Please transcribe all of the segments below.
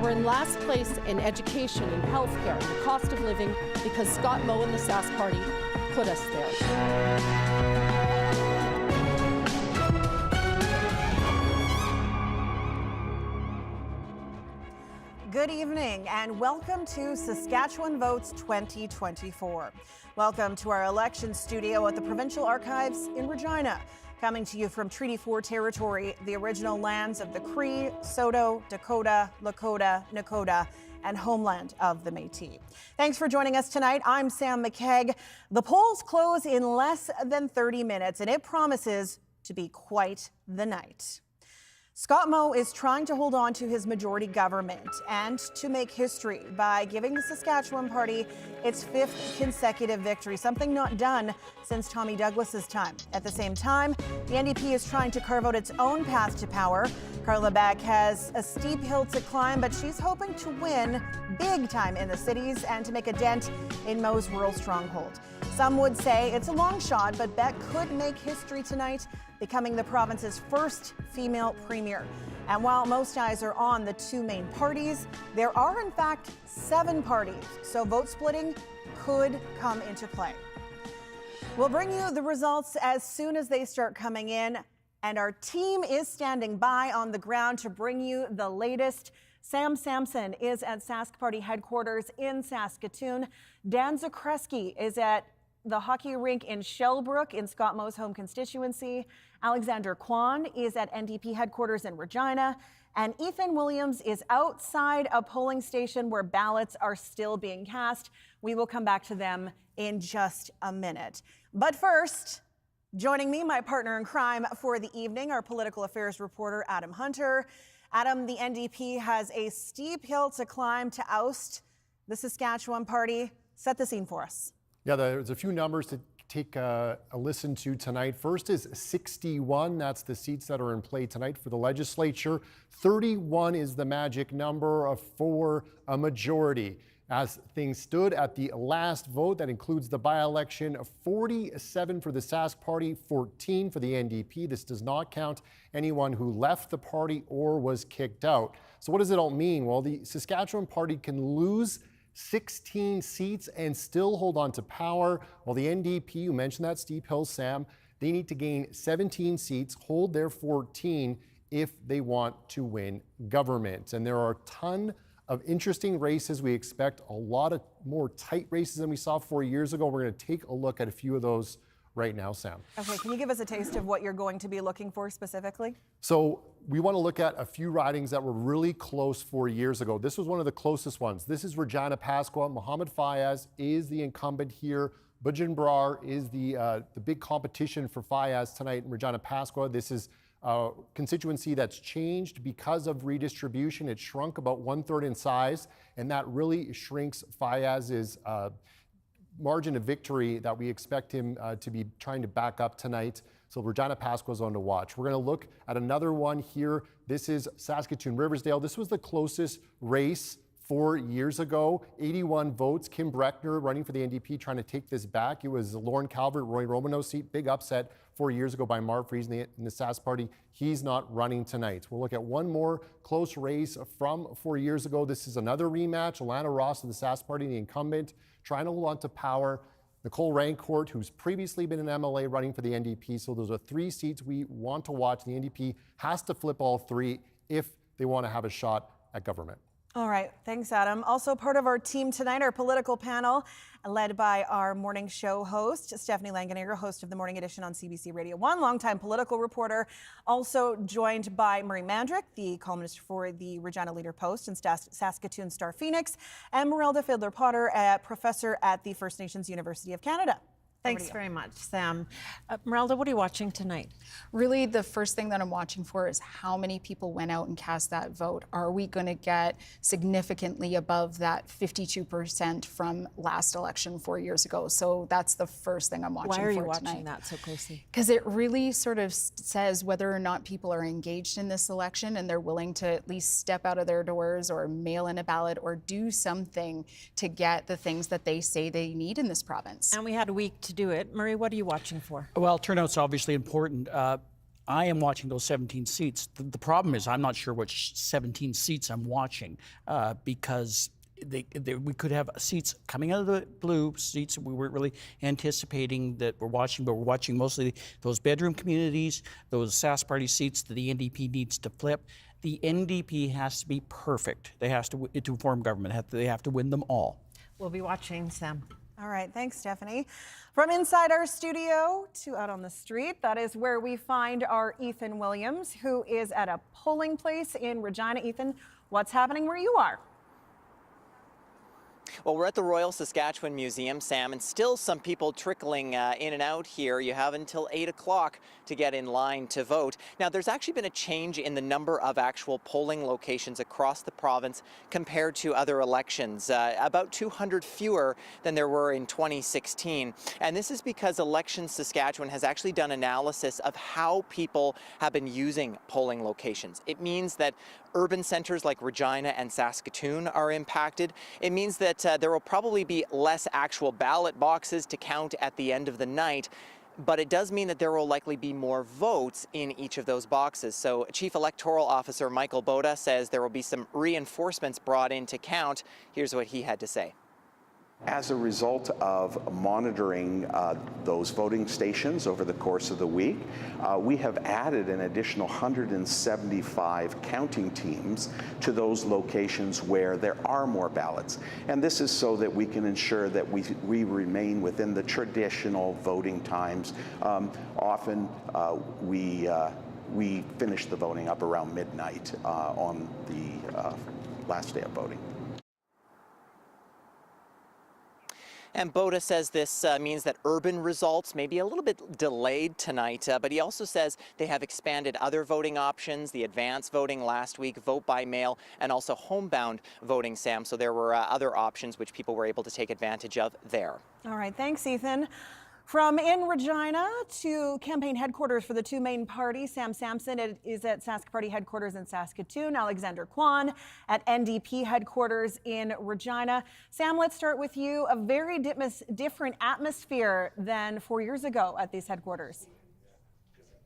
We're in last place in education and healthcare and the cost of living because Scott Moe and the Sask Party put us there. Good evening and welcome to Saskatchewan Votes 2024. Welcome to our election studio at the Provincial Archives in Regina. Coming to you from Treaty 4 territory, the original lands of the Cree, Saulteaux, Dakota, Lakota, Nakota, and homeland of the Métis. Thanks for joining us tonight. I'm Sam Maciag. The polls close in less than 30 minutes, and it promises to be quite the night. Scott Moe is trying to hold on to his majority government and to make history by giving the Saskatchewan Party its 5th consecutive victory, something not done since Tommy Douglas's time. At the same time, the NDP is trying to carve out its own path to power. Carla Beck has a steep hill to climb, but she's hoping to win big time in the cities and to make a dent in Moe's rural stronghold. Some would say it's a long shot, but Beck could make history tonight, becoming the province's first female premier. And while most eyes are on the two main parties, there are in fact 7 parties, so vote splitting could come into play. We'll bring you the results as soon as they start coming in, and our team is standing by on the ground to bring you the latest. Sam Sampson is at Sask Party headquarters in Saskatoon. Dan Zakreski is at the hockey rink in Shellbrook in Scott Moe's home constituency. Alexander Kwan is at NDP headquarters in Regina. And Ethan Williams is outside a polling station where ballots are still being cast. We will come back to them in just a minute. But first, joining me, my partner in crime for the evening, our political affairs reporter, Adam Hunter. Adam, the NDP has a steep hill to climb to oust the Saskatchewan Party. Set the scene for us. Yeah, there's a few numbers to take a listen to tonight. First is 61. That's the seats that are in play tonight for the legislature. 31 is the magic number for a majority. As things stood at the last vote, that includes the by-election, 47 for the Sask Party, 14 for the NDP. This does not count anyone who left the party or was kicked out. So what does it all mean? Well, the Saskatchewan Party can lose 16 seats and still hold on to power. While the NDP, you mentioned that steep hill, Sam, they need to gain 17 seats, hold their 14 if they want to win government. And there are a ton of interesting races. We expect a lot of more tight races than we saw 4 years ago. We're going to take a look at a few of those right now, Sam. Okay, can you give us a taste of what you're going to be looking for specifically? So we want to look at a few ridings that were really close 4 years ago. This was one of the closest ones. This is Regina Pasqua. Mohammed Fayez is the incumbent here. Bujin Brar is the big competition for Fayez tonight in Regina Pasqua. This is a constituency that's changed because of redistribution. It shrunk about 1/3 in size, and that really shrinks Fayez's margin of victory that we expect him to be trying to back up tonight. So Regina Pasqua's on to watch. We're going to look at another one here. This is Saskatoon Riversdale. This was the closest race 4 years ago. 81 votes. Kim Breckner running for the NDP trying to take this back. It was Lauren Calvert, Roy Romano's seat. Big upset 4 years ago by Marv Fries in the Sask Party. He's not running tonight. We'll look at one more close race from 4 years ago. This is another rematch. Alana Ross of the Sask Party, the incumbent, trying to hold on to power. Nicole Rancourt, who's previously been an MLA, running for the NDP. So those are 3 seats we want to watch. The NDP has to flip all 3 if they want to have a shot at government. All right, thanks, Adam. Also part of our team tonight, our political panel, led by our morning show host, Stephanie Langenegger, host of the Morning Edition on CBC Radio 1, longtime political reporter. Also joined by Murray Mandrick, the columnist for the Regina Leader-Post and Saskatoon Star Phoenix, and Merelda Fiedler-Potter, a professor at the First Nations University of Canada. Thanks very much, Sam. Merelda, what are you watching tonight? Really, the first thing that I'm watching for is how many people went out and cast that vote. Are we going to get significantly above that 52% from last election 4 years ago? So that's the first thing I'm watching for tonight. Why are you watching that so closely? Because it really sort of says whether or not people are engaged in this election and they're willing to at least step out of their doors or mail in a ballot or do something to get the things that they say they need in this province. And we had a week to do it. Murray, what are you watching for? Well, turnout's obviously important. I am watching those 17 seats. The problem is I'm not sure which 17 seats I'm watching because we could have seats coming out of the blue, seats we weren't really anticipating that we're watching, but we're watching mostly those bedroom communities, those Sask Party seats that the NDP needs to flip. The NDP has to be perfect. They have to form government. They have to win them all. We'll be watching, Sam. All right, thanks, Stephanie. From inside our studio to out on the street, that is where we find our Ethan Williams, who is at a polling place in Regina. Ethan, what's happening where you are? Well, we're at the Royal Saskatchewan Museum, Sam, and still some people trickling in and out here. You have until 8 o'clock to get in line to vote. Now, there's actually been a change in the number of actual polling locations across the province compared to other elections, about 200 fewer than there were in 2016. And this is because Elections Saskatchewan has actually done analysis of how people have been using polling locations. It means that urban centers like Regina and Saskatoon are impacted. It means that there will probably be less actual ballot boxes to count at the end of the night, but it does mean that there will likely be more votes in each of those boxes. So Chief Electoral Officer Michael Boda says there will be some reinforcements brought in to count. Here's what he had to say. As a result of monitoring those voting stations over the course of the week, we have added an additional 175 counting teams to those locations where there are more ballots. And this is so that we can ensure that we remain within the traditional voting times. Often we finish the voting up around midnight on the last day of voting. And Boda says this means that urban results may be a little bit delayed tonight, but he also says they have expanded other voting options, the advance voting last week, vote by mail, and also homebound voting, Sam. So there were other options which people were able to take advantage of there. All right, thanks, Ethan. From in Regina to campaign headquarters for the two main parties, Sam Sampson is at Sask Party headquarters in Saskatoon, Alexander Kwan at NDP headquarters in Regina. Sam, let's start with you. A very different atmosphere than 4 years ago at these headquarters.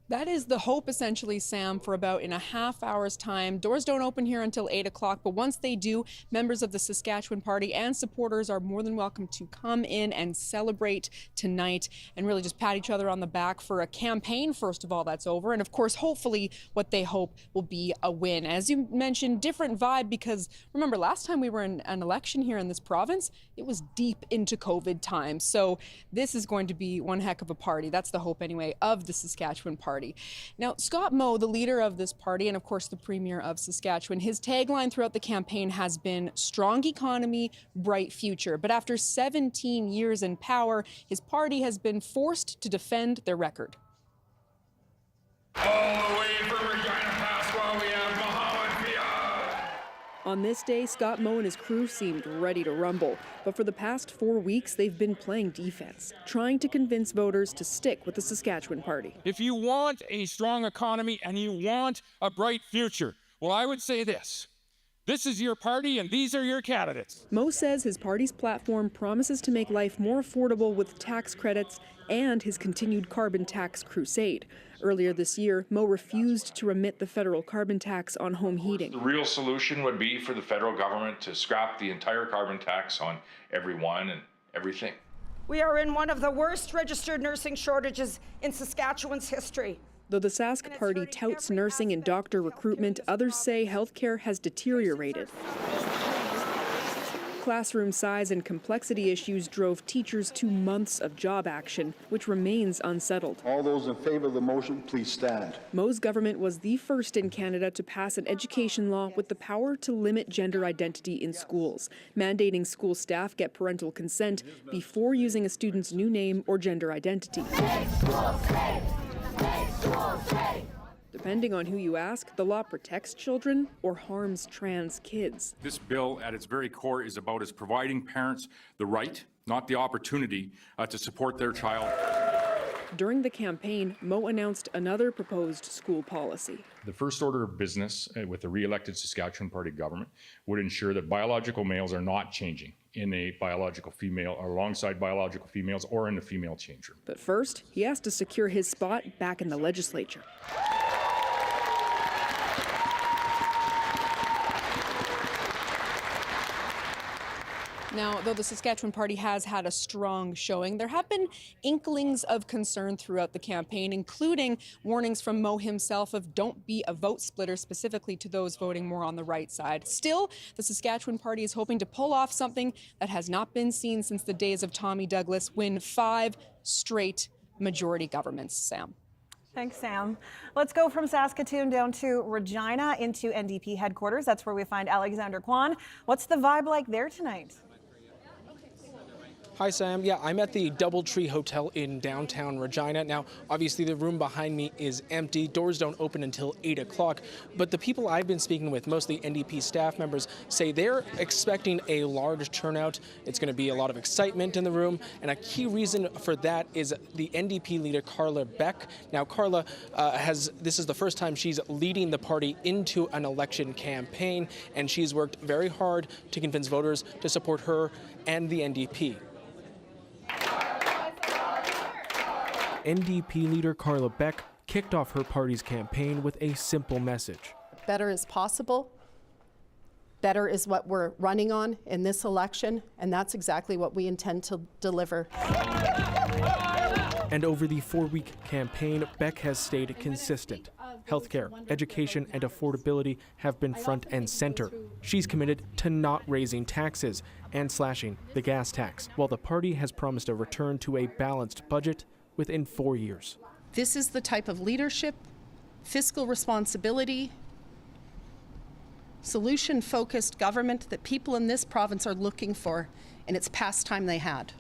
That is the hope, essentially, Sam, for about in a half hour's time. Doors don't open here until 8 o'clock, but once they do, members of the Saskatchewan Party and supporters are more than welcome to come in and celebrate tonight and really just pat each other on the back for a campaign, first of all, that's over. And of course, hopefully, what they hope will be a win. As you mentioned, different vibe because remember, last time we were in an election here in this province, it was deep into COVID times. So this is going to be one heck of a party. That's the hope, anyway, of the Saskatchewan Party. Now, Scott Moe, the leader of this party and of course the Premier of Saskatchewan, his tagline throughout the campaign has been strong economy, bright future. But after 17 years in power, his party has been forced to defend their record. All the way from Regina Pasqua, we have Mohammed Fiad. On this day, Scott Moe and his crew seemed ready to rumble. But for the past 4 weeks, they've been playing defense, trying to convince voters to stick with the Saskatchewan Party. If you want a strong economy and you want a bright future, well, I would say this. This is your party and these are your candidates. Moe says his party's platform promises to make life more affordable with tax credits and his continued carbon tax crusade. Earlier this year, Moe refused to remit the federal carbon tax on home heating. The real solution would be for the federal government to scrap the entire carbon tax on everyone and everything. We are in one of the worst registered nursing shortages in Saskatchewan's history. Though the Sask Party touts nursing and doctor recruitment, others say healthcare has deteriorated. Classroom size and complexity issues drove teachers to months of job action, which remains unsettled. All those in favor of the motion, please stand. Moe's government was the first in Canada to pass an education law with the power to limit gender identity in schools, mandating school staff get parental consent before using a student's new name or gender identity. Depending on who you ask, the law protects children or harms trans kids. This bill at its very core is about us providing parents the right, not the opportunity, to support their child. During the campaign, Mo announced another proposed school policy. The first order of business with the re-elected Saskatchewan Party government would ensure that biological males are not changing in a biological female or alongside biological females or in the female change room. But first, he has to secure his spot back in the legislature. Now, though the Saskatchewan Party has had a strong showing, there have been inklings of concern throughout the campaign, including warnings from Mo himself of don't be a vote splitter, specifically to those voting more on the right side. Still, the Saskatchewan Party is hoping to pull off something that has not been seen since the days of Tommy Douglas, win 5 straight majority governments. Sam. Thanks, Sam. Let's go from Saskatoon down to Regina into NDP headquarters. That's where we find Alexander Kwan. What's the vibe like there tonight? Hi, Sam. Yeah, I'm at the Doubletree Hotel in downtown Regina. Now, obviously, the room behind me is empty. Doors don't open until 8 o'clock. But the people I've been speaking with, mostly NDP staff members, say they're expecting a large turnout. It's going to be a lot of excitement in the room. And a key reason for that is the NDP leader, Carla Beck. Now, Carla this is the first time she's leading the party into an election campaign. And she's worked very hard to convince voters to support her and the NDP. NDP leader Carla Beck kicked off her party's campaign with a simple message. Better is possible. Better is what we're running on in this election, and that's exactly what we intend to deliver. And over the 4-week campaign, Beck has stayed consistent. Healthcare, education, and affordability have been front and center. She's committed to not raising taxes and slashing the gas tax, while the party has promised a return to a balanced budget within 4 years. This is the type of leadership, fiscal responsibility, solution-focused government that people in this province are looking for, and it's past time they had.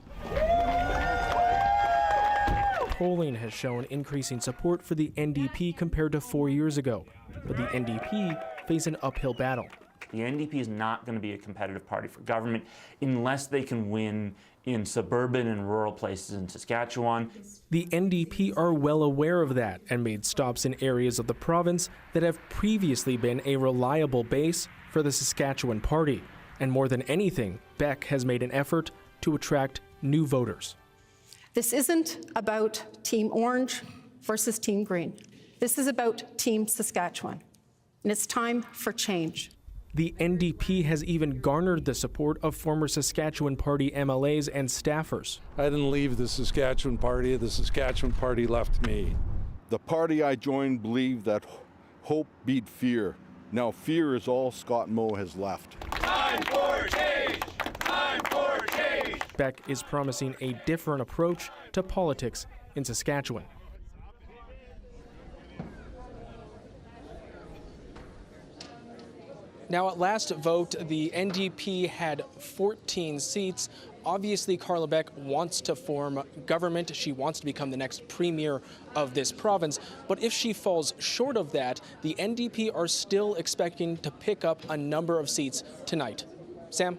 Polling has shown increasing support for the NDP compared to 4 years ago, but the NDP face an uphill battle. The NDP is not going to be a competitive party for government unless they can win in suburban and rural places in Saskatchewan. The NDP are well aware of that and made stops in areas of the province that have previously been a reliable base for the Saskatchewan Party. And more than anything, Beck has made an effort to attract new voters. This isn't about Team Orange versus Team Green. This is about Team Saskatchewan, and it's time for change. The NDP has even garnered the support of former Saskatchewan Party MLAs and staffers. I didn't leave the Saskatchewan Party left me. The party I joined believed that hope beat fear. Now fear is all Scott Moe has left. Time for change! Time for change! Beck is promising a different approach to politics in Saskatchewan. Now, at last vote, the NDP had 14 seats. Obviously, Carla Beck wants to form government. She wants to become the next premier of this province. But if she falls short of that, the NDP are still expecting to pick up a number of seats tonight. Sam?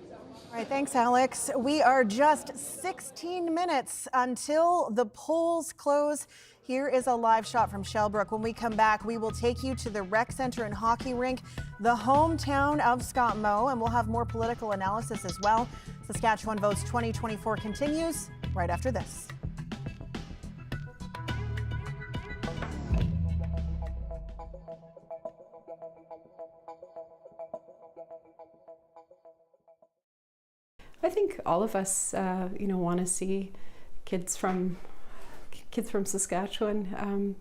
All right, thanks, Alex. We are just 16 minutes until the polls close. Here is a live shot from Shellbrook. When we come back, we will take you to the rec center and hockey rink, the hometown of Scott Moe, and we'll have more political analysis as well. Saskatchewan Votes 2024 continues right after this. I think all of us, want to see kids from Saskatchewan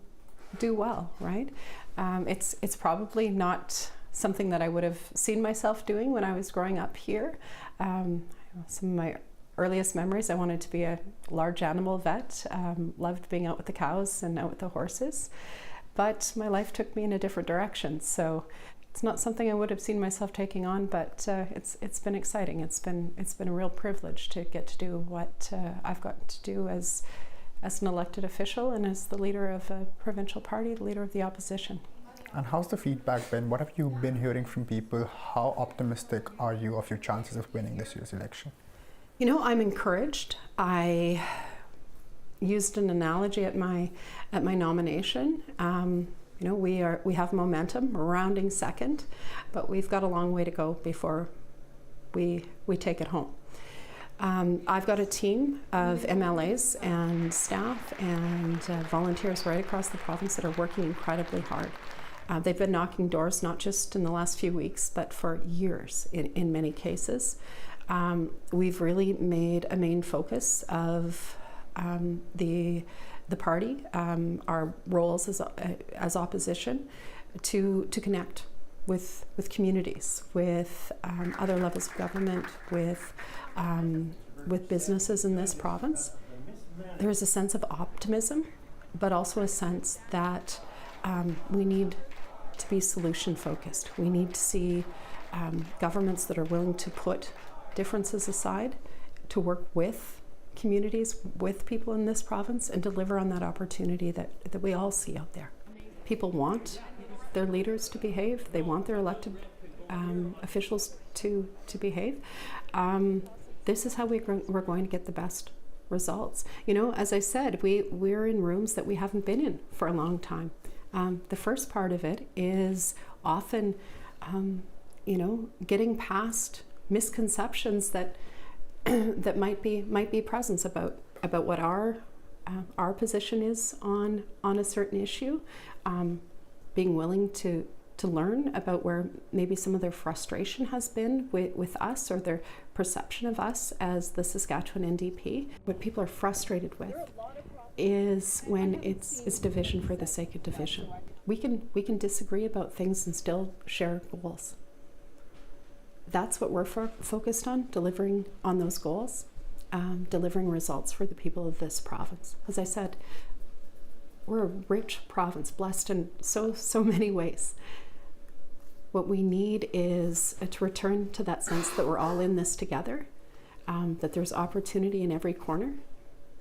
do well, right? It's probably not something that I would have seen myself doing when I was growing up here. Some of my earliest memories, I wanted to be a large animal vet, loved being out with the cows and out with the horses, but my life took me in a different direction. So it's not something I would have seen myself taking on, but it's been exciting. It's been a real privilege to get to do what I've got to do as an elected official and as the leader of a provincial party, the leader of the opposition. And how's the feedback been? What have you been hearing from people? How optimistic are you of your chances of winning this year's election? I'm encouraged. I used an analogy at my nomination. You know, we have momentum, we're rounding second, but we've got a long way to go before we take it home. I've got a team of MLAs and staff and volunteers right across the province that are working incredibly hard. They've been knocking doors not just in the last few weeks, but for years in many cases. We've really made a main focus of the party, our roles as opposition, to connect with communities, with other levels of government, with businesses in this province. There's a sense of optimism, but also a sense that we need to be solution focused. We need to see governments that are willing to put differences aside, to work with communities, with people in this province, and deliver on that opportunity that we all see out there. People want their leaders to behave. They want their elected officials to behave. This is how we're going to get the best results. You know, as I said, we're in rooms that we haven't been in for a long time. The first part of it is often, you know, getting past misconceptions that that might be present about what our position is on a certain issue. Being willing to learn about where maybe some of their frustration has been with us, or their perception of us as the Saskatchewan NDP. What people are frustrated with is when it's division for the sake of division. We can disagree about things and still share goals. That's what we're focused on, delivering on those goals, delivering results for the people of this province. As I said, we're a rich province, blessed in so many ways. What we need is to return to that sense that we're all in this together, that there's opportunity in every corner,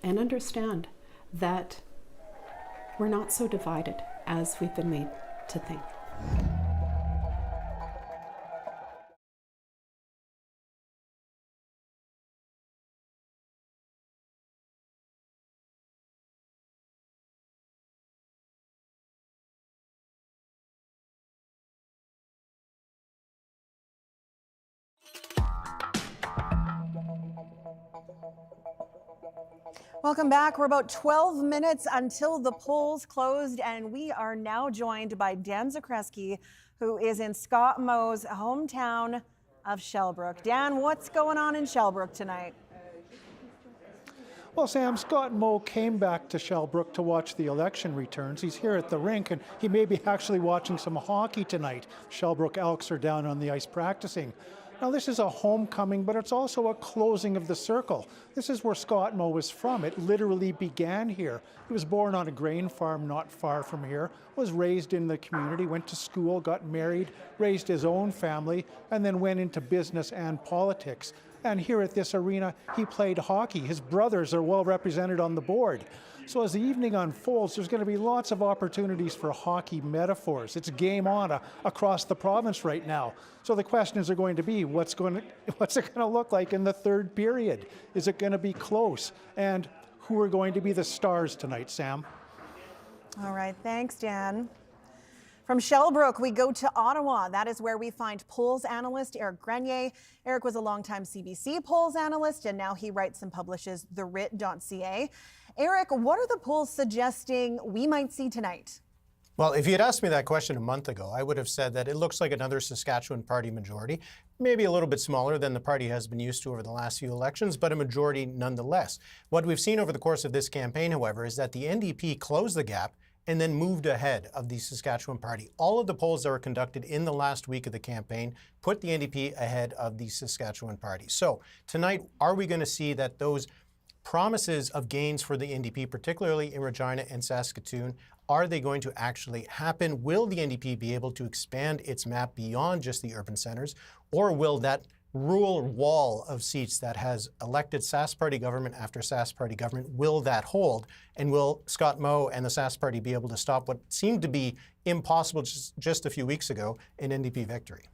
and understand that we're not so divided as we've been made to think. Welcome back. We're about 12 minutes until the polls closed, and we are now joined by Dan Zakreski, who is in Scott Moe's hometown of Shellbrook. Dan, what's going on in Shellbrook tonight? Well, Sam, Scott Moe came back to Shellbrook to watch the election returns. He's here at the rink, and he may be actually watching some hockey tonight. Shellbrook Elks are down on the ice practicing. Now, this is a homecoming, but it's also a closing of the circle. This is where Scott Moe is from. It literally began here. He was born on a grain farm not far from here, was raised in the community, went to school, got married, raised his own family, and then went into business and politics. And here at this arena, he played hockey. His brothers are well represented on the board. So as the evening unfolds, there's going to be lots of opportunities for hockey metaphors. It's game on across the province right now. So the questions are going to be, what's it going to look like in the third period? Is it going to be close? And who are going to be the stars tonight, Sam? All right, thanks, Dan. From Shellbrook, we go to Ottawa. That is where we find polls analyst Eric Grenier. Eric was a longtime CBC polls analyst, and now he writes and publishes TheWrit.ca. Eric, what are the polls suggesting we might see tonight? Well, if you had asked me that question a month ago, I would have said that it looks like another Saskatchewan party majority, maybe a little bit smaller than the party has been used to over the last few elections, but a majority nonetheless. What we've seen over the course of this campaign, however, is that the NDP closed the gap and then moved ahead of the Saskatchewan party. All of the polls that were conducted in the last week of the campaign put the NDP ahead of the Saskatchewan party. So tonight, are we going to see that those promises of gains for the NDP, particularly in Regina and Saskatoon, are they going to actually happen? Will the NDP be able to expand its map beyond just the urban centers, or will that rural wall of seats that has elected Sask Party government after Sask Party government, will that hold? And will Scott Moe and the Sask Party be able to stop what seemed to be impossible just a few weeks ago, an NDP victory?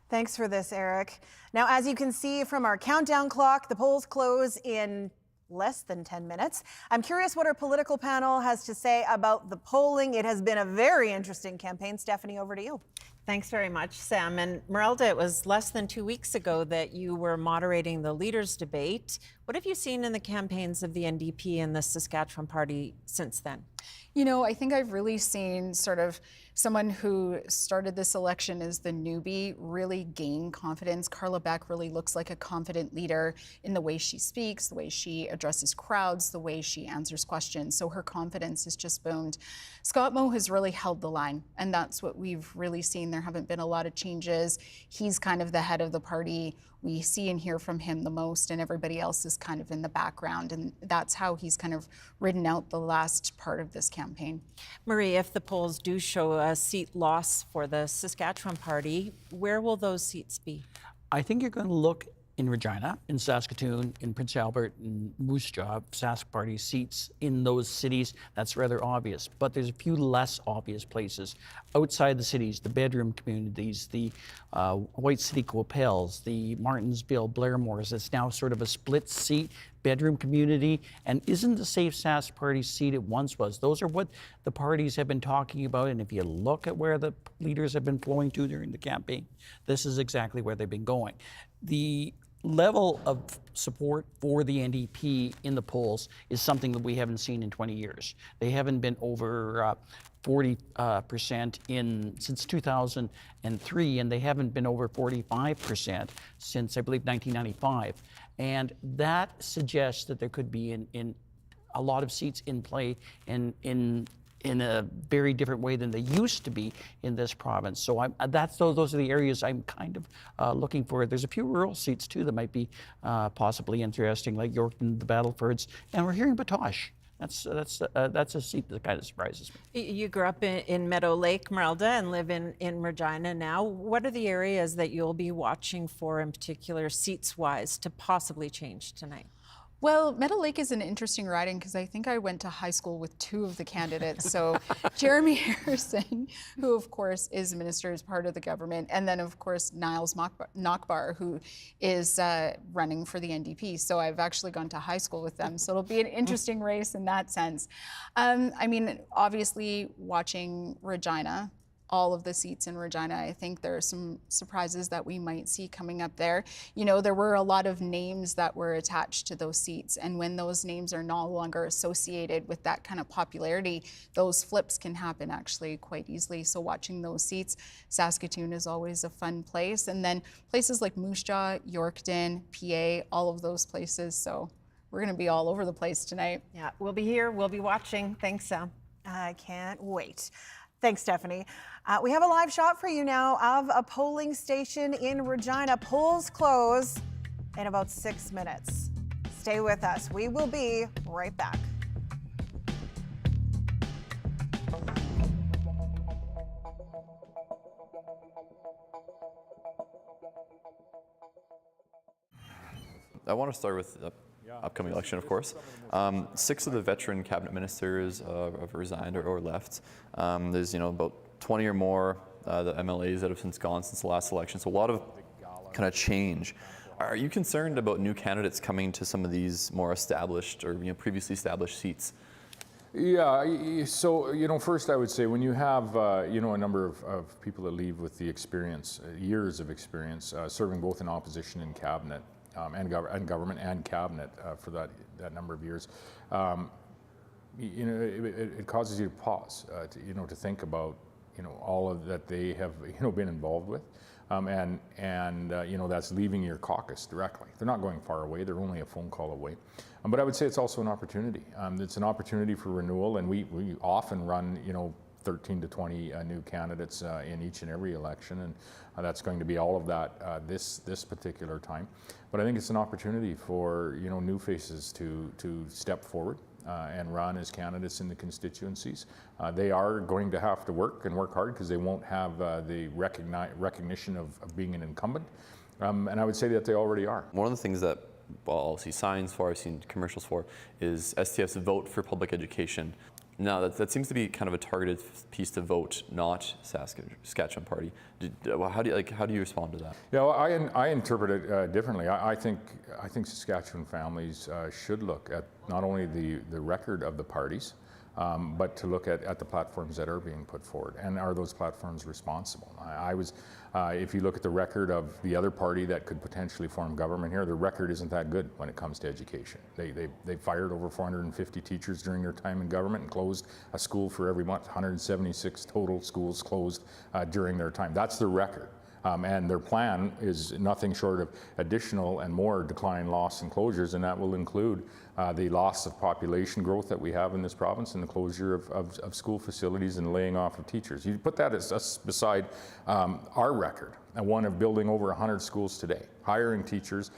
Thanks for this, Eric. Now, as you can see from our countdown clock, the polls close in less than 10 minutes. I'm curious what our political panel has to say about the polling. It has been a very interesting campaign. Stephanie, over to you. Thanks very much, Sam. And Merelda, it was less than 2 weeks ago that you were moderating the leaders' debate. What have you seen in the campaigns of the NDP and the Saskatchewan Party since then? You know, I think I've really seen sort of someone who started this election as the newbie really gain confidence. Carla Beck really looks like a confident leader in the way she speaks, the way she addresses crowds, the way she answers questions. So her confidence has just boomed. Scott Moe has really held the line, and that's what we've really seen. There haven't been a lot of changes. He's kind of the head of the party. We see and hear from him the most, and everybody else is kind of in the background, and that's how he's kind of ridden out the last part of this campaign. Marie, if the polls do show a seat loss for the Saskatchewan Party, where will those seats be? I think you're going to look in Regina, in Saskatoon, in Prince Albert, in Moose Jaw, Sask Party seats in those cities. That's rather obvious. But there's a few less obvious places outside the cities, the bedroom communities, the White City Coppels, the Martinsville, Blairmores. It's now sort of a split seat bedroom community and isn't the safe Sask Party seat it once was. Those are what the parties have been talking about. And if you look at where the leaders have been flowing to during the campaign, this is exactly where they've been going. The level of support for the NDP in the polls is something that we haven't seen in 20 years. They haven't been over 40% since 2003, and they haven't been over 45% since, I believe, 1995. And that suggests that there could be in a lot of seats in play in a very different way than they used to be in this province. So those are the areas I'm kind of looking for. There's a few rural seats too that might be possibly interesting, like Yorkton, the Battlefords, and we're hearing Batoche. That's a seat that kind of surprises me. You grew up in Meadow Lake, Merelda, and live in Regina now. What are the areas that you'll be watching for in particular, seats-wise, to possibly change tonight? Well, Meadow Lake is an interesting riding because I think I went to high school with two of the candidates. So Jeremy Harrison, who of course is a minister as part of the government, and then of course Niles Nachbar, who is running for the NDP. So I've actually gone to high school with them. So it'll be an interesting race in that sense. I mean, obviously watching Regina, all of the seats in Regina, I think there are some surprises that we might see coming up there. You know, there were a lot of names that were attached to those seats, and when those names are no longer associated with that kind of popularity, those flips can happen actually quite easily. So watching those seats, Saskatoon is always a fun place. And then places like Moose Jaw, Yorkton, PA, all of those places. So we're gonna be all over the place tonight. Yeah, we'll be here, we'll be watching. Thanks, Sam. I can't wait. Thanks, Stephanie. We have a live shot for you now of a polling station in Regina. Polls close in about 6 minutes. Stay with us. We will be right back. I want to start with the upcoming election, of course. 6 of the veteran cabinet ministers have resigned or left. There's about 20 or more the MLAs that have since gone since the last election. So a lot of kind of change. Are you concerned about new candidates coming to some of these more established or previously established seats? Yeah, so first I would say when you have a number of people that leave with the experience, years of experience, serving both in opposition and cabinet, and government and cabinet for that number of years, it causes you to pause, to think about all of that they have been involved with, and that's leaving your caucus directly. They're not going far away; they're only a phone call away. But I would say it's also an opportunity. It's an opportunity for renewal, and we often run 13 to 20 new candidates in each and every election, and that's going to be all of that this particular time. But I think it's an opportunity for new faces to step forward and run as candidates in the constituencies. They are going to have to work hard because they won't have the recognition of being an incumbent, and I would say that they already are. One of the things that I'll see signs for, I've seen commercials for, is STF's Vote for Public Education. No, that seems to be kind of a targeted piece to vote, not Saskatchewan Party. How do you respond to that? Yeah, well, I interpret it differently. I think Saskatchewan families should look at not only the record of the parties, but to look at the platforms that are being put forward, and are those platforms responsible? If you look at the record of the other party that could potentially form government here, the record isn't that good when it comes to education. They fired over 450 teachers during their time in government and closed a school for every month. 176 total schools closed during their time. That's the record. And their plan is nothing short of additional and more decline, loss, and closures, and that will include the loss of population growth that we have in this province and the closure of school facilities and laying off of teachers. You put that beside our record, and one of building over 100 schools today, hiring teachers,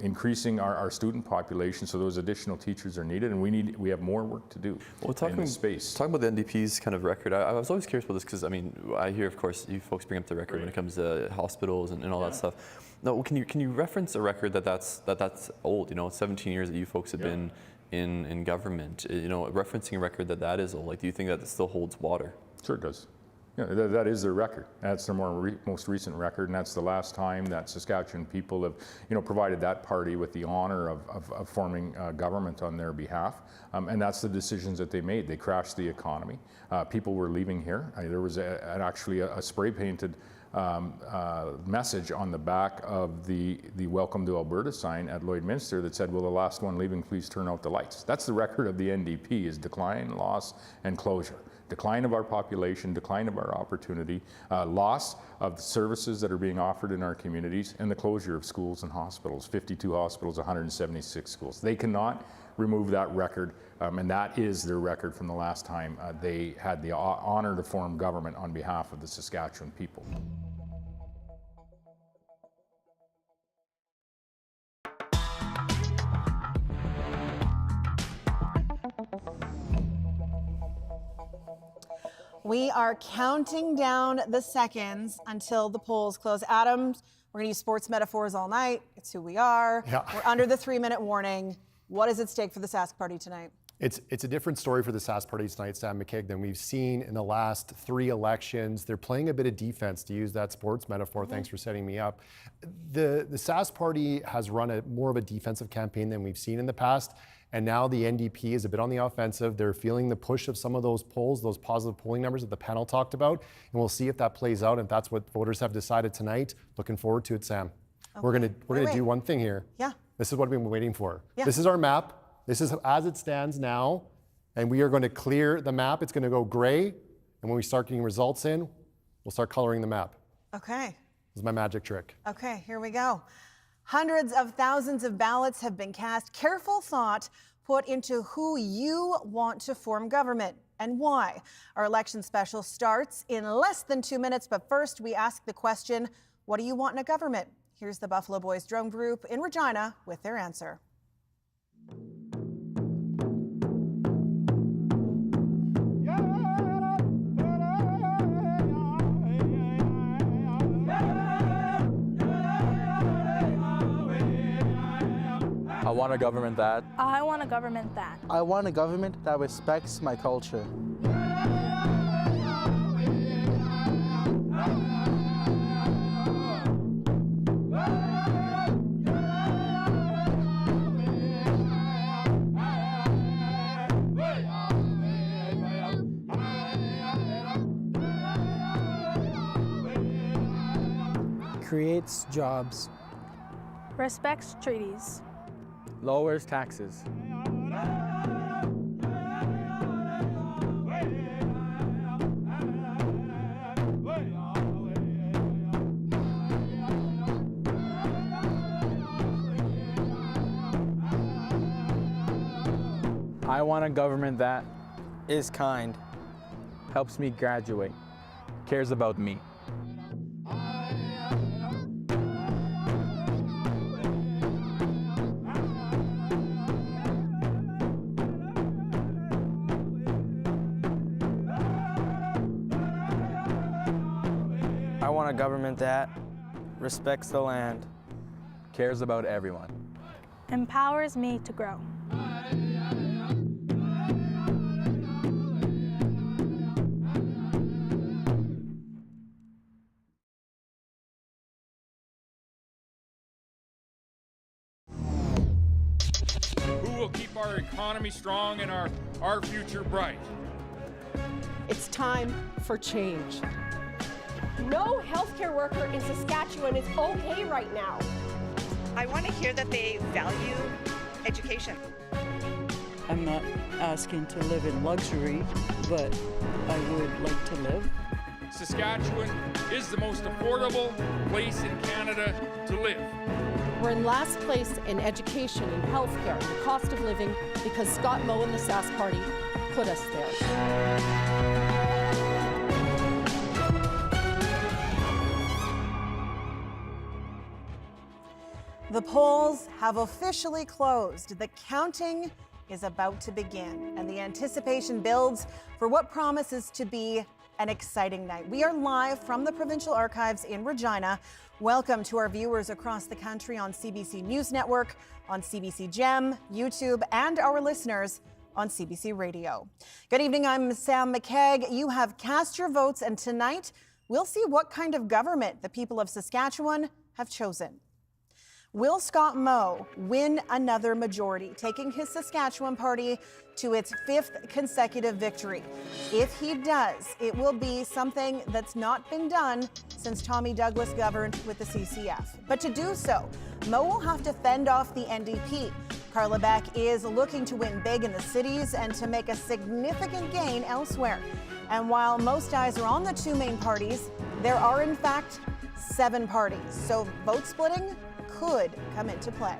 increasing our student population, so those additional teachers are needed, and we have more work to do in this space. Talking about the NDP's kind of record, I was always curious about this because, I mean, I hear, of course, you folks bring up the record when it comes to hospitals and all that stuff. No, can you reference a record that's old? You know, 17 years that you folks have been in government. You know, referencing a record that is old. Like, do you think that still holds water? Sure, it does. Yeah, that is their record. That's their most recent record, and that's the last time that Saskatchewan people have, provided that party with the honor of forming government on their behalf. And that's the decisions that they made. They crashed the economy. People were leaving here. There was actually a spray-painted message on the back of the Welcome to Alberta sign at Lloydminster that said, "Will the last one leaving please turn out the lights?" That's the record of the NDP, is decline, loss, and closure. Decline of our population, decline of our opportunity, loss of the services that are being offered in our communities, and the closure of schools and hospitals, 52 hospitals, 176 schools. They cannot remove that record, and that is their record from the last time they had the honor to form government on behalf of the Saskatchewan people. We are counting down the seconds until the polls close. Adam, we're going to use sports metaphors all night. It's who we are. Yeah. We're under the 3-minute warning. What is at stake for the Sask Party tonight? It's a different story for the Sask Party tonight, Sam Maciag, than we've seen in the last 3 elections. They're playing a bit of defense, to use that sports metaphor. Thanks for setting me up. The Sask Party has run more of a defensive campaign than we've seen in the past. And now the NDP is a bit on the offensive. They're feeling the push of some of those polls, those positive polling numbers that the panel talked about. And we'll see if that plays out, and if that's what voters have decided tonight. Looking forward to it, Sam. Okay. We're gonna do one thing here. Yeah. This is what we've been waiting for. Yeah. This is our map. This is as it stands now. And we are going to clear the map. It's going to go gray. And when we start getting results in, we'll start coloring the map. Okay. This is my magic trick. Okay, here we go. Hundreds of thousands of ballots have been cast. Careful thought put into who you want to form government and why. Our election special starts in less than 2 minutes, but first we ask the question, what do you want in a government? Here's the Buffalo Boys Drum Group in Regina with their answer. I want a government that. I want a government that. I want a government that respects my culture. Creates jobs. Respects treaties. Lowers taxes. I want a government that is kind, helps me graduate, cares about me. I want a government that respects the land, cares about everyone, empowers me to grow. will keep our economy strong and our future bright. It's time for change. No healthcare worker in Saskatchewan is okay right now. I want to hear that they value education. I'm not asking to live in luxury, but I would like to live. Saskatchewan is the most affordable place in Canada to live. We're in last place in education and healthcare and the cost of living because Scott Moe and the Sask Party put us there. The polls have officially closed. The counting is about to begin, and the anticipation builds for what promises to be an exciting night. We are live from the Provincial Archives in Regina. Welcome to our viewers across the country on CBC News Network, on CBC Gem, YouTube, and our listeners on CBC Radio. Good evening, I'm Sam Maciag. You have cast your votes, and tonight we'll see what kind of government the people of Saskatchewan have chosen. Will Scott Moe win another majority, taking his Saskatchewan party to its 5th consecutive victory? If he does, it will be something that's not been done since Tommy Douglas governed with the CCF. But to do so, Moe will have to fend off the NDP. Carla Beck is looking to win big in the cities and to make a significant gain elsewhere. And while most eyes are on the two main parties, there are in fact 7 parties. So vote splitting could come into play.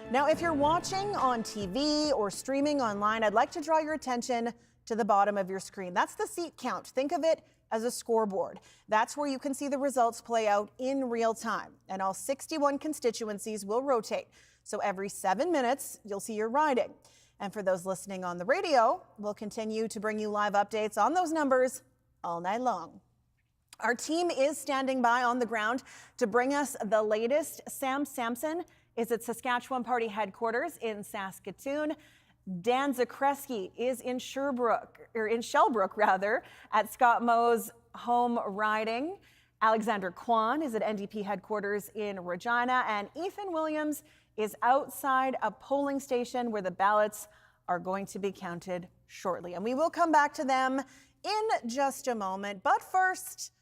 Now, if you're watching on TV or streaming online, I'd like to draw your attention to the bottom of your screen. That's the seat count. Think of it as a scoreboard. That's where you can see the results play out in real time. And all 61 constituencies will rotate. So every 7 minutes, you'll see your riding. And for those listening on the radio, we'll continue to bring you live updates on those numbers all night long. Our team is standing by on the ground to bring us the latest. Sam Sampson is at Saskatchewan Party headquarters in Saskatoon. Dan Zakreski is in Shellbrook at Scott Moe's home riding. Alexander Kwan is at NDP headquarters in Regina, and Ethan Williams is outside a polling station where the ballots are going to be counted shortly. And we will come back to them in just a moment. But first,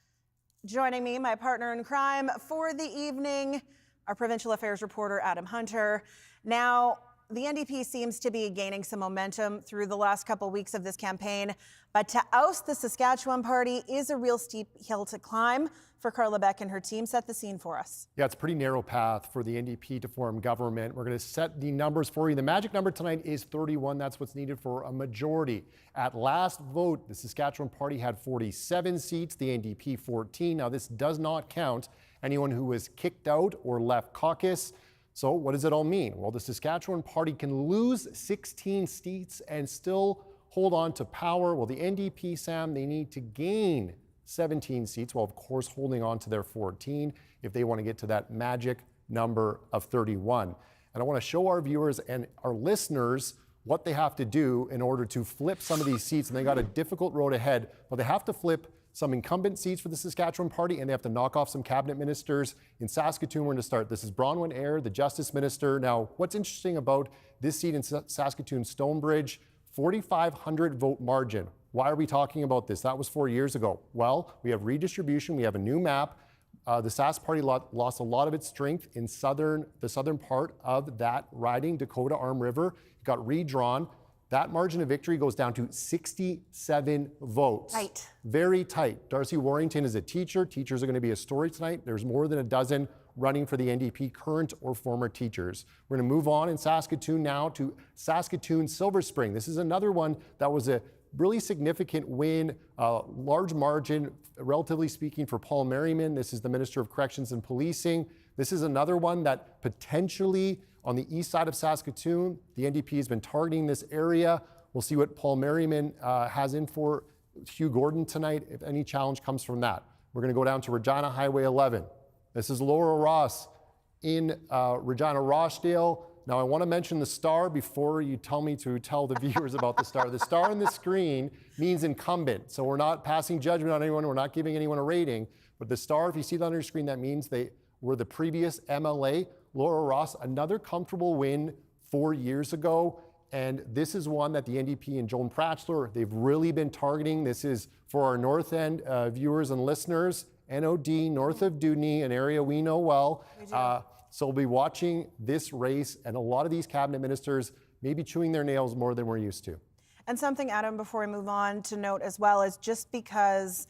joining me, my partner in crime for the evening, our provincial affairs reporter, Adam Hunter. Now, the NDP seems to be gaining some momentum through the last couple weeks of this campaign, but to oust the Saskatchewan Party is a real steep hill to climb for Carla Beck and her team. Set the scene for us. Yeah, it's a pretty narrow path for the NDP to form government. We're going to set the numbers for you. The magic number tonight is 31. That's what's needed for a majority. At last vote, the Saskatchewan Party had 47 seats, the NDP 14. Now, this does not count anyone who was kicked out or left caucus. So what does it all mean? Well, the Saskatchewan Party can lose 16 seats and still hold on to power. Well, the NDP, Sam, they need to gain 17 seats, while of course holding on to their 14 if they want to get to that magic number of 31. And I want to show our viewers and our listeners what they have to do in order to flip some of these seats. And they got a difficult road ahead, but they have to flip some incumbent seats for the Saskatchewan Party, and they have to knock off some cabinet ministers. In Saskatoon, we're going to start. This is Bronwyn Eyre, the Justice Minister. Now, what's interesting about this seat in Saskatoon, Stonebridge, 4,500 vote margin. Why are we talking about this? That was 4 years ago. Well, we have redistribution. We have a new map. The Sask Party lost a lot of its strength in the southern part of that riding, Dakota Arm River. It got redrawn. That margin of victory goes down to 67 votes. Tight. Very tight. Darcy Warrington is a teacher. Teachers are going to be a story tonight. There's more than a dozen running for the NDP, current or former teachers. We're going to move on in Saskatoon now to Saskatoon Silver Spring. This is another one that was a really significant win, large margin, relatively speaking, for Paul Merriman. This is the Minister of Corrections and Policing. This is another one that potentially on the east side of Saskatoon, the NDP has been targeting this area. We'll see what Paul Merriman has in for Hugh Gordon tonight, if any challenge comes from that. We're going to go down to Regina Highway 11. This is Laura Ross in Regina Rochdale. Now, I want to mention the star before you tell me to tell the viewers about the star. The star on the screen means incumbent. So we're not passing judgment on anyone. We're not giving anyone a rating. But the star, if you see that on your screen, that means they were the previous MLA. Laura Ross, another comfortable win 4 years ago. And this is one that the NDP and Joan Pratchler, they've really been targeting. This is for our North End viewers and listeners, NOD, north of Dewdney, an area we know well. So we'll be watching this race, and a lot of these cabinet ministers may be chewing their nails more than we're used to. And something, Adam, before we move on to note as well, is just because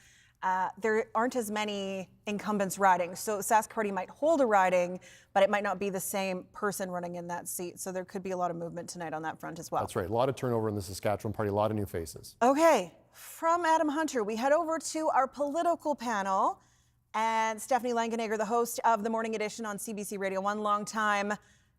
there aren't as many incumbents riding. So Sask Party might hold a riding, but it might not be the same person running in that seat. So there could be a lot of movement tonight on that front as well. That's right. A lot of turnover in the Saskatchewan Party, a lot of new faces. Okay, from Adam Hunter, we head over to our political panel. And Stephanie Langenegger, the host of the morning edition on CBC Radio, one longtime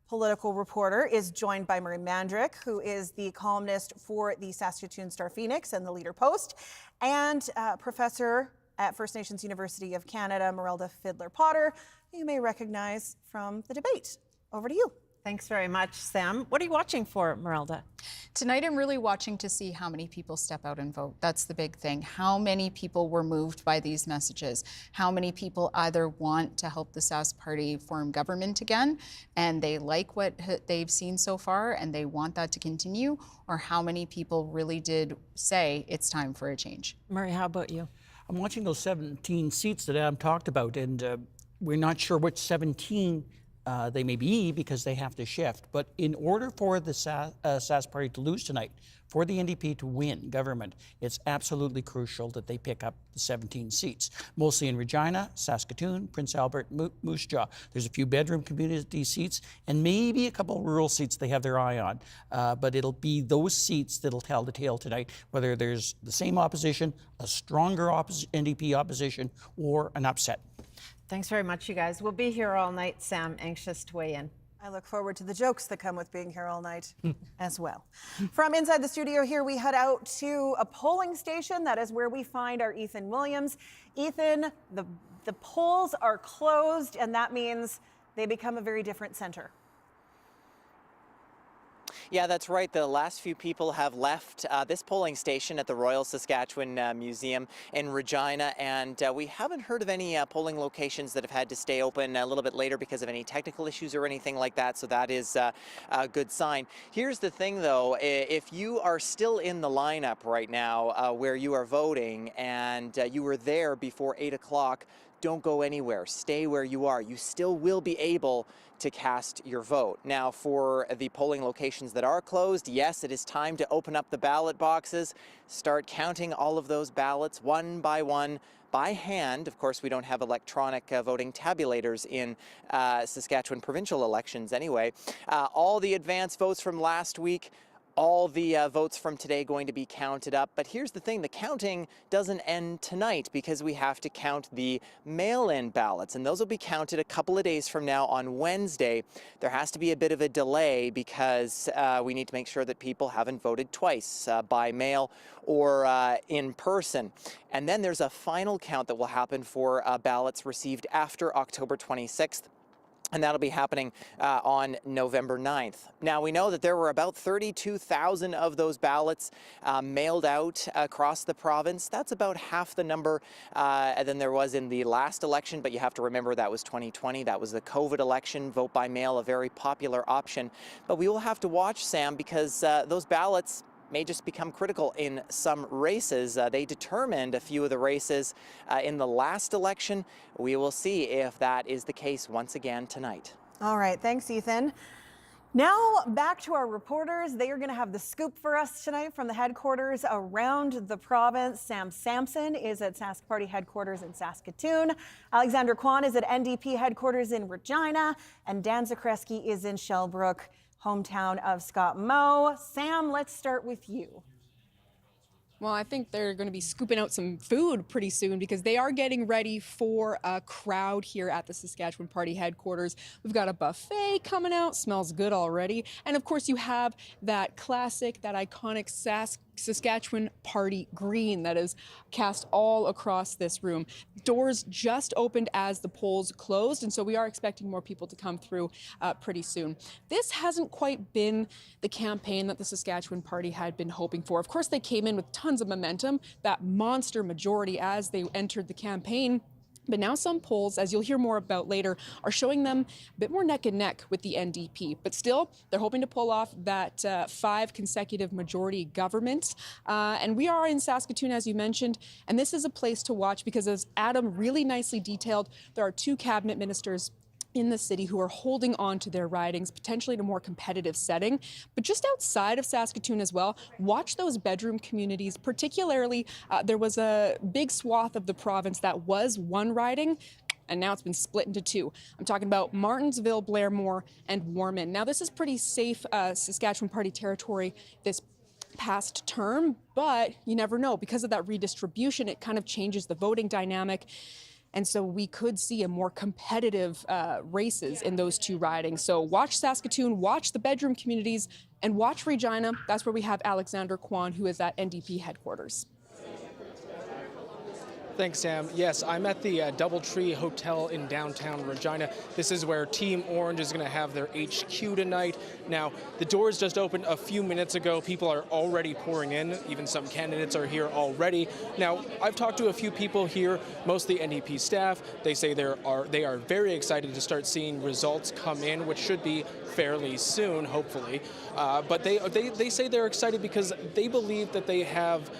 political reporter, is joined by Murray Mandrick, who is the columnist for the Saskatoon Star Phoenix and the Leader Post, and professor at First Nations University of Canada, Merelda Fiddler-Potter, who you may recognize from the debate. Over to you. Thanks very much, Sam. What are you watching for, Merelda? Tonight, I'm really watching to see how many people step out and vote. That's the big thing. How many people were moved by these messages? How many people either want to help the Sask Party form government again, and they like what they've seen so far, and they want that to continue, or how many people really did say it's time for a change? Murray, how about you? I'm watching those 17 seats that Adam talked about, and we're not sure which 17 they may be because they have to shift. But in order for the Sask Party to lose tonight, for the NDP to win government, it's absolutely crucial that they pick up the 17 seats, mostly in Regina, Saskatoon, Prince Albert, Moose Jaw. There's a few bedroom community seats and maybe a couple rural seats they have their eye on. But it'll be those seats that'll tell the tale tonight, whether there's the same opposition, a stronger NDP opposition, or an upset. Thanks very much, you guys. We'll be here all night, Sam, anxious to weigh in. I look forward to the jokes that come with being here all night as well. From inside the studio here, we head out to a polling station. That is where we find our Ethan Williams. Ethan, the polls are closed, and that means they become a very different center. Yeah, that's right. The last few people have left this polling station at the Royal Saskatchewan Museum in Regina, and we haven't heard of any polling locations that have had to stay open a little bit later because of any technical issues or anything like that, so that is a good sign. Here's the thing, though. If you are still in the lineup right now where you are voting and you were there before 8 o'clock, don't go anywhere. Stay where you are. You still will be able to cast your vote. Now, for the polling locations that are closed, yes, it is time to open up the ballot boxes, start counting all of those ballots one by one, by hand. Of course, we don't have electronic voting tabulators in Saskatchewan provincial elections anyway. All the advance votes from last week, all the votes from today going to be counted up. But here's the thing, the counting doesn't end tonight because we have to count the mail-in ballots, and those will be counted a couple of days from now on Wednesday. There has to be a bit of a delay because we need to make sure that people haven't voted twice, by mail or in person. And then there's a final count that will happen for ballots received after October 26th. And that'll be happening on November 9th. Now, we know that there were about 32,000 of those ballots mailed out across the province. That's about half the number than there was in the last election, but you have to remember that was 2020. That was the COVID election, vote by mail, a very popular option. But we will have to watch, Sam, because those ballots may just become critical in some races. They determined a few of the races in the last election. We will see if that is the case once again tonight. All right, thanks, Ethan. Now back to our reporters. They are going to have the scoop for us tonight from the headquarters around the province. Sam Sampson is at Sask Party headquarters in Saskatoon. Alexandra Kwan is at NDP headquarters in Regina. And Dan Zakreski is in Shellbrook, hometown of Scott Moe. Sam, let's start with you. Well, I think they're going to be scooping out some food pretty soon because they are getting ready for a crowd here at the Saskatchewan Party headquarters. We've got a buffet coming out, smells good already. And of course you have that classic, that iconic Saskatchewan Party green that is cast all across this room. Doors just opened as the polls closed, and so we are expecting more people to come through pretty soon. This hasn't quite been the campaign that the Saskatchewan Party had been hoping for. Of course, they came in with tons of momentum, that monster majority as they entered the campaign. But now some polls, as you'll hear more about later, are showing them a bit more neck and neck with the NDP. But still, they're hoping to pull off that 5 consecutive majority government. And we are in Saskatoon, as you mentioned, and this is a place to watch because, as Adam really nicely detailed, there are 2 cabinet ministers in the city who are holding on to their ridings, potentially in a more competitive setting. But just outside of Saskatoon as well, watch those bedroom communities. Particularly, there was a big swath of the province that was one riding, and now it's been split into 2. I'm talking about Martinsville, Blairmore, and Warman. Now, this is pretty safe Saskatchewan Party territory this past term, but you never know. Because of that redistribution, it kind of changes the voting dynamic. And so we could see a more competitive races in those 2 ridings. So watch Saskatoon, watch the bedroom communities, and watch Regina. That's where we have Alexander Kwan, who is at NDP headquarters. Thanks, Sam. Yes, I'm at the Doubletree Hotel in downtown Regina. This is where Team Orange is going to have their HQ tonight. Now, the doors just opened a few minutes ago. People are already pouring in. Even some candidates are here already. Now, I've talked to a few people here, mostly NDP staff. They say they are very excited to start seeing results come in, which should be fairly soon, hopefully. But they say they're excited because they believe that they have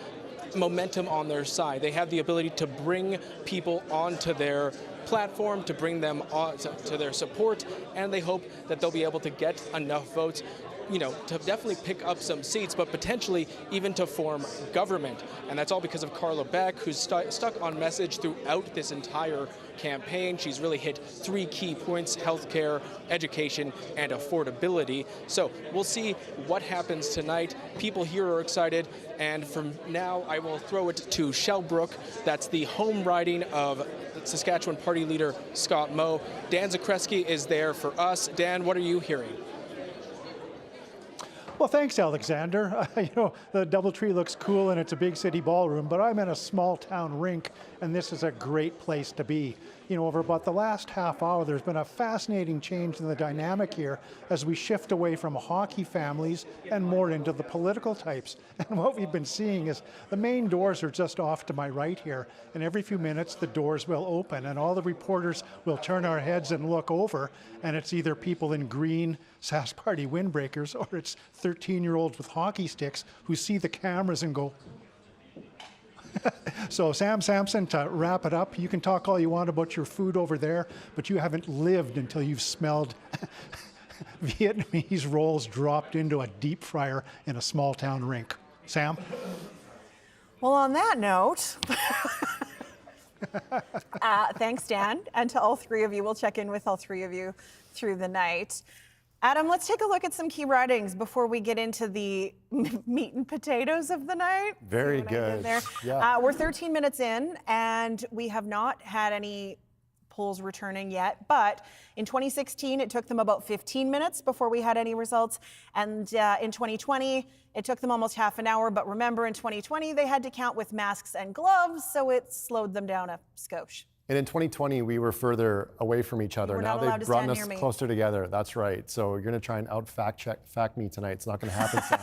momentum on their side. They have the ability to bring people onto their platform, to bring them on to their support, and they hope that they'll be able to get enough votes, to definitely pick up some seats, but potentially even to form government. And that's all because of Carla Beck, who's stuck on message throughout this entire campaign. She's really hit 3 key points: healthcare, education, and affordability. So we'll see what happens tonight. People here are excited. And from now, I will throw it to Shellbrook. That's the home riding of Saskatchewan Party leader Scott Moe. Dan Zakreski is there for us. Dan, what are you hearing? Well, thanks, Alexander. The Doubletree looks cool and it's a big city ballroom, but I'm in a small town rink, and this is a great place to be. Over about the last half hour, there's been a fascinating change in the dynamic here as we shift away from hockey families and more into the political types. And what we've been seeing is the main doors are just off to my right here, and every few minutes the doors will open and all the reporters will turn our heads and look over, and it's either people in green Sask Party windbreakers or it's 13-year-olds with hockey sticks who see the cameras and go. So Sam Sampson, to wrap it up, you can talk all you want about your food over there, but you haven't lived until you've smelled Vietnamese rolls dropped into a deep fryer in a small town rink. Sam? Well, on that note, thanks, Dan, and to all 3 of you. We'll check in with all 3 of you through the night. Adam, let's take a look at some key ridings before we get into the meat and potatoes of the night. Very good. Yeah. We're 13 minutes in, and we have not had any polls returning yet. But in 2016, it took them about 15 minutes before we had any results. And in 2020, it took them almost half an hour. But remember, in 2020, they had to count with masks and gloves, so it slowed them down a skosh. And in 2020, we were further away from each other. Now they've brought us closer together. That's right. So you're going to try and fact me tonight. It's not going to happen, Sam.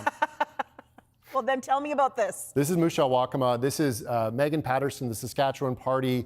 Well, then tell me about this. This is Musha Wakama. This is Megan Patterson, the Saskatchewan Party.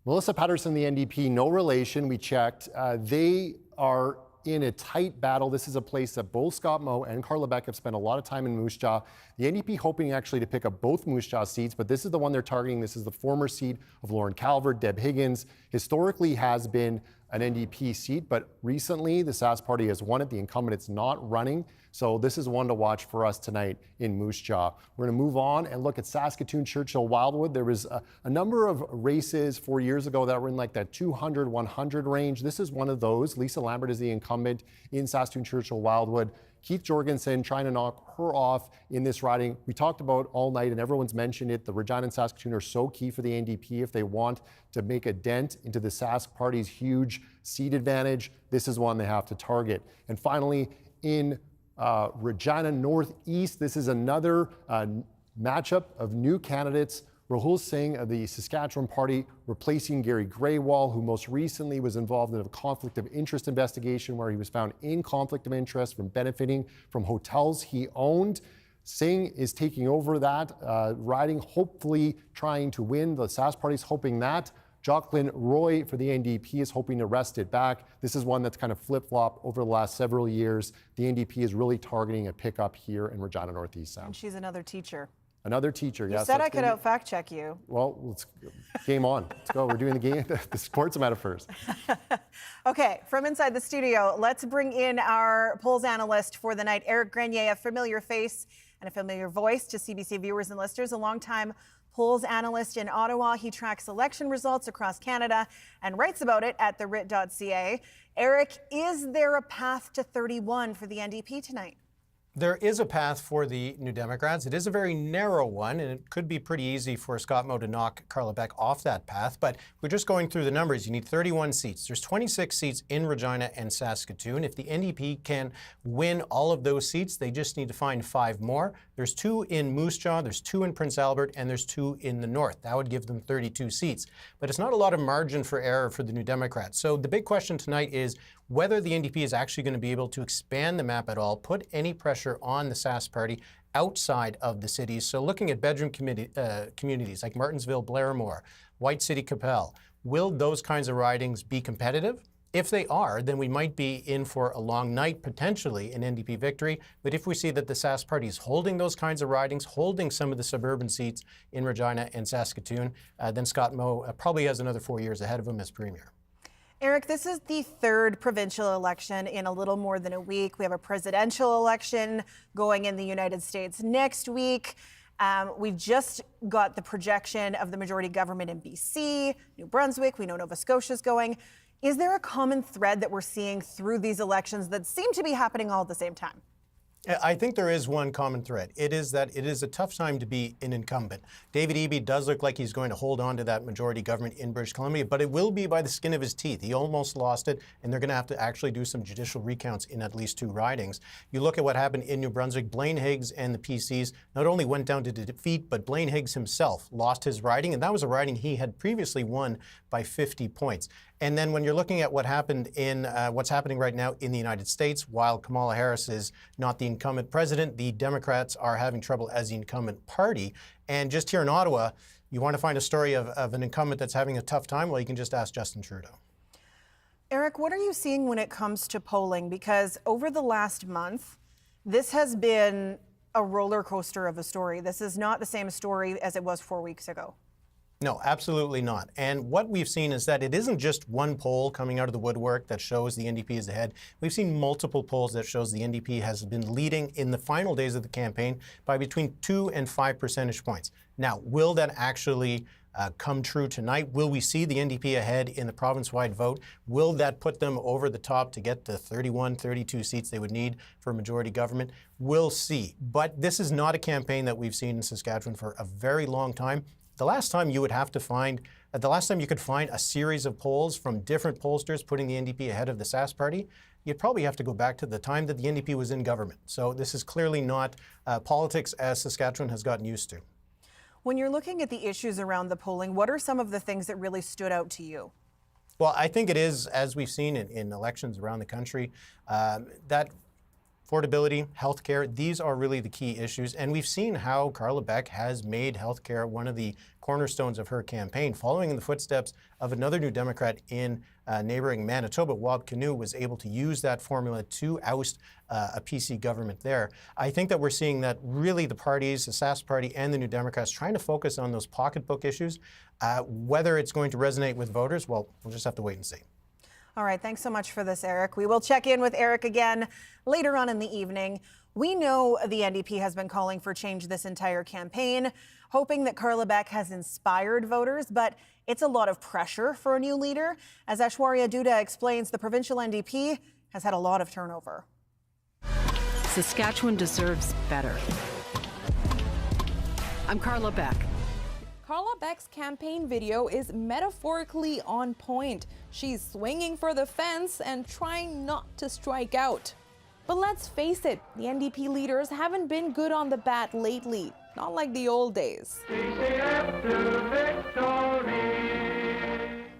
Melissa Patterson, the NDP, no relation. We checked. They are in a tight battle. This is a place that both Scott Moe and Carla Beck have spent a lot of time in Moose Jaw. The NDP hoping actually to pick up both Moose Jaw seats, but this is the one they're targeting. This is the former seat of Lauren Calvert. Deb Higgins historically has been an NDP seat, but recently the Sask Party has won it. The incumbent is not running. So this is one to watch for us tonight in Moose Jaw. We're going to move on and look at Saskatoon, Churchill, Wildwood. There was a number of races 4 years ago that were in like that 200, 100 range. This is one of those. Lisa Lambert is the incumbent in Saskatoon, Churchill, Wildwood. Keith Jorgensen trying to knock her off in this riding. We talked about all night, and everyone's mentioned it. The Regina and Saskatoon are so key for the NDP if they want to make a dent into the Sask Party's huge seat advantage. This is one they have to target. And finally, in Regina Northeast, this is another matchup of new candidates. Rahul Singh of the Saskatchewan Party replacing Gary Graywall, who most recently was involved in a conflict of interest investigation where he was found in conflict of interest from benefiting from hotels he owned. Singh is taking over that riding, hopefully trying to win. The Sask Party's hoping that. Jocelyn Roy for the NDP is hoping to wrest it back. This is one that's kind of flip-flopped over the last several years. The NDP is really targeting a pickup here in Regina Northeast South. And she's another teacher. Another teacher, yes. You said I could out-fact check you. Well, let's game on. Let's go. We're doing the game, the sports matter first. Okay, from inside the studio, let's bring in our polls analyst for the night, Eric Grenier, a familiar face and a familiar voice to CBC viewers and listeners, a longtime polls analyst in Ottawa. He tracks election results across Canada and writes about it at therit.ca. Eric, is there a path to 31 for the NDP tonight? There is a path for the New Democrats. It is a very narrow one, and it could be pretty easy for Scott Moe to knock Carla Beck off that path. But we're just going through the numbers. You need 31 seats. There's 26 seats in Regina and Saskatoon. If the NDP can win all of those seats, they just need to find 5 more. There's 2 in Moose Jaw, there's 2 in Prince Albert, and there's 2 in the north. That would give them 32 seats. But it's not a lot of margin for error for the New Democrats. So the big question tonight is whether the NDP is actually going to be able to expand the map at all, put any pressure on the Sask party outside of the cities. So looking at bedroom communities like Martinsville, Blairmore, White City, Capel, will those kinds of ridings be competitive? If they are, then we might be in for a long night, potentially an NDP victory. But if we see that the Sask party is holding those kinds of ridings, holding some of the suburban seats in Regina and Saskatoon, then Scott Moe probably has another 4 years ahead of him as Premier. Eric, this is the 3rd provincial election in a little more than a week. We have a presidential election going in the United States next week. We've just got the projection of the majority government in BC, New Brunswick. We know Nova Scotia's going. Is there a common thread that we're seeing through these elections that seem to be happening all at the same time? I think there is one common thread. It is that it is a tough time to be an incumbent. David Eby does look like he's going to hold on to that majority government in British Columbia, but it will be by the skin of his teeth. He almost lost it, and they're going to have to actually do some judicial recounts in at least 2 ridings. You look at what happened in New Brunswick. Blaine Higgs and the PCs not only went down to defeat, but Blaine Higgs himself lost his riding, and that was a riding he had previously won by 50 points. And then when you're looking at what happened in what's happening right now in the United States, while Kamala Harris is not the incumbent president, the Democrats are having trouble as the incumbent party. And just here in Ottawa, you want to find a story of an incumbent that's having a tough time? Well, you can just ask Justin Trudeau. Eric, what are you seeing when it comes to polling? Because over the last month, this has been a roller coaster of a story. This is not the same story as it was 4 weeks ago. No, absolutely not. And what we've seen is that it isn't just one poll coming out of the woodwork that shows the NDP is ahead. We've seen multiple polls that shows the NDP has been leading in the final days of the campaign by between 2 and 5 percentage points. Now, will that actually come true tonight? Will we see the NDP ahead in the province-wide vote? Will that put them over the top to get the 31, 32 seats they would need for majority government? We'll see. But this is not a campaign that we've seen in Saskatchewan for a very long time. The last time you could find a series of polls from different pollsters putting the NDP ahead of the Sask party, you'd probably have to go back to the time that the NDP was in government. So this is clearly not politics as Saskatchewan has gotten used to. When you're looking at the issues around the polling, what are some of the things that really stood out to you? Well, I think it is, as we've seen in elections around the country, that affordability, healthcare, these are really the key issues. And we've seen how Carla Beck has made healthcare one of the cornerstones of her campaign, following in the footsteps of another New Democrat in neighboring Manitoba. Wab Kinew was able to use that formula to oust a PC government there. I think that we're seeing that really the parties, the Sask party and the New Democrats, trying to focus on those pocketbook issues. Whether it's going to resonate with voters, well, we'll just have to wait and see. All right, thanks so much for this, Eric. We will check in with Eric again later on in the evening. We know the NDP has been calling for change this entire campaign, hoping that Carla Beck has inspired voters, but it's a lot of pressure for a new leader. As Aishwarya Dutta explains, the provincial NDP has had a lot of turnover. Saskatchewan deserves better. I'm Carla Beck. Carla Beck's campaign video is metaphorically on point. She's swinging for the fence and trying not to strike out. But let's face it, the NDP leaders haven't been good on the bat lately, not like the old days.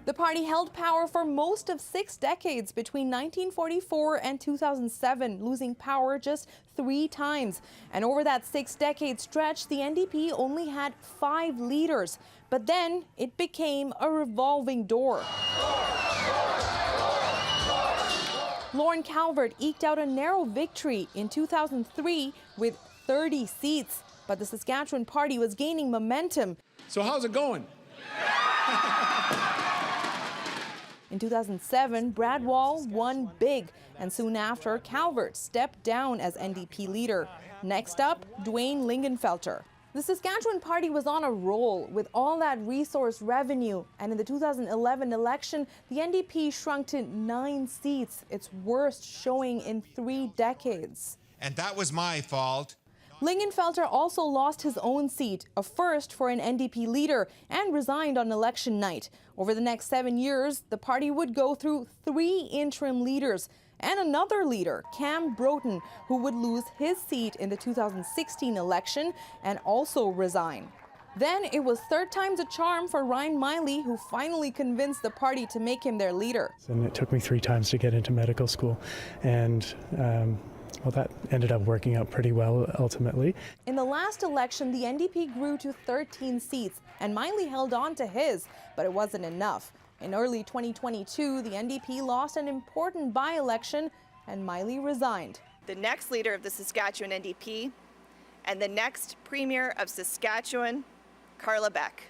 The party held power for most of 6 decades between 1944 and 2007, losing power just 3 times. And over that 6-decade stretch, the NDP only had 5 leaders. But then it became a revolving door. Lorne Calvert eked out a narrow victory in 2003 with 30 seats. But the Saskatchewan party was gaining momentum. So how's it going? In 2007, Brad Wall won big, and soon after, Calvert stepped down as NDP leader. Next up, Dwayne Lingenfelter. The Saskatchewan party was on a roll with all that resource revenue, and in the 2011 election, the NDP shrunk to 9 seats, its worst showing in 3 decades. And that was my fault. Lingenfelter also lost his own seat, a first for an NDP leader, and resigned on election night. Over the next 7 years, the party would go through 3 interim leaders and another leader, Cam Broughton, who would lose his seat in the 2016 election and also resign. Then it was 3rd time's a charm for Ryan Miley, who finally convinced the party to make him their leader. And it took me 3 times to get into medical school, and well, that ended up working out pretty well ultimately. In the last election, the NDP grew to 13 seats, and Miley held on to his, but it wasn't enough. In early 2022, the NDP lost an important by-election, and Miley resigned. The next leader of the Saskatchewan NDP and the next Premier of Saskatchewan, Carla Beck.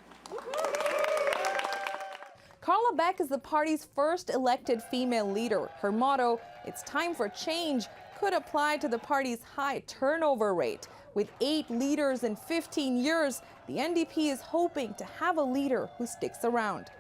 Carla Beck is the party's first elected female leader. Her motto, "It's time for change," could apply to the party's high turnover rate. With 8 leaders in 15 years, the NDP is hoping to have a leader who sticks around.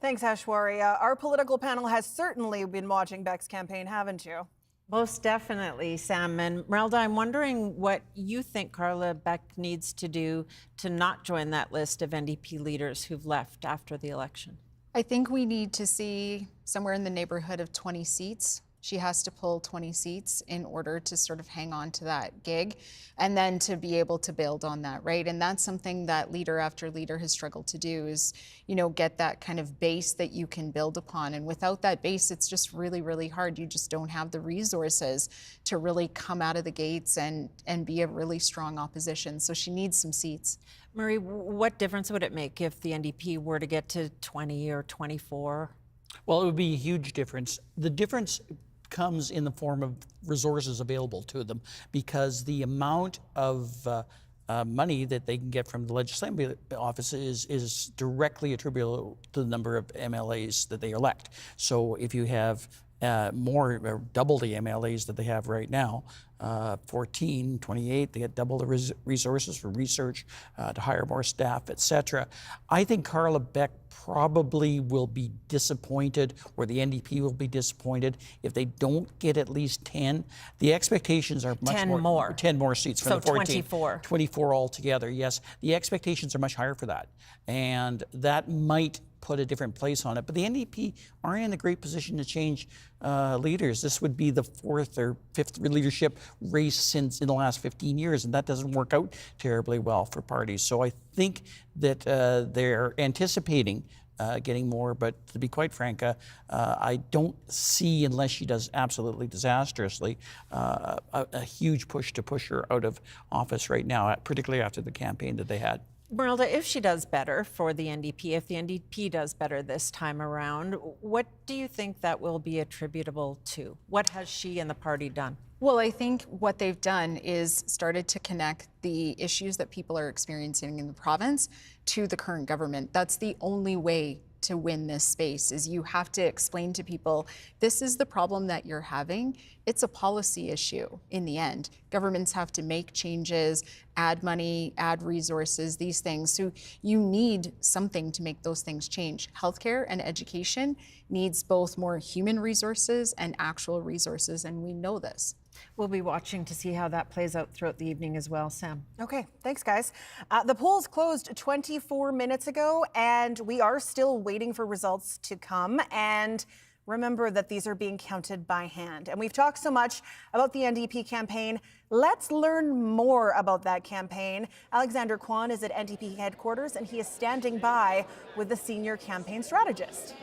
Thanks, Ashwari. Our political panel has certainly been watching Beck's campaign, haven't you? Most definitely, Sam. And Merelda, I'm wondering what you think Carla Beck needs to do to not join that list of NDP leaders who've left after the election. I think we need to see somewhere in the neighborhood of 20 seats. She has to pull 20 seats in order to sort of hang on to that gig and then to be able to build on that, right? And that's something that leader after leader has struggled to do is, you know, get that kind of base that you can build upon. And without that base, it's just really, really hard. You just don't have the resources to really come out of the gates and be a really strong opposition. So she needs some seats. Marie, what difference would it make if the NDP were to get to 20 or 24? Well, it would be a huge difference. The difference comes in the form of resources available to them, because the amount of money that they can get from the legislative office is directly attributable to the number of MLAs that they elect. So if you have more, or double the MLAs that they have right now, 14, 28, they get double the resources for research, to hire more staff, etc. I think Carla Beck probably will be disappointed, or the NDP will be disappointed, if they don't get at least 10. The expectations are much 10 more. 10 more seats from So the 14. 24. 24 altogether, yes. The expectations are much higher for that. And that might put a different place on it. But the NDP aren't in a great position to change leaders. This would be the 4th or 5th leadership race since in the last 15 years, and that doesn't work out terribly well for parties. So I think that they're anticipating getting more, but to be quite frank, I don't see, unless she does absolutely disastrously, a huge push to push her out of office right now, particularly after the campaign that they had. Merelda, if she does better for the NDP, if the NDP does better this time around, what do you think that will be attributable to? What has she and the party done? Well, I think what they've done is started to connect the issues that people are experiencing in the province to the current government. That's the only way to win this space, is you have to explain to people, this is the problem that you're having. It's a policy issue in the end. Governments have to make changes, add money, add resources, these things. So you need something to make those things change. Healthcare and education needs both more human resources and actual resources, and we know this. We'll be watching to see how that plays out throughout the evening as well, Sam. Okay, thanks, guys. The polls closed 24 minutes ago, and we are still waiting for results to come. And remember that these are being counted by hand. And we've talked so much about the NDP campaign. Let's learn more about that campaign. Alexander Kwan is at NDP headquarters, and he is standing by with the senior campaign strategist.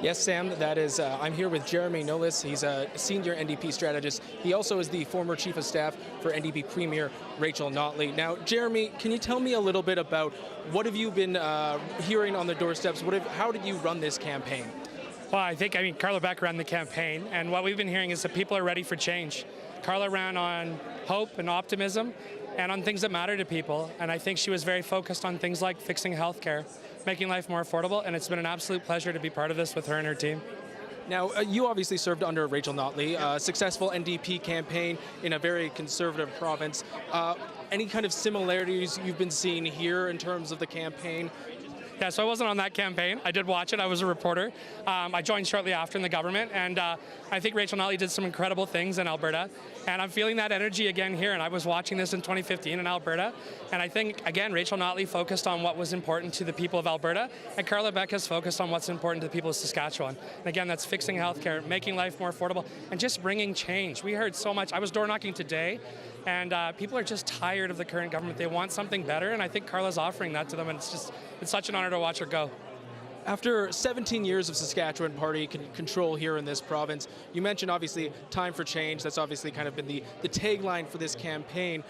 Yes, Sam, that is, I'm here with Jeremy Nolis. He's a senior NDP strategist. He also is the former chief of staff for NDP Premier Rachel Notley. Now, Jeremy, can you tell me a little bit about what have you been hearing on the doorsteps? How did you run this campaign? Well, I mean, Carla Beck ran the campaign, and what we've been hearing is that people are ready for change. Carla ran on hope and optimism and on things that matter to people, and I think she was very focused on things like fixing healthcare, making life more affordable, and it's been an absolute pleasure to be part of this with her and her team. Now, you obviously served under Rachel Notley, a successful NDP campaign in a very conservative province. Any kind of similarities you've been seeing here in terms of the campaign? Yeah, so I wasn't on that campaign. I did watch it. I was a reporter. I joined shortly after in the government, and I think Rachel Notley did some incredible things in Alberta, and I'm feeling that energy again here, and I was watching this in 2015 in Alberta, and I think, again, Rachel Notley focused on what was important to the people of Alberta, and Carla Beck has focused on what's important to the people of Saskatchewan. And again, that's fixing healthcare, making life more affordable, and just bringing change. We heard so much. I was door knocking today, and people are just tired of the current government. They want something better, and I think Carla's offering that to them, and it's such an honor to watch her go. After 17 years of Saskatchewan party control here in this province, you mentioned obviously time for change. That's obviously kind of been the tagline for this campaign.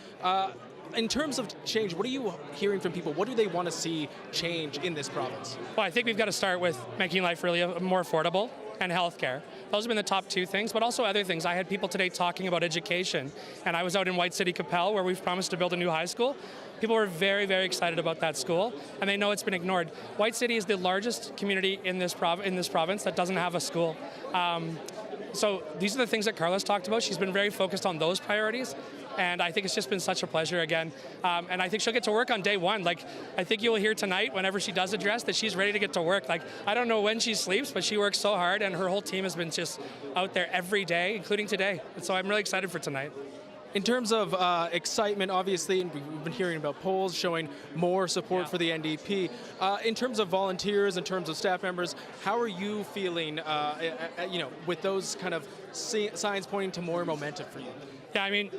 In terms of change, what are you hearing from people? What do they want to see change in this province? Well, I think we've got to start with making life really more affordable and healthcare. Those have been the top two things, but also other things. I had people today talking about education, and I was out in White City, Capel, where we've promised to build a new high school. People were very, very excited about that school, and they know it's been ignored. White City is the largest community in this province that doesn't have a school. So these are the things that Carla's talked about. She's been very focused on those priorities, and I think it's just been such a pleasure again. And I think she'll get to work on day one. Like, I think you'll hear tonight, whenever she does address, that she's ready to get to work. Like, I don't know when she sleeps, but she works so hard, and her whole team has been just out there every day, including today. And so I'm really excited for tonight. In terms of excitement, obviously, and we've been hearing about polls showing more support for the NDP. In terms of volunteers, in terms of staff members, how are you feeling, with those kind of signs pointing to more momentum for you? Yeah, I mean,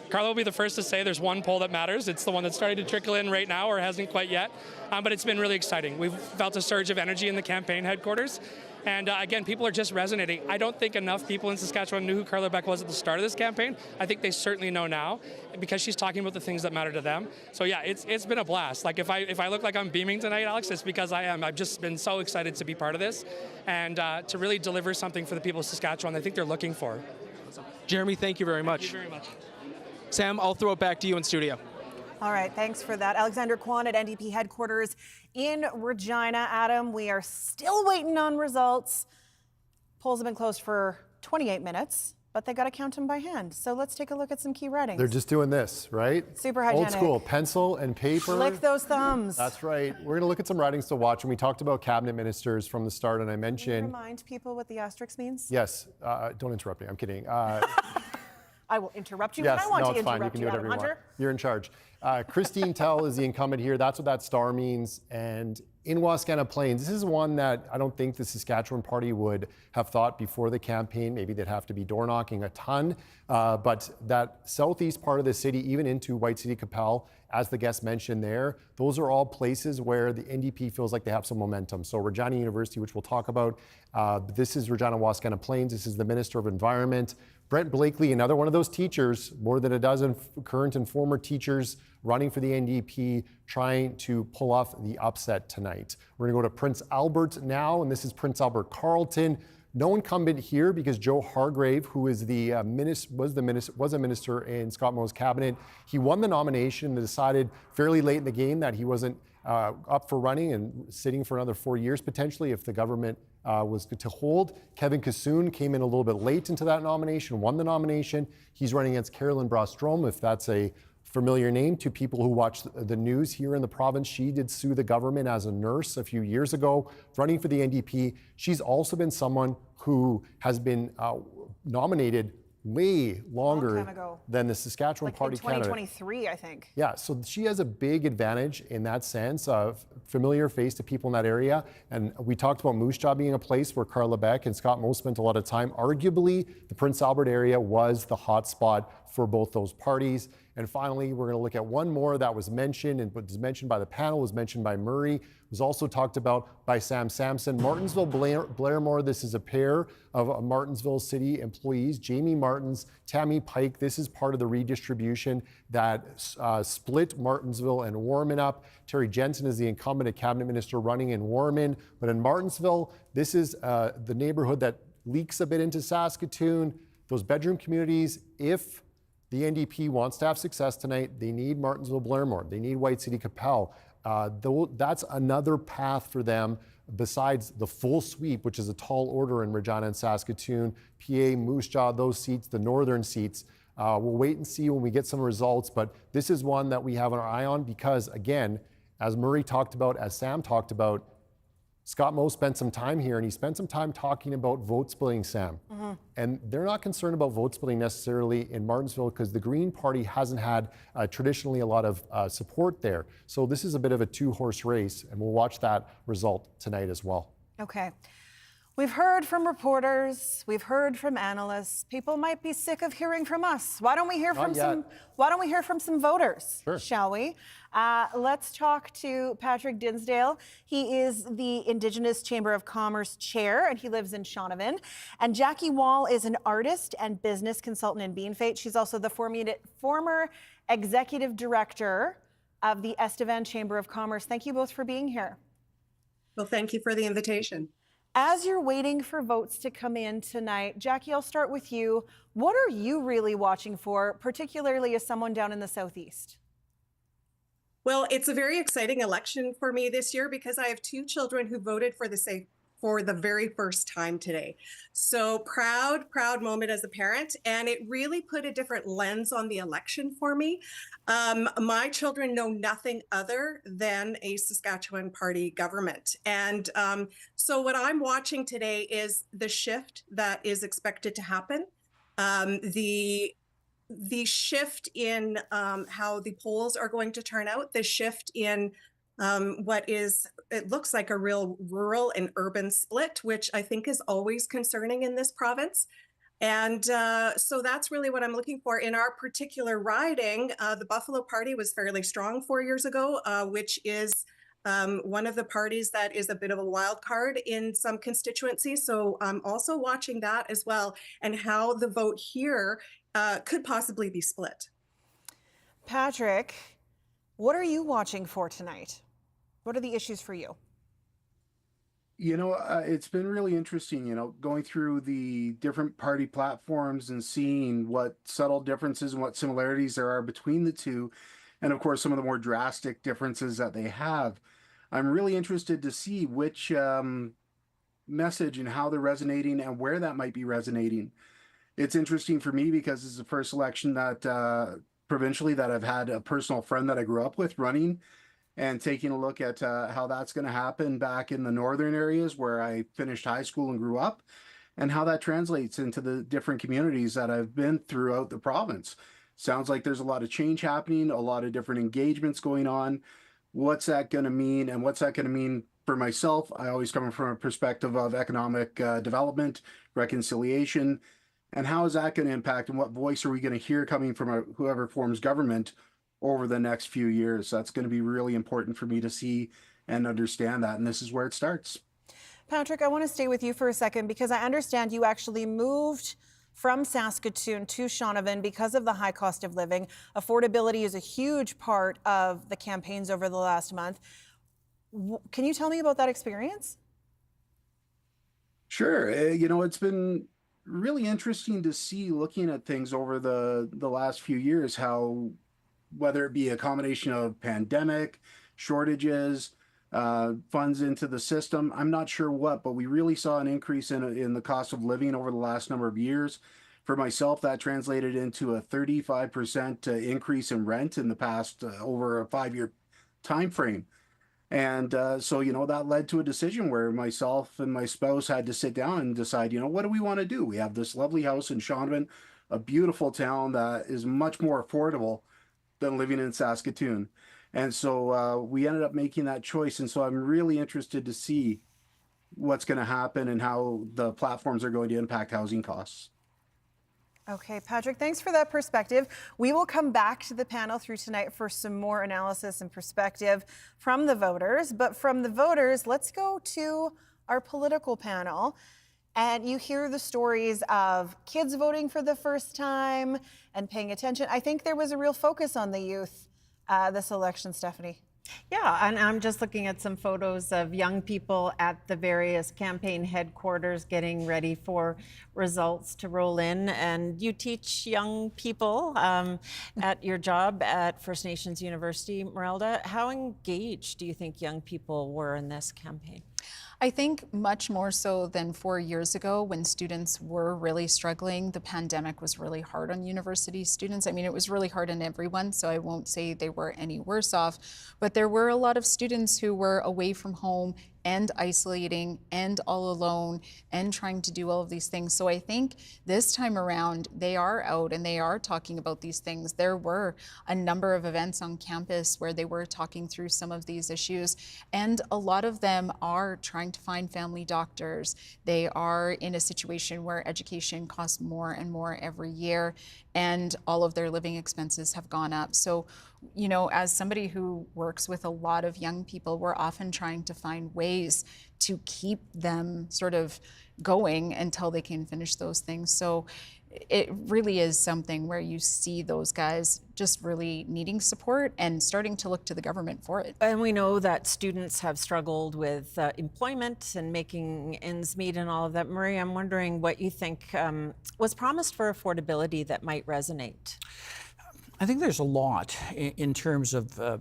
Carla will be the first to say there's one poll that matters. It's the one that's starting to trickle in right now, or hasn't quite yet. But it's been really exciting. We've felt a surge of energy in the campaign headquarters. And again, people are just resonating. I don't think enough people in Saskatchewan knew who Carla Beck was at the start of this campaign. I think they certainly know now, because she's talking about the things that matter to them. So yeah, it's been a blast. Like, if I look like I'm beaming tonight, Alex, it's because I am. I've just been so excited to be part of this, and to really deliver something for the people of Saskatchewan I think they're looking for. Jeremy, thank you very much. Thank you very much. Sam, I'll throw it back to you in studio. All right, thanks for that. Alexander Kwan at NDP headquarters in Regina. Adam, we are still waiting on results. Polls have been closed for 28 minutes, but they got to count them by hand. So let's take a look at some key writings. They're just doing this, right? Super hygienic. Old school, pencil and paper. Lick those thumbs. That's right. We're going to look at some writings to watch, and we talked about cabinet ministers from the start, and I mentioned... Can you remind people what the asterisk means? Yes. Don't interrupt me. I'm kidding. I will interrupt you, yes, but I want no, to it's fine. interrupt You can do Adam whatever you Hunter. want. You're in charge. Christine Tell is the incumbent here. That's what that star means. And in Wascana Plains, this is one that I don't think the Saskatchewan Party would have thought before the campaign. Maybe they'd have to be door knocking a ton. But that southeast part of the city, even into White City, Capel, as the guest mentioned there, those are all places where the NDP feels like they have some momentum. So Regina University, which we'll talk about, this is Regina Wascana Plains. This is the Minister of Environment. Brent Blakely, another one of those teachers, more than a dozen current and former teachers running for the NDP, trying to pull off the upset tonight. We're going to go to Prince Albert now, and this is Prince Albert Carleton. No incumbent here because Joe Hargrave, who is was a minister in Scott Moe's cabinet, he won the nomination and decided fairly late in the game that he wasn't up for running and sitting for another 4 years potentially if the government was to hold. Kevin Kassoon came in a little bit late into that nomination, won the nomination. He's running against Carolyn Brostrom, if that's a familiar name to people who watch the news here in the province. She did sue the government as a nurse a few years ago, running for the NDP. She's also been someone who has been nominated way longer time ago. than the Saskatchewan Like Party in candidate. 2023, I think. Yeah, so she has a big advantage in that sense of familiar face to people in that area. And we talked about Moose Jaw being a place where Carla Beck and Scott Moe spent a lot of time. Arguably, the Prince Albert area was the hot spot for both those parties. And finally, we're going to look at one more that was mentioned and was mentioned by the panel, was mentioned by Murray, was also talked about by Sam Sampson. Martinsville Blairmore, this is a pair of Martinsville City employees, Jamie Martins, Tammy Pike. This is part of the redistribution that split Martinsville and Warman up. Terry Jensen is the incumbent, a cabinet minister running in Warman. But in Martinsville, this is the neighborhood that leaks a bit into Saskatoon. Those bedroom communities, if the NDP wants to have success tonight, they need Martinsville Blairmore. They need White City Capel. That's another path for them besides the full sweep, which is a tall order in Regina and Saskatoon, PA, Moose Jaw, those seats, the northern seats. We'll wait and see when we get some results, but this is one that we have our eye on because, again, as Murray talked about, as Sam talked about, Scott Moe spent some time here, and he spent some time talking about vote splitting, Sam. And they're not concerned about vote splitting necessarily in Martinsville because the Green Party hasn't had traditionally a lot of support there. So this is a bit of a two-horse race, and we'll watch that result tonight as well. Okay. We've heard from reporters, we've heard from analysts. People might be sick of hearing from us. Why don't we hear from some voters, shall we? Let's talk to Patrick Dinsdale. He is the Indigenous Chamber of Commerce chair, and he lives in Shaunavon. And Jackie Wall is an artist and business consultant in Beanfate. She's also the former executive director of the Estevan Chamber of Commerce. Thank you both for being here. Well, thank you for the invitation. As you're waiting for votes to come in tonight, Jackie, I'll start with you. What are you really watching for, particularly as someone down in the Southeast? Well, it's a very exciting election for me this year because I have two children who voted for the very first time today. So proud moment as a parent, and it really put a different lens on the election for me. My children know nothing other than a Saskatchewan Party government. And so what I'm watching today is the shift that is expected to happen. The shift in how the polls are going to turn out, the shift in it looks like a real rural and urban split, which I think is always concerning in this province. And so that's really what I'm looking for. In our particular riding, the Buffalo Party was fairly strong 4 years ago, which is one of the parties that is a bit of a wild card in some constituencies. So I'm also watching that as well, and how the vote here could possibly be split. Patrick, what are you watching for tonight? What are the issues for you? You know, it's been really interesting, going through the different party platforms and seeing what subtle differences and what similarities there are between the two. And of course, some of the more drastic differences that they have. I'm really interested to see which message and how they're resonating and where that might be resonating. It's interesting for me because it's the first election that provincially that I've had a personal friend that I grew up with running, and taking a look at how that's going to happen back in the northern areas where I finished high school and grew up, and how that translates into the different communities that I've been throughout the province. Sounds like there's a lot of change happening, a lot of different engagements going on. What's that going to mean, and what's that going to mean for myself? I always come from a perspective of economic development, reconciliation, and how is that going to impact, and what voice are we going to hear coming from whoever forms government over the next few years? That's going to be really important for me to see and understand that, and this is where it starts. Patrick, I want to stay with you for a second because I understand you actually moved from Saskatoon to Shaunavon because of the high cost of living. Affordability is a huge part of the campaigns over the last month. Can you tell me about that experience? Sure. It's been really interesting to see, looking at things over the last few years, how whether it be a combination of pandemic, shortages, funds into the system, I'm not sure what, but we really saw an increase in the cost of living over the last number of years. For myself, that translated into a 35% increase in rent in the past over a 5-year time frame. And so, that led to a decision where myself and my spouse had to sit down and decide, what do we want to do? We have this lovely house in Shaunavon, a beautiful town that is much more affordable than living in Saskatoon. And so we ended up making that choice. And so I'm really interested to see what's going to happen and how the platforms are going to impact housing costs. Okay, Patrick, thanks for that perspective. We will come back to the panel through tonight for some more analysis and perspective from the voters. But from the voters, let's go to our political panel. And you hear the stories of kids voting for the first time and paying attention. I think there was a real focus on the youth this election, Stephanie. Yeah, and I'm just looking at some photos of young people at the various campaign headquarters getting ready for results to roll in. And you teach young people at your job at First Nations University, Merelda. How engaged do you think young people were in this campaign? I think much more so than 4 years ago when students were really struggling. The pandemic was really hard on university students. I mean, it was really hard on everyone, so I won't say they were any worse off, but there were a lot of students who were away from home and isolating and all alone and trying to do all of these things. So I think this time around, they are out and they are talking about these things. There were a number of events on campus where they were talking through some of these issues, and a lot of them are trying to find family doctors. They are in a situation where education costs more and more every year, and all of their living expenses have gone up. So, you know, as somebody who works with a lot of young people, we're often trying to find ways to keep them sort of going until they can finish those things. So it really is something where you see those guys just really needing support and starting to look to the government for it. And we know that students have struggled with employment and making ends meet and all of that. Murray, I'm wondering what you think was promised for affordability that might resonate. I think there's a lot in terms of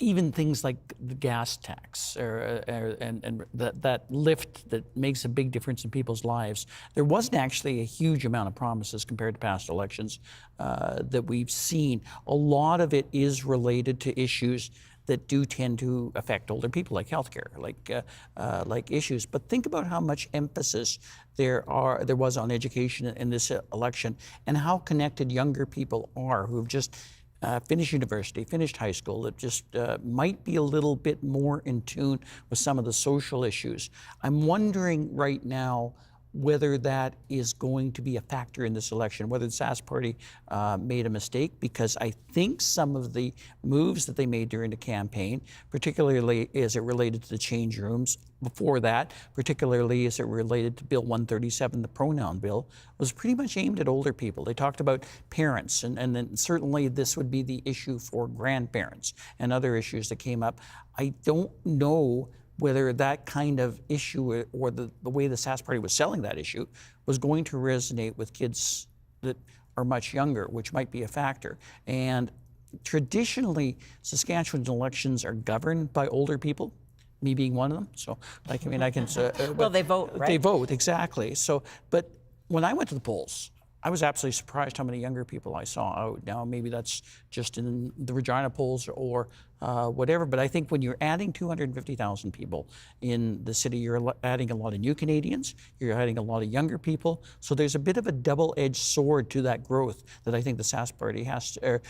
even things like the gas tax and that lift that makes a big difference in people's lives. There wasn't actually a huge amount of promises compared to past elections that we've seen. A lot of it is related to issues that do tend to affect older people, like healthcare, like issues. But think about how much emphasis there was on education in this election, and how connected younger people are who have just finished university, finished high school, that just might be a little bit more in tune with some of the social issues. I'm wondering right now whether that is going to be a factor in this election, whether the Sask Party made a mistake, because I think some of the moves that they made during the campaign, particularly as it related to the change rooms, before that, particularly as it related to Bill 137, the pronoun bill, was pretty much aimed at older people. They talked about parents, and then certainly this would be the issue for grandparents and other issues that came up. I don't know whether that kind of issue or the way the Sask Party was selling that issue was going to resonate with kids that are much younger, which might be a factor. And traditionally, Saskatchewan's elections are governed by older people, me being one of them. So, I can say. Well, they vote, right? They vote, exactly. So, but when I went to the polls, I was absolutely surprised how many younger people I saw out. Now, maybe that's just in the Regina polls or whatever, but I think when you're adding 250,000 people in the city, you're adding a lot of new Canadians, you're adding a lot of younger people, so there's a bit of a double-edged sword to that growth that I think the Sask Party the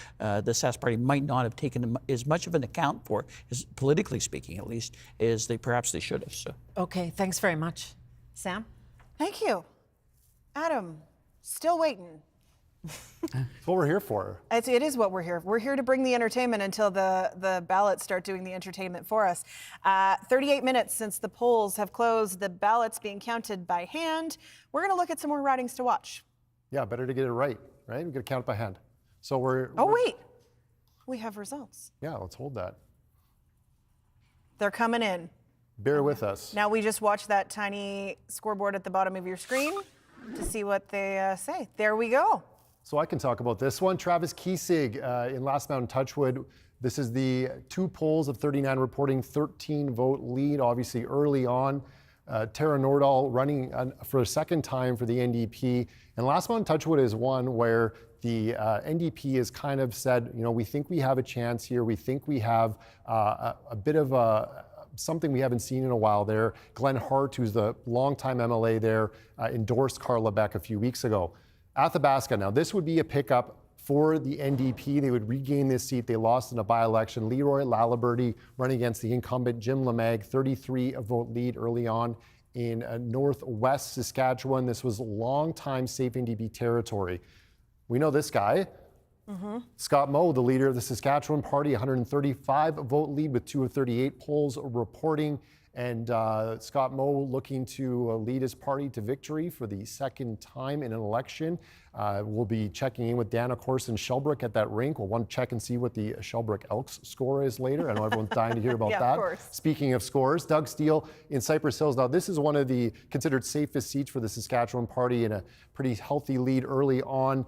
Sask Party might not have taken as much of an account for, as politically speaking at least, as perhaps they should have. So. Okay, thanks very much. Sam? Thank you. Adam, still waiting. That's what we're here for. It is what we're here. We're here to bring the entertainment until the ballots start doing the entertainment for us. 38 minutes since the polls have closed, the ballots being counted by hand. We're going to look at some more ridings to watch. Yeah, better to get it right? We've got to count it by hand. So wait. We have results. Yeah, let's hold that. They're coming in. Bear with us. Now we just watched that tiny scoreboard at the bottom of your screen to see what they say. There we go. So I can talk about this one. Travis Kiesig in Last Mountain Touchwood. This is the two polls of 39 reporting 13 vote lead, obviously early on. Tara Nordahl running for a second time for the NDP. And Last Mountain Touchwood is one where the NDP has kind of said, we think we have a chance here. We think we have a bit of something we haven't seen in a while there. Glenn Hart, who's the longtime MLA there, endorsed Carla Beck a few weeks ago. Athabasca, now this would be a pickup for the NDP. They would regain this seat. They lost in a by-election. Leroy Laliberty running against the incumbent Jim Lemag, 33 vote lead early on in northwest Saskatchewan. This was long-time safe NDP territory. We know this guy. Scott Moe, the leader of the Saskatchewan Party, 135 vote lead with 2 of 38 polls reporting. And Scott Moe looking to lead his party to victory for the second time in an election. We'll be checking in with Dan, of course, in Shelbrooke at that rink. We'll want to check and see what the Shelbrooke Elks score is later. I know everyone's dying to hear about Yeah, that. of course. Speaking of scores, Doug Steele in Cypress Hills. Now, this is one of the considered safest seats for the Saskatchewan Party, and a pretty healthy lead early on.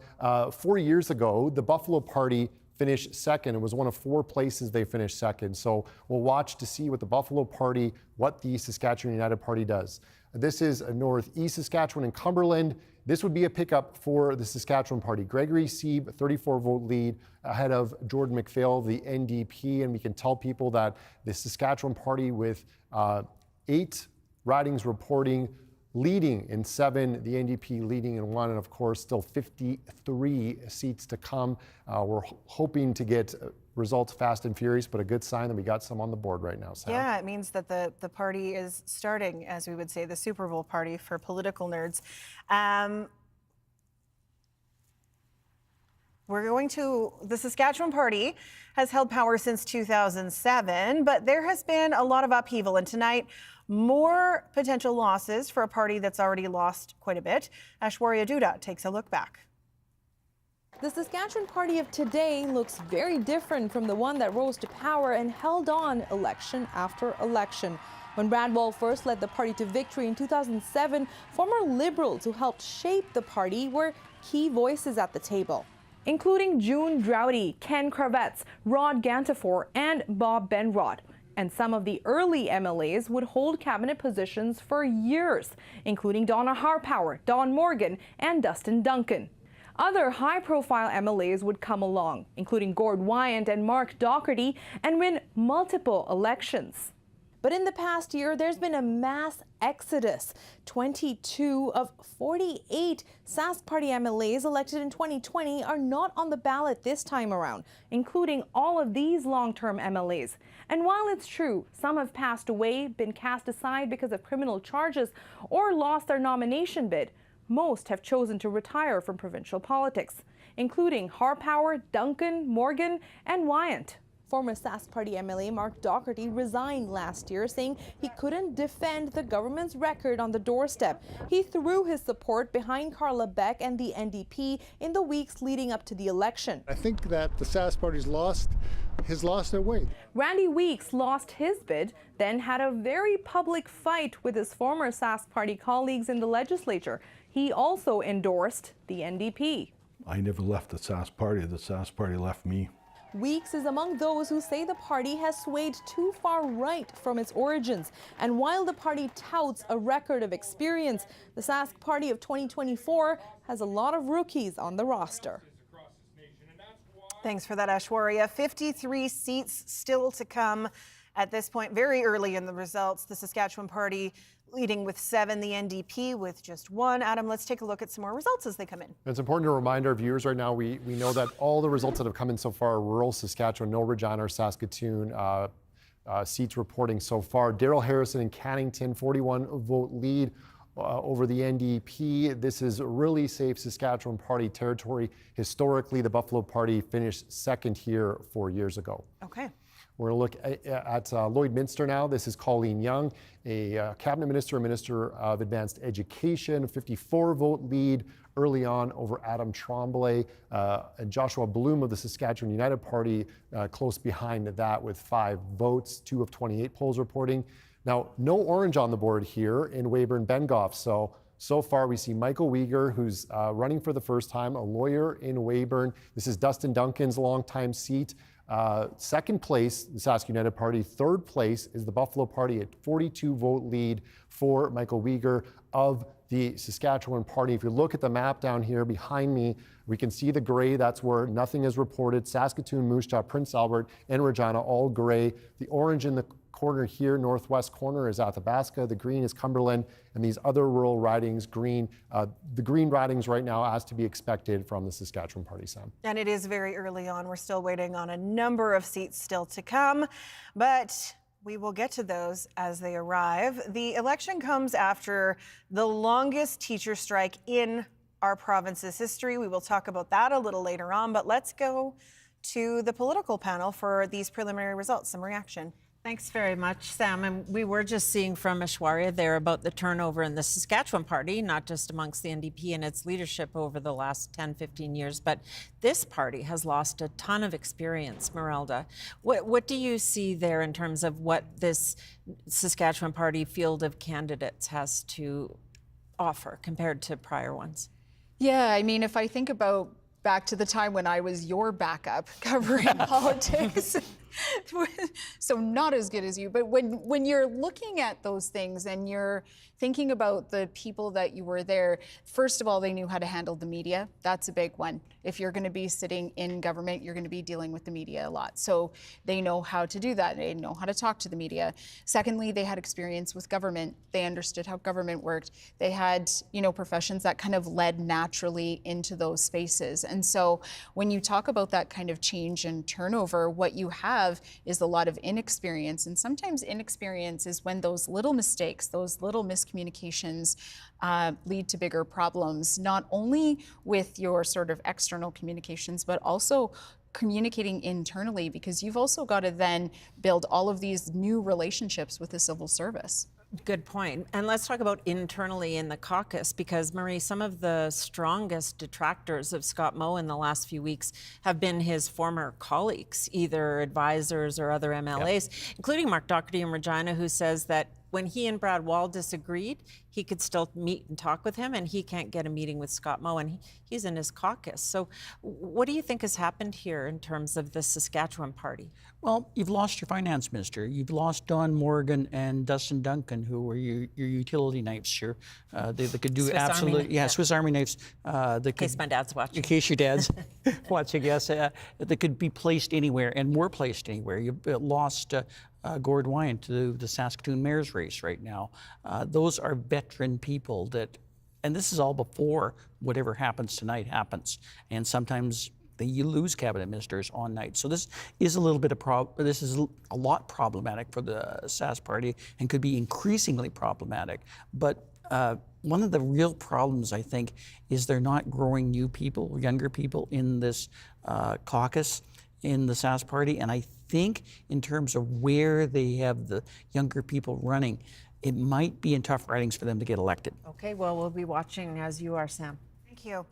4 years ago, the Buffalo Party finished second. It was one of 4 places they finished second. So we'll watch to see what the Buffalo Party, what the Saskatchewan United Party does. This is northeast Saskatchewan and Cumberland. This would be a pickup for the Saskatchewan Party. Gregory Sieb, 34 vote lead ahead of Jordan McPhail, the NDP. And we can tell people that the Saskatchewan Party with 8 ridings reporting, leading in 7, the NDP leading in 1, and of course still 53 seats to come. We're hoping to get results fast and furious, but a good sign that we got some on the board right now, Sam. Yeah, it means that the party is starting, as we would say, the Super Bowl party for political nerds. The Saskatchewan Party has held power since 2007, but there has been a lot of upheaval, and tonight, more potential losses for a party that's already lost quite a bit. Aishwarya Dutta takes a look back. The Saskatchewan Party of today looks very different from the one that rose to power and held on election after election. When Brad Wall first led the party to victory in 2007, former Liberals who helped shape the party were key voices at the table, including June Droughty, Ken Kravets, Rod Gantafor, and Bob Benrod. And some of the early MLAs would hold cabinet positions for years, including Donna Harpower, Don Morgan, and Dustin Duncan. Other high-profile MLAs would come along, including Gord Wyant and Mark Docherty, and win multiple elections. But in the past year, there's been a mass exodus. 22 of 48 Sask Party MLAs elected in 2020 are not on the ballot this time around, including all of these long-term MLAs. And while it's true, some have passed away, been cast aside because of criminal charges, or lost their nomination bid, most have chosen to retire from provincial politics, including Harpower, Duncan, Morgan, and Wyant. Former Sask Party MLA Mark Docherty resigned last year, saying he couldn't defend the government's record on the doorstep. He threw his support behind Carla Beck and the NDP in the weeks leading up to the election. I think that the Sask Party's lost their way. Randy Weeks lost his bid, then had a very public fight with his former Sask Party colleagues in the legislature. He also endorsed the NDP. I never left the Sask Party. The Sask Party left me. Weeks is among those who say the party has swayed too far right from its origins. And while the party touts a record of experience, the Sask Party of 2024 has a lot of rookies on the roster. Thanks for that, Aishwarya. 53 seats still to come at this point, very early in the results. The Saskatchewan Party leading with 7, the NDP with just 1. Adam, let's take a look at some more results as they come in. It's important to remind our viewers right now, we know that all the results that have come in so far are rural Saskatchewan, no Regina or Saskatoon seats reporting so far. Daryl Harrison in Cannington, 41 vote lead over the NDP. This is really safe Saskatchewan Party territory. Historically, the Buffalo Party finished second here 4 years ago. Okay. We're going to look at Lloydminster now. This is Colleen Young, a cabinet minister, Minister of Advanced Education, 54 vote lead early on over Adam Tremblay, and Joshua Bloom of the Saskatchewan United Party close behind that with 5 votes, 2 of 28 polls reporting. Now, no orange on the board here in Weyburn-Bengoff. So far, we see Michael Uyghur, who's running for the first time, a lawyer in Weyburn. This is Dustin Duncan's longtime seat. Second place, the Sask United Party. Third place is the Buffalo Party at 42 vote lead for Michael Uyghur of the Saskatchewan Party. If you look at the map down here behind me, we can see the gray. That's where nothing is reported. Saskatoon, Moose Jaw, Prince Albert, and Regina, all gray. The orange in the corner here, northwest corner, is Athabasca. The green is Cumberland, and these other rural ridings, green. The green ridings right now, as to be expected from the Saskatchewan Party, Sam. And it is very early on. We're still waiting on a number of seats still to come, but we will get to those as they arrive. The election comes after the longest teacher strike in our province's history. We will talk about that a little later on, but let's go to the political panel for these preliminary results. Some reaction. Thanks very much, Sam. And we were just seeing from Aishwarya there about the turnover in the Saskatchewan Party, not just amongst the NDP and its leadership over the last 10, 15 years, but this party has lost a ton of experience, Merelda. What do you see there in terms of what this Saskatchewan Party field of candidates has to offer compared to prior ones? Yeah, I mean, if I think about back to the time when I was your backup covering politics, so not as good as you, but when you're looking at those things and you're thinking about the people that you were there, first of all, they knew how to handle the media. That's a big one. If you're going to be sitting in government, you're going to be dealing with the media a lot. So they know how to do that. They know how to talk to the media. Secondly, they had experience with government. They understood how government worked. They had, professions that kind of led naturally into those spaces. And so when you talk about that kind of change and turnover, what you have is a lot of inexperience. And sometimes inexperience is when those little mistakes, those little miscommunications lead to bigger problems, not only with your sort of external communications, but also communicating internally, because you've also got to then build all of these new relationships with the civil service. Good point. And let's talk about internally in the caucus, because Marie, some of the strongest detractors of Scott Moe in the last few weeks have been his former colleagues, either advisors or other MLAs, including Mark Doherty in Regina, who says that when he and Brad Wall disagreed, he could still meet and talk with him, and he can't get a meeting with Scott Moe, and he's in his caucus. So what do you think has happened here in terms of the Saskatchewan Party? Well, you've lost your finance minister. You've lost Don Morgan and Dustin Duncan, who were your utility knights here. They could do Swiss absolutely, Army, yeah, Swiss Army knives. In case my dad's watching. In case your dad's watching, yes. They could be placed anywhere and were placed anywhere. You lost Gord Wyan to the Saskatoon mayor's race right now. Those are veteran people that, and this is all before whatever happens tonight happens. And sometimes you lose cabinet ministers on night. So this is a little bit of this is a lot problematic for the Sask Party and could be increasingly problematic. But one of the real problems, I think, is they're not growing new people, younger people in this caucus in the Sask Party. And I think in terms of where they have the younger people running, it might be in tough ridings for them to get elected. Okay, well, we'll be watching as you are, Sam. Thank you.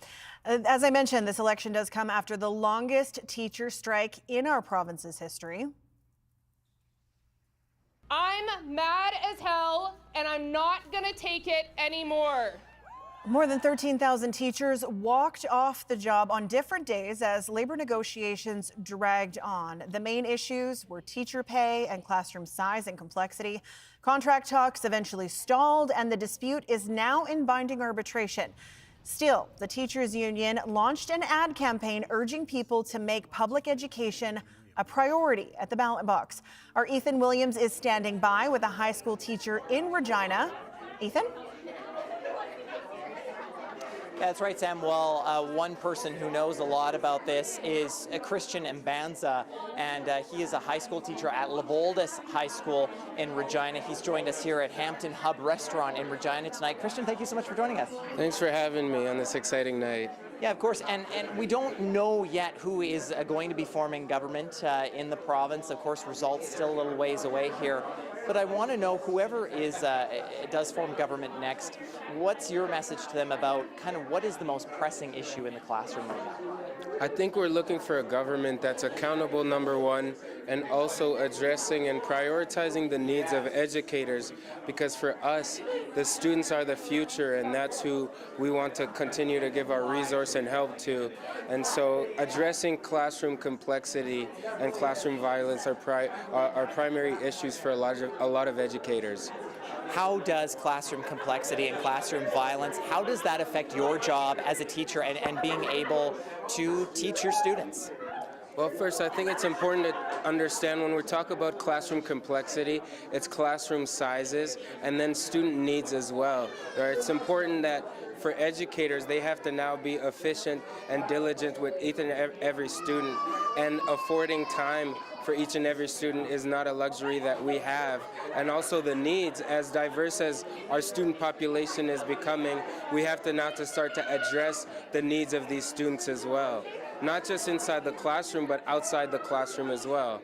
As I mentioned, this election does come after the longest teacher strike in our province's history. I'm mad as hell, and I'm not gonna take it anymore. More than 13,000 teachers walked off the job on different days as labor negotiations dragged on. The main issues were teacher pay and classroom size and complexity. Contract talks eventually stalled, and the dispute is now in binding arbitration. Still, the teachers union launched an ad campaign urging people to make public education a priority at the ballot box. Our Ethan Williams is standing by with a high school teacher in Regina. Ethan? Yeah, that's right, Sam. Well, one person who knows a lot about this is Christian Mbanza, and he is a high school teacher at Levoldis High School in Regina. He's joined us here at Hampton Hub Restaurant in Regina tonight. Christian, thank you so much for joining us. Thanks for having me on this exciting night. Yeah, of course, and we don't know yet who is going to be forming government in the province. Of course, results still a little ways away here. But I want to know, whoever does form government next, what's your message to them about kind of what is the most pressing issue in the classroom right now? I think we're looking for a government that's accountable, number one, and also addressing and prioritizing the needs of educators, because for us, the students are the future, and that's who we want to continue to give our resource and help to. And so addressing classroom complexity and classroom violence are primary issues for a lot of educators. How does classroom complexity and classroom violence, how does that affect your job as a teacher and being able to teach your students? Well, first, I think it's important understand when we talk about classroom complexity, it's classroom sizes and then student needs as well. Right? It's important that for educators, they have to now be efficient and diligent with each and every student, and affording time for each and every student is not a luxury that we have. And also the needs, as diverse as our student population is becoming, we have to now start to address the needs of these students as well. Not just inside the classroom, but outside the classroom as well.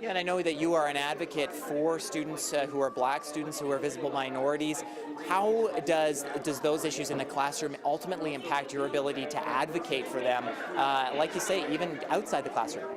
Yeah, and I know that you are an advocate for students who are Black, students who are visible minorities. How does those issues in the classroom ultimately impact your ability to advocate for them, like you say, even outside the classroom?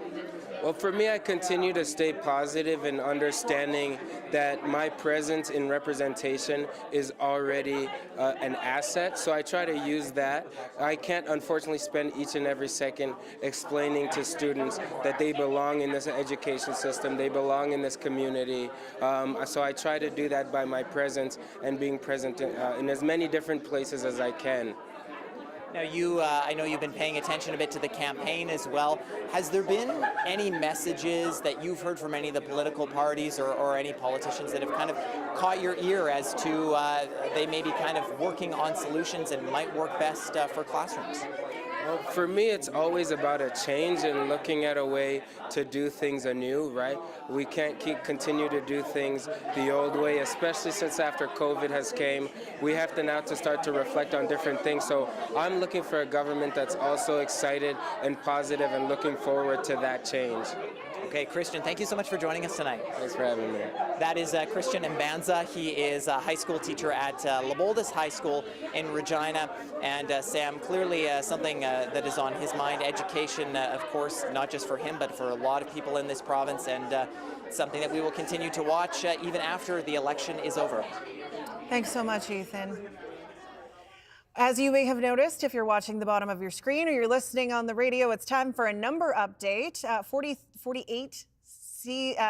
Well, for me, I continue to stay positive in understanding that my presence in representation is already an asset, so I try to use that. I can't, unfortunately, spend each and every second explaining to students that they belong in this education system, they belong in this community, so I try to do that by my presence and being present in as many different places as I can. Now, I know you've been paying attention a bit to the campaign as well. Has there been any messages that you've heard from any of the political parties or any politicians that have kind of caught your ear as to they may be kind of working on solutions and might work best for classrooms? Well, for me, it's always about a change and looking at a way to do things anew, right? We can't continue to do things the old way, especially since after COVID has came. We have to now start to reflect on different things. So I'm looking for a government that's also excited and positive and looking forward to that change. Okay, Christian, thank you so much for joining us tonight. Thanks for having me. That is Christian Mbanza. He is a high school teacher at Leopoldus High School in Regina. And Sam, clearly something that is on his mind, education, of course, not just for him, but for a lot of people in this province, and something that we will continue to watch even after the election is over. Thanks so much, Ethan. As you may have noticed, if you're watching the bottom of your screen or you're listening on the radio, it's time for a number update. 48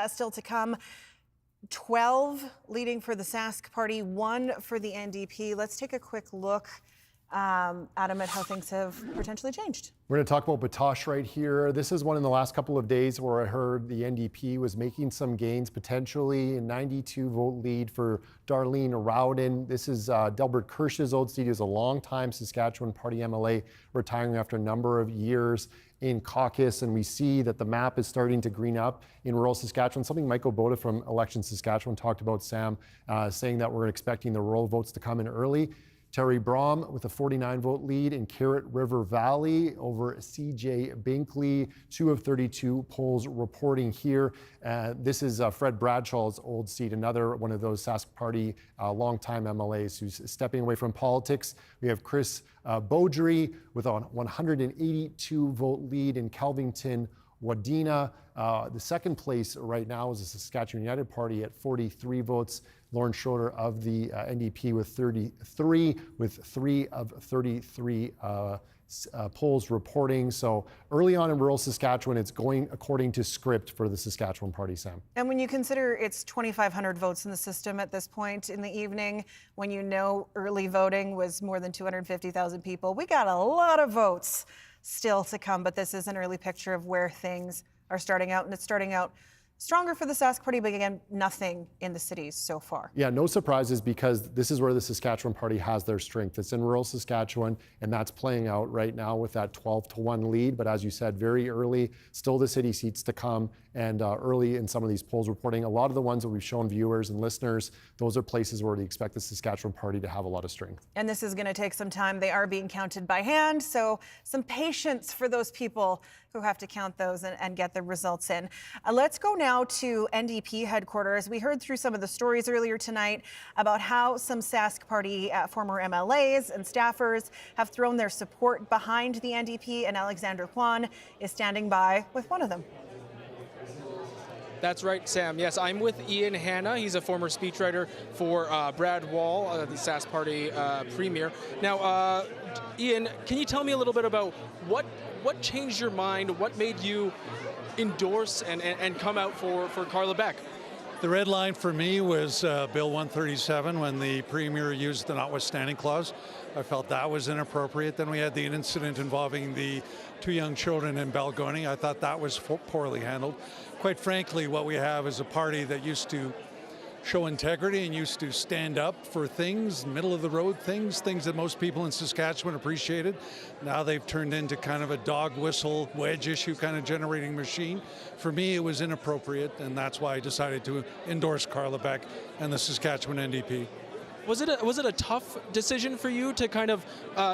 still to come. 12 leading for the Sask party, 1 for the NDP. Let's take a quick look, Adam, at how things have potentially changed. We're going to talk about Batoche right here. This is one in the last couple of days where I heard the NDP was making some gains, potentially a 92 vote lead for Darlene Rowden. This is Delbert Kirsch's old seat. He was a longtime Saskatchewan Party MLA, retiring after a number of years in caucus, and we see that the map is starting to green up in rural Saskatchewan. Something Michael Boda from Election Saskatchewan talked about, Sam, saying that we're expecting the rural votes to come in early. Terry Braum with a 49-vote lead in Carrot River Valley over CJ Binkley. 2 of 32 polls reporting here. This is Fred Bradshaw's old seat, another one of those Sask Party longtime MLAs who's stepping away from politics. We have Chris Beaudry with a 182-vote lead in Kelvington Wadena. The second place right now is the Saskatchewan United Party at 43 votes. Lauren Schroeder of the NDP with 33, with 3 of 33 polls reporting. So early on in rural Saskatchewan, it's going according to script for the Saskatchewan Party, Sam. And when you consider it's 2,500 votes in the system at this point in the evening, when you know early voting was more than 250,000 people, we got a lot of votes still to come, but this is an early picture of where things are starting out, and it's starting out stronger for the Sask Party, but again, nothing in the cities so far. Yeah, no surprises, because this is where the Saskatchewan Party has their strength. It's in rural Saskatchewan, and that's playing out right now with that 12-1 lead. But as you said, very early, still the city seats to come, and early in some of these polls reporting. A lot of the ones that we've shown viewers and listeners, those are places where we expect the Saskatchewan Party to have a lot of strength. And this is going to take some time. They are being counted by hand, so some patience for those people who have to count those and get the results in. Let's go now to NDP headquarters. We heard through some of the stories earlier tonight about how some Sask Party former MLAs and staffers have thrown their support behind the NDP, and Alexander Kwan is standing by with one of them. That's right, Sam. Yes, I'm with Ian Hanna. He's a former speechwriter for Brad Wall, the Sask Party premier. Now, Ian, can you tell me a little bit about what changed your mind? What made you endorse and come out for Carla Beck? The red line for me was Bill 137 when the Premier used the notwithstanding clause. I felt that was inappropriate. Then we had the incident involving the 2 young children in Balgonie. I thought that was poorly handled. Quite frankly, what we have is a party that used to show integrity and used to stand up for things, middle of the road things that most people in Saskatchewan appreciated. Now they've turned into kind of a dog whistle, wedge issue kind of generating machine. For me, it was inappropriate, and that's why I decided to endorse Carla Beck and the Saskatchewan NDP. Was it a tough decision for you to kind of,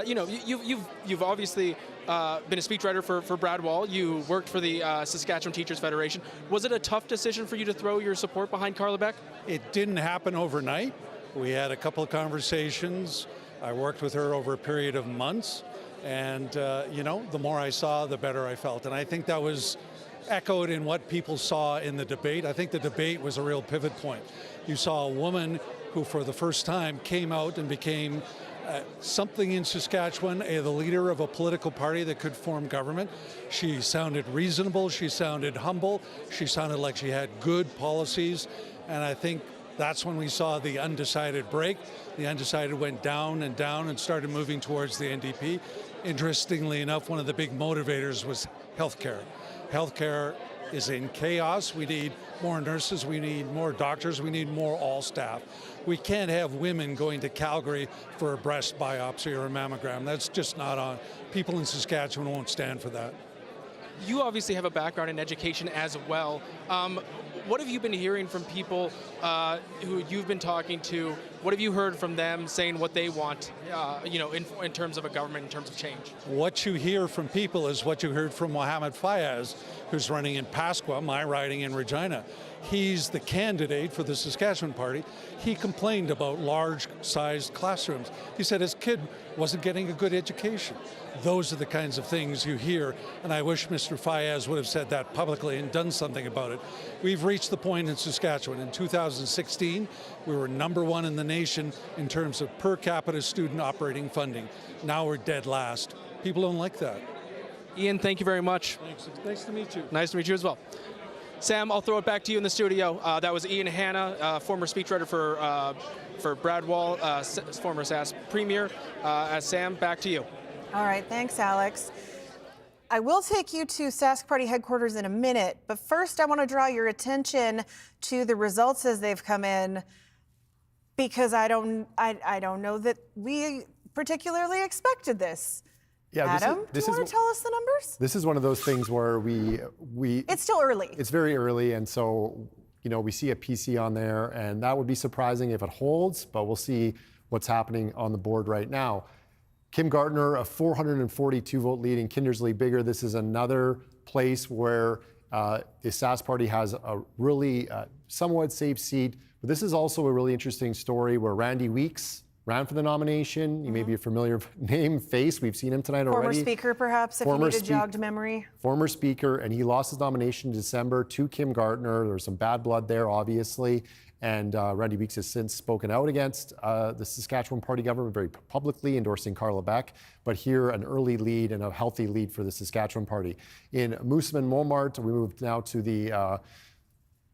you've obviously been a speechwriter for Brad Wall. You worked for the Saskatchewan Teachers Federation. Was it a tough decision for you to throw your support behind Carla Beck? It didn't happen overnight. We had a couple of conversations. I worked with her over a period of months, and the more I saw, the better I felt. And I think that was echoed in what people saw in the debate. I think the debate was a real pivot point. You saw a woman who for the first time came out and became something in Saskatchewan, the leader of a political party that could form government. She sounded reasonable, she sounded humble, she sounded like she had good policies, and I think that's when we saw the undecided break. The undecided went down and started moving towards the NDP. Interestingly enough, one of the big motivators was healthcare. Healthcare is in chaos. We need more nurses, we need more doctors, we need more all staff. We can't have women going to Calgary for a breast biopsy or a mammogram. That's just not on. People in Saskatchewan won't stand for that. You obviously have a background in education as well. What have you been hearing from people who you've been talking to? What have you heard from them saying what they want, in terms of a government, in terms of change? What you hear from people is what you heard from Mohamed Fayez, who's running in Pasqua, my riding in Regina. He's the candidate for the Saskatchewan Party. He complained about large-sized classrooms. He said his kid wasn't getting a good education. Those are the kinds of things you hear, and I wish Mr. Fayez would have said that publicly and done something about it. We've reached the point in Saskatchewan. In 2016, we were #1 in the nation in terms of per capita student operating funding. Now we're dead last. People don't like that. Ian, thank you very much. Thanks. Nice to meet you. Nice to meet you as well. Sam, I'll throw it back to you in the studio. That was Ian Hanna, former speechwriter for Brad Wall, former Sask Premier. Sam, back to you. All right, thanks, Alex. I will take you to Sask Party headquarters in a minute, but first I want to draw your attention to the results as they've come in, because I don't know that we particularly expected this. Yeah, Adam, do you want to tell us the numbers? This is one of those things where we It's still early. It's very early, and so we see a PC on there, and that would be surprising if it holds, but we'll see what's happening on the board right now. Kim Gardner, a 442 vote lead in Kindersley Bigger. This is another place where the Sask Party has a really somewhat safe seat, but this is also a really interesting story where Randy Weeks ran for the nomination. You may be a familiar name, face. We've seen him tonight already. Former speaker, perhaps, if you need a jogged memory. Former speaker, and he lost his nomination in December to Kim Gardner. There was some bad blood there, obviously. And Randy Weeks has since spoken out against the Saskatchewan Party government very publicly, endorsing Carla Beck. But here, an early lead and a healthy lead for the Saskatchewan Party. In Moosomin-Montmart, we moved now to the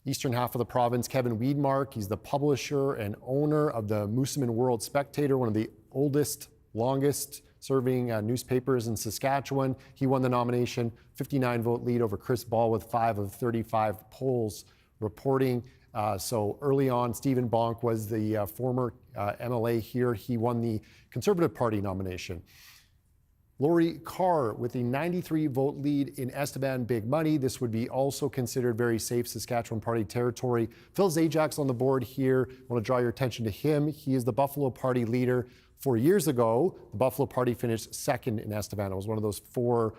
eastern half of the province. Kevin Weedmark, he's the publisher and owner of the Moosomin World Spectator, one of the oldest, longest serving newspapers in Saskatchewan. He won the nomination, 59-vote lead over Chris Ball with 5 of 35 polls reporting. So early on, Stephen Bonk was the former MLA here. He won the Conservative Party nomination. Lori Carr with a 93-vote lead in Esteban Big Money. This would be also considered very safe Saskatchewan Party territory. Phil Zajac on the board here. I want to draw your attention to him. He is the Buffalo Party leader. 4 years ago, the Buffalo Party finished second in Esteban. It was one of those 4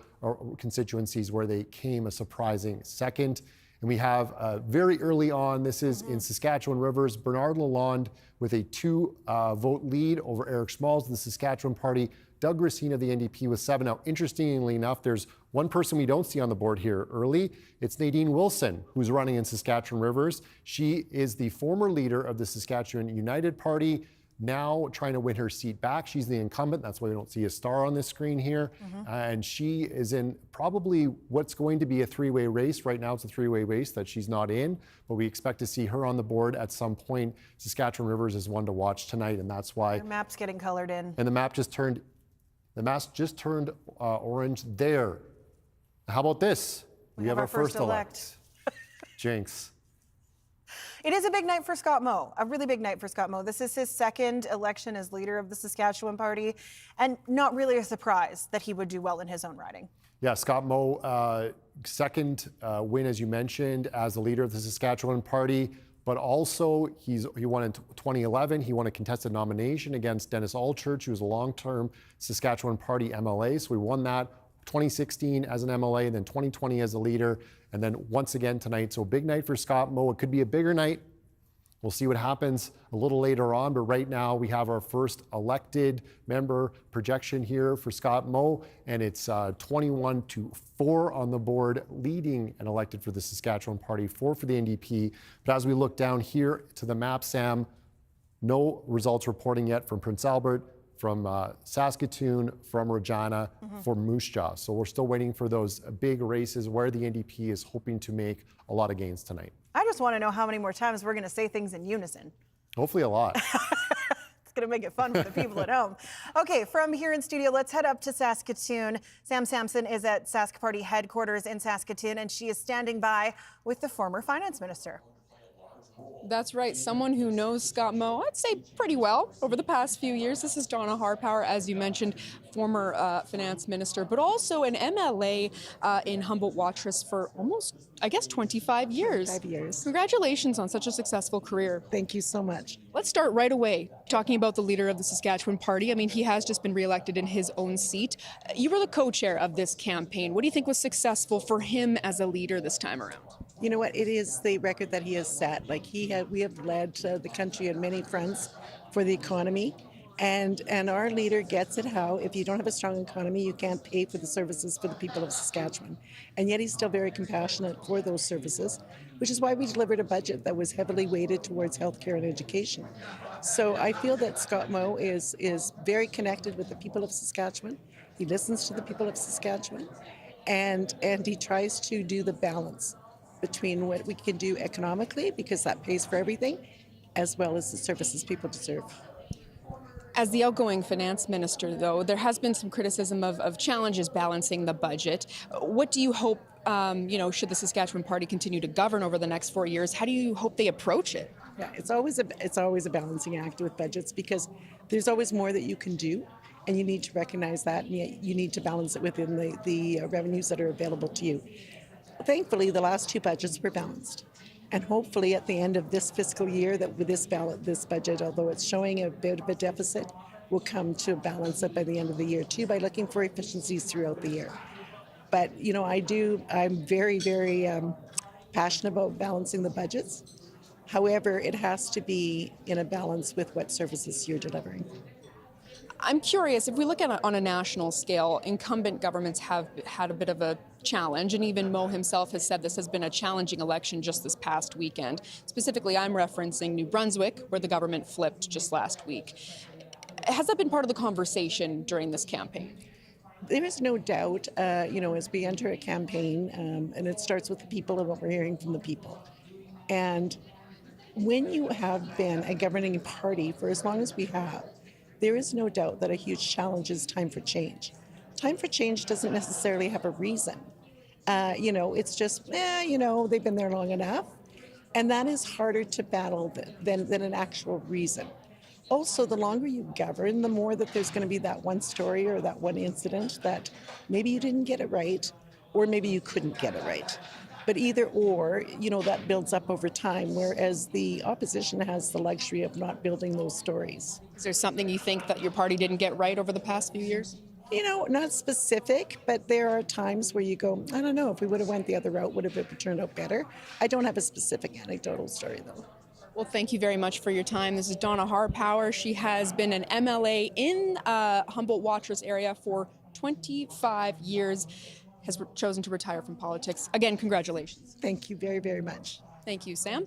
constituencies where they came a surprising second. And we have very early on, this is in Saskatchewan Rivers, Bernard Lalonde with a 2-vote lead over Eric Smalls, the Saskatchewan Party. Doug Racine of the NDP with 7. Now, interestingly enough, there's one person we don't see on the board here early. It's Nadine Wilson, who's running in Saskatchewan Rivers. She is the former leader of the Saskatchewan United Party. now trying to win her seat back. She's the incumbent. That's why we don't see a star on this screen here. And she is in probably what's going to be a three-way race. Right now it's a three-way race that she's not in, but we expect to see her on the board at some point. Saskatchewan Rivers is one to watch tonight, and that's why. Your map's getting colored in. And the map just turned, orange there. How about this? We have our first elect. Jinx. It is a big night for Scott Moe, a really big night for Scott Moe. This is his second election as leader of the Saskatchewan Party, and not really a surprise that he would do well in his own riding. Yeah, Scott Moe, second win, as you mentioned, as the leader of the Saskatchewan Party, but also he won in 2011. He won a contested nomination against Dennis Allchurch, who was a long-term Saskatchewan Party MLA, so he won that 2016 as an MLA, and then 2020 as a leader, and then once again tonight. So big night for Scott Moe. It could be a bigger night. We'll see what happens a little later on, but right now we have our first elected member projection here for Scott Moe, and it's 21-4 on the board, leading and elected for the Saskatchewan Party, 4 for the NDP. But as we look down here to the map, Sam, no results reporting yet from Prince Albert, from Saskatoon, from Regina, from Moose Jaw. So we're still waiting for those big races where the NDP is hoping to make a lot of gains tonight. I just want to know how many more times we're going to say things in unison. Hopefully a lot. It's going to make it fun for the people at home. Okay, from here in studio, let's head up to Saskatoon. Sam Sampson is at Sask Party headquarters in Saskatoon, and she is standing by with the former finance minister. That's right, someone who knows Scott Moe, I'd say pretty well over the past few years. This is Donna Harpower, as you mentioned, former finance minister, but also an MLA in Humboldt-Watrous for almost, I guess, 25 years. 25 years. Congratulations on such a successful career. Thank you so much. Let's start right away talking about the leader of the Saskatchewan Party. I mean, he has just been reelected in his own seat. You were the co-chair of this campaign. What do you think was successful for him as a leader this time around? You know what? It is the record that he has set. Like we have led the country on many fronts for the economy, and our leader gets it. How if you don't have a strong economy, you can't pay for the services for the people of Saskatchewan. And yet he's still very compassionate for those services, which is why we delivered a budget that was heavily weighted towards healthcare and education. So I feel that Scott Moe is very connected with the people of Saskatchewan. He listens to the people of Saskatchewan, and he tries to do the balance between what we can do economically, because that pays for everything, as well as the services people deserve. As the outgoing finance minister, though, there has been some criticism of challenges balancing the budget. What do you hope, should the Saskatchewan Party continue to govern over the next 4 years, how do you hope they approach it? Yeah, it's always a balancing act with budgets, because there's always more that you can do, and you need to recognize that, and yet you need to balance it within the revenues that are available to you. Thankfully, the last two budgets were balanced, and hopefully at the end of this fiscal year, that with this budget, although it's showing a bit of a deficit, will come to balance it by the end of the year too, by looking for efficiencies throughout the year. But I'm very, very passionate about balancing the budgets. However, it has to be in a balance with what services you're delivering. I'm curious, if we look at it on a national scale, incumbent governments have had a bit of a challenge, and even Moe himself has said this has been a challenging election just this past weekend. Specifically, I'm referencing New Brunswick, where the government flipped just last week. Has that been part of the conversation during this campaign? There is no doubt, as we enter a campaign, and it starts with the people and what we're hearing from the people. And when you have been a governing party for as long as we have, there is no doubt that a huge challenge is time for change. Time for change doesn't necessarily have a reason. It's just, they've been there long enough. And that is harder to battle than an actual reason. Also, the longer you govern, the more that there's going to be that one story or that one incident that maybe you didn't get it right, or maybe you couldn't get it right. But either or, that builds up over time, whereas the opposition has the luxury of not building those stories. Is there something you think that your party didn't get right over the past few years? Not specific, but there are times where you go, I don't know, if we would have went the other route, would have it turned out better? I don't have a specific anecdotal story, though. Well, thank you very much for your time. This is Donna Harpower. She has been an MLA in Humboldt-Watrous area for 25 years. Has chosen to retire from politics. Again, congratulations. Thank you very, very much. Thank you, Sam.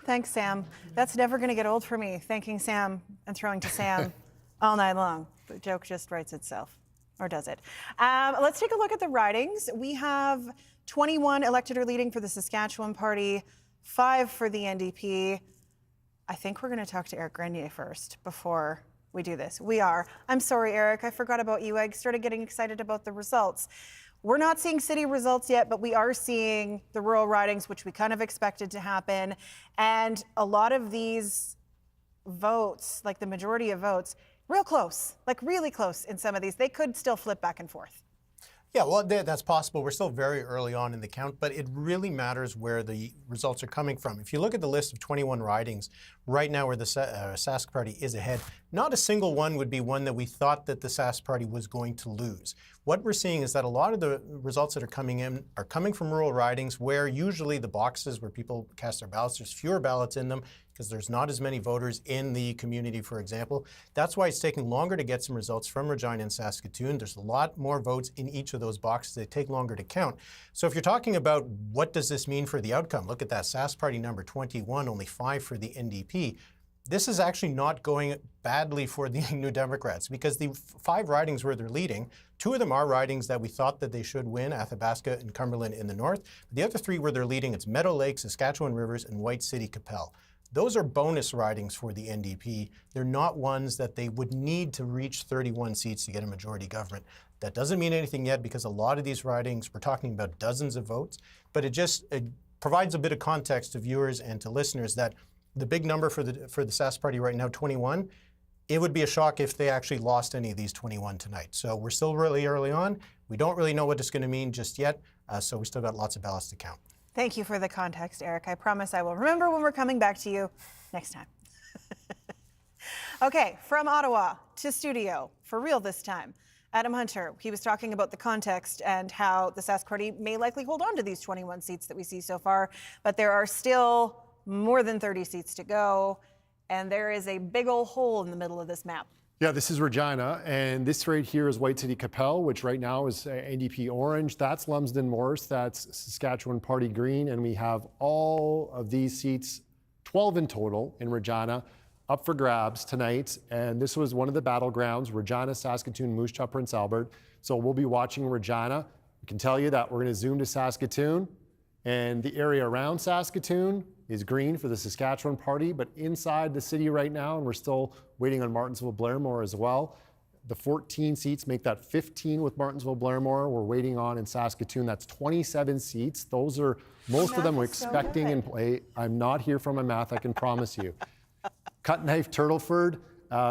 Thanks, Sam. That's never going to get old for me, thanking Sam and throwing to Sam all night long. The joke just writes itself. Or does it? Let's take a look at the ridings. We have 21 elected or leading for the Saskatchewan Party, 5 for the NDP. I think we're going to talk to Eric Grenier first before we do this. We are. I'm sorry, Eric. I forgot about you. I started getting excited about the results. We're not seeing city results yet, but we are seeing the rural ridings, which we kind of expected to happen. And a lot of these votes, like the majority of votes, real close, like really close in some of these. They could still flip back and forth. Yeah, well, that's possible. We're still very early on in the count, but it really matters where the results are coming from. If you look at the list of 21 ridings, right now where the Sask Party is ahead, not a single one would be one that we thought that the Sask Party was going to lose. What we're seeing is that a lot of the results that are coming in are coming from rural ridings where usually the boxes where people cast their ballots, there's fewer ballots in them because there's not as many voters in the community, for example. That's why it's taking longer to get some results from Regina and Saskatoon. There's a lot more votes in each of those boxes. They take longer to count. So if you're talking about what does this mean for the outcome, look at that Sask Party number 21, only 5 for the NDP. This is actually not going badly for the New Democrats because the 5 ridings where they're leading, 2 of them are ridings that we thought that they should win, Athabasca and Cumberland in the north. The other 3 where they're leading, it's Meadow Lake, Saskatchewan Rivers, and White City Capel. Those are bonus ridings for the NDP. They're not ones that they would need to reach 31 seats to get a majority government. That doesn't mean anything yet because a lot of these ridings, we're talking about dozens of votes, but it provides a bit of context to viewers and to listeners that the big number for the Sask Party right now, 21, it would be a shock if they actually lost any of these 21 tonight. So we're still really early on. We don't really know what it's going to mean just yet, so we still got lots of ballots to count. Thank you for the context, Eric. I promise I will remember when we're coming back to you next time. Okay, from Ottawa to studio, for real this time. Adam Hunter, he was talking about the context and how the Sask Party may likely hold on to these 21 seats that we see so far, but there are still more than 30 seats to go, and there is a big old hole in the middle of this map. Yeah, this is Regina, and this right here is White City Capel, which right now is NDP orange. That's Lumsden Morse, that's Saskatchewan Party green, and we have all of these seats, 12 in total in Regina, up for grabs tonight. And this was one of the battlegrounds, Regina, Saskatoon, Moose Jaw, Prince Albert. So we'll be watching Regina. I can tell you that we're gonna zoom to Saskatoon, and the area around Saskatoon is green for the Saskatchewan Party, but inside the city right now, and we're still waiting on Martensville-Blairmore as well, the 14 seats make that 15 with Martensville-Blairmore. We're waiting on in Saskatoon, that's 27 seats. Those are, most of them we're expecting in play. I'm not here for my math, I can promise you. Cut Knife Turtleford,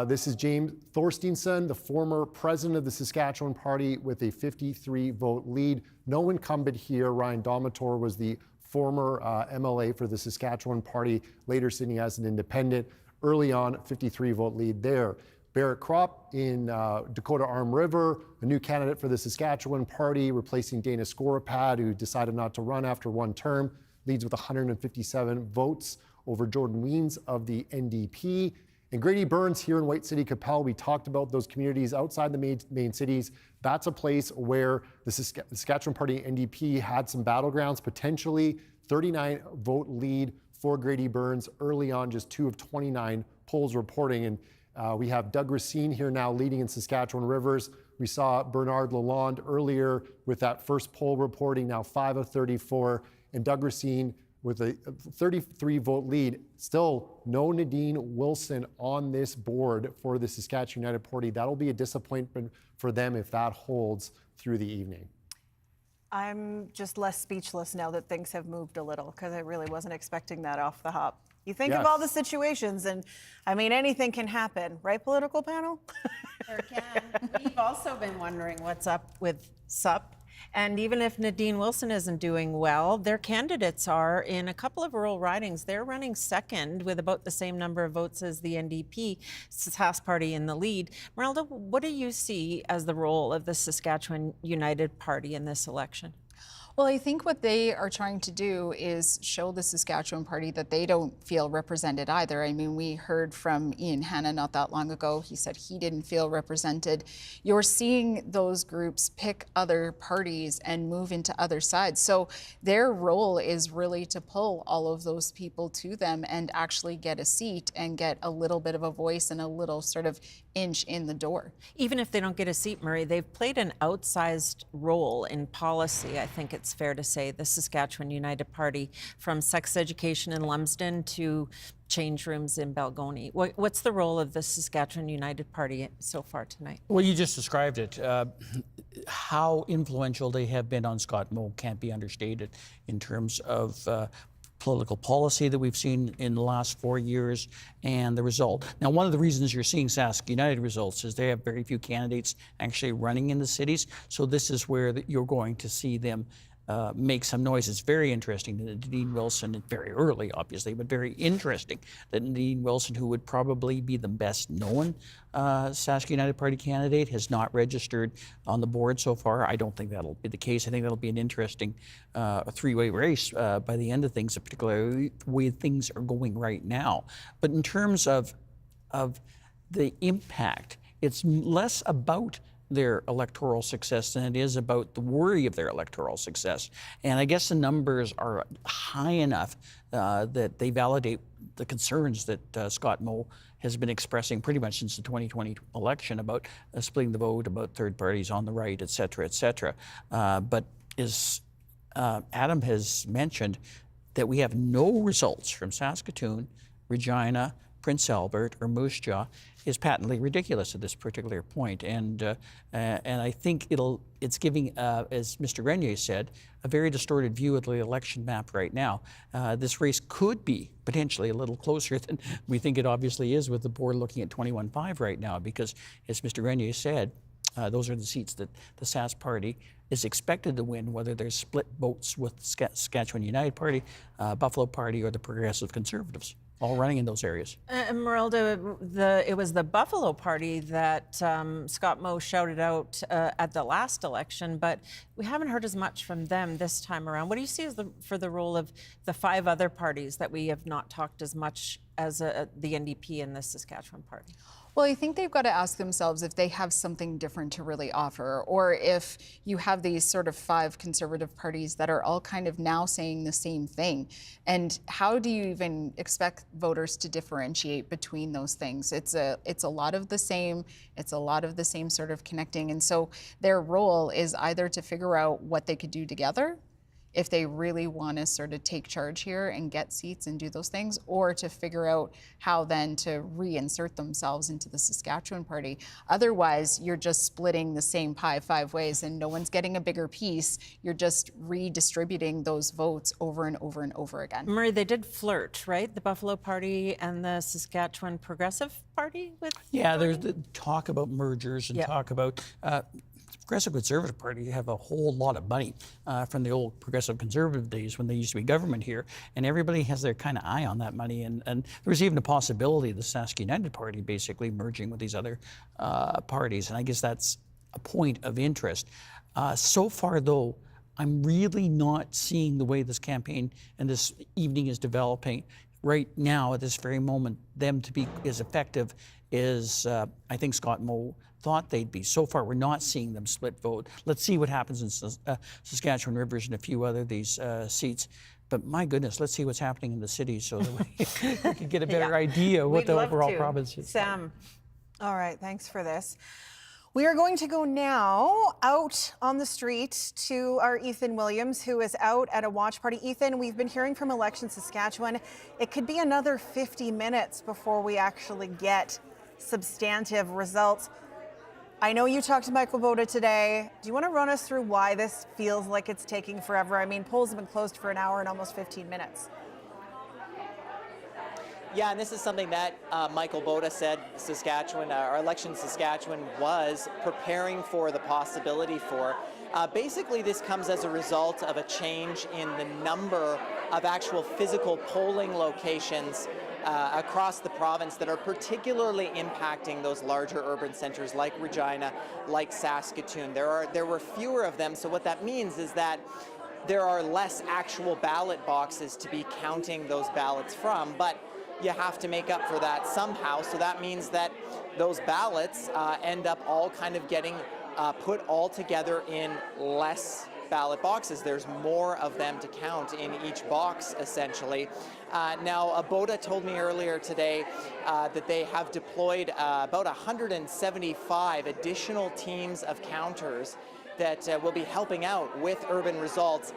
this is James Thorsteinson, the former president of the Saskatchewan Party with a 53 vote lead. No incumbent here. Ryan Domator was the former MLA for the Saskatchewan Party, later sitting as an independent. Early on, 53 vote lead there. Barrett Kropp in Dakota Arm River, a new candidate for the Saskatchewan Party, replacing Dana Scorapad, who decided not to run after one term, leads with 157 votes over Jordan Weens of the NDP. And Grady Burns here in White City Capel, we talked about those communities outside the main cities. That's a place where the Saskatchewan Party NDP had some battlegrounds, potentially 39 vote lead for Grady Burns early on, just 2 of 29 polls reporting. And we have Doug Racine here now leading in Saskatchewan Rivers. We saw Bernard Lalonde earlier with that first poll reporting, now 5 of 34. And Doug Racine with a 33 vote lead. Still no Nadine Wilson on this board for the Saskatchewan United Party. That'll be a disappointment for them if that holds through the evening. I'm just less speechless now that things have moved a little, because I really wasn't expecting that off the hop. You think of all the situations, and I mean, anything can happen, right, political panel? Sure can. We've also been wondering what's up with SUP. And even if Nadine Wilson isn't doing well, their candidates are in a couple of rural ridings. They're running second with about the same number of votes as the NDP, Sask Party in the lead. Merelda, what do you see as the role of the Saskatchewan United Party in this election? Well, I think what they are trying to do is show the Saskatchewan Party that they don't feel represented either. I mean, we heard from Ian Hanna not that long ago. He said he didn't feel represented. You're seeing those groups pick other parties and move into other sides. So their role is really to pull all of those people to them and actually get a seat and get a little bit of a voice and a little sort of inch in the door. Even if they don't get a seat, Murray, they've played an outsized role in policy. I think it's fair to say the Saskatchewan United Party, from sex education in Lumsden to change rooms in Balgony. What's the role of the Saskatchewan United Party so far tonight? Well, you just described it. How influential they have been on Scott Moe can't be understated in terms of political policy that we've seen in the last 4 years and the result. Now, one of the reasons you're seeing Sask United results is they have very few candidates actually running in the cities. So this is where you're going to see them make some noise. It's very interesting that Nadine Wilson, very early obviously, but very interesting that Nadine Wilson, who would probably be the best known Sask United Party candidate, has not registered on the board so far. I don't think that'll be the case. I think that'll be an interesting three-way race by the end of things, particularly the way things are going right now. But in terms of the impact, it's less about their electoral success than it is about the worry of their electoral success. And I guess the numbers are high enough that they validate the concerns that Scott Moe has been expressing pretty much since the 2020 election about splitting the vote, about third parties on the right, et cetera, et cetera. But as Adam has mentioned, that we have no results from Saskatoon, Regina, Prince Albert, or Moose Jaw is patently ridiculous at this particular point. And I think it's giving, as Mr. Grenier said, a very distorted view of the election map right now. This race could be potentially a little closer than we think it obviously is, with the board looking at 21-5 right now, because as Mr. Grenier said, those are the seats that the Sask Party is expected to win, whether there's split votes with Saskatchewan United Party, Buffalo Party, or the Progressive Conservatives, all running in those areas. Marilda, it was the Buffalo Party that Scott Moe shouted out at the last election, but we haven't heard as much from them this time around. What do you see as for the role of the 5 other parties that we have not talked as much as the NDP and the Saskatchewan Party? Well, I think they've got to ask themselves if they have something different to really offer, or if you have these sort of 5 conservative parties that are all kind of now saying the same thing. And how do you even expect voters to differentiate between those things? It's a lot of the same. It's a lot of the same sort of connecting. And so their role is either to figure out what they could do together, if they really want to sort of take charge here and get seats and do those things, or to figure out how then to reinsert themselves into the Saskatchewan Party. Otherwise, you're just splitting the same pie 5 ways and no one's getting a bigger piece. You're just redistributing those votes over and over and over again. Murray, they did flirt, right? The Buffalo Party and the Saskatchewan Progressive Party with? Yeah, there's the talk about mergers and talk about Progressive Conservative Party have a whole lot of money from the old Progressive Conservative days when they used to be government here, and everybody has their kind of eye on that money. And there was even a possibility of the Sask United Party basically merging with these other parties, and I guess that's a point of interest. So far, though, I'm really not seeing the way this campaign and this evening is developing right now at this very moment, them to be as effective as I think Scott Moe thought they'd be. So far, we're not seeing them split vote. Let's see what happens in Saskatchewan Rivers and a few other these seats. But my goodness, let's see what's happening in the cities so that we can get a better idea of what the overall province is. Sam. All right, thanks for this. We are going to go now out on the street to our Ethan Williams, who is out at a watch party. Ethan, we've been hearing from Election Saskatchewan. It could be another 50 minutes before we actually get substantive results. I know you talked to Michael Boda today. Do you want to run us through why this feels like it's taking forever? I mean, polls have been closed for an hour and almost 15 minutes. Yeah, and this is something that Michael Boda said Saskatchewan, our election Saskatchewan was preparing for the possibility for. Basically, this comes as a result of a change in the number of actual physical polling locations across the province that are particularly impacting those larger urban centers like Regina, like Saskatoon. There were fewer of them, so what that means is that there are less actual ballot boxes to be counting those ballots from, but you have to make up for that somehow. So that means that those ballots end up all kind of getting put all together in less ballot boxes. There's more of them to count in each box, essentially. Now, Boda told me earlier today that they have deployed about 175 additional teams of counters that will be helping out with urban results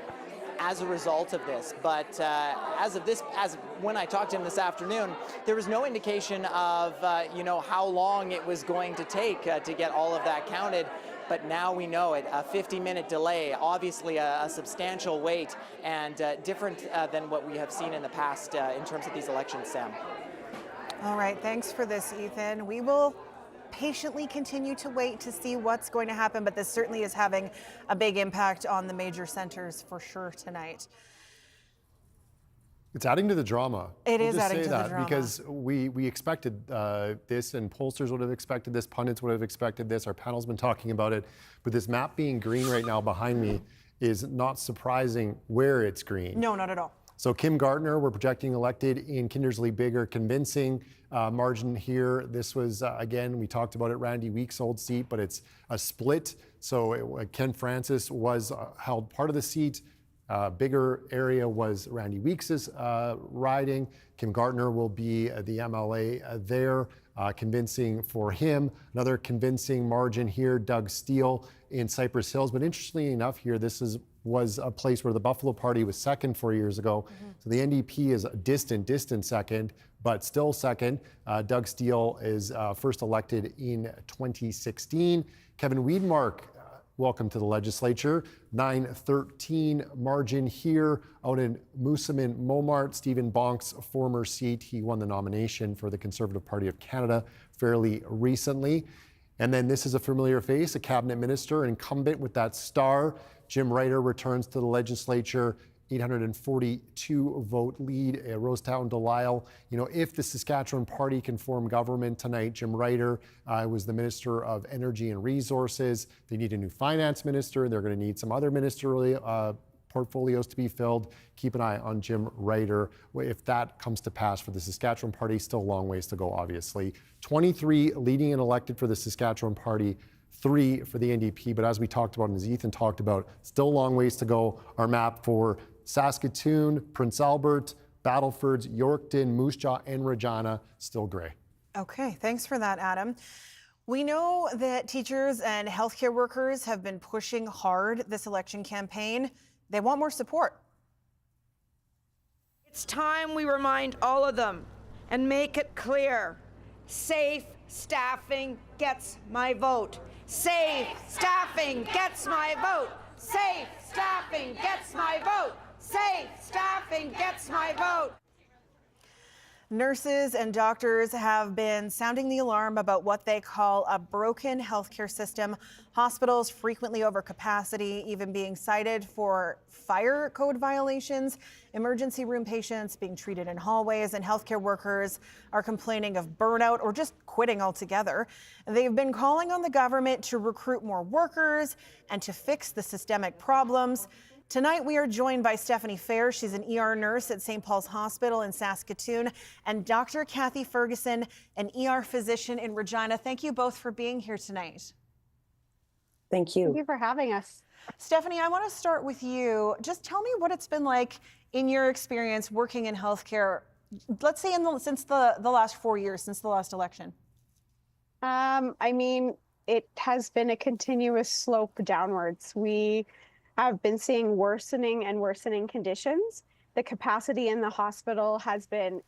as a result of this. But as when I talked to him this afternoon, there was no indication of how long it was going to take to get all of that counted. But now we know it, a 50-minute delay, obviously a substantial wait, and different than what we have seen in the past in terms of these elections, Sam. All right, thanks for this, Ethan. We will patiently continue to wait to see what's going to happen, but this certainly is having a big impact on the major centers for sure tonight. It's adding to the drama. It is just adding say to the that drama. because we expected this, and pollsters would have expected this, pundits would have expected this, our panel's been talking about it, but this map being green right now behind me is not surprising where it's green. No, not at all. So Kim Gardner, we're projecting elected in Kindersley Bigger, convincing margin here. This was, again, we talked about it, Randy Weeks' old seat, but it's a split. So Ken Francis was held part of the seat. Bigger area was Randy Weeks' riding. Kim Gardner will be the MLA there, convincing for him. Another convincing margin here, Doug Steele in Cypress Hills. But interestingly enough here, this was a place where the Buffalo Party was second 4 years ago. So the NDP is a distant second, but still second. Doug Steele is first elected in 2016. Kevin Wiedemark, welcome to the legislature. 9-13 margin here out in Moosomin Momart. Stephen Bonk's former seat. He won the nomination for the Conservative Party of Canada fairly recently. And then this is a familiar face, a cabinet minister, incumbent with that star. Jim Ryder returns to the legislature. 842 vote lead, Rosetown Delisle. If the Saskatchewan Party can form government tonight, Jim Ryder was the Minister of Energy and Resources. They need a new finance minister. They're going to need some other ministerial portfolios to be filled. Keep an eye on Jim Ryder. If that comes to pass for the Saskatchewan Party, still a long ways to go, obviously. 23 leading and elected for the Saskatchewan Party. 3 for the NDP, but as we talked about and as Ethan talked about, still a long ways to go. Our map for Saskatoon, Prince Albert, Battlefords, Yorkton, Moose Jaw, and Regina, still gray. Okay, thanks for that, Adam. We know that teachers and healthcare workers have been pushing hard this election campaign. They want more support. It's time we remind all of them and make it clear. Safe staffing gets my vote. Safe staffing gets my vote. Safe staffing gets my vote. Safe staffing gets my vote. Nurses and doctors have been sounding the alarm about what they call a broken healthcare system. Hospitals frequently over capacity, even being cited for fire code violations. Emergency room patients being treated in hallways, and healthcare workers are complaining of burnout or just quitting altogether. They've been calling on the government to recruit more workers and to fix the systemic problems. Tonight, we are joined by Stephanie Fair. She's an ER nurse at St. Paul's Hospital in Saskatoon, and Dr. Kathy Ferguson, an ER physician in Regina. Thank you both for being here tonight. Thank you. Thank you for having us. Stephanie, I want to start with you. Just tell me what it's been like in your experience working in healthcare, let's say since the last 4 years, since the last election. I mean, it has been a continuous slope downwards. We have been seeing worsening and worsening conditions. The capacity in the hospital has been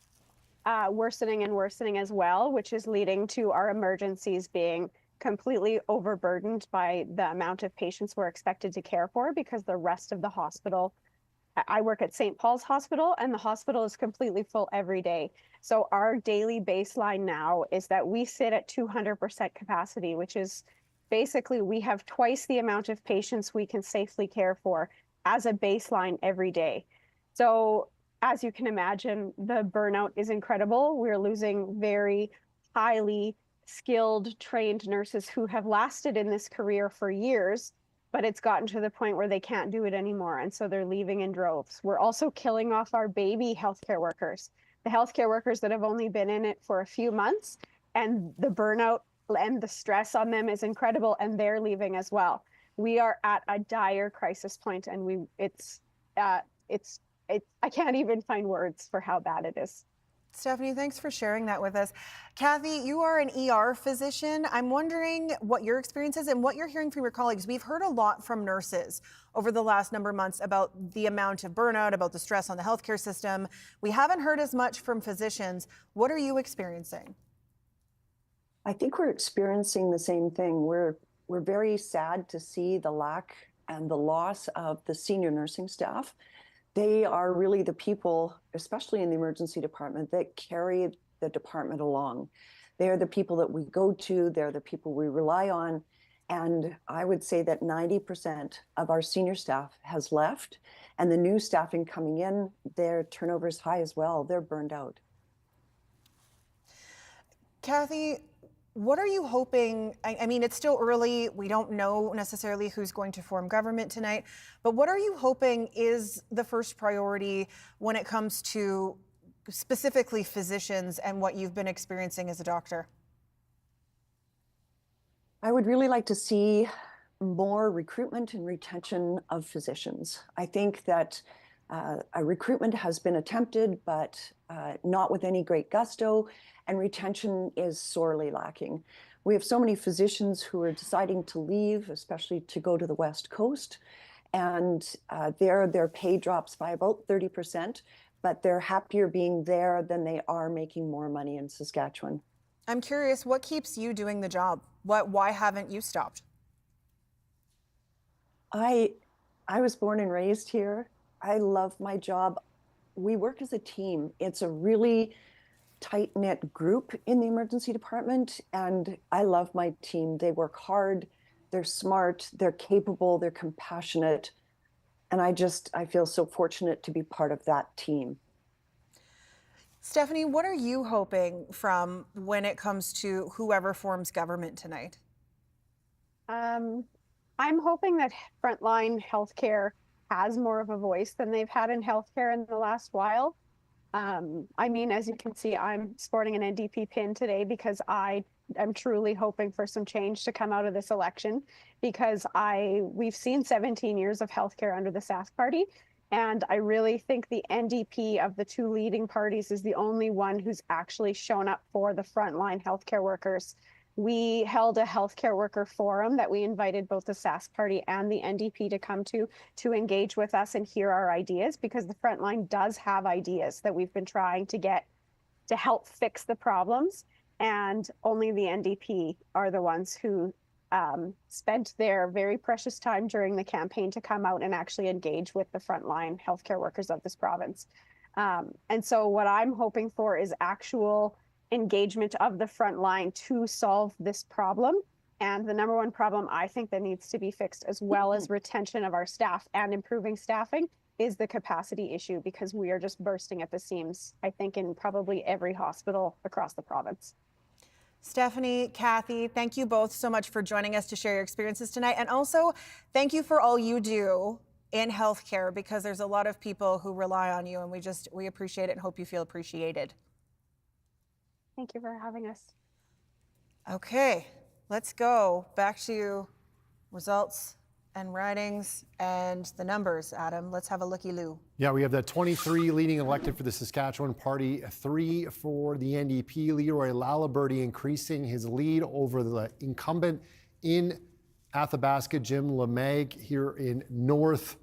worsening and worsening as well, which is leading to our emergencies being completely overburdened by the amount of patients we're expected to care for, because the rest of the hospital, I work at St. Paul's Hospital, and the hospital is completely full every day. So our daily baseline now is that we sit at 200% capacity, which is basically we have twice the amount of patients we can safely care for as a baseline every day. So as you can imagine, the burnout is incredible. We're losing very highly skilled, trained nurses who have lasted in this career for years, but it's gotten to the point where they can't do it anymore. And so they're leaving in droves. We're also killing off our baby healthcare workers, the healthcare workers that have only been in it for a few months, and the burnout and the stress on them is incredible, and they're leaving as well. We are at a dire crisis point, and I can't even find words for how bad it is. Stephanie, thanks for sharing that with us. Kathy, you are an ER physician. I'm wondering what your experience is and what you're hearing from your colleagues. We've heard a lot from nurses over the last number of months about the amount of burnout, about the stress on the healthcare system. We haven't heard as much from physicians. What are you experiencing? I think we're experiencing the same thing. We're very sad to see the lack and the loss of the senior nursing staff. They are really the people, especially in the emergency department, that carry the department along. They're the people that we go to, they're the people we rely on. And I would say that 90% of our senior staff has left, and the new staffing coming in, their turnover is high as well. They're burned out. Kathy, what are you hoping? I mean, it's still early. We don't know necessarily who's going to form government tonight, but what are you hoping is the first priority when it comes to specifically physicians and what you've been experiencing as a doctor? I would really like to see more recruitment and retention of physicians. I think that a recruitment has been attempted, but not with any great gusto, and retention is sorely lacking. We have so many physicians who are deciding to leave, especially to go to the West Coast, and their pay drops by about 30%, but they're happier being there than they are making more money in Saskatchewan. I'm curious, what keeps you doing the job? Why haven't you stopped? I was born and raised here. I love my job. We work as a team. It's a really tight-knit group in the emergency department, and I love my team. They work hard, they're smart, they're capable, they're compassionate, and I feel so fortunate to be part of that team. Stephanie, what are you hoping from when it comes to whoever forms government tonight? I'm hoping that frontline healthcare has more of a voice than they've had in healthcare in the last while. I mean, as you can see, I'm sporting an NDP pin today because I am truly hoping for some change to come out of this election, because we've seen 17 years of healthcare under the Sask party, and I really think the NDP of the two leading parties is the only one who's actually shown up for the frontline healthcare workers. We held a healthcare worker forum that we invited both the Sask party and the NDP to come to engage with us and hear our ideas, because the frontline does have ideas that we've been trying to get to help fix the problems. And only the NDP are the ones who spent their very precious time during the campaign to come out and actually engage with the frontline healthcare workers of this province. And so what I'm hoping for is actual engagement of the front line to solve this problem. And the number one problem I think that needs to be fixed, as well as retention of our staff and improving staffing, is the capacity issue, because we are just bursting at the seams, I think, in probably every hospital across the province. Stephanie, Kathy, thank you both so much for joining us to share your experiences tonight. And also, thank you for all you do in healthcare, because there's a lot of people who rely on you, and we appreciate it and hope you feel appreciated. Thank you for having us. Okay, let's go back to results and ridings and the numbers. Adam, let's have a looky-loo. Yeah, we have the 23 leading elected for the Saskatchewan Party, 3 for the NDP. Leroy Laliberte increasing his lead over the incumbent in Athabasca, Jim LeMag, here in northwest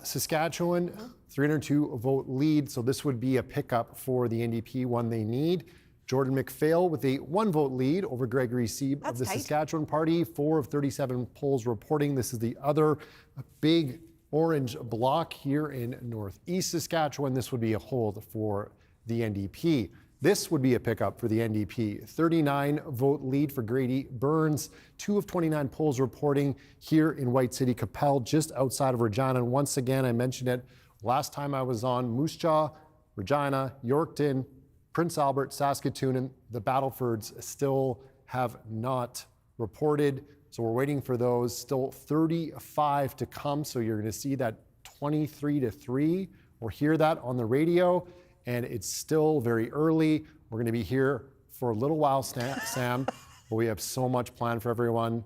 Saskatchewan. 302 vote lead, so this would be a pickup for the NDP, one they need. Jordan McPhail with a 1 vote lead over Gregory Sieb of the Saskatchewan Party. 4 of 37 polls reporting. This is the other big orange block here in northeast Saskatchewan. This would be a hold for the NDP. This would be a pickup for the NDP. 39 vote lead for Grady Burns. 2 of 29 polls reporting here in White City, Capel, just outside of Regina. And once again, I mentioned it last time I was on, Moose Jaw, Regina, Yorkton, Prince Albert, Saskatoon, and the Battlefords still have not reported. So we're waiting for those. Still 35 to come. So you're going to see that 23-3 or hear that on the radio. And it's still very early. We're going to be here for a little while, Sam, but we have so much planned for everyone.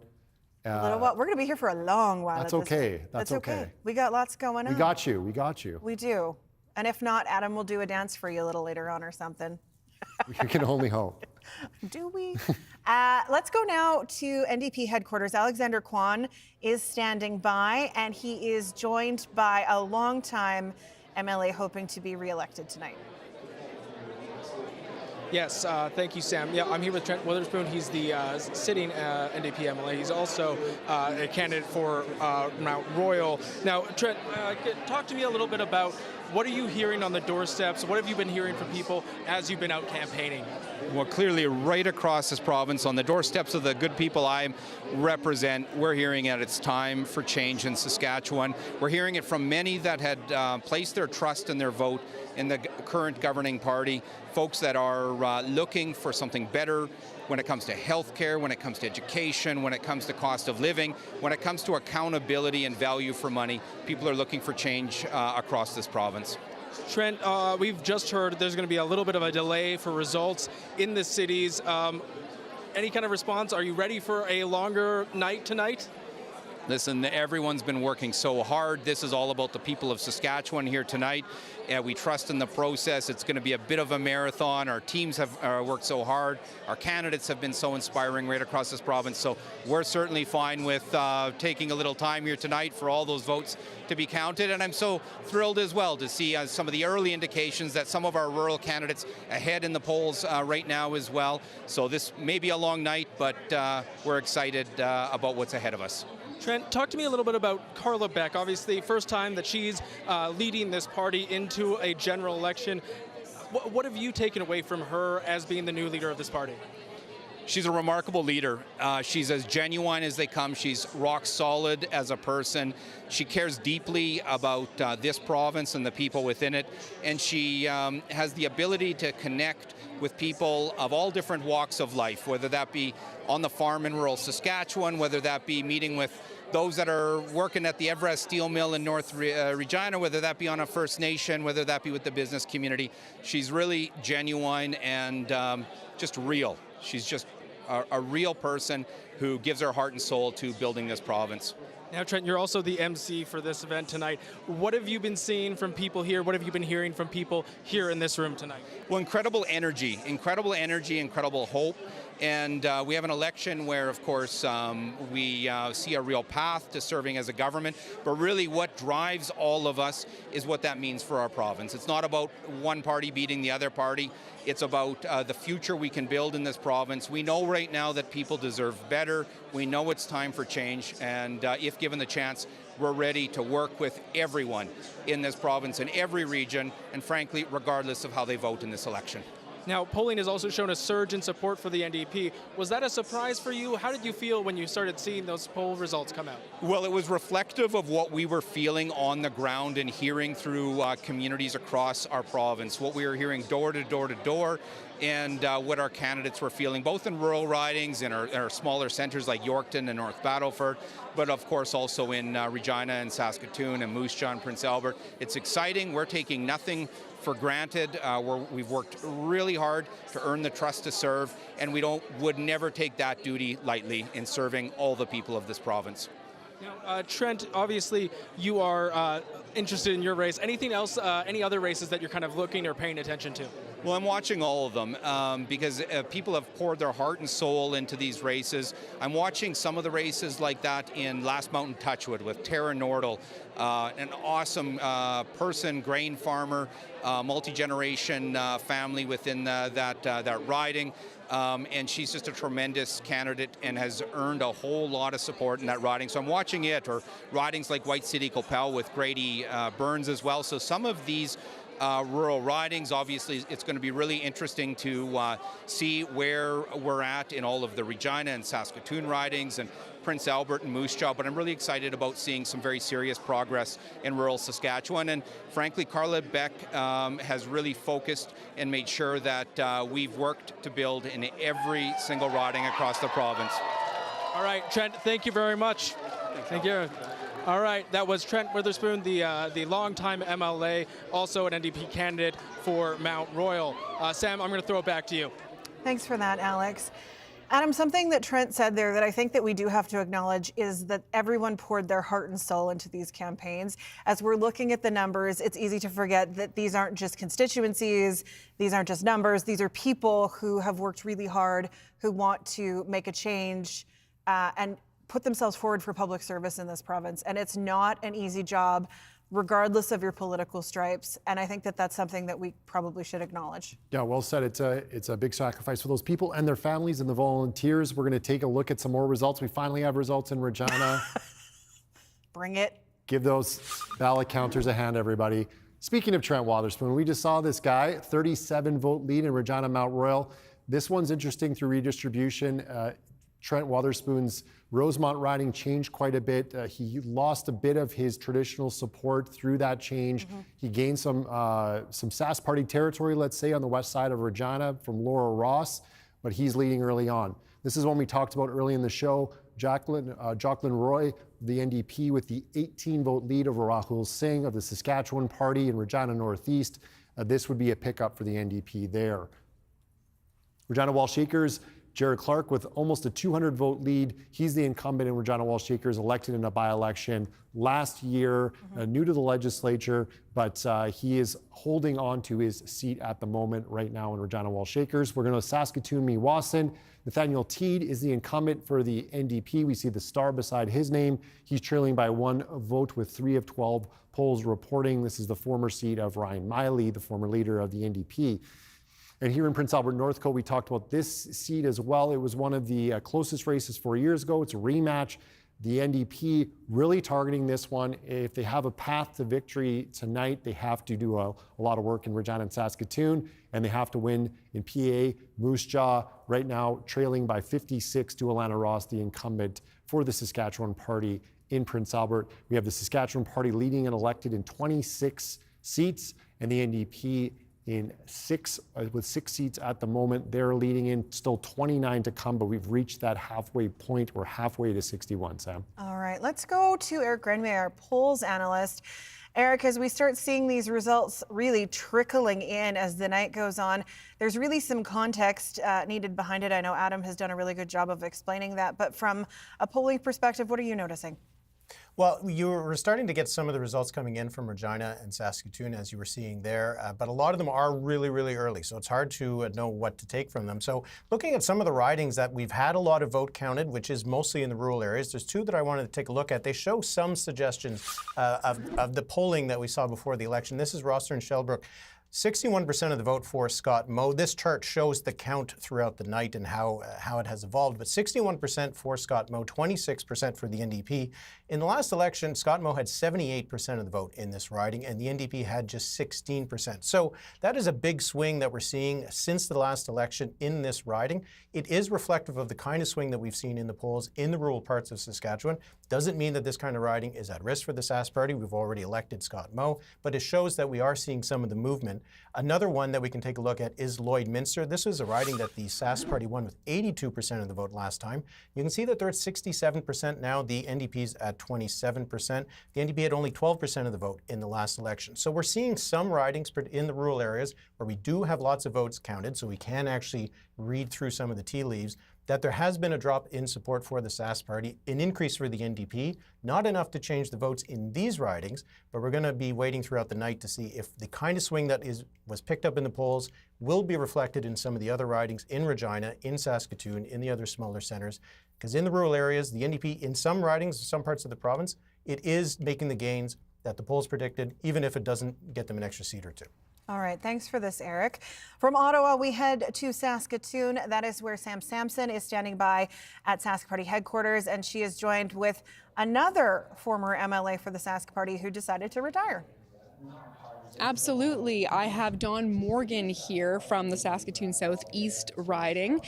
A little while. We're going to be here for a long while. That's okay. That's okay. We got lots going on. We got you. We got you. We do. And if not, Adam will do a dance for you a little later on or something. We can only hope. Do we? Let's go now to NDP headquarters. Alexander Kwan is standing by, and he is joined by a longtime MLA hoping to be re-elected tonight. Yes, thank you, Sam. Yeah, I'm here with Trent Witherspoon. He's the sitting NDP MLA. He's also a candidate for Mount Royal. Now, Trent, talk to me a little bit about what are you hearing on the doorsteps? What have you been hearing from people as you've been out campaigning? Well, clearly right across this province, on the doorsteps of the good people I represent, we're hearing it. It's time for change in Saskatchewan. We're hearing it from many that had placed their trust and their vote in the current governing party, folks that are looking for something better when it comes to healthcare, when it comes to education, when it comes to cost of living, when it comes to accountability and value for money. People are looking for change across this province. Trent, we've just heard there's going to be a little bit of a delay for results in the cities. Any kind of response? Are you ready for a longer night tonight? Listen, everyone's been working so hard. This is all about the people of Saskatchewan here tonight. We trust in the process. It's going to be a bit of a marathon. Our teams have worked so hard. Our candidates have been so inspiring right across this province. So we're certainly fine with taking a little time here tonight for all those votes to be counted. And I'm so thrilled as well to see some of the early indications that some of our rural candidates ahead in the polls right now as well. So this may be a long night, but we're excited about what's ahead of us. Trent, talk to me a little bit about Carla Beck. Obviously, first time that she's leading this party into a general election. What have you taken away from her as being the new leader of this party? She's a remarkable leader. She's as genuine as they come. She's rock solid as a person. She cares deeply about this province and the people within it. And she has the ability to connect with people of all different walks of life, whether that be on the farm in rural Saskatchewan, whether that be meeting with those that are working at the Everest Steel Mill in North Regina, whether that be on a First Nation, whether that be with the business community. She's really genuine and just real. She's just a real person who gives her heart and soul to building this province. Now, Trent, you're also the MC for this event tonight. What have you been seeing from people here? What have you been hearing from people here in this room tonight? Well, incredible energy, incredible hope. And we have an election where, of course, we see a real path to serving as a government. But really what drives all of us is what that means for our province. It's not about one party beating the other party. It's about the future we can build in this province. We know right now that people deserve better. We know it's time for change. And if given the chance, we're ready to work with everyone in this province, in every region, and frankly, regardless of how they vote in this election. Now, polling has also shown a surge in support for the NDP. Was that a surprise for you? How did you feel when you started seeing those poll results come out? Well, it was reflective of what we were feeling on the ground and hearing through communities across our province, what we were hearing door to door to door, and what our candidates were feeling, both in rural ridings, in our smaller centres like Yorkton and North Battleford, but of course also in Regina and Saskatoon and Moose Jaw and Prince Albert. It's exciting. We're taking nothing for granted. We've worked really hard to earn the trust to serve, and we would never take that duty lightly in serving all the people of this province. Now, Trent, obviously you are interested in your race. Anything else, any other races that you're kind of looking or paying attention to? Well, I'm watching all of them because people have poured their heart and soul into these races. I'm watching some of the races like that in Last Mountain Touchwood with Tara Nordal, an awesome person, grain farmer, multi-generation family within that riding. And she's just a tremendous candidate and has earned a whole lot of support in that riding. So I'm watching it, or ridings like White City Copel with Grady Burns as well. So some of these rural ridings, obviously it's going to be really interesting to see where we're at in all of the Regina and Saskatoon ridings and Prince Albert and Moose Jaw, but I'm really excited about seeing some very serious progress in rural Saskatchewan. And frankly, Carla Beck has really focused and made sure that we've worked to build in every single riding across the province. All right, Trent, thank you very much. Thank you. All right, that was Trent Witherspoon, the longtime MLA, also an NDP candidate for Mount Royal. Sam, I'm going to throw it back to you. Thanks for that, Alex. Adam, something that Trent said there that I think that we do have to acknowledge is that everyone poured their heart and soul into these campaigns. As we're looking at the numbers, it's easy to forget that these aren't just constituencies, these aren't just numbers, these are people who have worked really hard, who want to make a change and put themselves forward for public service in this province. And it's not an easy job, regardless of your political stripes. And I think that that's something that we probably should acknowledge. Yeah, well said. It's a big sacrifice for those people and their families and the volunteers. We're going to take a look at some more results. We finally have results in Regina. Bring it. Give those ballot counters a hand, everybody. Speaking of Trent Witherspoon, we just saw this guy, 37 vote lead in Regina Mount Royal. This one's interesting through redistribution. Trent Witherspoon's Rosemont riding changed quite a bit. He lost a bit of his traditional support through that change. He gained some Sask Party territory, let's say, on the west side of Regina from Laura Ross, but he's leading early on. This is one we talked about early in the show. Jacqueline Roy, the NDP, with the 18-vote lead over Rahul Singh of the Saskatchewan Party in Regina Northeast. This would be a pickup for the NDP there. Regina Walsh Acres, Jared Clark with almost a 200-vote lead. He's the incumbent in Regina Walsh Acres, elected in a by-election last year, new to the legislature, but he is holding on to his seat at the moment right now in Regina Walsh Acres. We're going to Saskatoon, Meewasin. Nathaniel Teed is the incumbent for the NDP. We see the star beside his name. He's trailing by 1 vote with 3 of 12 polls reporting. This is the former seat of Ryan Miley, the former leader of the NDP. And here in Prince Albert Northcote, we talked about this seat as well. It was one of the closest races 4 years ago. It's a rematch. The NDP really targeting this one. If they have a path to victory tonight, they have to do a lot of work in Regina and Saskatoon, and they have to win in PA. Moose Jaw right now trailing by 56 to Alana Ross, the incumbent for the Saskatchewan Party in Prince Albert. We have the Saskatchewan Party leading and elected in 26 seats, and the NDP in 6 with 6 seats at the moment. They're leading in, still 29 to come, but we've reached that halfway point. We're halfway to 61, Sam. All right, let's go to Eric Grenway, our polls analyst. Eric, as we start seeing these results really trickling in as the night goes on, there's really some context needed behind it. I know Adam has done a really good job of explaining that, but from a polling perspective, what are you noticing? Well, you were starting to get some of the results coming in from Regina and Saskatoon, as you were seeing there, but a lot of them are really, really early, so it's hard to know what to take from them. So looking at some of the ridings that we've had a lot of vote counted, which is mostly in the rural areas, there's 2 that I wanted to take a look at. They show some suggestions of the polling that we saw before the election. This is Roster and Shellbrook. 61% of the vote for Scott Moe. This chart shows the count throughout the night and how it has evolved, but 61% for Scott Moe, 26% for the NDP. In the last election, Scott Moe had 78% of the vote in this riding, and the NDP had just 16%. So that is a big swing that we're seeing since the last election in this riding. It is reflective of the kind of swing that we've seen in the polls in the rural parts of Saskatchewan. Doesn't mean that this kind of riding is at risk for the Sask Party. We've already elected Scott Moe, but it shows that we are seeing some of the movement. Another one that we can take a look at is Lloydminster. This is a riding that the Sask Party won with 82% of the vote last time. You can see that they're at 67% now. The NDP's at 27%. The NDP had only 12% of the vote in the last election. So we're seeing some ridings in the rural areas where we do have lots of votes counted, so we can actually read through some of the tea leaves, that there has been a drop in support for the Sask Party, an increase for the NDP, not enough to change the votes in these ridings, but we're going to be waiting throughout the night to see if the kind of swing that was picked up in the polls will be reflected in some of the other ridings in Regina, in Saskatoon, in the other smaller centres. Because in the rural areas, the NDP, in some ridings, some parts of the province, it is making the gains that the polls predicted, even if it doesn't get them an extra seat or 2. All right, thanks for this, Eric. From Ottawa, we head to Saskatoon. That is where Sam Sampson is standing by at Sask Party headquarters, and she is joined with another former MLA for the Sask Party who decided to retire. Absolutely. I have Dawn Morgan here from the Saskatoon Southeast riding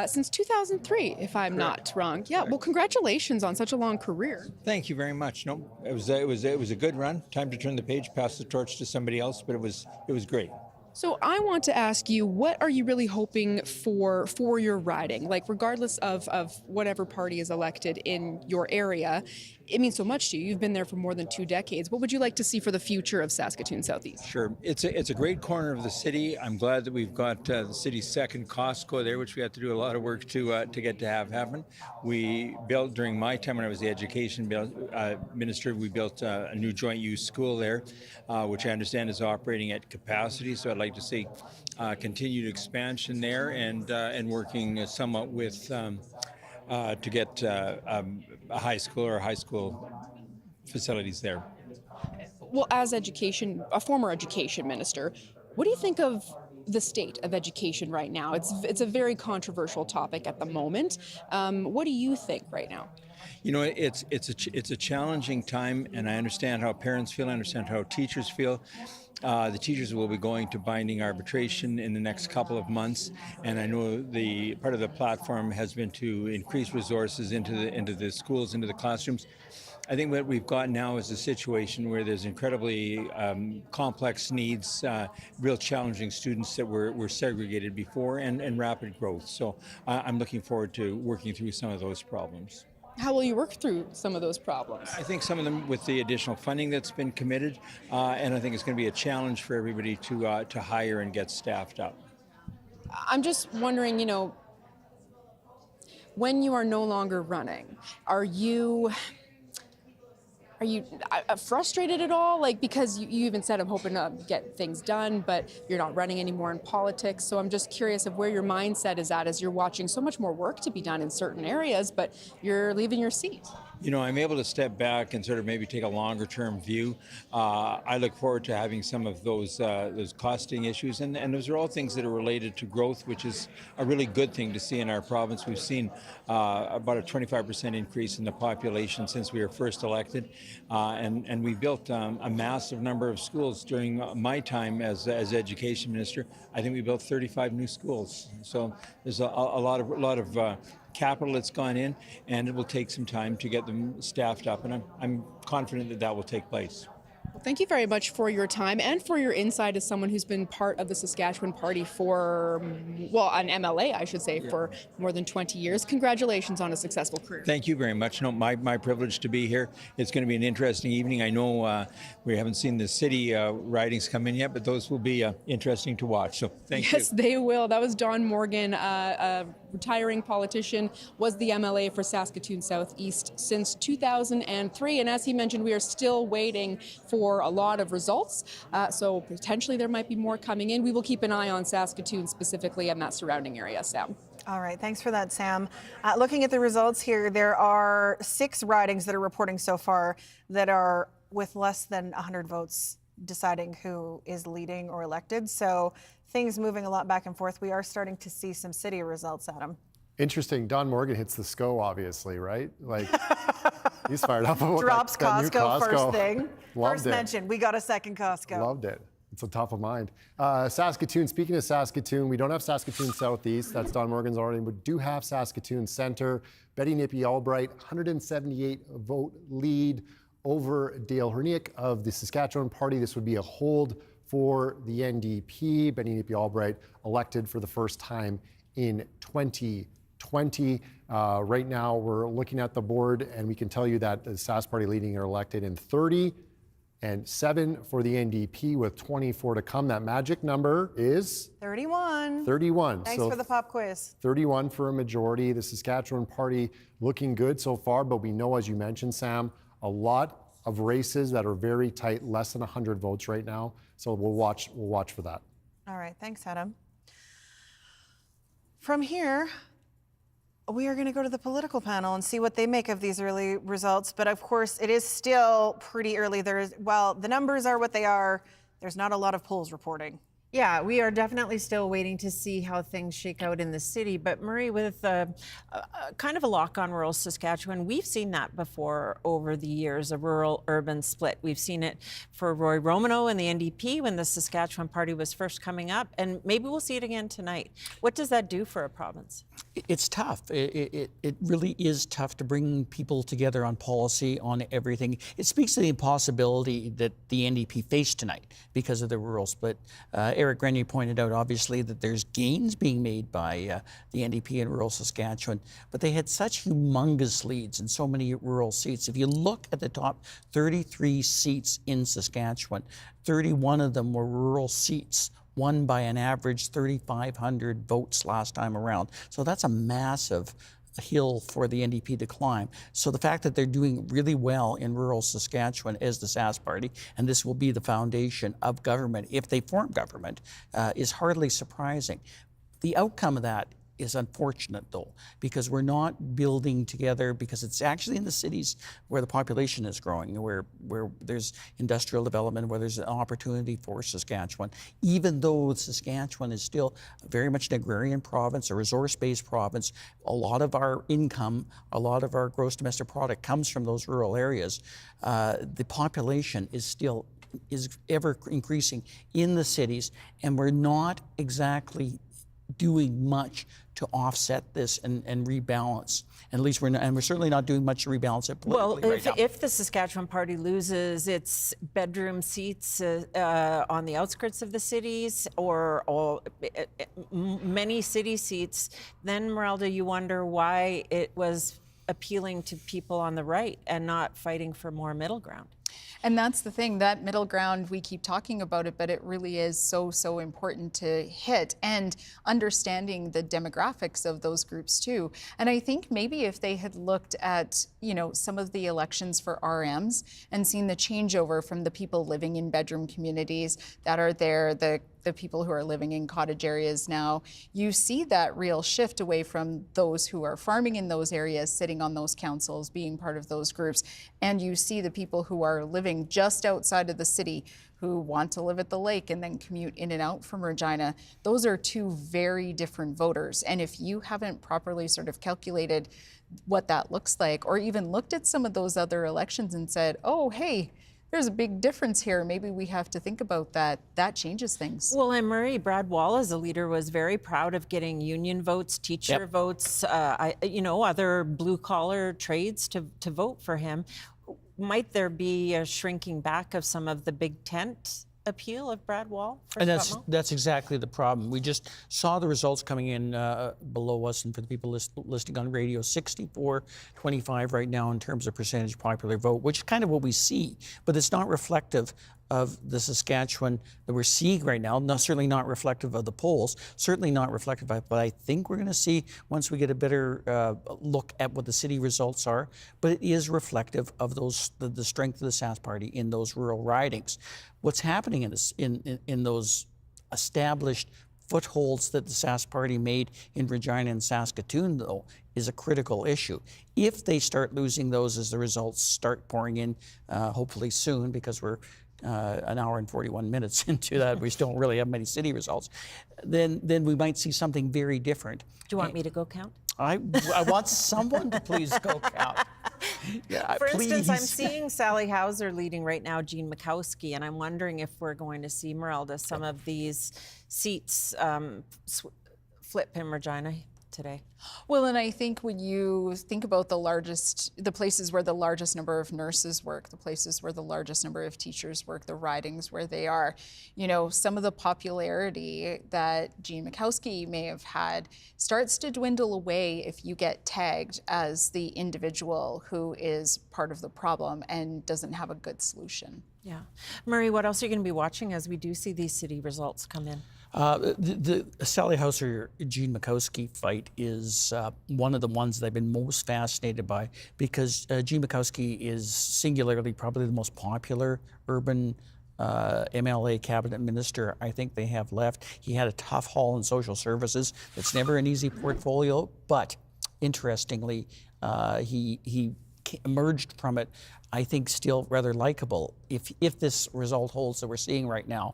since 2003, if I'm not wrong. Yeah, well, congratulations on such a long career. Thank you very much. No, it was a good run. Time to turn the page, pass the torch to somebody else, but it was great. So I want to ask you, what are you really hoping for your riding? Like, regardless of whatever party is elected in your area, it means so much to you. You've been there for more than 2 decades. What would you like to see for the future of Saskatoon Southeast? Sure. It's a great corner of the city. I'm glad that we've got the city's second Costco there, which we had to do a lot of work to get to have happen. We built, during my time when I was the education minister, we built a new joint use school there, which I understand is operating at capacity. So I'd like to see continued expansion there and working somewhat with to get a high school or high school facilities there. Well, as a former education minister, what do you think of the state of education right now? It's a very controversial topic at the moment. What do you think right now? You know, it's a challenging time, and I understand how parents feel. I understand how teachers feel. The teachers will be going to binding arbitration in the next couple of months, and I know the part of the platform has been to increase resources into the schools, into the classrooms. I think what we've got now is a situation where there's incredibly complex needs, real challenging students that were segregated before, and rapid growth. So I'm looking forward to working through some of those problems. How will you work through some of those problems? I think some of them with the additional funding that's been committed, and I think it's going to be a challenge for everybody to hire and get staffed up. I'm just wondering, you know, when you are no longer running, are you frustrated at all? Like, because you even said, I'm hoping to get things done, but you're not running anymore in politics. So I'm just curious of where your mindset is at as you're watching so much more work to be done in certain areas, but you're leaving your seat. You know, I'm able to step back and sort of maybe take a longer term view. I look forward to having some of those costing issues, and those are all things that are related to growth, which is a really good thing to see in our province. We've seen about a 25% increase in the population since we were first elected, and we built a massive number of schools during my time as education minister. I think we built 35 new schools. So there's a lot of capital that's gone in, and it will take some time to get them staffed up, and I'm confident that will take place. Well, thank you very much for your time and for your insight as someone who's been part of the Saskatchewan Party for, well, an MLA, I should say, for more than 20 years. Congratulations on a successful career. Thank you very much. No, my privilege to be here. It's going to be an interesting evening. I know we haven't seen the city ridings come in yet, but those will be interesting to watch. So thank you. Yes, they will. That was Don Morgan, a retiring politician, was the MLA for Saskatoon Southeast since 2003. And as he mentioned, we are still waiting for a lot of results. So potentially there might be more coming in. We will keep an eye on Saskatoon specifically and that surrounding area, Sam. All right, thanks for that, Sam. Looking at the results here, there are 6 ridings that are reporting so far that are with less than 100 votes deciding who is leading or elected. So things moving a lot back and forth. We are starting to see some city results, Adam. Interesting. Don Morgan hits the SCO, obviously, right? Like, he's fired up about Drops that new Costco first thing. Loved First it. mention, we got a second Costco. Loved it. It's on top of mind. Saskatoon, speaking of Saskatoon, we don't have Saskatoon Southeast. That's Don Morgan's already. We do have Saskatoon Centre. Betty Nippy Albright, 178 vote lead over Dale Herniak of the Saskatchewan Party. This would be a hold for the NDP. Betty Nippy Albright elected for the first time in 2020. Right now, we're looking at the board, and we can tell you that the Sask Party leading are elected in 30 and 7 for the NDP with 24 to come. That magic number is 31. 31. Thanks for the pop quiz. 31 for a majority. The Saskatchewan Party looking good so far, but we know, as you mentioned, Sam, a lot of races that are very tight, less than 100 votes right now. So we'll watch for that. All right, thanks, Adam. From here, we are going to go to the political panel and see what they make of these early results. But of course, it is still pretty early. While the numbers are what they are, there's not a lot of polls reporting. Yeah, we are definitely still waiting to see how things shake out in the city. But Marie, with kind of a lock on rural Saskatchewan, we've seen that before over the years, a rural-urban split. We've seen it for Roy Romano and the NDP when the Saskatchewan Party was first coming up, and maybe we'll see it again tonight. What does that do for a province? It's tough. It really is tough to bring people together on policy, on everything. It speaks to the impossibility that the NDP faced tonight because of the rural split. Eric Grenier pointed out, obviously, that there's gains being made by the NDP in rural Saskatchewan, but they had such humongous leads in so many rural seats. If you look at the top 33 seats in Saskatchewan, 31 of them were rural seats, won by an average 3,500 votes last time around. So that's a massive hill for the NDP to climb. So the fact that they're doing really well in rural Saskatchewan as the Sask Party, and this will be the foundation of government if they form government, is hardly surprising. The outcome of that is unfortunate, though, because we're not building together, because it's actually in the cities where the population is growing, where there's industrial development, where there's an opportunity for Saskatchewan. Even though Saskatchewan is still very much an agrarian province, a resource-based province, a lot of our income, a lot of our gross domestic product comes from those rural areas. The population is ever increasing in the cities, and we're not exactly doing much to offset this and rebalance. At least we're certainly not doing much to rebalance it politically right now. If the Saskatchewan Party loses its bedroom seats on the outskirts of the cities or many city seats, then, Merelda, you wonder why it was appealing to people on the right and not fighting for more middle ground. And that's the thing, that middle ground, we keep talking about it, but it really is so important to hit, and understanding the demographics of those groups too. And I think maybe if they had looked at, some of the elections for RMs and seen the changeover from the people living in bedroom communities that are there, the people who are living in cottage areas now, you see that real shift away from those who are farming in those areas, sitting on those councils, being part of those groups. And you see the people who are living just outside of the city, who want to live at the lake and then commute in and out from Regina. Those are two very different voters. And if you haven't properly sort of calculated what that looks like, or even looked at some of those other elections and said, oh, hey, there's a big difference here. Maybe we have to think about that. That changes things. Well, and Murray, Brad Wall as a leader was very proud of getting union votes, teacher votes, other blue collar trades to vote for him. Might there be a shrinking back of some of the big tent appeal of Brad Wall? And that's exactly the problem. We just saw the results coming in below us, and for the people listening on radio, 64-25 right now in terms of percentage popular vote, which is kind of what we see, but it's not reflective of the Saskatchewan that we're seeing right now. Certainly not reflective of the polls, certainly not reflective of, but I think we're going to see once we get a better look at what the city results are. But it is reflective of the strength of the Sask Party in those rural ridings. What's happening in those established footholds that the Sask Party made in Regina and Saskatoon, though, is a critical issue. If they start losing those as the results start pouring in, hopefully soon, because we're an hour and 41 minutes into that, we still don't really have many city results, then we might see something very different. Do you want me to go count? I want someone to please go count. Yeah, For instance, I'm seeing Sally Hauser leading right now, Jean Makowski, and I'm wondering if we're going to see, Merelda, some of these seats flip in Regina today. Well, and I think when you think about the places where the largest number of nurses work, the places where the largest number of teachers work, the ridings where they are, some of the popularity that Jean Makowski may have had starts to dwindle away if you get tagged as the individual who is part of the problem and doesn't have a good solution. Yeah. Murray, what else are you going to be watching as we do see these city results come in? The Sally Hauser Jean Makowski fight is one of the ones that I've been most fascinated by, because Jean Makowski is singularly probably the most popular urban MLA cabinet minister I think they have left. He had a tough haul in social services. It's never an easy portfolio, but interestingly, he emerged from it, I think, still rather likable. If this result holds that we're seeing right now,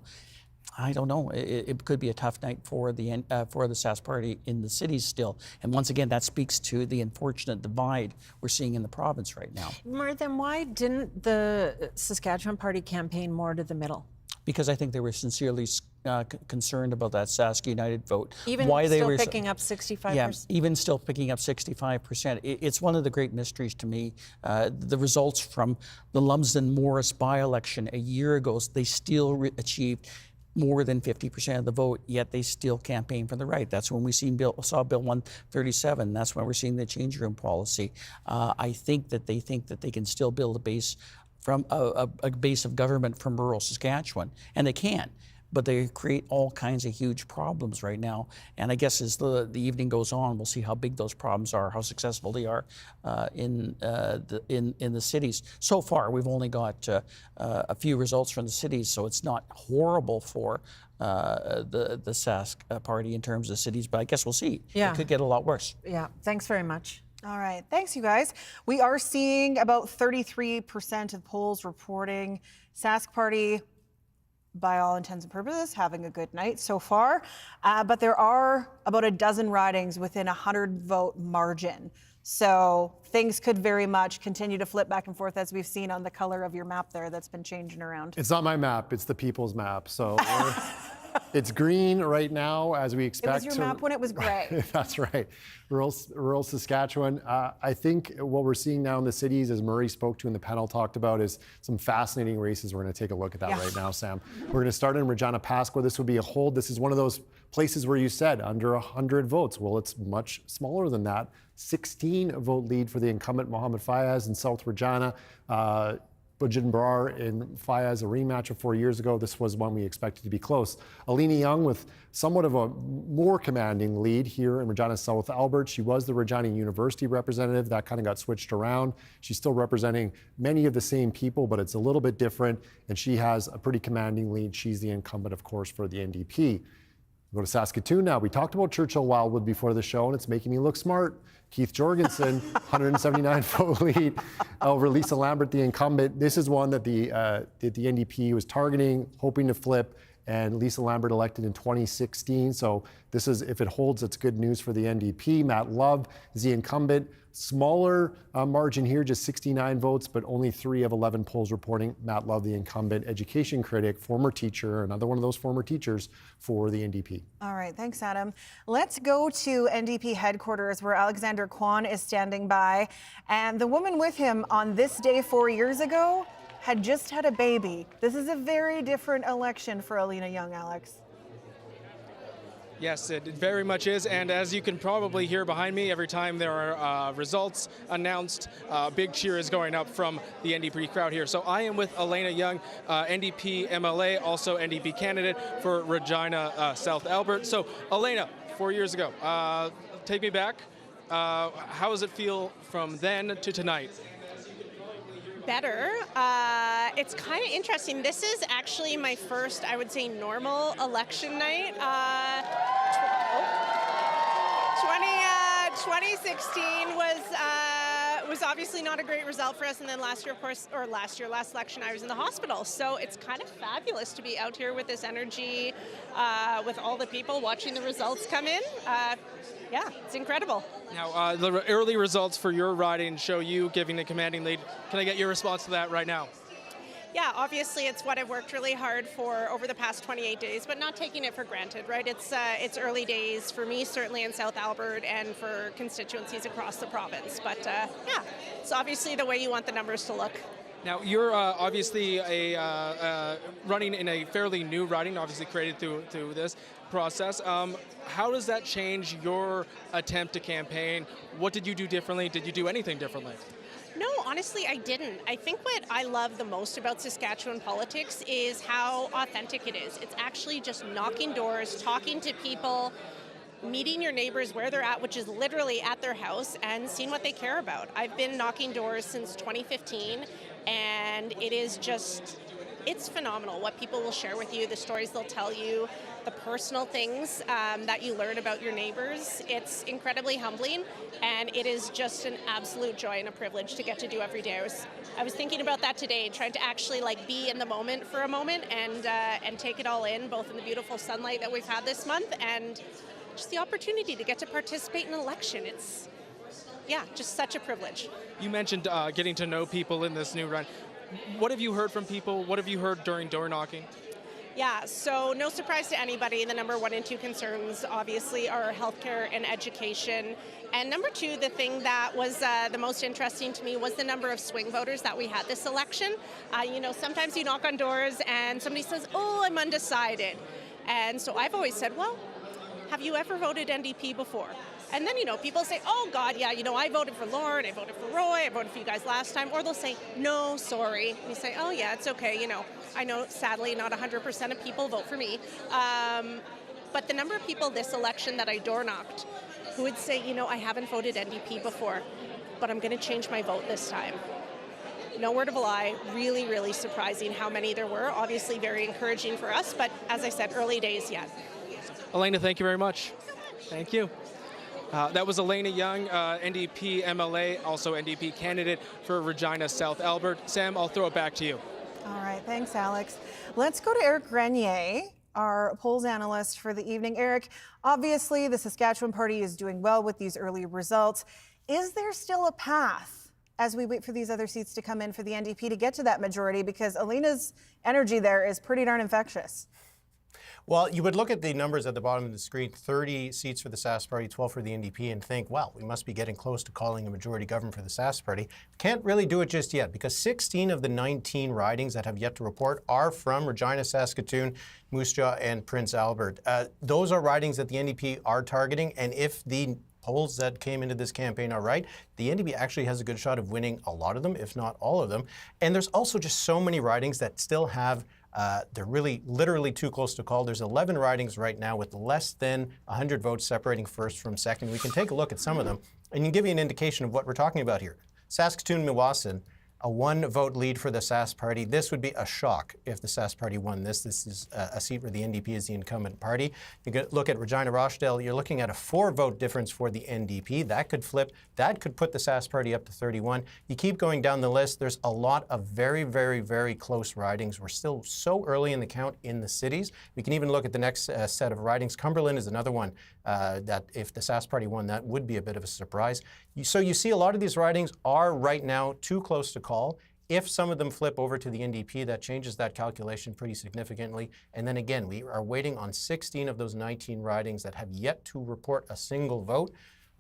I don't know. It could be a tough night for the Sask Party in the cities still. And once again, that speaks to the unfortunate divide we're seeing in the province right now. Then why didn't the Saskatchewan Party campaign more to the middle? because I think they were sincerely concerned about that Sask United vote. Even still picking up 65%? Yeah, even still picking up 65%. It's one of the great mysteries to me. The results from the Lumsden-Morris by-election a year ago, they still achieved more than 50% of the vote, yet they still campaign for the right. That's when we saw Bill 137. That's when we're seeing the change room policy. I think that they can still build a base from a base of government from rural Saskatchewan, and they can. But they create all kinds of huge problems right now. And I guess as the evening goes on, we'll see how big those problems are, how successful they are in the cities. So far, we've only got a few results from the cities, so it's not horrible for the Sask party in terms of cities. But I guess we'll see. Yeah. It could get a lot worse. Yeah. Thanks very much. All right. Thanks, you guys. We are seeing about 33% of polls reporting Sask party, by all intents and purposes, having a good night so far. But there are about a dozen ridings within a 100-vote margin. So things could very much continue to flip back and forth, as we've seen on the color of your map there that's been changing around. It's not my map, it's the people's map. So it's green right now, as we expect. It was your map when it was gray. That's right. Rural Saskatchewan. I think what we're seeing now in the cities, as Murray spoke to and the panel talked about, is some fascinating races. We're going to take a look at that right now, Sam. We're going to start in Regina Pasqua. This would be a hold. This is one of those places where you said under 100 votes. Well, it's much smaller than that. 16-vote lead for the incumbent Mohammed Fayez in South Regina. Bujin Brar and Fayez, a rematch of 4 years ago. This was one we expected to be close. Alina Young with somewhat of a more commanding lead here in Regina South Albert. She was the Regina University representative. That kind of got switched around. She's still representing many of the same people, but it's a little bit different, and she has a pretty commanding lead. She's the incumbent, of course, for the NDP. Go to Saskatoon now. We talked about Churchill Wildwood before the show, and it's making me look smart. Keith Jorgensen, 179-vote lead over Lisa Lambert, the incumbent. This is one that the NDP was targeting, hoping to flip, and Lisa Lambert elected in 2016. So this is, if it holds, it's good news for the NDP. Matt Love is the incumbent. Smaller margin here, just 69 votes, but only 3 of 11 polls reporting Matt Love, the incumbent education critic, former teacher, another one of those former teachers for the NDP. All right, thanks, Adam. Let's go to NDP headquarters where Alexander Kwan is standing by. And the woman with him on this day 4 years ago had just had a baby. This is a very different election for Alina Young, Alex. Yes, it very much is, and as you can probably hear behind me, every time there are results announced, big cheer is going up from the NDP crowd here. So I am with Alina Young, NDP MLA, also NDP candidate for Regina South Albert. So Alina, 4 years ago, take me back. How does it feel from then to tonight? Better. It's kind of interesting. This is actually my first, I would say, normal election night. 2016 was obviously not a great result for us, and then last year, of course, or last election, I was in the hospital. So it's kind of fabulous to be out here with this energy, with all the people watching the results come in. Yeah, it's incredible. Now, the early results for your riding show you giving a commanding lead. Can I get your response to that right now? Yeah, obviously it's what I've worked really hard for over the past 28 days, but not taking it for granted, right? It's early days for me, certainly in South Albert, and for constituencies across the province. But yeah, it's obviously the way you want the numbers to look. Now, you're obviously running in a fairly new riding, obviously created through this process. How does that change your attempt to campaign? What did you do differently? Did you do anything differently? No, honestly, I didn't. I think what I love the most about Saskatchewan politics is how authentic it is. It's actually just knocking doors, talking to people, meeting your neighbors where they're at, which is literally at their house, and seeing what they care about. I've been knocking doors since 2015, and it is just, it's phenomenal what people will share with you, the stories they'll tell you, the personal things that you learn about your neighbors. It's incredibly humbling, and it is just an absolute joy and a privilege to get to do every day. I was thinking about that today, trying to actually be in the moment for a moment and take it all in, both in the beautiful sunlight that we've had this month and just the opportunity to get to participate in an election. It's, yeah, just such a privilege. You mentioned getting to know people in this new run. What have you heard from people? What have you heard during door knocking? Yeah, so no surprise to anybody, the number 1 and 2 concerns obviously are healthcare and education. And number 2, the thing that was the most interesting to me was the number of swing voters that we had this election. Sometimes you knock on doors and somebody says, oh, I'm undecided. And so I've always said, well, have you ever voted NDP before? And then, people say, oh, God, yeah, I voted for Lauren, I voted for Roy, I voted for you guys last time. Or they'll say, no, sorry. And you say, oh, yeah, it's okay. I know, sadly, not 100% of people vote for me. But the number of people this election that I door knocked who would say, I haven't voted NDP before, but I'm going to change my vote this time. No word of a lie, really, really surprising how many there were. Obviously very encouraging for us, but as I said, early days yet. Elena, thank you very much. Thank you. That was Elena Young, NDP MLA, also NDP candidate for Regina South Albert. Sam, I'll throw it back to you. All right, thanks, Alex. Let's go to Eric Grenier, our polls analyst for the evening. Eric, obviously the Saskatchewan Party is doing well with these early results. Is there still a path as we wait for these other seats to come in for the NDP to get to that majority? Because Elena's energy there is pretty darn infectious. Well, you would look at the numbers at the bottom of the screen, 30 seats for the Sask Party, 12 for the NDP, and think, well, we must be getting close to calling a majority government for the Sask Party. Can't really do it just yet because 16 of the 19 ridings that have yet to report are from Regina, Saskatoon, Moose Jaw, and Prince Albert. Those are ridings that the NDP are targeting, and if the polls that came into this campaign are right, the NDP actually has a good shot of winning a lot of them, if not all of them. And there's also just so many ridings that still have they're really literally too close to call. There's 11 ridings right now with less than 100 votes separating first from second. We can take a look at some of them and give you an indication of what we're talking about here. Saskatoon-Mewasin, a 1-vote lead for the Sask Party. This would be a shock if the Sask Party won this. This is a seat where the NDP is the incumbent party. You could look at Regina-Rochdale. You're looking at a 4-vote difference for the NDP. That could flip. That could put the Sask Party up to 31. You keep going down the list. There's a lot of very, very, very close ridings. We're still so early in the count in the cities. We can even look at the next set of ridings. Cumberland is another one that if the Sask Party won, that would be a bit of a surprise. So you see a lot of these ridings are right now too close to call. If some of them flip over to the NDP, that changes that calculation pretty significantly. And then again, we are waiting on 16 of those 19 ridings that have yet to report a single vote.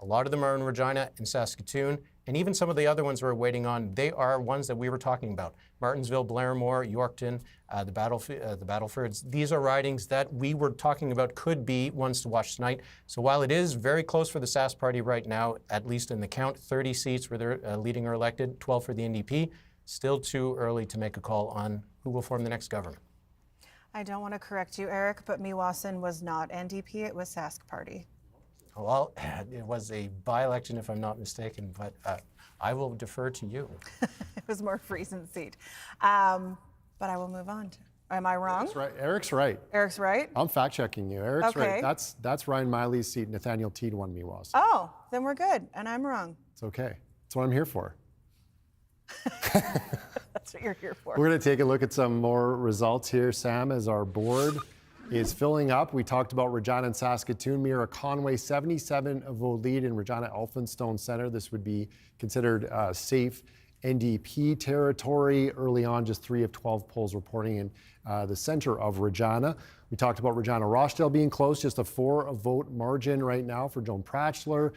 A lot of them are in Regina and Saskatoon, and even some of the other ones we're waiting on, they are ones that we were talking about. Martinsville, Blairmore, Yorkton, the Battlefords. These are ridings that we were talking about could be ones to watch tonight. So while it is very close for the Sask Party right now, at least in the count, 30 seats where they're leading or elected, 12 for the NDP, still too early to make a call on who will form the next government. I don't want to correct you, Eric, but Mewasin was not NDP, it was Sask Party. Well, it was a by-election, if I'm not mistaken, but I will defer to you. It was more Friesen seat. But I will move on. Am I wrong? That's right. Eric's right. Eric's right? I'm fact-checking you. Eric's Okay. right. That's Ryan Miley's seat. Nathaniel Teed won Mewasin. Oh, then we're good, and I'm wrong. It's okay. That's what I'm here for. That's what you're here for. We're going to take a look at some more results here, Sam, as our board is filling up. We talked about Regina and Saskatoon. Mira Conway, 77-vote lead in Regina Elphinstone Centre. This would be considered safe NDP territory. Early on, just 3 of 12 polls reporting in the centre of Regina. We talked about Regina Rochdale being close, just a 4-vote margin right now for Joan Pratchler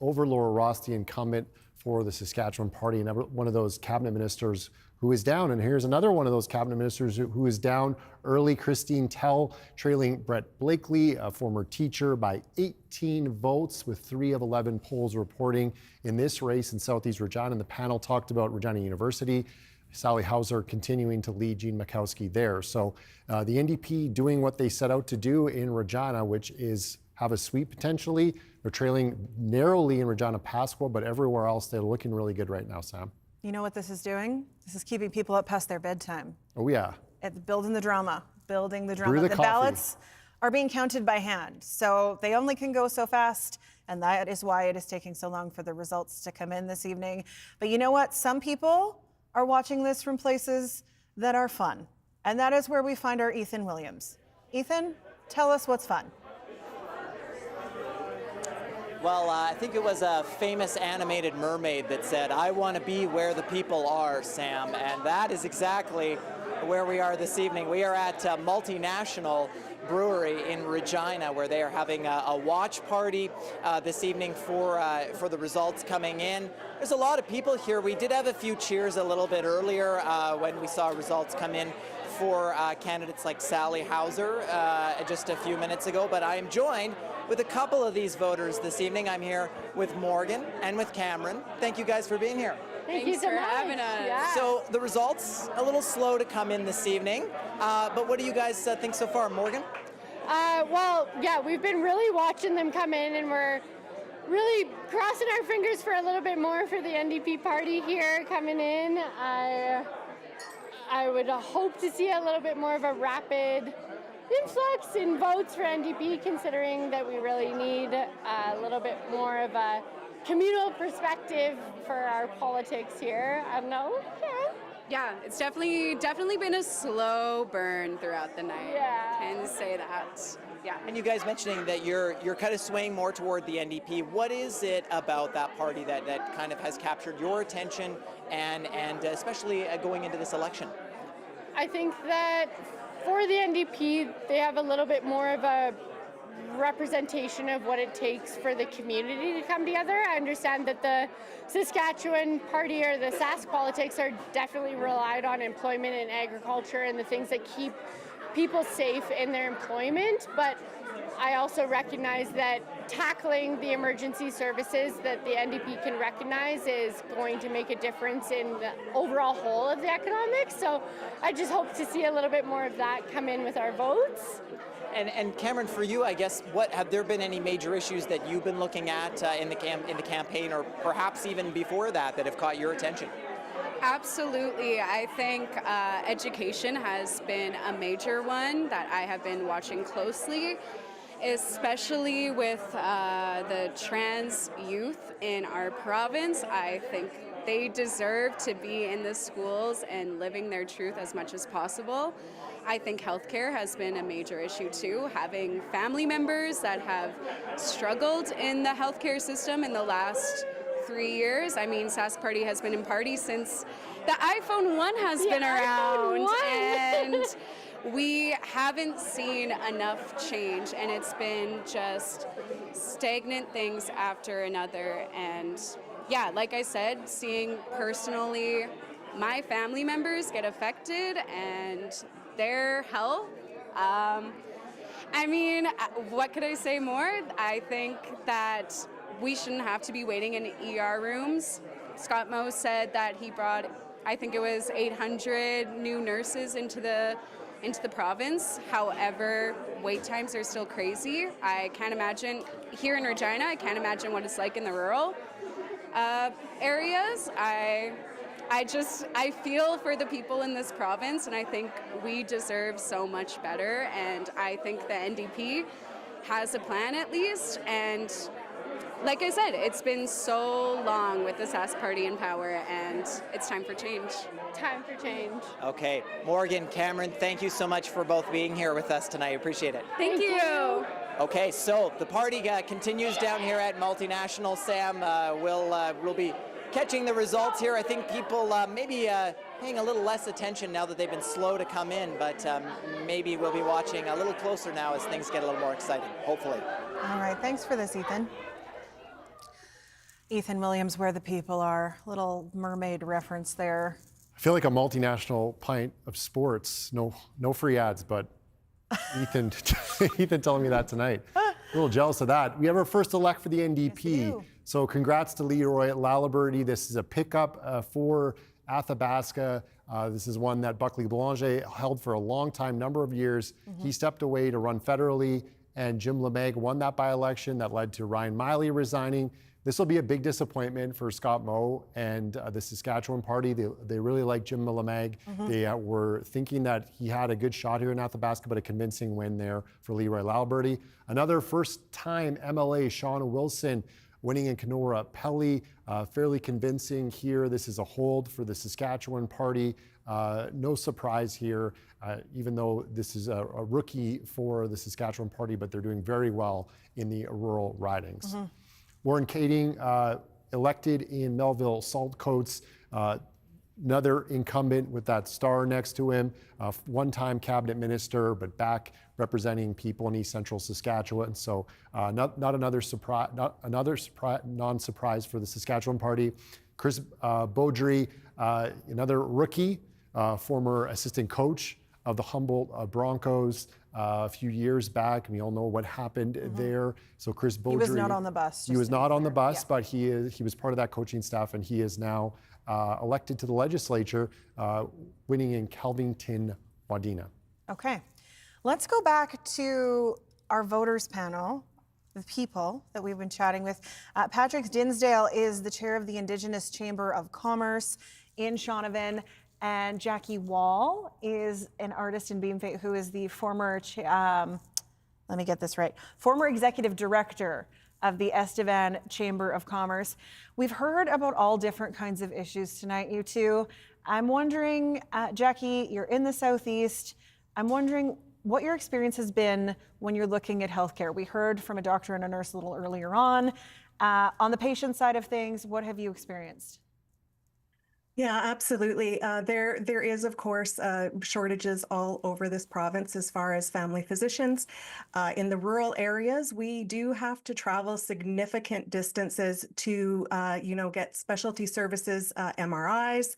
over Laura Ross, the incumbent for the Saskatchewan Party, and one of those cabinet ministers who is down. And here's another one of those cabinet ministers who is down early, Christine Tell, trailing Brett Blakely, a former teacher, by 18 votes, with 3 of 11 polls reporting in this race in Southeast Regina. And the panel talked about Regina University. Sally Hauser continuing to lead Jean Makowski there. So the NDP doing what they set out to do in Regina, which is have a sweep potentially. They're trailing narrowly in Regina Pasqua, but everywhere else they're looking really good right now, Sam. You know what this is doing? This is keeping people up past their bedtime. Oh, yeah. Building the drama. Building the drama. Brew the The coffee. ballots are being counted by hand, so they only can go so fast, and that is why it is taking so long for the results to come in this evening. But you know what? Some people are watching this from places that are fun, and that is where we find our Ethan Williams. Ethan, tell us what's fun. Well, I think it was a famous animated mermaid that said, "I want to be where the people are, Sam." And that is exactly where we are this evening. We are at Multinational Brewery in Regina, where they are having a watch party this evening for the results coming in. There's a lot of people here. We did have a few cheers a little bit earlier when we saw results come in for candidates like Sally Hauser just a few minutes ago, but I am joined with a couple of these voters this evening. I'm here with Morgan and with Cameron. Thank you guys for being here. Thank you so much for having us. Yeah. So the results a little slow to come in this evening, but what do you guys think so far, Morgan? Well, yeah, we've been really watching them come in, and we're really crossing our fingers for a little bit more for the NDP party here coming in. I would hope to see a little bit more of a rapid influx in votes for NDP, considering that we really need a little bit more of a communal perspective for our politics here. I don't know. Yeah, it's definitely been a slow burn throughout the night. Yeah. Can say that. Yeah. And you guys mentioning that you're kind of swaying more toward the NDP. What is it about that party that kind of has captured your attention and especially going into this election? I think that for the NDP, they have a little bit more of a representation of what it takes for the community to come together. I understand that the Saskatchewan party or the Sask politics are definitely relied on employment and agriculture and the things that keep people safe in their employment, but I also recognize that tackling the emergency services that the NDP can recognize is going to make a difference in the overall whole of the economics. So I just hope to see a little bit more of that come in with our votes. And Cameron, for you, I guess, have there been any major issues that you've been looking at in the campaign, or perhaps even before that have caught your attention? Absolutely. I think education has been a major one that I have been watching closely, especially with the trans youth in our province. I think they deserve to be in the schools and living their truth as much as possible. I think healthcare has been a major issue too, having family members that have struggled in the healthcare system in the last 3 years. I mean, Sask Party has been in party since the iPhone 1 has been around, and we haven't seen enough change, and it's been just stagnant things after another. And yeah, like I said, seeing personally my family members get affected and their health. I mean, what could I say more? I think that we shouldn't have to be waiting in ER rooms. Scott Moe said that he brought, I think it was 800 new nurses into the province. However, wait times are still crazy. I can't imagine, here in Regina, I can't imagine what it's like in the rural areas. I feel for the people in this province, and I think we deserve so much better, and I think the NDP has a plan at least, and like I said, it's been so long with the Sask Party in power, and it's time for change. Time for change. Okay, Morgan, Cameron, thank you so much for both being here with us tonight. Appreciate it. Thank you. Okay, so the party continues down here at Multinational. Sam, we'll be catching the results here. I think people maybe paying a little less attention now that they've been slow to come in, but maybe we'll be watching a little closer now as things get a little more exciting, hopefully. All right, thanks for this, Ethan. Ethan Williams, Where the People Are. Little mermaid reference there. I feel like a multinational pint of sports. No free ads, but Ethan telling me that tonight. A little jealous of that. We have our first elect for the NDP. Yes, so congrats to Leroy Laliberte. This is a pickup for Athabasca. This is one that Buckley Boulanger held for a long time, number of years. Mm-hmm. He stepped away to run federally, and Jim LeMag won that by-election that led to Ryan Miley resigning. This will be a big disappointment for Scott Moe and the Saskatchewan party. They really like Jim LeMag. Mm-hmm. They were thinking that he had a good shot here in Athabasca, but a convincing win there for Leroy Laliberte. Another first-time MLA, Sean Wilson, winning in Kenora Pelly. Fairly convincing here. This is a hold for the Saskatchewan party. No surprise here, even though this is a rookie for the Saskatchewan party, but they're doing very well in the rural ridings. Mm-hmm. Warren Kading, elected in Melville Saltcoats, another incumbent with that star next to him, one-time cabinet minister, but back representing people in East Central Saskatchewan. So not another surprise, non-surprise for the Saskatchewan Party. Chris Beaudry, another rookie, former assistant coach of the Humboldt Broncos a few years back. We all know what happened there. So Chris Beaudry. He was not on the bus. He was not on the bus, but he was part of that coaching staff, and he is now elected to the legislature, winning in Kelvington, Wadena. Okay. Let's go back to our voters panel, the people that we've been chatting with. Patrick Dinsdale is the chair of the Indigenous Chamber of Commerce in Shaunavon. And Jackie Wall is an artist in Beamfate who is the former, let me get this right, former executive director of the Estevan Chamber of Commerce. We've heard about all different kinds of issues tonight, you two. I'm wondering, Jackie, you're in the Southeast. I'm wondering what your experience has been when you're looking at healthcare. We heard from a doctor and a nurse a little earlier on. On the patient side of things, what have you experienced? Yeah, absolutely. There is, of course, shortages all over this province as far as family physicians. In the rural areas, we do have to travel significant distances to, get specialty services, MRIs,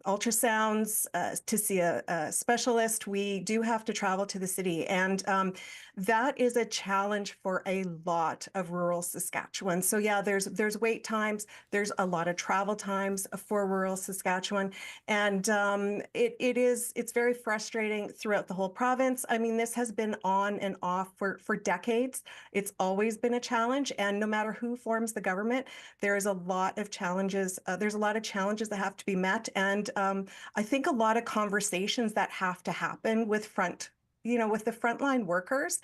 ultrasounds, to see a specialist. We do have to travel to the city, and that is a challenge for a lot of rural Saskatchewan. So yeah, there's wait times, there's a lot of travel times for rural Saskatchewan, and it's very frustrating throughout the whole province. I mean, this has been on and off for decades. It's always been a challenge, and no matter who forms the government, there is a lot of challenges. There's a lot of challenges that have to be met, and I think a lot of conversations that have to happen with with the frontline workers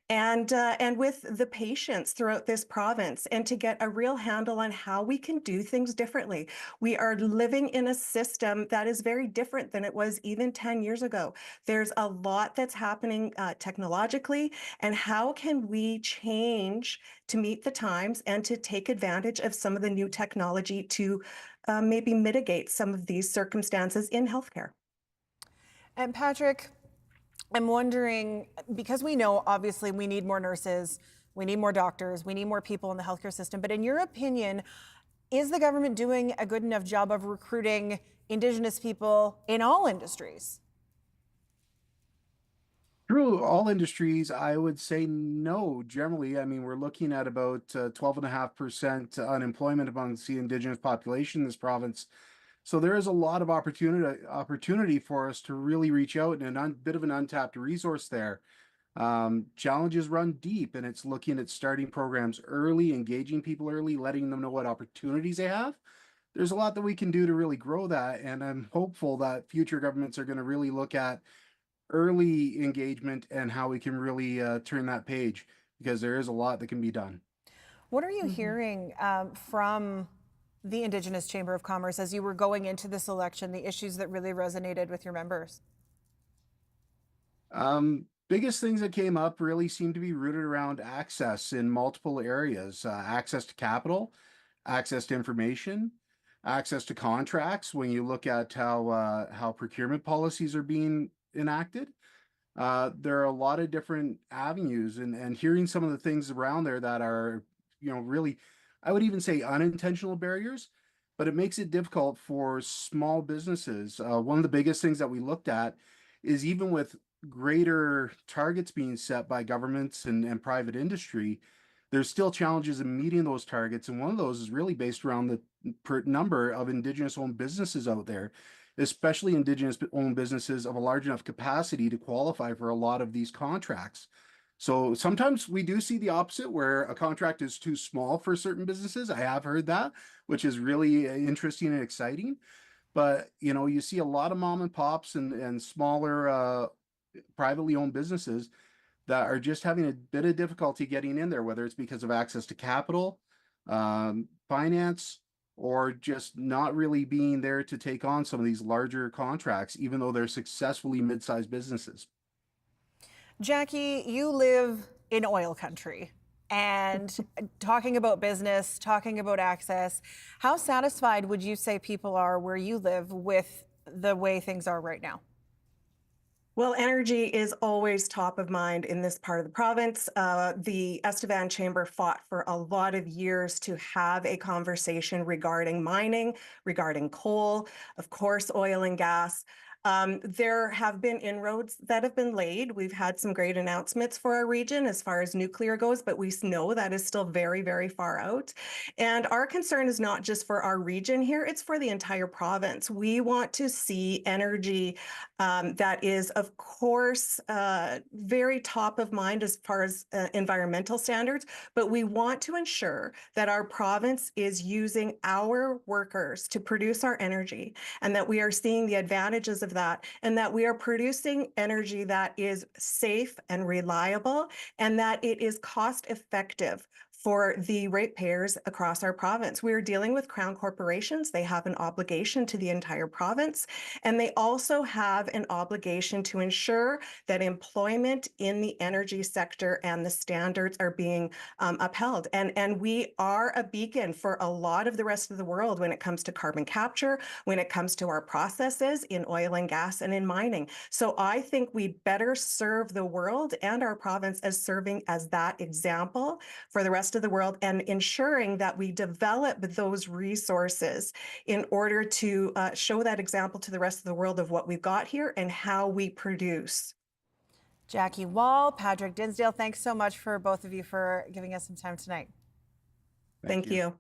and with the patients throughout this province, and to get a real handle on how we can do things differently. We are living in a system that is very different than it was even 10 years ago. There's a lot that's happening technologically, and how can we change to meet the times and to take advantage of some of the new technology to maybe mitigate some of these circumstances in healthcare. And Patrick, I'm wondering, because we know obviously we need more nurses, we need more doctors, we need more people in the healthcare system, but in your opinion, is the government doing a good enough job of recruiting Indigenous people in all industries? Through all industries, I would say no. Generally, I mean, we're looking at about 12.5% unemployment amongst the Indigenous population in this province. So there is a lot of opportunity for us to really reach out, and a bit of an untapped resource there. Challenges run deep, and it's looking at starting programs early, engaging people early, letting them know what opportunities they have. There's a lot that we can do to really grow that, and I'm hopeful that future governments are going to really look at early engagement and how we can really turn that page, because there is a lot that can be done. What are you hearing from the Indigenous Chamber of Commerce as you were going into this election, the issues that really resonated with your members? Biggest things that came up really seem to be rooted around access in multiple areas, access to capital, access to information, access to contracts. When you look at how procurement policies are being enacted, there are a lot of different avenues, and hearing some of the things around there that are, really, I would even say unintentional barriers, but it makes it difficult for small businesses. One of the biggest things that we looked at is, even with greater targets being set by governments and private industry, there's still challenges in meeting those targets. And one of those is really based around the number of Indigenous-owned businesses out there, especially Indigenous-owned businesses of a large enough capacity to qualify for a lot of these contracts. So sometimes we do see the opposite, where a contract is too small for certain businesses. I have heard that, which is really interesting and exciting. But, you see a lot of mom and pops and smaller privately owned businesses that are just having a bit of difficulty getting in there, whether it's because of access to capital, finance, or just not really being there to take on some of these larger contracts, even though they're successfully mid-sized businesses. Jackie, you live in oil country. and talking about business, talking about access. How satisfied would you say people are where you live with the way things are right now? Well, energy is always top of mind in this part of the province. The Estevan Chamber fought for a lot of years to have a conversation regarding mining, regarding coal, of course, oil and gas. There have been inroads that have been laid. We've had some great announcements for our region as far as nuclear goes, but we know that is still very, very far out. And our concern is not just for our region here, it's for the entire province. We want to see energy that is, of course, very top of mind as far as environmental standards, but we want to ensure that our province is using our workers to produce our energy, and that we are seeing the advantages of that, and that we are producing energy that is safe and reliable, and that it is cost effective for the ratepayers across our province. We are dealing with Crown corporations. They have an obligation to the entire province, and they also have an obligation to ensure that employment in the energy sector and the standards are being upheld. And we are a beacon for a lot of the rest of the world when it comes to carbon capture, when it comes to our processes in oil and gas and in mining. So I think we better serve the world and our province as serving as that example for the rest of the world, and ensuring that we develop those resources in order to show that example to the rest of the world of what we've got here and how we produce. Jackie Wall, Patrick Dinsdale, thanks so much for both of you for giving us some time tonight. Thank you.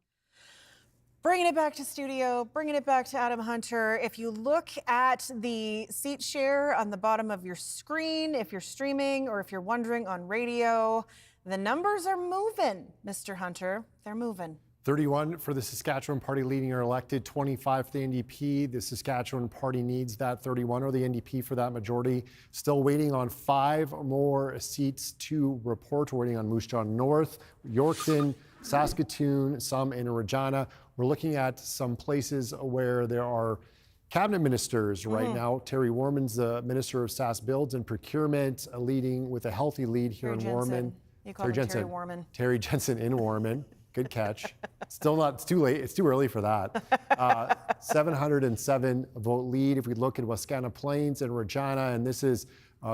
Bringing it back to studio, bringing it back to Adam Hunter. If you look at the seat share on the bottom of your screen, if you're streaming or if you're wondering on radio, the numbers are moving, Mr. Hunter. They're moving. 31 for the Saskatchewan Party leading or elected, 25 for the NDP. The Saskatchewan Party needs that 31 or the NDP for that majority. Still waiting on 5 more seats to report. We're waiting on Moose Jaw North, Yorkton, Saskatoon, some in Regina. We're looking at some places where there are cabinet ministers right now. Terry Warman's the Minister of Sask Builds and Procurement, leading with a healthy lead here in Warman. You call him Terry Warman. Terry Jensen in Warman. Good catch. Still not, it's too late. It's too early for that. 707 vote lead. If we look at Wascana Plains and Regina, and this is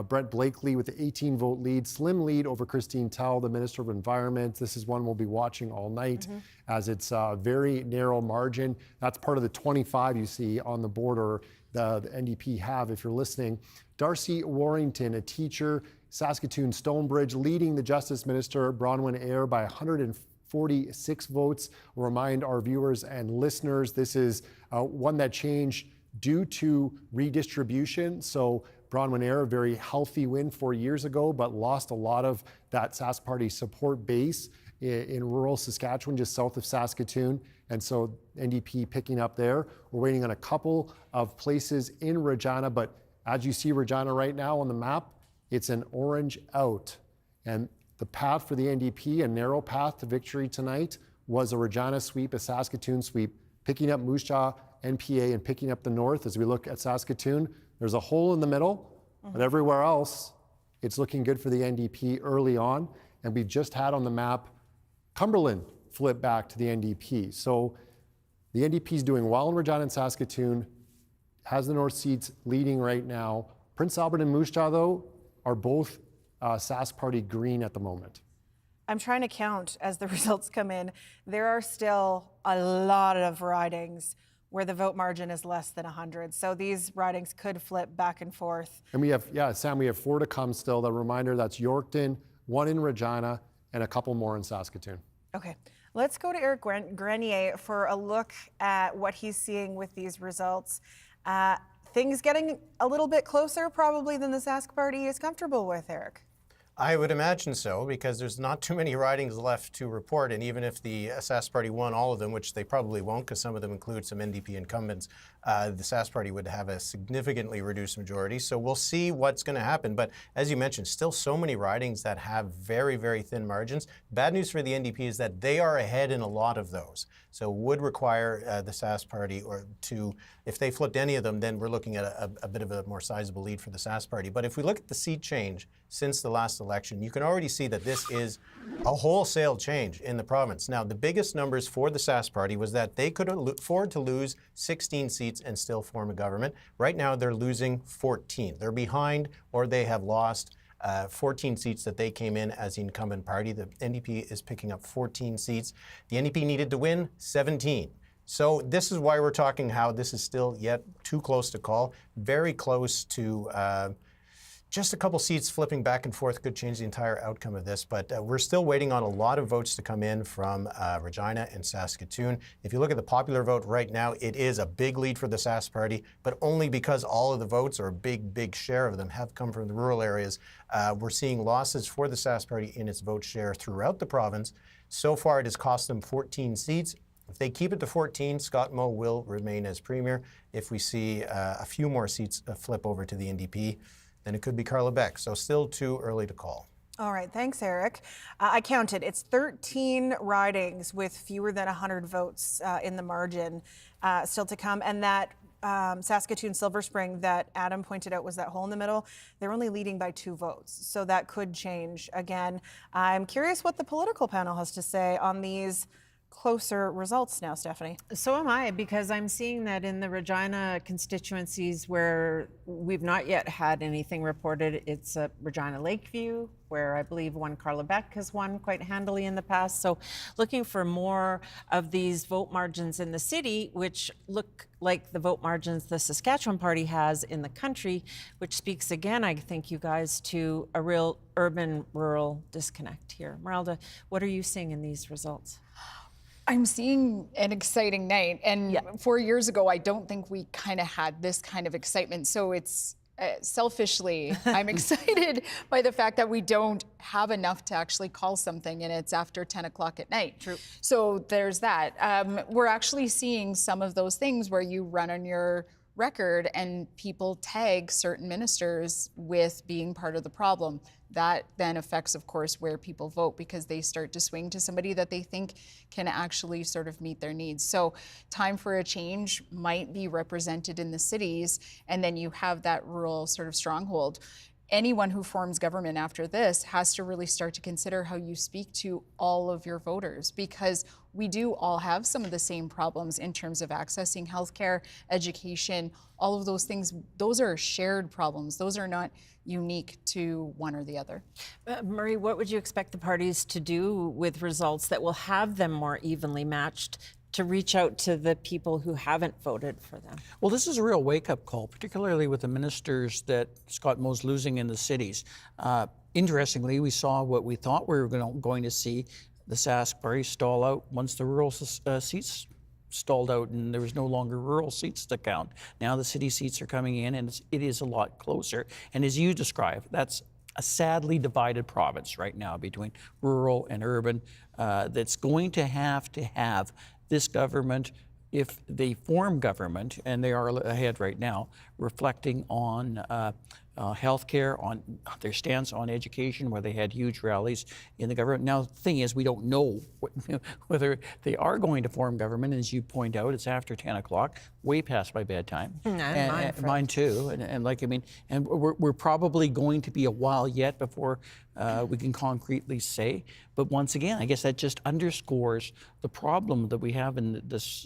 Brett Blakely with the 18 vote lead, slim lead over Christine Tell, the Minister of Environment. This is one we'll be watching all night as it's a very narrow margin. That's part of the 25 you see on the border the NDP have, if you're listening. Darcy Warrington, a teacher, Saskatoon Stonebridge, leading the Justice Minister, Bronwyn Eyre, by 146 votes. We'll remind our viewers and listeners, this is one that changed due to redistribution. So Bronwyn Eyre, a very healthy win 4 years ago, but lost a lot of that Sask Party support base in rural Saskatchewan, just south of Saskatoon. And so NDP picking up there. We're waiting on a couple of places in Regina, but as you see Regina right now on the map, it's an orange out. And the path for the NDP, a narrow path to victory tonight, was a Regina sweep, a Saskatoon sweep, picking up Moose Jaw, NPA, and picking up the north. As we look at Saskatoon, there's a hole in the middle, but everywhere else, it's looking good for the NDP early on. And we just had on the map Cumberland flip back to the NDP. So the NDP is doing well in Regina and Saskatoon, has the north seats leading right now. Prince Albert and Moose Jaw, though, are both Sask Party green at the moment. I'm trying to count as the results come in. There are still a lot of ridings where the vote margin is less than 100. So these ridings could flip back and forth. And we have, Sam, we have 4 to come still. The reminder, that's Yorkton, 1 in Regina, and a couple more in Saskatoon. Okay, let's go to Eric Grenier for a look at what he's seeing with these results. Things getting a little bit closer probably than the Sask Party is comfortable with, Eric. I would imagine so, because there's not too many ridings left to report, and even if the Sask Party won all of them, which they probably won't because some of them include some NDP incumbents, the Sask Party would have a significantly reduced majority. So we'll see what's going to happen. But as you mentioned, still so many ridings that have very, very thin margins. Bad news for the NDP is that they are ahead in a lot of those. So would require the Sask Party if they flipped any of them, then we're looking at a bit of a more sizable lead for the Sask Party. But if we look at the seat change since the last election, you can already see that this is a wholesale change in the province. Now, the biggest numbers for the Sask Party was that they could afford to lose 16 seats and still form a government. Right now, they're losing 14. They're behind, or they have lost 14 seats that they came in as the incumbent party. The NDP is picking up 14 seats. The NDP needed to win 17. So this is why we're talking how this is still yet too close to call. Very close to just a couple seats flipping back and forth could change the entire outcome of this. But we're still waiting on a lot of votes to come in from Regina and Saskatoon. If you look at the popular vote right now, it is a big lead for the Sask Party, but only because all of the votes, or a big share of them, have come from the rural areas. We're seeing losses for the Sask Party in its vote share throughout the province. So far, it has cost them 14 seats. If they keep it to 14, Scott Moe will remain as premier. If we see a few more seats flip over to the NDP, then it could be Carla Beck. So still too early to call. All right, thanks, Eric. I counted. It's 13 ridings with fewer than 100 votes in the margin still to come. And that Saskatoon Silver Spring that Adam pointed out was that hole in the middle. They're only leading by 2 votes. So that could change again. I'm curious what the political panel has to say on these closer results now, Stephanie. So am I, because I'm seeing that in the Regina constituencies where we've not yet had anything reported. It's Regina Lakeview, where I believe one Carla Beck has won quite handily in the past. So looking for more of these vote margins in the city, which look like the vote margins the Saskatchewan Party has in the country, which speaks again, I think, you guys, to a real urban-rural disconnect here. Meralda, what are you seeing in these results? I'm seeing an exciting night. And 4 years ago, I don't think we kind of had this kind of excitement. So it's selfishly, I'm excited by the fact that we don't have enough to actually call something, and it's after 10 o'clock at night. True. So there's that. We're actually seeing some of those things where you run on your record and people tag certain ministers with being part of the problem. That then affects, of course, where people vote, because they start to swing to somebody that they think can actually sort of meet their needs. So time for a change might be represented in the cities, and then you have that rural sort of stronghold. Anyone who forms government after this has to really start to consider how you speak to all of your voters, because we do all have some of the same problems in terms of accessing healthcare, education, all of those things. Those are shared problems. Those are not unique to one or the other. Marie, what would you expect the parties to do with results that will have them more evenly matched to reach out to the people who haven't voted for them? Well, this is a real wake-up call, particularly with the ministers that Scott Moe's losing in the cities. Interestingly, we saw what we thought we were going to see, the Sask Party stall out once the rural seats stalled out and there was no longer rural seats to count. Now the city seats are coming in, and it is a lot closer. And as you described, that's a sadly divided province right now between rural and urban. That's going to have this government, if they form government, and they are ahead right now, reflecting on healthcare, on their stance on education, where they had huge rallies in the government. Now, the thing is, we don't know whether they are going to form government. As you point out, it's after 10 o'clock, way past my bedtime. Mine too. And we're probably going to be a while yet before we can concretely say. But once again, I guess that just underscores the problem that we have in this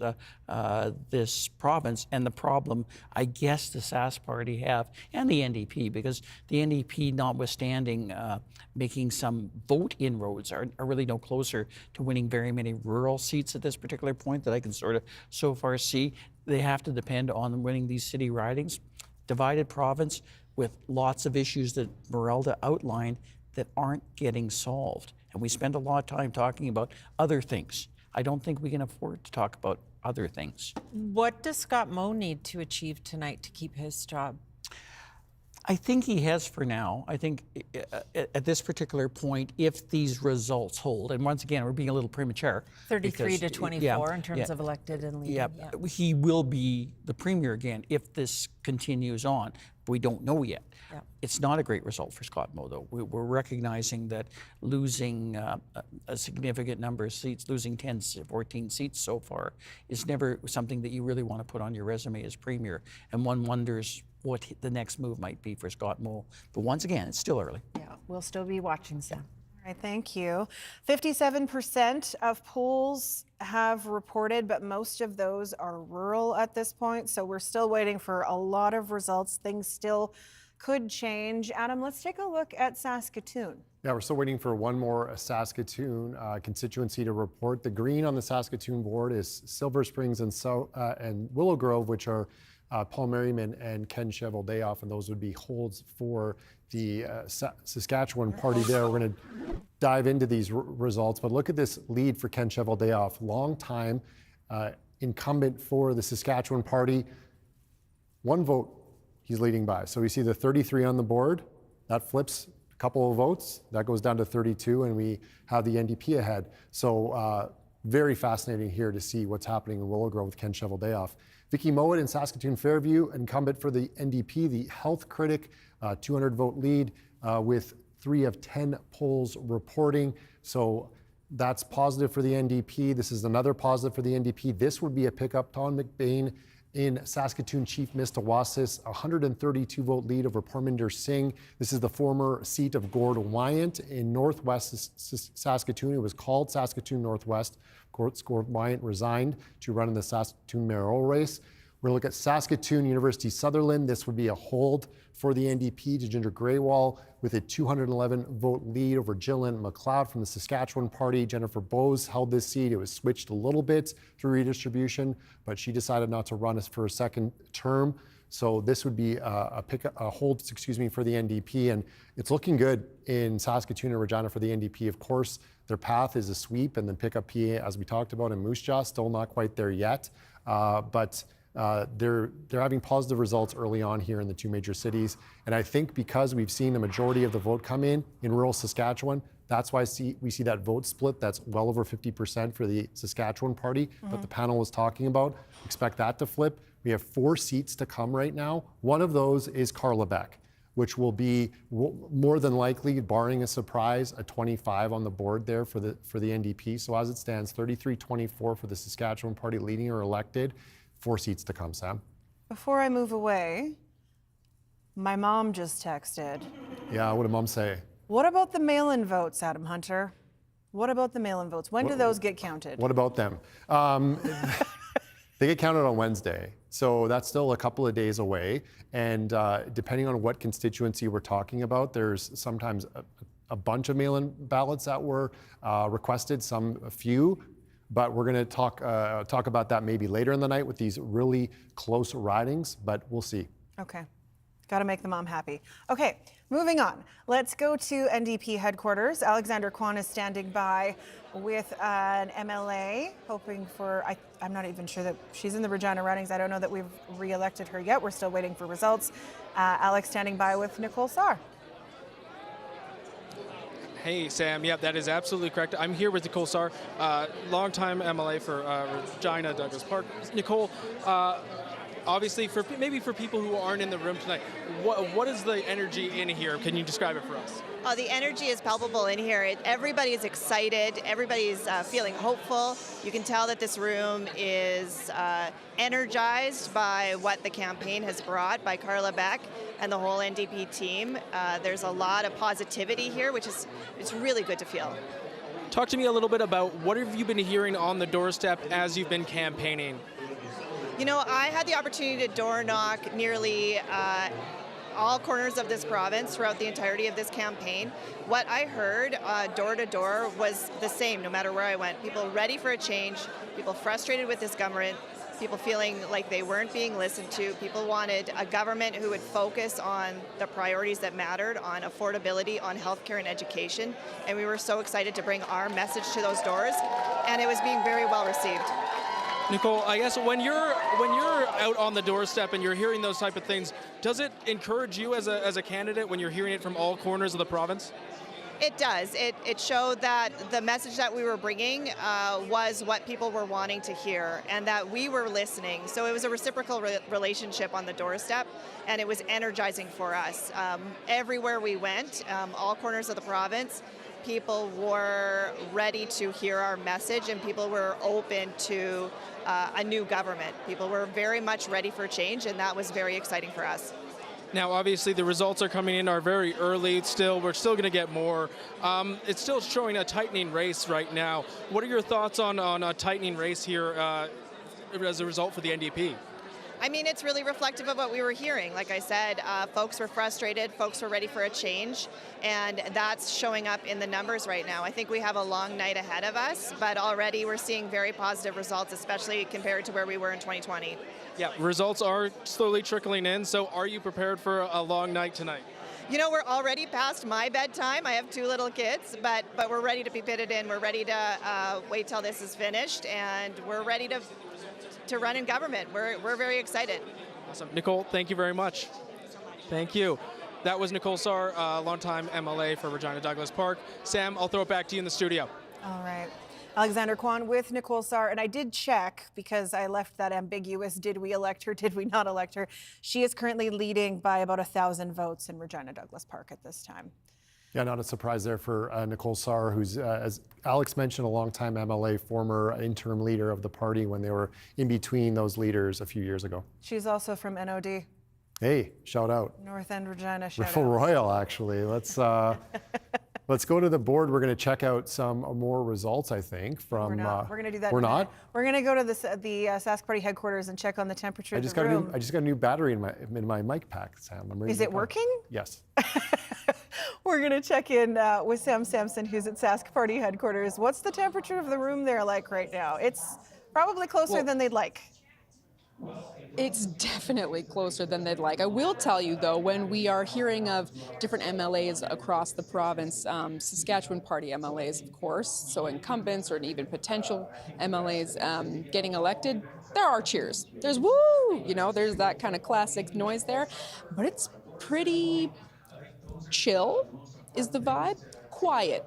this province, and the problem I guess the Sask Party have, and the NDP, because the NDP, notwithstanding making some vote inroads, are really no closer to winning very many rural seats at this particular point that I can sort of so far see. They have to depend on winning these city ridings. Divided province with lots of issues that Meralda outlined that aren't getting solved. And we spend a lot of time talking about other things. I don't think we can afford to talk about other things. What does Scott Moe need to achieve tonight to keep his job? I think he has for now. I think at this particular point, if these results hold, and once again, we're being a little premature. 33 to 24 in terms of elected and leading. He will be the premier again if this continues on. But we don't know yet. It's not a great result for Scott Moe, though. We're recognizing that losing a significant number of seats, losing 10, 14 seats so far, is never something that you really want to put on your resume as premier. And one wonders what the next move might be for Scott Moe. But once again, it's still early. Yeah, we'll still be watching, Sam. All right, thank you. 57% of polls have reported, but most of those are rural at this point. So we're still waiting for a lot of results. Things still could change. Adam, let's take a look at Saskatoon. Yeah, we're still waiting for one more Saskatoon constituency to report. The green on the Saskatoon board is Silver Springs and Willow Grove, which are Paul Merriman and Ken Cheveldayoff, and those would be holds for the Saskatchewan party there. We're going to dive into these results, but look at this lead for Ken Cheveldayoff, long-time incumbent for the Saskatchewan party. One vote he's leading by. So we see the 33 on the board. That flips a couple of votes. That goes down to 32, and we have the NDP ahead. So very fascinating here to see what's happening in Willow Grove with Ken Cheveldayoff. Vicky Mowat in Saskatoon Fairview, incumbent for the NDP, the health critic, 200-vote lead with 3 of 10 polls reporting. So that's positive for the NDP. This is another positive for the NDP. This would be a pickup. Tom McBain in Saskatoon Chief Mistawasis, 132-vote lead over Parminder Singh. This is the former seat of Gord Wyant in Northwest Saskatoon. It was called Saskatoon Northwest. Gord Wyant resigned to run in the Saskatoon mayoral race. We're going to look at Saskatoon University Sutherland. This would be a hold for the NDP. Tejinder Grewal with a 211-vote lead over Gillian MacLeod from the Saskatchewan Party. Jennifer Bowes held this seat. It was switched a little bit through redistribution, but she decided not to run for a second term. So this would be a hold for the NDP, and it's looking good in Saskatoon and Regina for the NDP. Of course, their path is a sweep and then pick up PA, as we talked about in Moose Jaw. Still not quite there yet, but they're having positive results early on here in the 2 major cities. And I think because we've seen the majority of the vote come in rural Saskatchewan, that's why we see that vote split that's well over 50% for the Saskatchewan Party that the panel was talking about. Expect that to flip. We have 4 seats to come right now. One of those is Carlabec, which will be more than likely, barring a surprise, a 25 on the board there for the NDP. So as it stands, 33-24 for the Saskatchewan Party leading or elected. 4 seats to come, Sam. Before I move away, my mom just texted. Yeah, what did Mom say? What about the mail-in votes, Adam Hunter? What about the mail-in votes? When do those get counted? What about them? They get counted on Wednesday, so that's still a couple of days away. And depending on what constituency we're talking about, there's sometimes a bunch of mail-in ballots that were requested, a few. But we're going to talk about that maybe later in the night with these really close ridings, but we'll see. Okay. Got to make the mom happy. Okay, moving on. Let's go to NDP headquarters. Alexander Kwan is standing by with an MLA, hoping for, I'm not even sure that she's in the Regina ridings. I don't know that we've re-elected her yet. We're still waiting for results. Alex standing by with Nicole Sarr. Hey, Sam. Yep, that is absolutely correct. I'm here with Nicole Sarr, longtime MLA for Regina Douglas Park. Nicole, obviously, for people who aren't in the room tonight, what is the energy in here? Can you describe it for us? The energy is palpable in here. Everybody is excited. Everybody's feeling hopeful. You can tell that this room is energized by what the campaign has brought by Carla Beck and the whole NDP team. There's a lot of positivity here, which is it's really good to feel. Talk to me a little bit about what have you been hearing on the doorstep as you've been campaigning? You know, I had the opportunity to door knock nearly all corners of this province throughout the entirety of this campaign. What I heard door to door was the same no matter where I went. People ready for a change, people frustrated with this government, people feeling like they weren't being listened to. People wanted a government who would focus on the priorities that mattered, on affordability, on healthcare and education. And we were so excited to bring our message to those doors, and it was being very well received. Nicole, I guess when you're out on the doorstep and you're hearing those type of things, does it encourage you as a candidate when you're hearing it from all corners of the province? It does. It showed that the message that we were bringing was what people were wanting to hear and that we were listening. So it was a reciprocal relationship on the doorstep, and it was energizing for us. Everywhere we went, all corners of the province, people were ready to hear our message, and people were open to a new government. People were very much ready for change, and that was very exciting for us. Now, obviously, the results are coming in are very early. We're still going to get more. It's still showing a tightening race right now. What are your thoughts on a tightening race here as a result for the NDP? I mean, it's really reflective of what we were hearing. Like I said, folks were frustrated, folks were ready for a change, and that's showing up in the numbers right now. I think we have a long night ahead of us, but already we're seeing very positive results, especially compared to where we were in 2020. Yeah, results are slowly trickling in, so are you prepared for a long night tonight? You know, we're already past my bedtime. I have 2 little kids, but we're ready to be pitted in. We're ready to wait till this is finished, and we're ready to run in government. We're very excited. Awesome. Nicole, thank you very much. Thank you. That was Nicole Sarr, longtime MLA for Regina Douglas Park. Sam, I'll throw it back to you in the studio. All right. Alexander Kwan with Nicole Sarr, and I did check because I left that ambiguous, did we elect her, did we not elect her? She is currently leading by about 1,000 votes in Regina Douglas Park at this time. Yeah, not a surprise there for Nicole Sarr, who's, as Alex mentioned, a longtime MLA, former interim leader of the party when they were in between those leaders a few years ago. She's also from NOD. Hey, shout out. North End Regina, shout Riffle out. Royal, actually. Let's go to the board. We're going to check out some more results, I think, from... We're not. We're going to do that. We're not? We're going to go to the Sask Party headquarters and check on the temperature of the room. I just got a new battery in my mic pack, Sam. Is it working? Yes. We're going to check in with Sam Sampson, who's at Sask Party headquarters. What's the temperature of the room there like right now? It's probably closer than they'd like. It's definitely closer than they'd like. I will tell you, though, when we are hearing of different MLAs across the province, Saskatchewan Party MLAs, of course, so incumbents or even potential MLAs getting elected, there are cheers. There's woo! You know, there's that kind of classic noise there. But it's pretty chill, is the vibe. Quiet.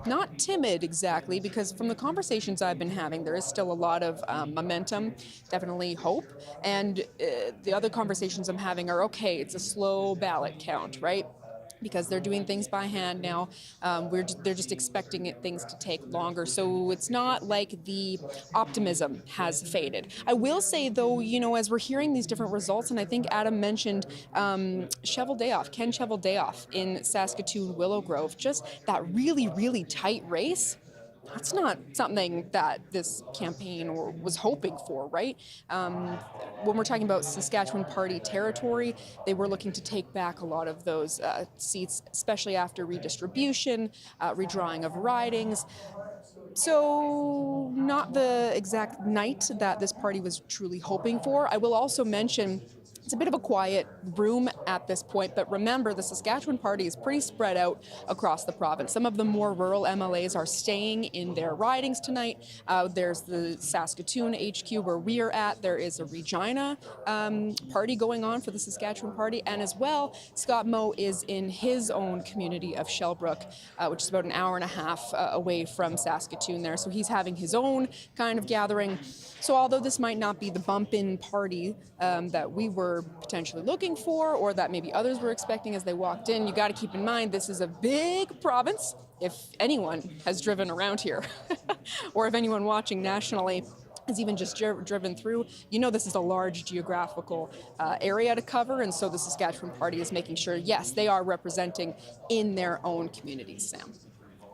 Not timid exactly, because from the conversations I've been having, there is still a lot of momentum, definitely hope. And the other conversations I'm having are, okay, it's a slow ballot count, right? Because they're doing things by hand now. They're just expecting things to take longer. So it's not like the optimism has faded. I will say, though, you know, as we're hearing these different results, and I think Adam mentioned Ken Cheveldayoff in Saskatoon Willow Grove, just that really, really tight race. That's not something that this campaign was hoping for, right? When we're talking about Saskatchewan Party territory, they were looking to take back a lot of those seats, especially after redistribution, redrawing of ridings. So not the exact night that this party was truly hoping for. I will also mention it's a bit of a quiet room at this point, but remember, the Saskatchewan Party is pretty spread out across the province. Some of the more rural MLAs are staying in their ridings tonight. There's the Saskatoon HQ where we are at. There is a Regina party going on for the Saskatchewan Party, and as well, Scott Moe is in his own community of Shellbrook, which is about an hour and a half away from Saskatoon there. So he's having his own kind of gathering. So although this might not be the bump-in party that we were potentially looking for, or that maybe others were expecting as they walked in, you got to keep in mind this is a big province. If anyone has driven around here, or if anyone watching nationally has even just driven through, you know this is a large geographical area to cover, and so the Saskatchewan Party is making sure, yes, they are representing in their own communities, Sam.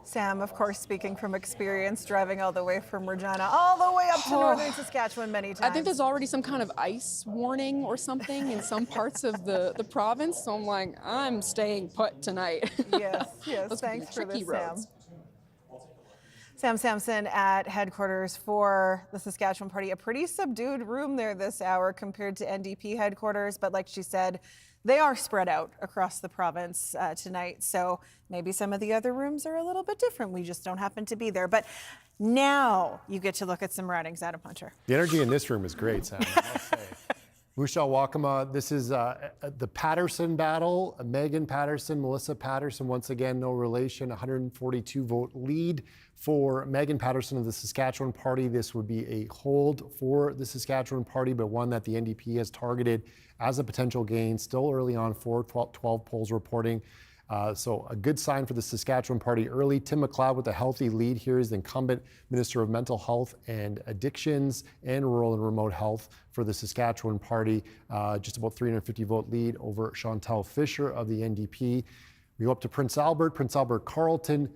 Sam, of course, speaking from experience, driving all the way from Regina all the way up to northern Saskatchewan many times. I think there's already some kind of ice warning or something in some parts of the province, so I'm like, I'm staying put tonight. Yes, thanks for this, Sam. Sam Sampson at headquarters for the Saskatchewan Party. A pretty subdued room there this hour compared to NDP headquarters, but like she said, they are spread out across the province tonight, so maybe some of the other rooms are a little bit different. We just don't happen to be there. But now you get to look at some ridings, Adam Hunter. The energy in this room is great, Sam, I must say. Mushal Wakama, this is the Patterson battle. Megan Patterson, Melissa Patterson, once again, no relation, 142 vote lead for Megan Patterson of the Saskatchewan Party. This would be a hold for the Saskatchewan Party, but one that the NDP has targeted as a potential gain. Still early on, 12 polls reporting So a good sign for the Saskatchewan Party early. Tim McLeod with a healthy lead here is the incumbent Minister of Mental Health and Addictions and Rural and Remote Health for the Saskatchewan Party. Just about 350 vote lead over Chantal Fisher of the NDP. We go up to Prince Albert Carleton.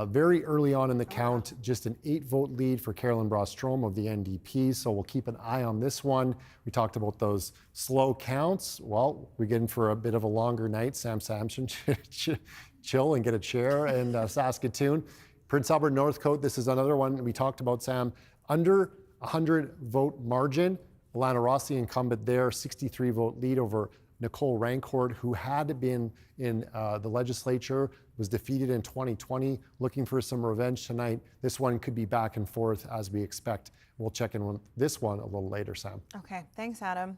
Very early on in the count, just an 8-vote lead for Carolyn Brostrom of the NDP. So we'll keep an eye on this one. We talked about those slow counts. Well, we're getting for a bit of a longer night. Sam Sampson, chill and get a chair in Saskatoon. Prince Albert Northcote, this is another one we talked about, Sam. Under 100-vote margin. Alana Rossi, incumbent there, 63-vote lead over Nicole Rancourt, who had been in the legislature, was defeated in 2020, looking for some revenge tonight. This one could be back and forth as we expect. We'll check in with this one a little later, Sam. Okay, thanks, Adam.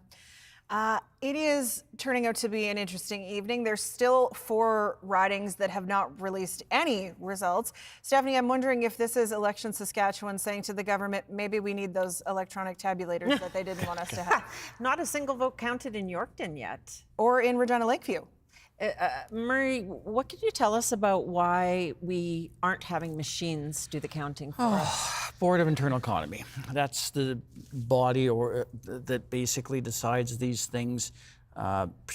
It is turning out to be an interesting evening. There's still 4 ridings that have not released any results. Stephanie, I'm wondering if this is Election Saskatchewan saying to the government, maybe we need those electronic tabulators that they didn't want us to have. Not a single vote counted in Yorkton yet. Or in Regina Lakeview. Murray, what could you tell us about why we aren't having machines do the counting for us? Board of Internal Economy. That's the body that basically decides these things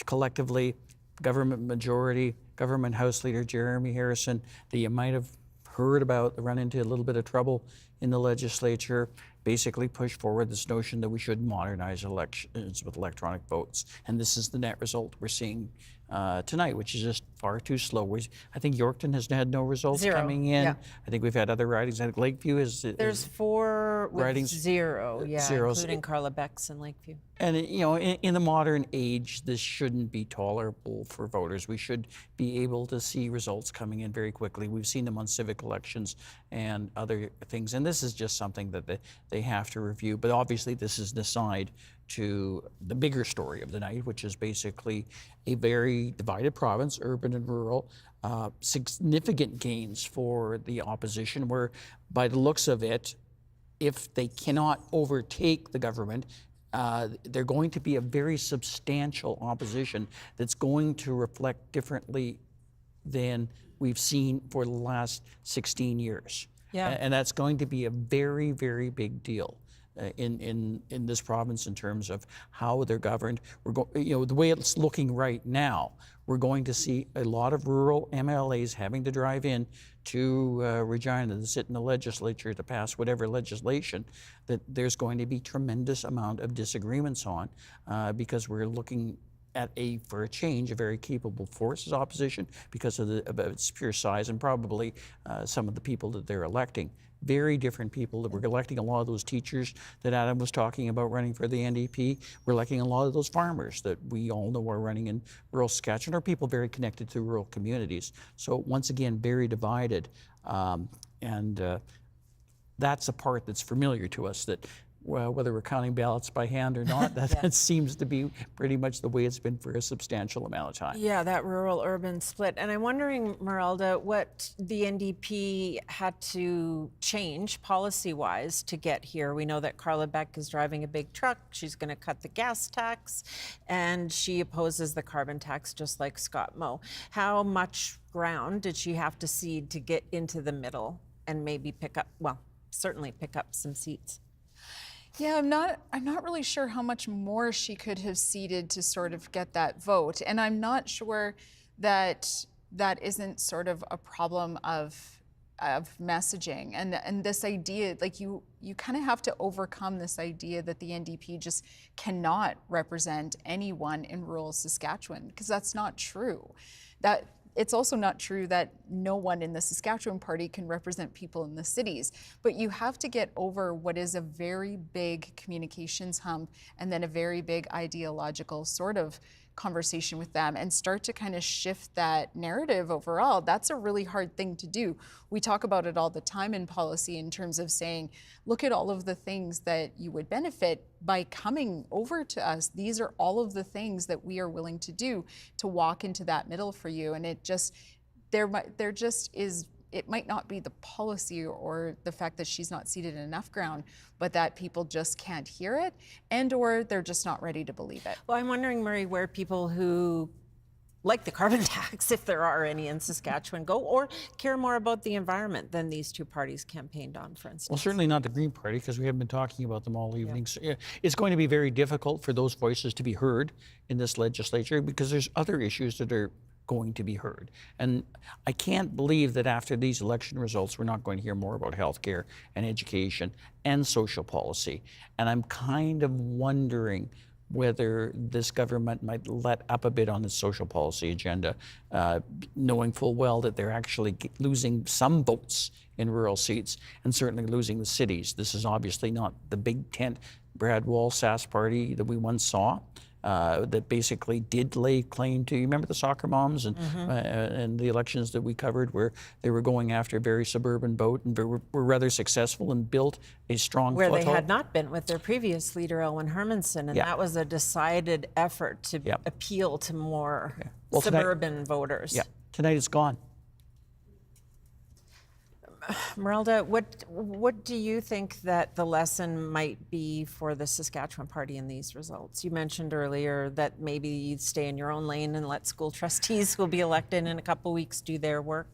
collectively. Government majority, Government House Leader Jeremy Harrison, that you might have heard about, run into a little bit of trouble in the legislature, basically pushed forward this notion that we should modernize elections with electronic votes. And this is the net result we're seeing tonight, which is just far too slow. I think Yorkton has had no results coming in. Yeah. I think we've had other ridings. I think Lakeview There's 4 with ridings, 0, yeah, zeros, including Carla Beck's in Lakeview. And in the modern age, this shouldn't be tolerable for voters. We should be able to see results coming in very quickly. We've seen them on civic elections and other things, and this is just something that they have to review. But obviously, this is the side to the bigger story of the night, which is basically a very divided province, urban and rural, significant gains for the opposition, where by the looks of it, if they cannot overtake the government, they're going to be a very substantial opposition that's going to reflect differently than we've seen for the last 16 years. Yeah. And that's going to be a very, very big deal in this province in terms of how they're governed. The way it's looking right now, we're going to see a lot of rural MLAs having to drive in to Regina to sit in the legislature to pass whatever legislation that there's going to be tremendous amount of disagreements on because we're looking at for a change, a very capable force as opposition because of its pure size and probably some of the people that they're electing. Very different people that we're electing. A lot of those teachers that Adam was talking about running for the NDP. We're electing a lot of those farmers that we all know are running in rural Saskatchewan, are people very connected to rural communities. So once again, very divided. And that's a part that's familiar to us, that whether we're counting ballots by hand or not, that seems to be pretty much the way it's been for a substantial amount of time. Yeah, that rural-urban split. And I'm wondering, Meralda, what the NDP had to change policy-wise to get here. We know that Carla Beck is driving a big truck. She's going to cut the gas tax, and she opposes the carbon tax just like Scott Moe. How much ground did she have to cede to get into the middle and maybe certainly pick up some seats? Yeah, I'm not really sure how much more she could have ceded to sort of get that vote. And I'm not sure that that isn't sort of a problem of messaging. And this idea, like you kind of have to overcome this idea that the NDP just cannot represent anyone in rural Saskatchewan, because that's not true. It's also not true that no one in the Saskatchewan Party can represent people in the cities, but you have to get over what is a very big communications hump and then a very big ideological sort of conversation with them and start to kind of shift that narrative overall. That's a really hard thing to do. We talk about it all the time in policy in terms of saying, look at all of the things that you would benefit by coming over to us. These are all of the things that we are willing to do to walk into that middle for you. And it might not be the policy or the fact that she's not ceded enough ground, but that people just can't hear it or they're just not ready to believe it. Well, I'm wondering, Murray, where people who like the carbon tax, if there are any in Saskatchewan, go, or care more about the environment than these two parties campaigned on, for instance? Well, certainly not the Green Party, because we have been talking about them all evening. So, yeah, it's going to be very difficult for those voices to be heard in this legislature because there's other issues that are going to be heard. And I can't believe that after these election results, we're not going to hear more about healthcare and education and social policy. And I'm kind of wondering whether this government might let up a bit on the social policy agenda, knowing full well that they're actually losing some votes in rural seats and certainly losing the cities. This is obviously not the big tent Brad Wall Sask party that we once saw. That basically did lay claim to, you remember the soccer moms and the elections that we covered where they were going after a very suburban vote and were rather successful and built a strong Where foothold. they had not been with their previous leader, Elwyn Hermanson, and that was a decided effort to appeal to more suburban voters. Yeah, tonight it's gone. Merelda, what do you think that the lesson might be for the Saskatchewan Party in these results? You mentioned earlier that maybe you'd stay in your own lane and let school trustees who will be elected in a couple weeks do their work.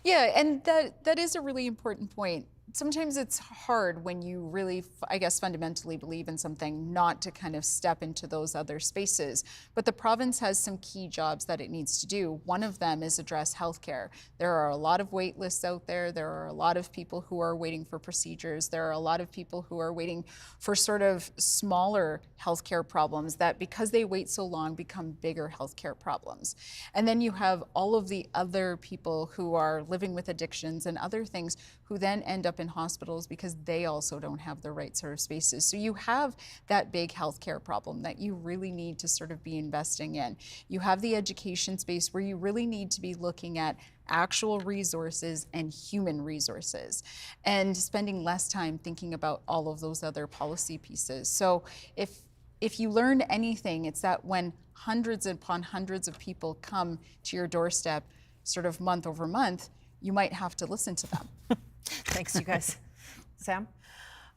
Yeah, and that is a really important point. Sometimes it's hard when you really, I guess, fundamentally believe in something not to kind of step into those other spaces. But the province has some key jobs that it needs to do. One of them is address healthcare. There are a lot of wait lists out there. There are a lot of people who are waiting for procedures. There are a lot of people who are waiting for sort of smaller healthcare problems that, because they wait so long, become bigger healthcare problems. And then you have all of the other people who are living with addictions and other things who then end up in hospitals because they also don't have the right sort of spaces. So you have that big healthcare problem that you really need to sort of be investing in. You have the education space where you really need to be looking at actual resources and human resources and spending less time thinking about all of those other policy pieces. So if you learn anything, it's that when hundreds upon hundreds of people come to your doorstep sort of month over month, you might have to listen to them. Thanks, you guys. Sam?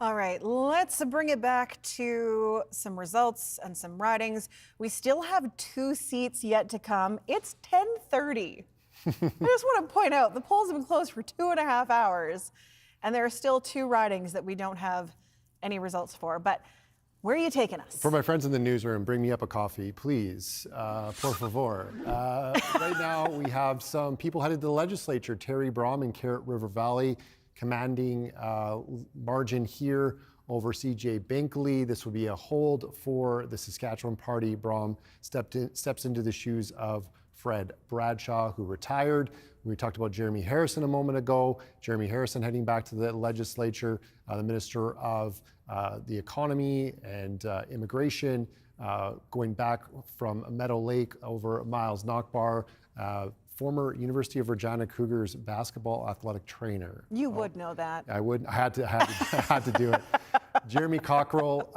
All right, let's bring it back to some results and some ridings. We still have 2 seats yet to come. It's 10:30. I just want to point out the polls have been closed for 2.5 hours, and there are still 2 ridings that we don't have any results for. But where are you taking us? For my friends in the newsroom, bring me up a coffee, please. Por favor. Right now, we have some people headed to the legislature. Terry Brom in Carrot River Valley, commanding margin here over CJ Binkley. This would be a hold for the Saskatchewan Party. Brom steps into the shoes of Fred Bradshaw, who retired. We talked about Jeremy Harrison a moment ago. Jeremy Harrison heading back to the legislature, the Minister of the Economy and Immigration, going back from Meadow Lake over Miles Knockbar, former University of Regina Cougars basketball athletic trainer. You would know that. I would. I had to do it. Jeremy Cockrell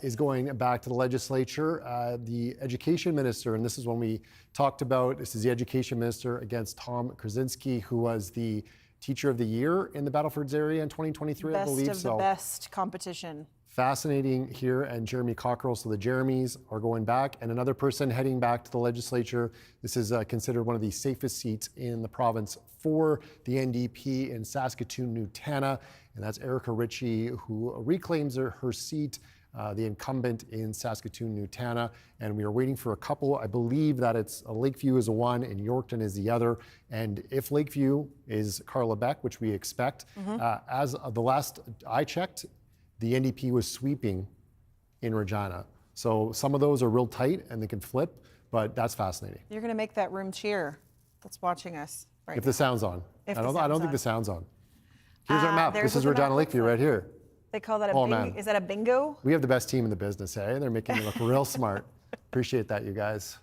is going back to the legislature. The education minister, and this is when we talked about, this is the education minister against Tom Krasinski, who was the teacher of the year in the Battlefords area in 2023, I believe. Best of the best competition. Fascinating here, and Jeremy Cockrell, so the Jeremys are going back, and another person heading back to the legislature. This is considered one of the safest seats in the province for the NDP in Saskatoon-Nutana, and that's Erica Ritchie, who reclaims her seat, the incumbent in Saskatoon-Nutana, and we are waiting for a couple. I believe that it's Lakeview is one and Yorkton is the other, and if Lakeview is Carla Beck, which we expect, as of the last I checked, the NDP was sweeping in Regina. So some of those are real tight and they can flip, but that's fascinating. You're going to make that room cheer that's watching us right If now. the sound's on. I don't think the sound's on. Here's our map. This is what the Regina map Lakeview right here. They call that a Oh, bingo. man. Is that a bingo? We have the best team in the business, eh? They're making me look real smart. Appreciate that, you guys.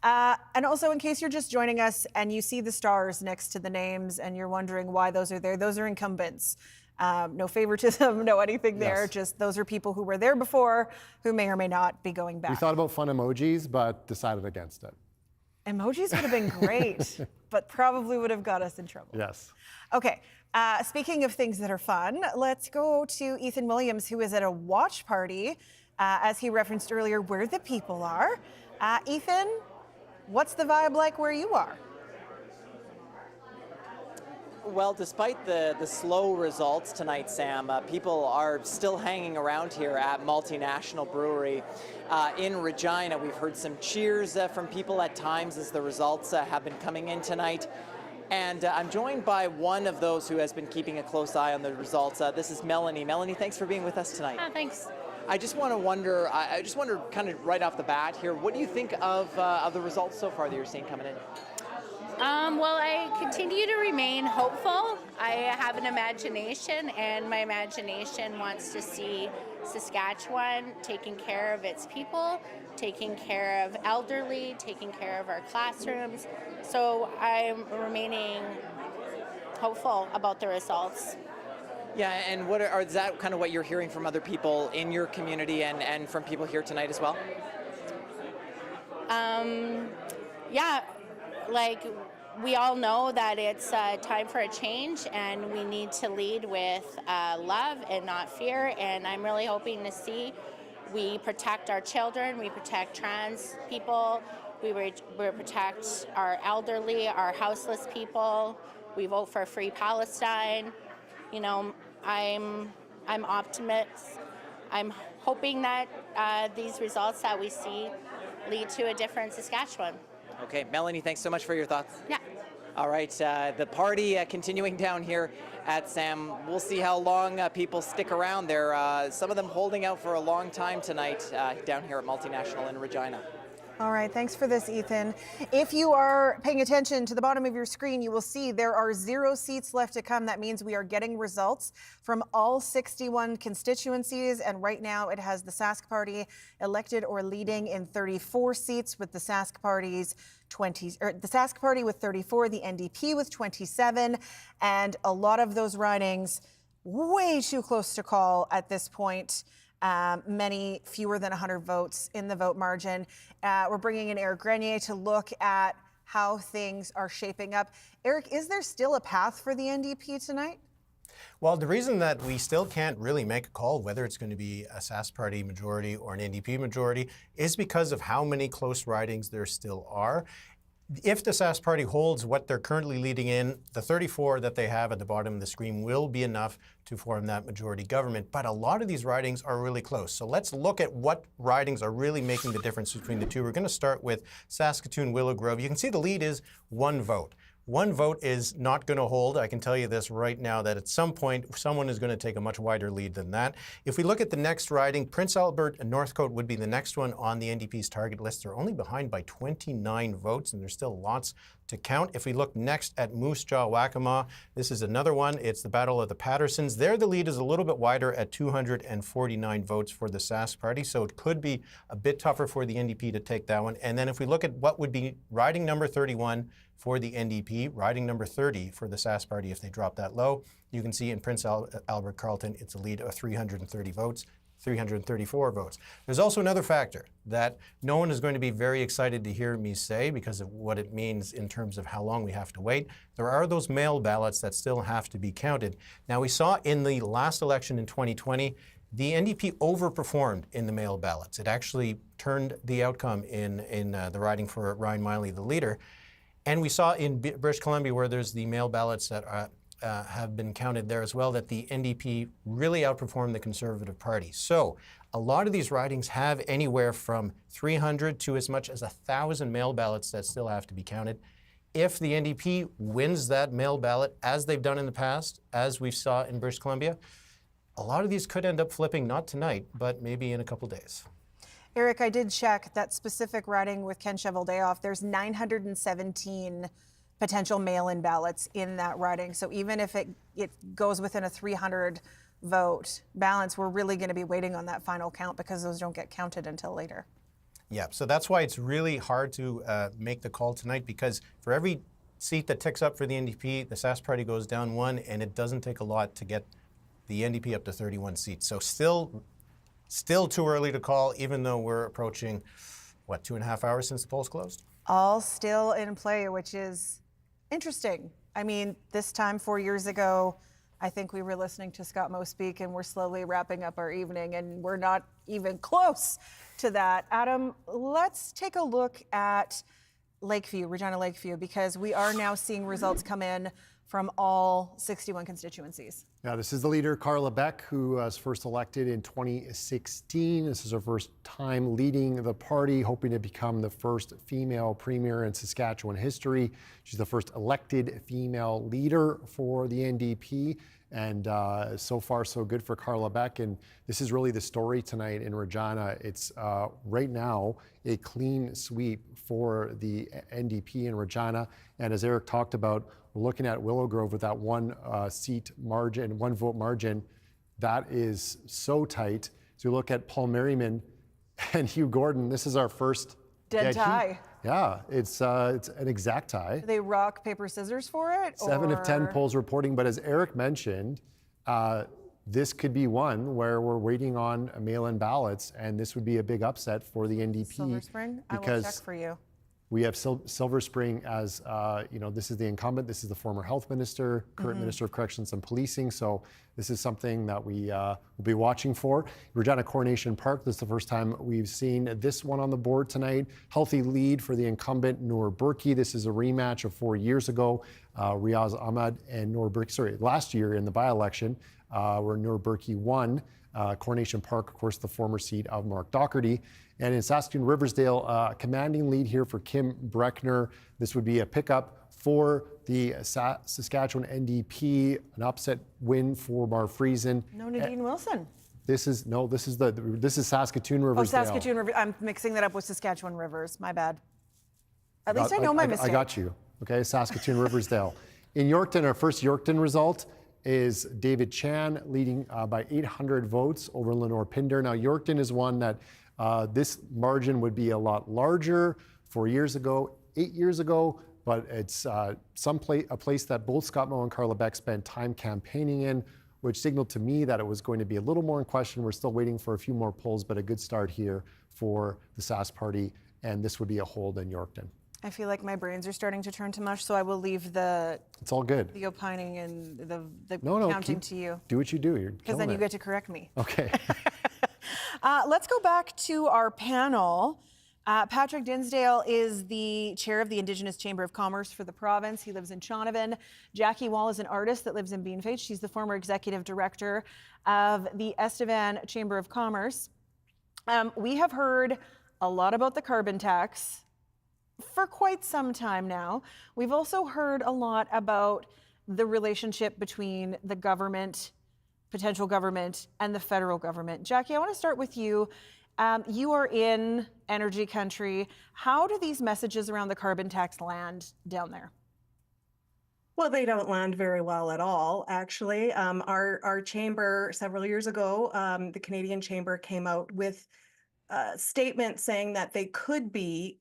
And also, in case you're just joining us and you see the stars next to the names and you're wondering why those are there, those are incumbents. No favoritism, no anything there. Just those are people who were there before who may or may not be going back. We thought about fun emojis, but decided against it. Emojis would have been great, but probably would have got us in trouble. Yes. Okay, speaking of things that are fun, let's go to Ethan Williams, who is at a watch party, as he referenced earlier, where the people are. Ethan, What's the vibe like where you are? Well, despite the slow results tonight, Sam, people are still hanging around here at Multinational Brewery in Regina. We've heard some cheers from people at times as the results have been coming in tonight. And I'm joined by one of those who has been keeping a close eye on the results. This is Melanie. Melanie, thanks for being with us tonight. Thanks. I just wonder kind of right off the bat here, what do you think of the results so far that you're seeing coming in? Well, I continue to remain hopeful. I have an imagination, and my imagination wants to see Saskatchewan taking care of its people, taking care of elderly, taking care of our classrooms. So I'm remaining hopeful about the results. Yeah, and is that kind of what you're hearing from other people in your community and from people here tonight as well? Yeah, like we all know that it's time for a change, and we need to lead with love and not fear. And I'm really hoping to see we protect our children, we protect trans people, we protect our elderly, our houseless people. We vote for a free Palestine. You know, I'm optimist. I'm hoping that these results that we see lead to a different Saskatchewan. Okay, Melanie, thanks so much for your thoughts. Yeah. All right, the party continuing down here at Sam. We'll see how long people stick around there. Some of them holding out for a long time tonight down here at Multinational in Regina. All right, thanks for this, Ethan. If you are paying attention to the bottom of your screen, you will see there are 0 seats left to come. That means we are getting results from all 61 constituencies, and right now it has the Sask Party elected or leading in 34 seats, with the Sask Party's the Sask Party with 34, the NDP with 27, and a lot of those ridings way too close to call at this point. Many fewer than 100 votes in the vote margin. We're bringing in Eric Grenier to look at how things are shaping up. Eric, is there still a path for the NDP tonight? Well, the reason that we still can't really make a call whether it's going to be a Sask Party majority or an NDP majority is because of how many close ridings there still are. If the Sask Party holds what they're currently leading in, the 34 that they have at the bottom of the screen will be enough to form that majority government. But a lot of these ridings are really close. So let's look at what ridings are really making the difference between the two. We're going to start with Saskatoon-Willow Grove. You can see the lead is 1 vote. 1 vote is not going to hold. I can tell you this right now, that at some point, someone is going to take a much wider lead than that. If we look at the next riding, Prince Albert and Northcote would be the next one on the NDP's target list. They're only behind by 29 votes, and there's still lots to count. If we look next at Moose Jaw, Waccamaw, this is another one. It's the Battle of the Pattersons. There, the lead is a little bit wider at 249 votes for the Sask Party, so it could be a bit tougher for the NDP to take that one. And then if we look at what would be riding number 31 for the NDP, riding number 30 for the Sask Party if they drop that low, you can see in Prince Albert Carleton, it's a lead of 330 votes. 334 votes. There's also another factor that no one is going to be very excited to hear me say because of what it means in terms of how long we have to wait. There are those mail ballots that still have to be counted. Now, we saw in the last election in 2020, the NDP overperformed in the mail ballots. It actually turned the outcome in the riding for Ryan Miley, the leader. And we saw in British Columbia, where there's the mail ballots that have been counted there as well, that the NDP really outperformed the Conservative Party. So a lot of these ridings have anywhere from 300 to as much as 1,000 mail ballots that still have to be counted. If the NDP wins that mail ballot, as they've done in the past, as we saw in British Columbia, a lot of these could end up flipping, not tonight, but maybe in a couple days. Eric, I did check that specific riding with Ken Cheveldayoff. There's 917 potential mail-in ballots in that riding. So even if it goes within a 300 vote balance, we're really going to be waiting on that final count because those don't get counted until later. Yeah, so that's why it's really hard to make the call tonight, because for every seat that ticks up for the NDP, the Sask Party goes down 1, and it doesn't take a lot to get the NDP up to 31 seats. So still too early to call, even though we're approaching, 2.5 hours since the polls closed? All still in play, which is interesting. I mean, this time 4 years ago, I think we were listening to Scott Moe speak, and we're slowly wrapping up our evening, and we're not even close to that. Adam, let's take a look at Lakeview, Regina Lakeview, because we are now seeing results come in from all 61 constituencies. Yeah, this is the leader, Carla Beck, who was first elected in 2016. This is her first time leading the party, hoping to become the first female premier in Saskatchewan history. She's the first elected female leader for the NDP. And so far, so good for Carla Beck. And this is really the story tonight in Regina. It's right now a clean sweep for the NDP in Regina. And as Eric talked about, we're looking at Willow Grove with that one seat margin, one vote margin. That is so tight. So you look at Paul Merriman and Hugh Gordon. This is our first dead tie. It's an exact tie. Do they rock, paper, scissors for it? 7 of 10 polls reporting, but as Eric mentioned, this could be one where we're waiting on mail-in ballots, and this would be a big upset for the NDP. Silver Spring? I will check for you. We have Silver Spring as, this is the incumbent, this is the former health minister, current minister of corrections and policing. So this is something that we will be watching for. Regina Coronation Park, this is the first time we've seen this one on the board tonight. Healthy lead for the incumbent, Noor Burki. This is a rematch of 4 years ago. Riaz Ahmed and Noor Burki, last year in the by-election, where Noor Burki won. Coronation Park, of course, the former seat of Mark Docherty. And in Saskatoon Riversdale, a commanding lead here for Kim Breckner. This would be a pickup for the Saskatchewan NDP, an upset win for Marv Friesen. No Nadine Wilson. This is Saskatoon Riversdale. Oh, Saskatoon River. I'm mixing that up with Saskatchewan Rivers. My bad. At least I know my mistake. I got you. Okay, Saskatoon Riversdale. In Yorkton, our first Yorkton result is David Chan leading by 800 votes over Lenore Pinder. Now, Yorkton is one that this margin would be a lot larger 4 years ago, 8 years ago, but it's a place that both Scott Moe and Carla Beck spent time campaigning in, which signaled to me that it was going to be a little more in question. We're still waiting for a few more polls, but a good start here for the Sask party, and this would be a hold in Yorkton. I feel like my brains are starting to turn to mush, so I will leave it's all good. The opining and the no, counting to you. Do what you do. Because then you get to correct me. Okay. Let's go back to our panel. Patrick Dinsdale is the chair of the Indigenous Chamber of Commerce for the province. He lives in Shaunavon. Jackie Wall is an artist that lives in Beanface. She's the former executive director of the Estevan Chamber of Commerce. We have heard a lot about the carbon tax for quite some time now. We've also heard a lot about the relationship between the government, potential government, and the federal government. Jackie, I want to start with you. You are in energy country. How do these messages around the carbon tax land down there? Well, they don't land very well at all, actually. Our chamber several years ago, the Canadian Chamber came out with a statement saying that they could be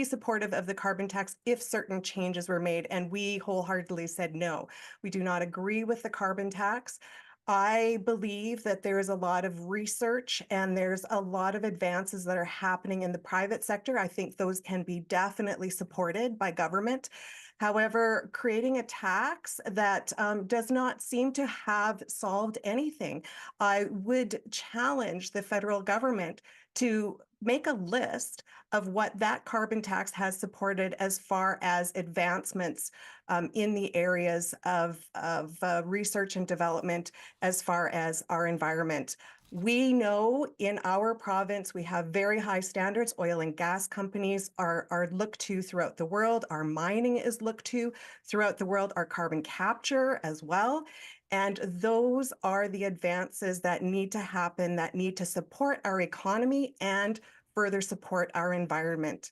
supportive of the carbon tax if certain changes were made, and we wholeheartedly said no. We do not agree with the carbon tax. I believe that there is a lot of research and there's a lot of advances that are happening in the private sector. I think those can be definitely supported by government. However, creating a tax that does not seem to have solved anything, I would challenge the federal government to make a list of what that carbon tax has supported as far as advancements in the areas of research and development as far as our environment. We know in our province, we have very high standards. Oil and gas companies are looked to throughout the world. Our mining is looked to throughout the world, our carbon capture as well. And those are the advances that need to happen, that need to support our economy and further support our environment.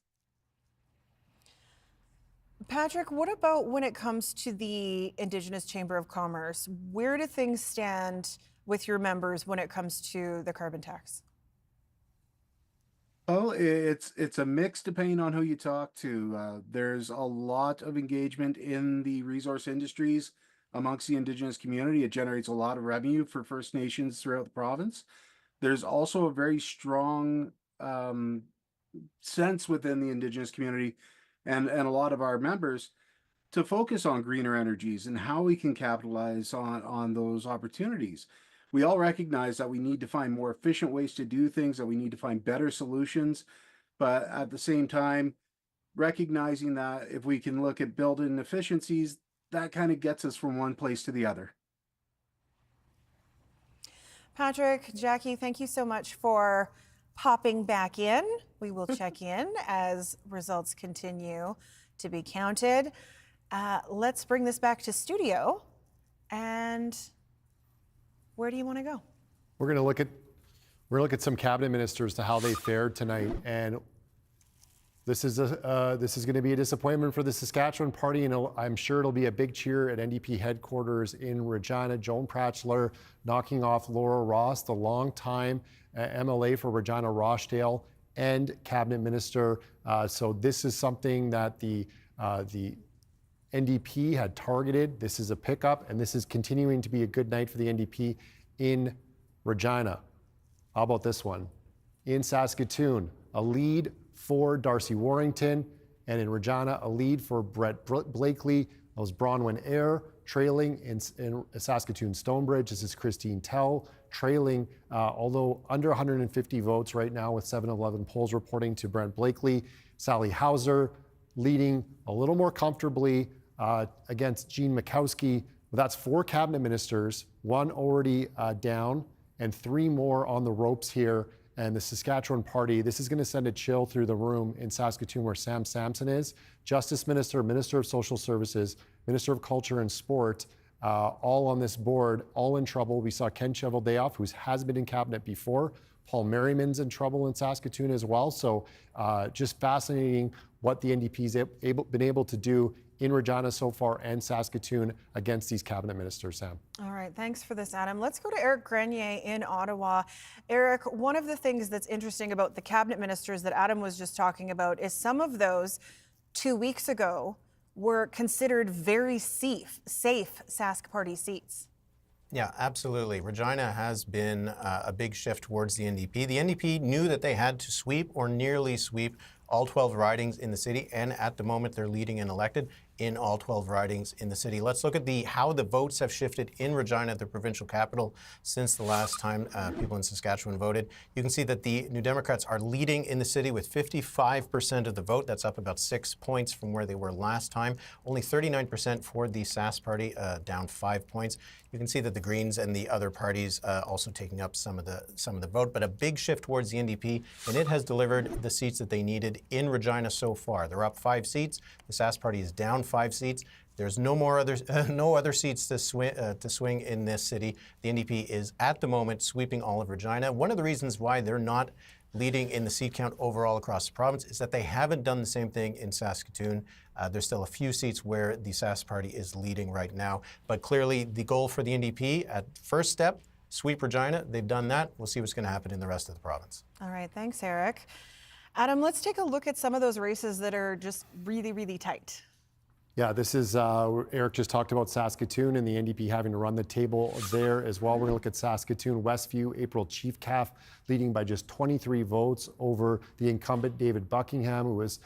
Patrick, what about when it comes to the Indigenous Chamber of Commerce? Where do things stand with your members when it comes to the carbon tax? Well, it's a mix depending on who you talk to. There's a lot of engagement in the resource industries amongst the Indigenous community. It generates a lot of revenue for First Nations throughout the province. There's also a very strong sense within the Indigenous community and a lot of our members to focus on greener energies and how we can capitalize on those opportunities. We all recognize that we need to find more efficient ways to do things, that we need to find better solutions but at the same time, recognizing that if we can look at built-in efficiencies, that kind of gets us from one place to the other. Patrick, Jackie, thank you so much for popping back in. We will check in as results continue to be counted. Let's bring this back to studio. And where do you want to go? We're going to look at some cabinet ministers to how they fared tonight, and this is going to be a disappointment for the Saskatchewan party, and I'm sure it'll be a big cheer at NDP headquarters in Regina. Joan Pratchler knocking off Laura Ross, the longtime MLA for Regina Rochdale and cabinet minister. So this is something that the NDP had targeted. This is a pickup, and this is continuing to be a good night for the NDP in Regina. How about this one? In Saskatoon, a lead for Darcy Warrington, and in Regina, a lead for Brett Blakely. That was Bronwyn Eyre. Trailing in Saskatoon Stonebridge, this is Christine Tell. Trailing, although under 150 votes right now with 711 polls reporting to Brent Blakely. Sally Hauser leading a little more comfortably against Jean Mikowski. That's 4 cabinet ministers, 1 already down, and 3 more on the ropes here. And the Saskatchewan party, this is going to send a chill through the room in Saskatoon where Sam Sampson is. Justice Minister, Minister of Social Services, Minister of Culture and Sport, all on this board, all in trouble. We saw Ken Cheveldayoff, who has been in cabinet before. Paul Merriman's in trouble in Saskatoon as well. So just fascinating what the NDP's been able to do in Regina so far and Saskatoon against these cabinet ministers, Sam. All right, thanks for this, Adam. Let's go to Eric Grenier in Ottawa. Eric, one of the things that's interesting about the cabinet ministers that Adam was just talking about is some of those 2 weeks ago were considered very safe Sask Party seats. Yeah, absolutely. Regina has been a big shift towards the NDP. The NDP knew that they had to sweep or nearly sweep all 12 ridings in the city, and at the moment they're leading and elected in all 12 ridings in the city. Let's look at how the votes have shifted in Regina, the provincial capital, since the last time people in Saskatchewan voted. You can see that the New Democrats are leading in the city with 55% of the vote. That's up about 6 points from where they were last time. Only 39% for the Sask Party, down 5 points. You can see that the Greens and the other parties also taking up some of the vote, but a big shift towards the NDP, and it has delivered the seats that they needed in Regina so far. They're up 5 seats. The Sask Party is down 5 seats. There's no other seats to swing in this city. The NDP is at the moment sweeping all of Regina. One of the reasons why they're not leading in the seat count overall across the province is that they haven't done the same thing in Saskatoon. There's still a few seats where the Sask Party is leading right now. But clearly the goal for the NDP at first step, sweep Regina. They've done that. We'll see what's going to happen in the rest of the province. All right, thanks, Eric. Adam, let's take a look at some of those races that are just really, really tight. Yeah, this is, Eric just talked about Saskatoon and the NDP having to run the table there as well. We're going to look at Saskatoon, Westview, April Chief Calf leading by just 23 votes over the incumbent David Buckingham, who was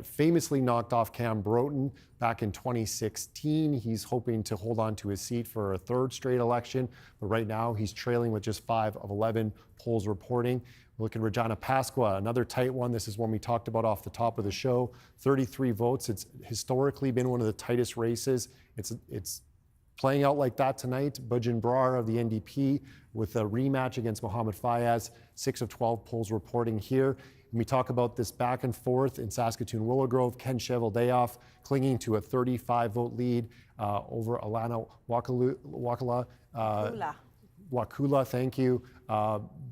famously knocked off Cam Broughton back in 2016. He's hoping to hold on to his seat for a 3rd straight election, but right now he's trailing with just 5 of 11 polls reporting. Look at Regina Pasqua, another tight one. This is one we talked about off the top of the show. 33 votes. It's historically been one of the tightest races. It's playing out like that tonight. Bujin Brar of the NDP with a rematch against Mohammed Fayez. 6 of 12 polls reporting here. And we talk about this back and forth in Saskatoon Willow Grove. Ken Cheveldayoff clinging to a 35-vote lead over Alana Wakula, thank you.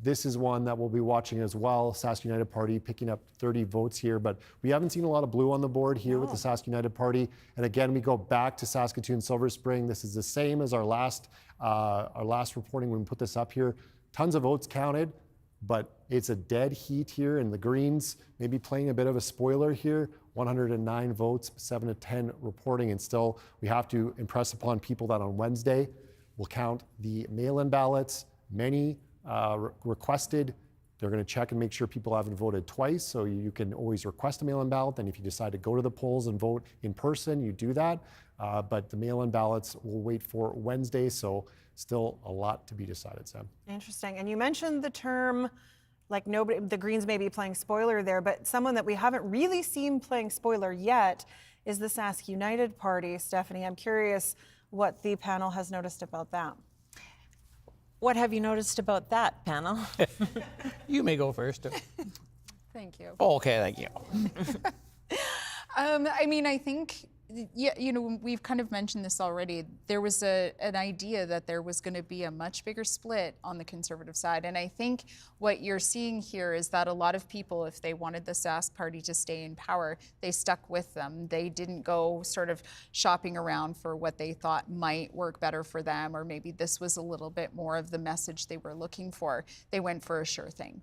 This is one that we'll be watching as well. Sask United Party picking up 30 votes here, but we haven't seen a lot of blue on the board here with the Sask United Party. And again, we go back to Saskatoon Silver Spring. This is the same as our last reporting when we put this up here. Tons of votes counted, but it's a dead heat here, and the Greens maybe playing a bit of a spoiler here. 109 votes, 7 to 10 reporting, and still we have to impress upon people that on Wednesday we'll count the mail-in ballots. Many requested. They're going to check and make sure people haven't voted twice, so you can always request a mail-in ballot. And if you decide to go to the polls and vote in person, you do that. But the mail-in ballots will wait for Wednesday, so still a lot to be decided, Sam. Interesting. And you mentioned the term like nobody, the Greens may be playing spoiler there, but someone that we haven't really seen playing spoiler yet is the Sask United Party. Stephanie, I'm curious what the panel has noticed about that. What have you noticed about that, panel? You may go first. Thank you. Oh, okay, thank you. I mean, I think, yeah, you know, we've kind of mentioned this already. There was an idea that there was going to be a much bigger split on the Conservative side. And I think what you're seeing here is that a lot of people, if they wanted the Sask party to stay in power, they stuck with them. They didn't go sort of shopping around for what they thought might work better for them, or maybe this was a little bit more of the message they were looking for. They went for a sure thing.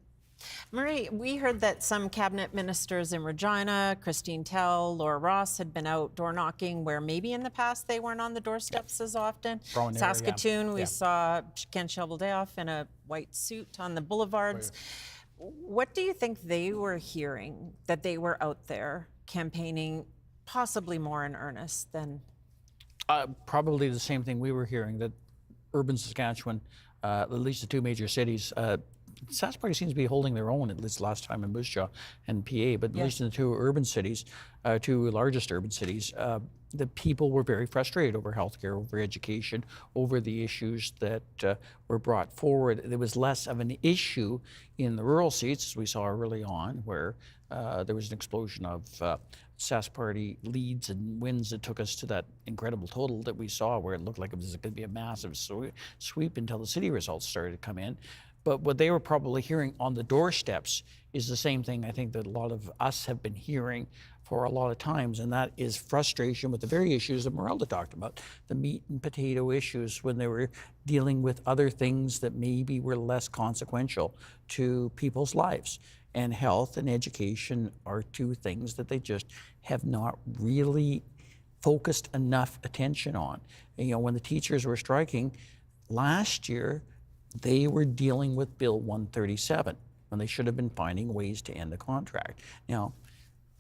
Marie, we heard that some cabinet ministers in Regina, Christine Tell, Laura Ross, had been out door knocking where maybe in the past they weren't on the doorsteps as often. Saskatoon, we saw Ken Cheveldayoff in a white suit on the boulevards. What do you think they were hearing that they were out there campaigning possibly more in earnest than? Probably the same thing we were hearing, that urban Saskatchewan, at least the two major cities, the Sask party seems to be holding their own, at least last time in Moose Jaw and PA, but at least in the two urban cities, two largest urban cities, the people were very frustrated over healthcare, over education, over the issues that were brought forward. There was less of an issue in the rural seats, as we saw early on, where there was an explosion of Sask party leads and wins that took us to that incredible total that we saw, where it looked like it was going to be a massive sweep until the city results started to come in. But what they were probably hearing on the doorsteps is the same thing I think that a lot of us have been hearing for a lot of times, and that is frustration with the very issues that Merelda talked about, the meat and potato issues, when they were dealing with other things that maybe were less consequential to people's lives. And health and education are two things that they just have not really focused enough attention on. And, you know, when the teachers were striking last year, they were dealing with Bill 137 when they should have been finding ways to end the contract. Now,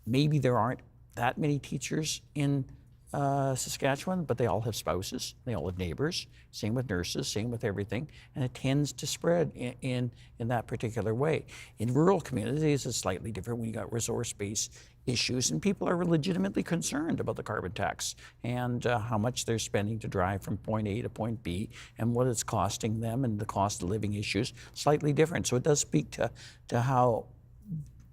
maybe there aren't that many teachers in Saskatchewan, but they all have spouses, they all have neighbors, same with nurses, same with everything, and it tends to spread in that particular way. In rural communities, it's slightly different when you got resource-based issues, and people are legitimately concerned about the carbon tax and how much they're spending to drive from point A to point B and what it's costing them, and the cost of living issues slightly different. So it does speak to how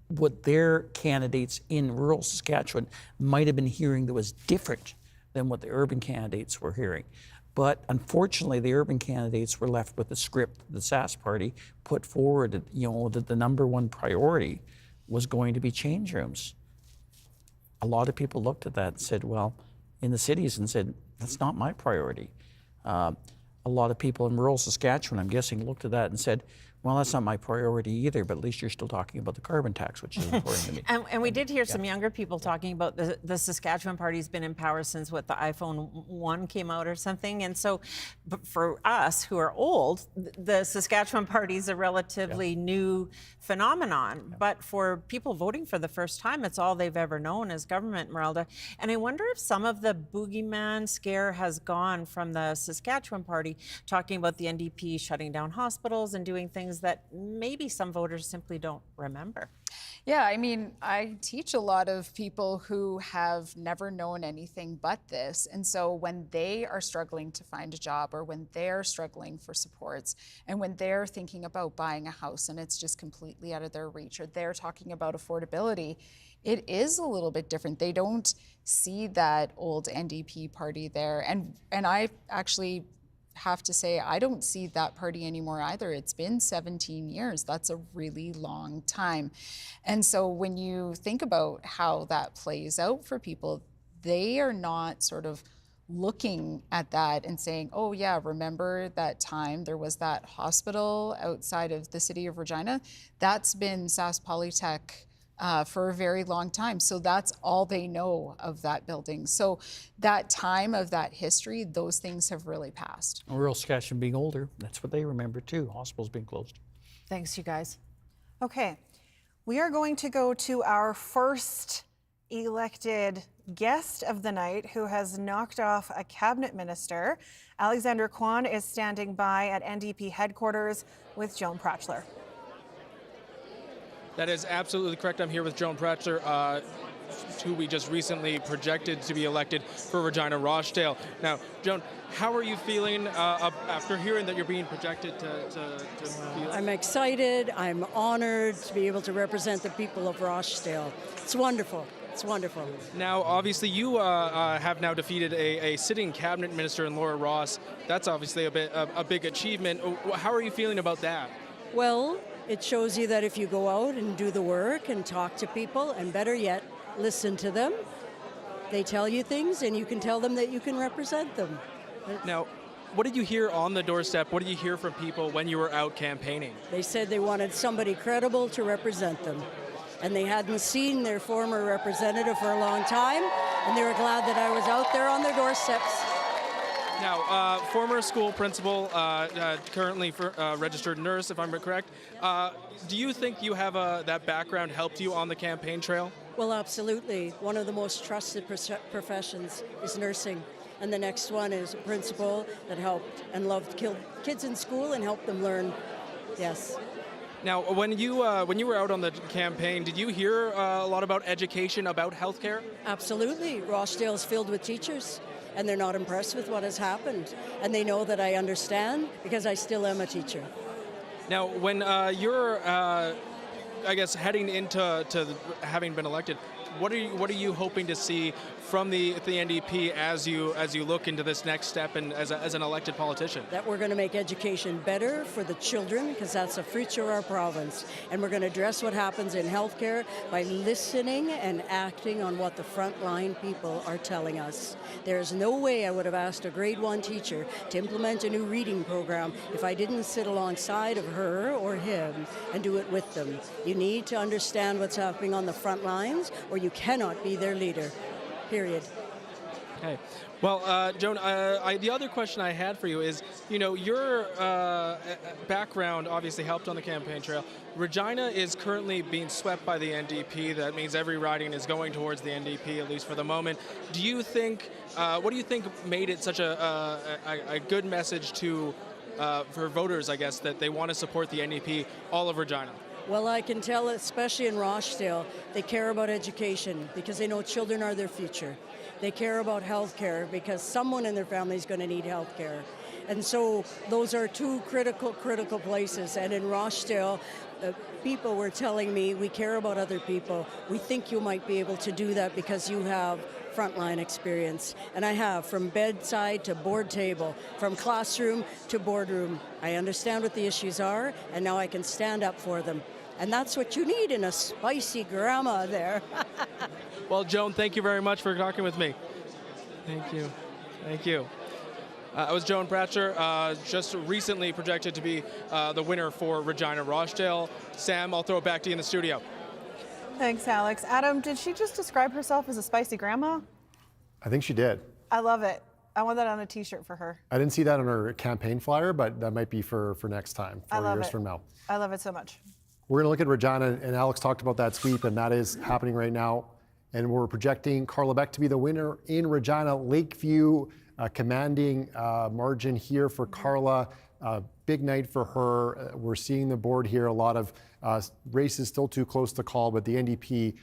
what their candidates in rural Saskatchewan might have been hearing that was different than what the urban candidates were hearing. But unfortunately, the urban candidates were left with the script the Sask party put forward, you know, that the number one priority was going to be change rooms. A lot of people looked at that and said, well, in the cities, and said, that's not my priority. A lot of people in rural Saskatchewan, I'm guessing, looked at that and said, well, that's not my priority either, but at least you're still talking about the carbon tax, which is important to me. And we did hear some younger people talking about the Saskatchewan party's been in power since, what, the iPhone 1 came out or something. And so for us who are old, the Saskatchewan party is a relatively new phenomenon. But for people voting for the first time, it's all they've ever known as government, Merelda. And I wonder if some of the boogeyman scare has gone from the Saskatchewan party, talking about the NDP shutting down hospitals and doing things that maybe some voters simply don't remember. Yeah, I mean, I teach a lot of people who have never known anything but this. And so when they are struggling to find a job, or when they're struggling for supports, and when they're thinking about buying a house and it's just completely out of their reach, or they're talking about affordability, it is a little bit different. They don't see that old NDP party there. And I actually have to say, I don't see that party anymore either. It's been 17 years. That's a really long time. And so when you think about how that plays out for people, they are not sort of looking at that and saying, oh yeah, remember that time there was that hospital outside of the city of Regina? That's been Sask Polytech for a very long time. So that's all they know of that building. So that time of that history, those things have really passed. Rural Saskatchewan being older, that's what they remember too, hospitals being closed. Thanks, you guys. Okay, we are going to go to our first elected guest of the night who has knocked off a cabinet minister. Alexander Kwan is standing by at NDP headquarters with Joan Prachler. That is absolutely correct. I'm here with Joan Pratcher, who we just recently projected to be elected for Regina Rochdale. Now, Joan, how are you feeling after hearing that you're being projected to be? I'm excited. I'm honored to be able to represent the people of Rochdale. It's wonderful. It's wonderful. Now, obviously, you have now defeated a sitting cabinet minister in Laura Ross. That's obviously a big achievement. How are you feeling about that? Well, it shows you that if you go out and do the work and talk to people, and better yet, listen to them, they tell you things and you can tell them that you can represent them. Now, what did you hear on the doorstep? What did you hear from people when you were out campaigning? They said they wanted somebody credible to represent them. And they hadn't seen their former representative for a long time, and they were glad that I was out there on their doorsteps. Now, former school principal, currently registered nurse, if I'm correct. Do you think you have that background helped you on the campaign trail? Well, absolutely. One of the most trusted professions is nursing. And the next one is a principal that helped and loved kids in school and helped them learn. Yes. Now, when you were out on the campaign, did you hear a lot about education, about healthcare? Absolutely. Rochdale's filled with teachers, and they're not impressed with what has happened. And they know that I understand because I still am a teacher. Now, when you're, I guess, heading into having been elected, what are you hoping to see from the NDP as you look into this next step and as an elected politician? That we're going to make education better for the children because that's the future of our province. And we're going to address what happens in healthcare by listening and acting on what the frontline people are telling us. There's no way I would have asked a grade 1 teacher to implement a new reading program if I didn't sit alongside of her or him and do it with them. You need to understand what's happening on the front lines or you cannot be their leader. Period. Okay. Well, Joan, the other question I had for you is, your background obviously helped on the campaign trail. Regina is currently being swept by the NDP. That means every riding is going towards the NDP, at least for the moment. What do you think made it such a good message for voters, I guess, that they want to support the NDP all of Regina? Well, I can tell, especially in Rochdale, they care about education because they know children are their future. They care about health care because someone in their family is going to need health care. And so those are two critical places. And in Rochdale, people were telling me, we care about other people. We think you might be able to do that because you have frontline experience. And I have, from bedside to board table, from classroom to boardroom. I understand what the issues are, and now I can stand up for them. And that's what you need in a spicy grandma there. Well, Joan, thank you very much for talking with me. Thank you. Thank you. I was Joan Pratcher, just recently projected to be the winner for Regina Rochdale. Sam, I'll throw it back to you in the studio. Thanks, Alex. Adam, did she just describe herself as a spicy grandma? I think she did. I love it. I want that on a t-shirt for her. I didn't see that on her campaign flyer, but that might be for next time, 4 years from now. I love it so much. We're going to look at Regina, and Alex talked about that sweep, and that is happening right now. And we're projecting Carla Beck to be the winner in Regina. Lakeview, commanding margin here for Carla. Big night for her. We're seeing the board here. A lot of races still too close to call, but the NDP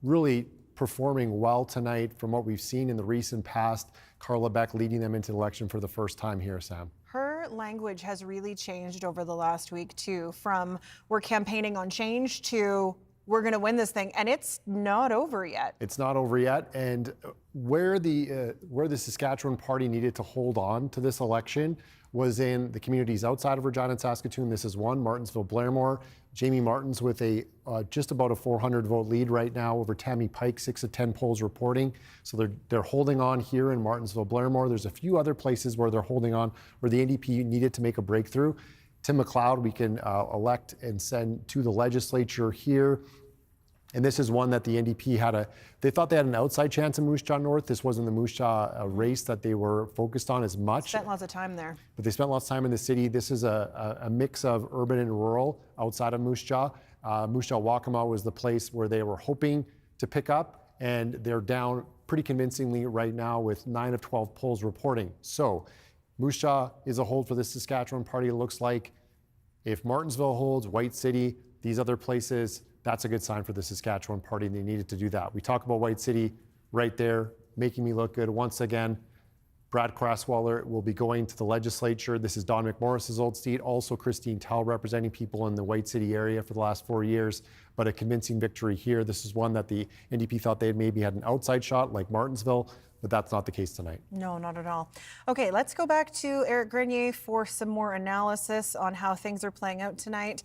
really performing well tonight from what we've seen in the recent past. Carla Beck leading them into the election for the first time here, Sam. Her language has really changed over the last week, too, from we're campaigning on change to we're going to win this thing, and it's not over yet. It's not over yet, and where the Saskatchewan party needed to hold on to this election was in the communities outside of Regina and Saskatoon. This is one, Martensville, Blairmore. Jamie Martin's with a just about a 400 vote lead right now over Tammy Pike, 6 of 10 polls reporting. So they're holding on here in Martensville, Blairmore. There's a few other places where they're holding on, where the NDP needed to make a breakthrough. Tim McLeod, we can elect and send to the legislature here. And this is one that the NDP they thought they had an outside chance in Moose Jaw North. This wasn't the Moose Jaw race that they were focused on as much. Spent lots of time there. But they spent lots of time in the city. This is a mix of urban and rural outside of Moose Jaw. Moose Jaw Waccamaw was the place where they were hoping to pick up, and they're down pretty convincingly right now with 9 of 12 polls reporting. So Moose Jaw is a hold for the Saskatchewan party, it looks like. If Martensville holds, White City, these other places That's a good sign for the Saskatchewan party, and they needed to do that. We talk about White City right there, making me look good. Once again, Brad Craswaller will be going to the legislature. This is Don McMorris's old seat. Also Christine Tell representing people in the White City area for the last 4 years, but a convincing victory here. This is one that the NDP thought they had maybe had an outside shot like Martinsville, but that's not the case tonight. No, not at all. Okay, let's go back to Eric Grenier for some more analysis on how things are playing out tonight.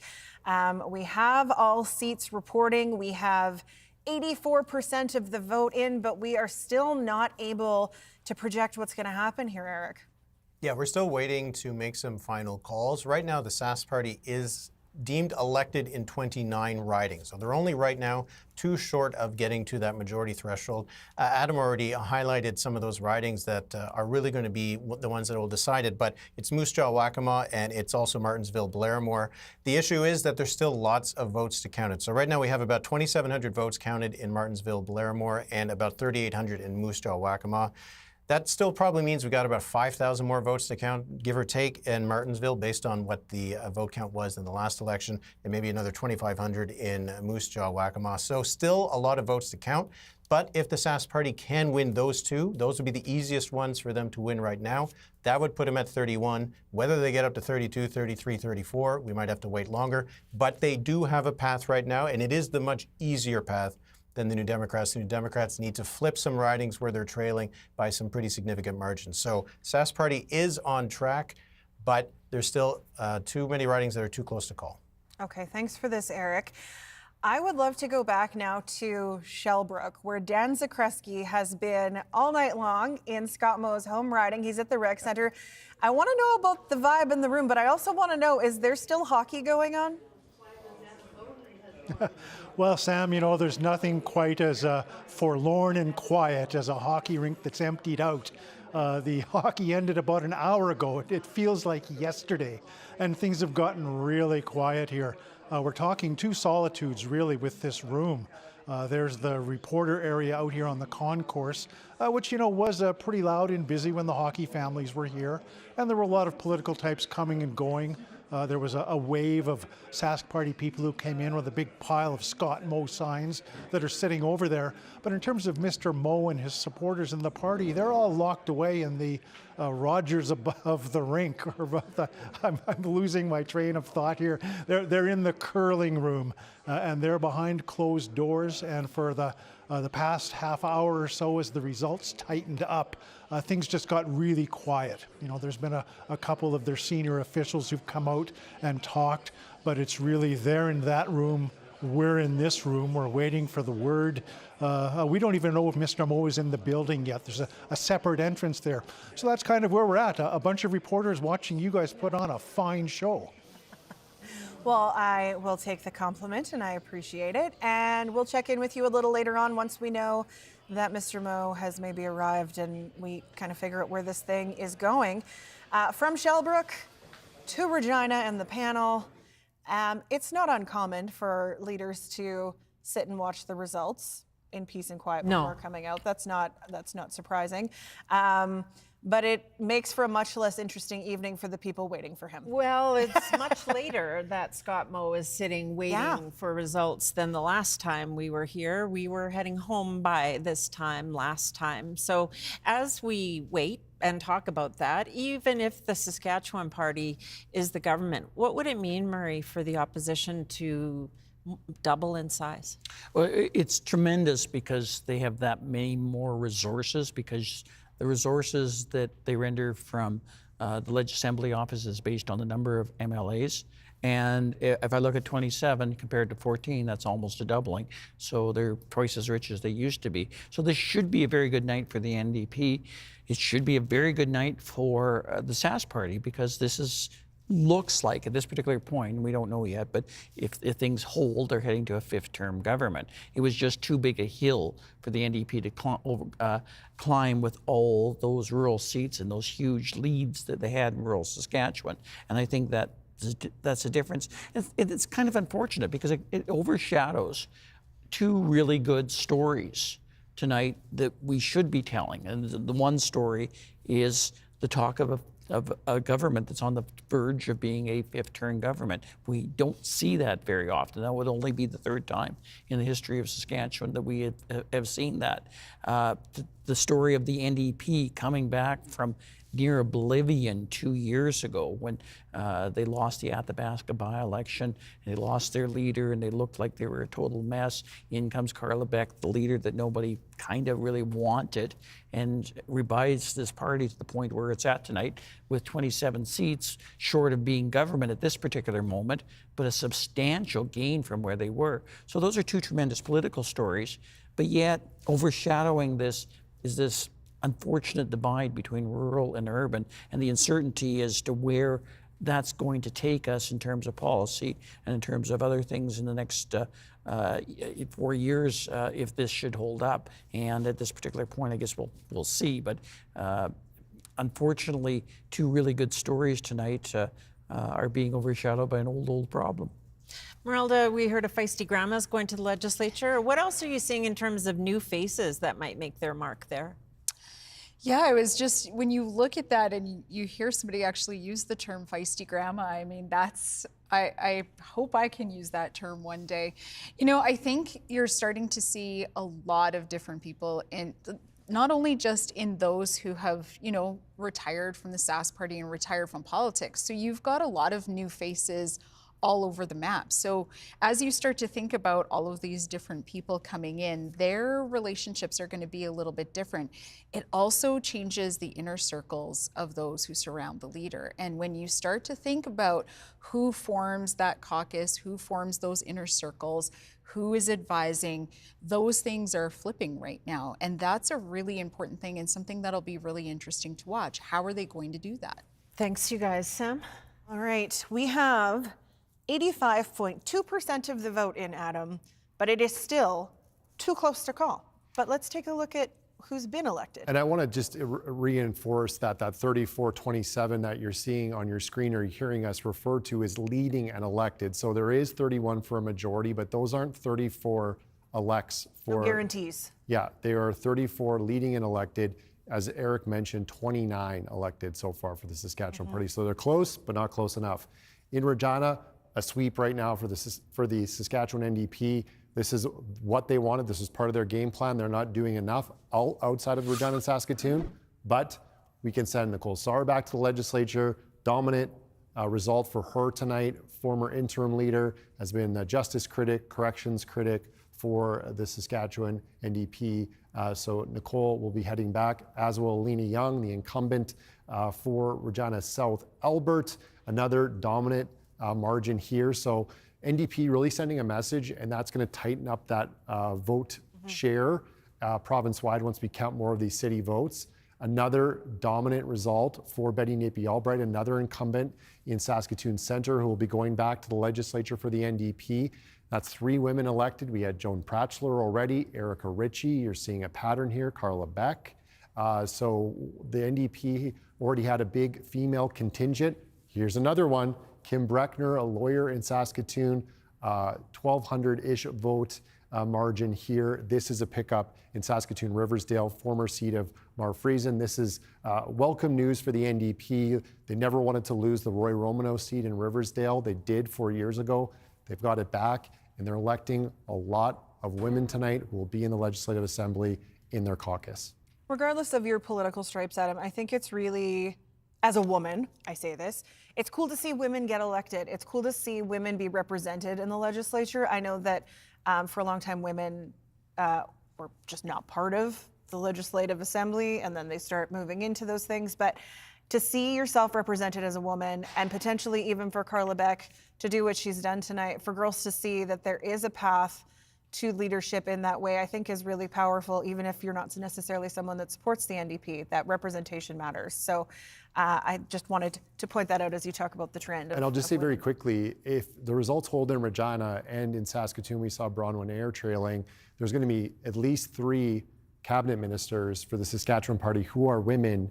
We have all seats reporting. We have 84% of the vote in, but we are still not able to project what's going to happen here, Eric. Yeah, we're still waiting to make some final calls. Right now, the Sask party is deemed elected in 29 ridings. So they're only right now 2 short of getting to that majority threshold. Adam already highlighted some of those ridings that are really going to be the ones that will decide it, but it's Moose Jaw, Waccamaw, and it's also Martinsville, Blairmore. The issue is that there's still lots of votes to count it. So right now we have about 2,700 votes counted in Martinsville, Blairmore, and about 3,800 in Moose Jaw, Waccamaw. That still probably means we got about 5,000 more votes to count, give or take, in Martinsville based on what the vote count was in the last election, and maybe another 2,500 in Moose Jaw, Waccamaw. So still a lot of votes to count. But if the Sask party can win those 2, those would be the easiest ones for them to win right now. That would put them at 31. Whether they get up to 32, 33, 34, we might have to wait longer. But they do have a path right now, and it is the much easier path than the New Democrats. The New Democrats need to flip some ridings where they're trailing by some pretty significant margins. So Sask party is on track, but there's still too many ridings that are too close to call. Okay, thanks for this, Eric. I would love to go back now to Shellbrook, where Dan Zakreski has been all night long in Scott Moe's home riding. He's at the rec center. I want to know about the vibe in the room, but I also want to know, is there still hockey going on? Well, Sam, you know, there's nothing quite as forlorn and quiet as a hockey rink that's emptied out. The hockey ended about an hour ago. It feels like yesterday, and things have gotten really quiet here. We're talking 2 solitudes, really, with this room. There's the reporter area out here on the concourse, which, you know, was pretty loud and busy when the hockey families were here. And there were a lot of political types coming and going. There was a wave of Sask party people who came in with a big pile of Scott Moe signs that are sitting over there. But in terms of Mr. Moe and his supporters in the party, they're all locked away in the Rogers above the rink. Or I'm losing my train of thought here. They're in the curling room, and they're behind closed doors. And for the past half hour or so, as the results tightened up, things just got really quiet. You know, there's been a couple of their senior officials who've come out and talked, but it's really they're in that room, we're in this room, we're waiting for the word. We don't even know if Mr. Moe is in the building yet. There's a separate entrance there. So that's kind of where we're at, a bunch of reporters watching you guys put on a fine show. Well, I will take the compliment, and I appreciate it. And we'll check in with you a little later on once we know that Mr. Moe has maybe arrived and we kind of figure out where this thing is going. From Shellbrook to Regina and the panel, it's not uncommon for leaders to sit and watch the results in peace and quiet before coming out. That's not surprising. But it makes for a much less interesting evening for the people waiting for him. Well, it's much later that Scott Moe is sitting waiting for results than the last time we were here. We were heading home by this time last time. So as we wait and talk about that, even if the Saskatchewan party is the government, what would it mean, Murray, for the opposition to double in size? Well, it's tremendous because they have that many more resources, because the resources that they render from the Ledge Assembly office is based on the number of MLAs. And if I look at 27 compared to 14, that's almost a doubling. So they're twice as rich as they used to be. So this should be a very good night for the NDP. It should be a very good night for the Sask party, because this looks like, at this particular point, we don't know yet, but if things hold, they're heading to a 5th-term government. It was just too big a hill for the NDP to climb with all those rural seats and those huge leads that they had in rural Saskatchewan. And I think that's a difference. It's kind of unfortunate because it overshadows 2 really good stories tonight that we should be telling. And the one story is the talk of a of a government that's on the verge of being a fifth-term government. We don't see that very often. That would only be the third time in the history of Saskatchewan that we have seen that. The story of the NDP coming back from near oblivion 2 years ago when they lost the Athabasca by-election, and they lost their leader, and they looked like they were a total mess. In comes Carla Beck, the leader that nobody kind of really wanted, and revised this party to the point where it's at tonight with 27 seats, short of being government at this particular moment, but a substantial gain from where they were. So those are two tremendous political stories, but yet overshadowing this is this unfortunate divide between rural and urban, and the uncertainty as to where that's going to take us in terms of policy and in terms of other things in the next 4 years if this should hold up. And at this particular point, I guess we'll see. But unfortunately, two really good stories tonight are being overshadowed by an old problem. Merelda, we heard a feisty grandma's going to the legislature. What else are you seeing in terms of new faces that might make their mark there? Yeah, it was just, when you look at that and you hear somebody actually use the term feisty grandma, I mean, I hope I can use that term one day. You know, I think you're starting to see a lot of different people, in not only just in those who have, you know, retired from the Sask Party and retired from politics. So you've got a lot of new faces all over the map. So as you start to think about all of these different people coming in, their relationships are going to be a little bit different. It also changes the inner circles of those who surround the leader. And when you start to think about who forms that caucus, who forms those inner circles, who is advising, those things are flipping right now. And that's a really important thing and something that'll be really interesting to watch. How are they going to do that? Thanks, you guys. Sam? All right, we have 85.2% of the vote in, Adam, but it is still too close to call. But let's take a look at who's been elected. And I want to just reinforce that 34-27 that you're seeing on your screen or hearing us refer to is leading and elected. So there is 31 for a majority, but those aren't 34 elects for... No guarantees. Yeah, they are 34 leading and elected. As Eric mentioned, 29 elected so far for the Saskatchewan Party. So they're close, but not close enough. In Regina, a sweep right now for the Saskatchewan NDP. This is what they wanted. This is part of their game plan. They're not doing enough outside of Regina and Saskatoon, but we can send Nicole Sarr back to the legislature. Dominant result for her tonight. Former interim leader, has been a justice critic, corrections critic for the Saskatchewan NDP. So Nicole will be heading back, as will Lena Young, the incumbent for Regina South Albert. Another dominant margin here. So NDP really sending a message, and that's going to tighten up that vote share province-wide once we count more of these city votes. Another dominant result for Betty Napier-Albright, another incumbent in Saskatoon Centre who will be going back to the legislature for the NDP. That's 3 women elected. We had Joan Pratchler already, Erica Ritchie. You're seeing a pattern here, Carla Beck. So the NDP already had a big female contingent. Here's another one. Kim Breckner, a lawyer in Saskatoon, 1,200-ish vote margin here. This is a pickup in Saskatoon Riversdale, former seat of Mar Friesen. This is welcome news for the NDP. They never wanted to lose the Roy Romano seat in Riversdale. They did 4 years ago. They've got it back, and they're electing a lot of women tonight who will be in the Legislative Assembly in their caucus. Regardless of your political stripes, Adam, I think it's really, as a woman, I say this, it's cool to see women get elected. It's cool to see women be represented in the legislature. I know that for a long time, women were just not part of the Legislative Assembly, and then they start moving into those things. But to see yourself represented as a woman, and potentially even for Carla Beck to do what she's done tonight, for girls to see that there is a path to leadership in that way, I think is really powerful, even if you're not necessarily someone that supports the NDP. That representation matters. So I just wanted to point that out as you talk about the trend. And I'll just say very quickly, if the results hold in Regina and in Saskatoon, we saw Bronwyn Ayre trailing, there's going to be at least 3 cabinet ministers for the Saskatchewan Party who are women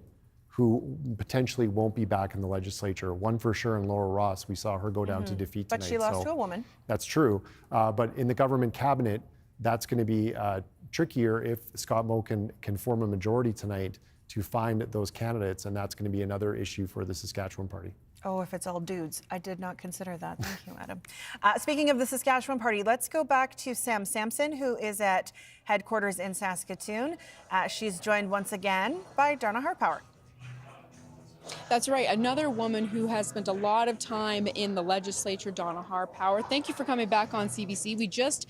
who potentially won't be back in the legislature. One for sure, and Laura Ross, we saw her go down to defeat tonight. But she lost to a woman. That's true. But in the government cabinet, that's going to be trickier if Scott Moe can form a majority tonight to find those candidates, and that's going to be another issue for the Saskatchewan Party. Oh, if it's all dudes. I did not consider that. Thank you, Adam. Speaking of the Saskatchewan Party, let's go back to Sam Sampson, who is at headquarters in Saskatoon. She's joined once again by Donna Harpower. That's right. Another woman who has spent a lot of time in the legislature, Donna Harpower. Thank you for coming back on CBC. We just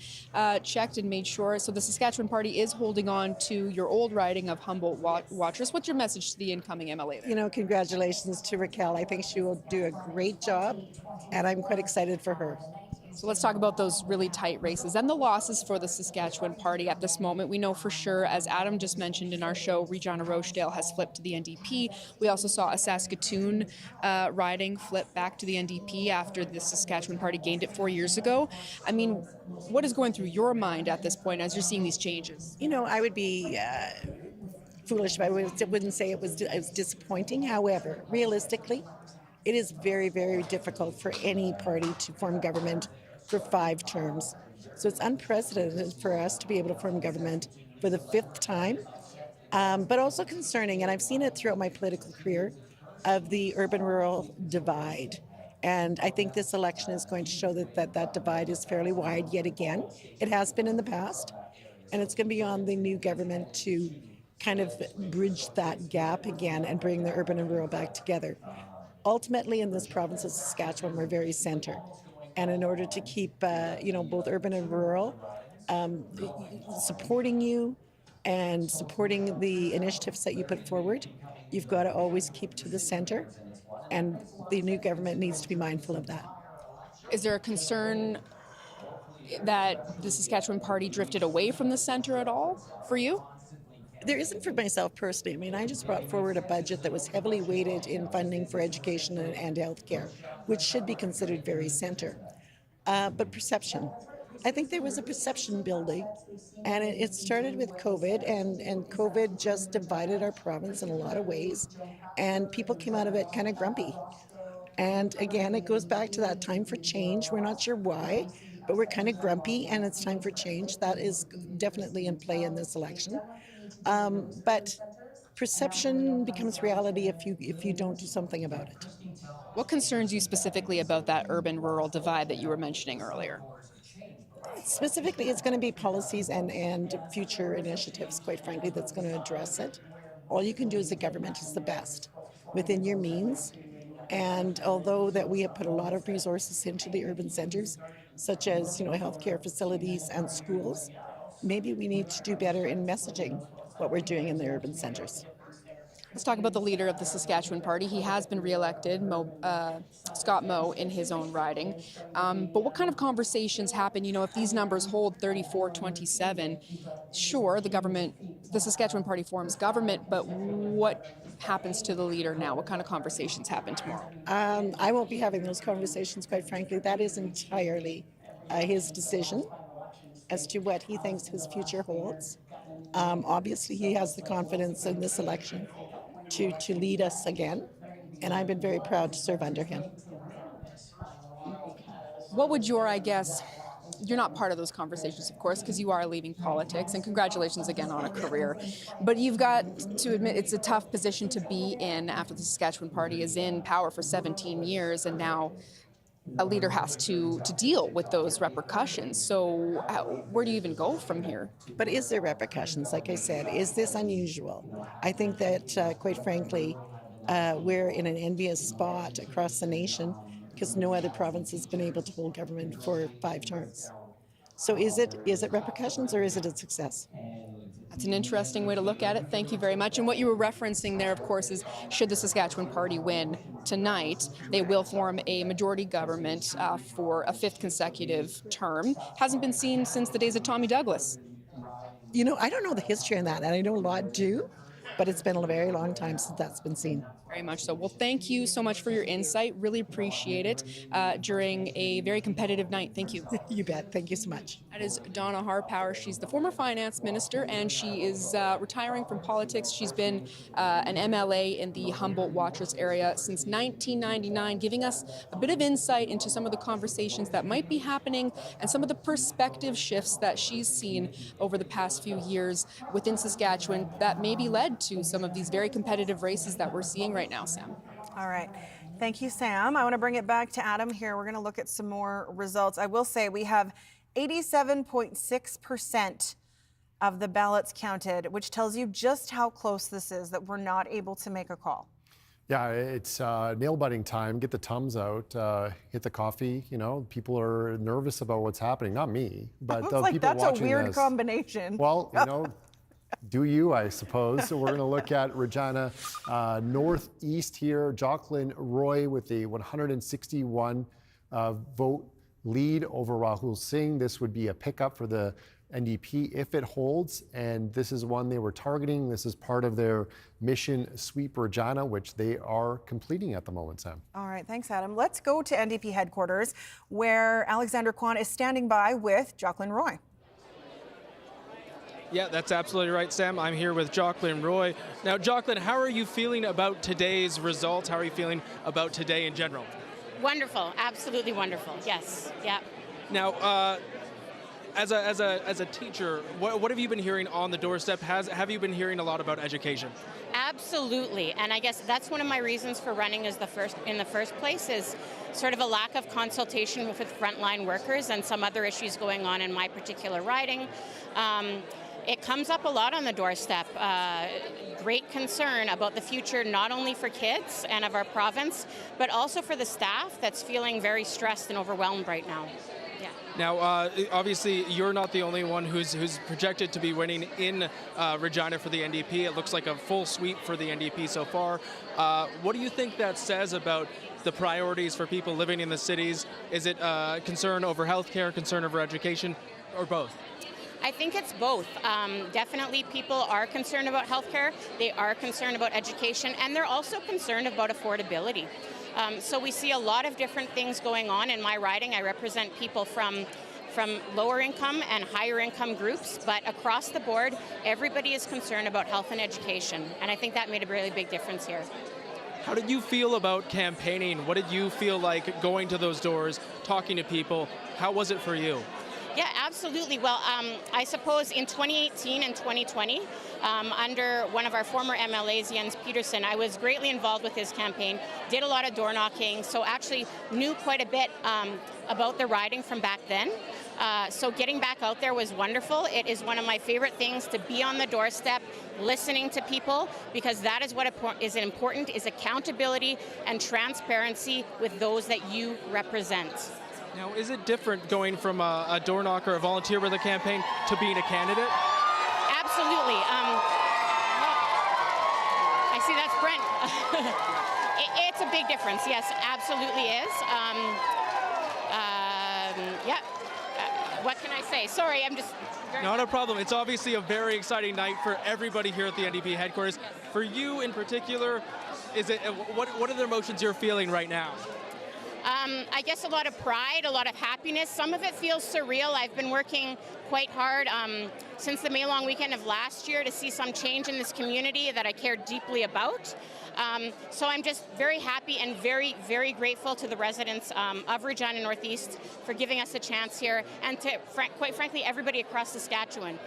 checked and made sure. So the Saskatchewan Party is holding on to your old riding of Humboldt Watrous. What's your message to the incoming MLA there? You know, congratulations to Raquel. I think she will do a great job, and I'm quite excited for her. So let's talk about those really tight races and the losses for the Saskatchewan Party at this moment. We know for sure, as Adam just mentioned in our show, Regina Rochdale has flipped to the NDP. We also saw a Saskatoon riding flip back to the NDP after the Saskatchewan Party gained it 4 years ago. I mean, what is going through your mind at this point as you're seeing these changes? You know, I would be foolish if I wouldn't say it was disappointing. However, realistically, it is very, very difficult for any party to form government for 5 terms. So it's unprecedented for us to be able to form government for the 5th time, but also concerning, and I've seen it throughout my political career, of the urban-rural divide. And I think this election is going to show that divide is fairly wide yet again. It has been in the past, and it's going to be on the new government to kind of bridge that gap again and bring the urban and rural back together. Ultimately, in this province of Saskatchewan, we're very center. And in order to keep, both urban and rural supporting you and supporting the initiatives that you put forward, you've got to always keep to the center. And the new government needs to be mindful of that. Is there a concern that the Saskatchewan Party drifted away from the center at all for you? There isn't for myself personally. I mean, I just brought forward a budget that was heavily weighted in funding for education and healthcare, which should be considered very center. But perception. I think there was a perception building, and it started with COVID, and COVID just divided our province in a lot of ways, and people came out of it kind of grumpy. And again, it goes back to that time for change. We're not sure why, but we're kind of grumpy, and it's time for change. That is definitely in play in this election. But perception becomes reality if you don't do something about it. What concerns you specifically about that urban-rural divide that you were mentioning earlier? Specifically, it's going to be policies and future initiatives, quite frankly, that's going to address it. All you can do as a government is the best within your means. And although that we have put a lot of resources into the urban centers, such as healthcare facilities and schools, maybe we need to do better in messaging what we're doing in the urban centers. Let's talk about the leader of the Saskatchewan Party. He has been re-elected, Scott Moe, in his own riding. But what kind of conversations happen, if these numbers hold 34-27? Sure, the Saskatchewan Party forms government, but what happens to the leader now? What kind of conversations happen tomorrow? I won't be having those conversations, quite frankly. That is entirely his decision as to what he thinks his future holds. Obviously, he has the confidence in this election to lead us again, and I've been very proud to serve under him. What would you're not part of those conversations, of course, because you are leaving politics, and congratulations again on a career. But you've got to admit it's a tough position to be in after the Saskatchewan Party is in power for 17 years, and now a leader has to deal with those repercussions. So where do you even go from here? But is there repercussions? Like I said, is this unusual? I think that, quite frankly, we're in an envious spot across the nation because no other province has been able to hold government for 5 terms. So is it repercussions or is it a success? That's an interesting way to look at it. Thank you very much. And what you were referencing there, of course, is should the Saskatchewan Party win tonight, they will form a majority government for a 5th consecutive term. Hasn't been seen since the days of Tommy Douglas. I don't know the history on that, and I know a lot do, but it's been a very long time since that's been seen. Very much so. Well, thank you so much for your insight. Really appreciate it during a very competitive night. Thank you. You bet. Thank you so much. That is Donna Harpower. She's the former finance minister, and she is retiring from politics. She's been an MLA in the Humboldt Watrous area since 1999, giving us a bit of insight into some of the conversations that might be happening and some of the perspective shifts that she's seen over the past few years within Saskatchewan that maybe led to some of these very competitive races that we're seeing right now, Sam. All right. Thank you, Sam. I want to bring it back to Adam here. We're going to look at some more results. I will say we have 87.6% of the ballots counted, which tells you just how close this is, that we're not able to make a call. Yeah, it's nail-biting time. Get the Tums out, hit the coffee. You know, people are nervous about what's happening. Not me, but It's the like people that's a watching weird this. combination. Well, you know, do you, I suppose. So we're going to look at Regina Northeast here. Jocelyn Roy with a 161 vote lead over Rahul Singh. This would be a pickup for the NDP if it holds, and this is one they were targeting. This is part of their mission Sweep Regina, which they are completing at the moment, Sam. All right, thanks, Adam. Let's go to NDP headquarters, where Alexander Kwan is standing by with Jocelyn Roy. Yeah, that's absolutely right, Sam. I'm here with Jocelyn Roy. Now, Jocelyn, how are you feeling about today's results? How are you feeling about today in general? Wonderful, absolutely wonderful. Yes, yeah. Now, as a teacher, what have you been hearing on the doorstep? Have you been hearing a lot about education? Absolutely, and I guess that's one of my reasons for running in the first place is sort of a lack of consultation with frontline workers and some other issues going on in my particular riding. It comes up a lot on the doorstep. Great concern about the future, not only for kids and of our province, but also for the staff that's feeling very stressed and overwhelmed right now. Yeah. Now, obviously, you're not the only one who's projected to be winning in Regina for the NDP. It looks like a full sweep for the NDP so far. What do you think that says about the priorities for people living in the cities? Is it concern over healthcare, concern over education, or both? I think it's both. Definitely people are concerned about healthcare, they are concerned about education, and they're also concerned about affordability. So we see a lot of different things going on in my riding. I represent people from lower income and higher income groups, but across the board, everybody is concerned about health and education, and I think that made a really big difference here. How did you feel about campaigning? What did you feel like going to those doors, talking to people? How was it for you? Yeah, absolutely. Well, I suppose in 2018 and 2020, under one of our former MLAs, Jens Peterson, I was greatly involved with his campaign, did a lot of door knocking, so actually knew quite a bit about the riding from back then. So getting back out there was wonderful. It is one of my favorite things to be on the doorstep, listening to people, because that is what is important, is accountability and transparency with those that you represent. Now, is it different going from a door knocker, a volunteer with a campaign, to being a candidate? Absolutely. I see that's Brent. It's a big difference. Yes, absolutely is. Yeah. What can I say? Sorry, I'm just... Not a problem. It's obviously a very exciting night for everybody here at the NDP headquarters. For you in particular, what are the emotions you're feeling right now? I guess a lot of pride, a lot of happiness. Some of it feels surreal. I've been working quite hard since the May Long weekend of last year to see some change in this community that I care deeply about. So I'm just very happy and very, very grateful to the residents of Regina Northeast for giving us a chance here, and to, quite frankly, everybody across Saskatchewan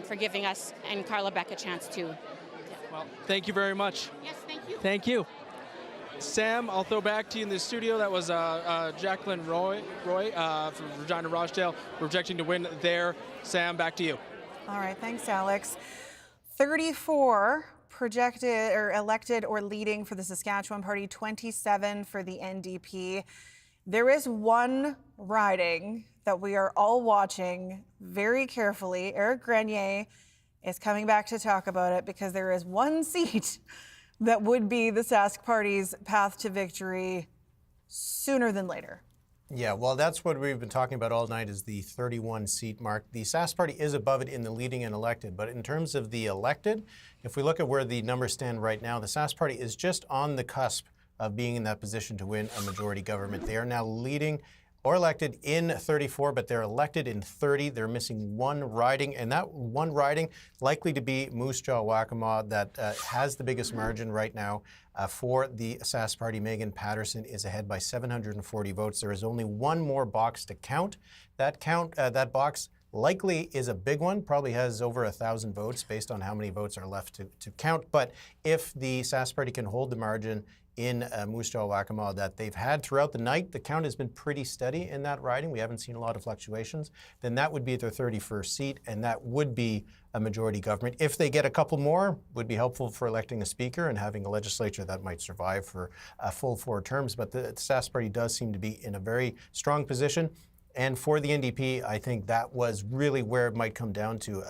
for giving us and Carla Beck a chance too. Yeah. Well, thank you very much. Yes, thank you. Thank you. Sam, I'll throw back to you in the studio. That was Jacqueline Roy from Regina Rochdale, projecting to win there. Sam, back to you. All right, thanks, Alex. 34 projected or elected or leading for the Saskatchewan Party, 27 for the NDP. There is one riding that we are all watching very carefully. Eric Grenier is coming back to talk about it because there is one seat that would be the Sask Party's path to victory sooner than later. Yeah, well, that's what we've been talking about all night, is the 31 seat mark. The Sask Party is above it in the leading and elected, but in terms of the elected, if we look at where the numbers stand right now, the Sask Party is just on the cusp of being in that position to win a majority government. They are now leading or elected in 34, but they're elected in 30. They're missing one riding, and that one riding likely to be Moose Jaw Waccamaw that has the biggest margin right now for the Sask Party. Megan Patterson is ahead by 740 votes. There is only one more box to count. That box likely is a big one, probably has over 1,000 votes based on how many votes are left to count. But if the Sask Party can hold the margin in Moose Jaw-Waccamaw that they've had throughout the night, the count has been pretty steady in that riding. We haven't seen a lot of fluctuations. Then that would be their 31st seat, and that would be a majority government. If they get a couple more, would be helpful for electing a speaker and having a legislature that might survive for a full 4 terms. But the Sask Party does seem to be in a very strong position. And for the NDP, I think that was really where it might come down to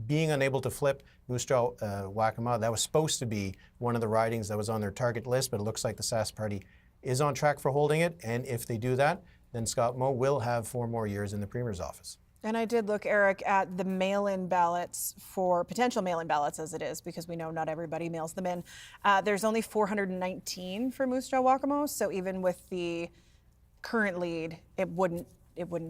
being unable to flip Moose Jaw-Waccamaw. That was supposed to be one of the ridings that was on their target list, but it looks like the Sask Party is on track for holding it. And if they do that, then Scott Moe will have 4 more years in the Premier's office. And I did look, Eric, at the mail-in ballots for potential mail-in ballots as it is, because we know not everybody mails them in. There's only 419 for Moose Jaw-Waccamaw, so even with the current lead, it wouldn't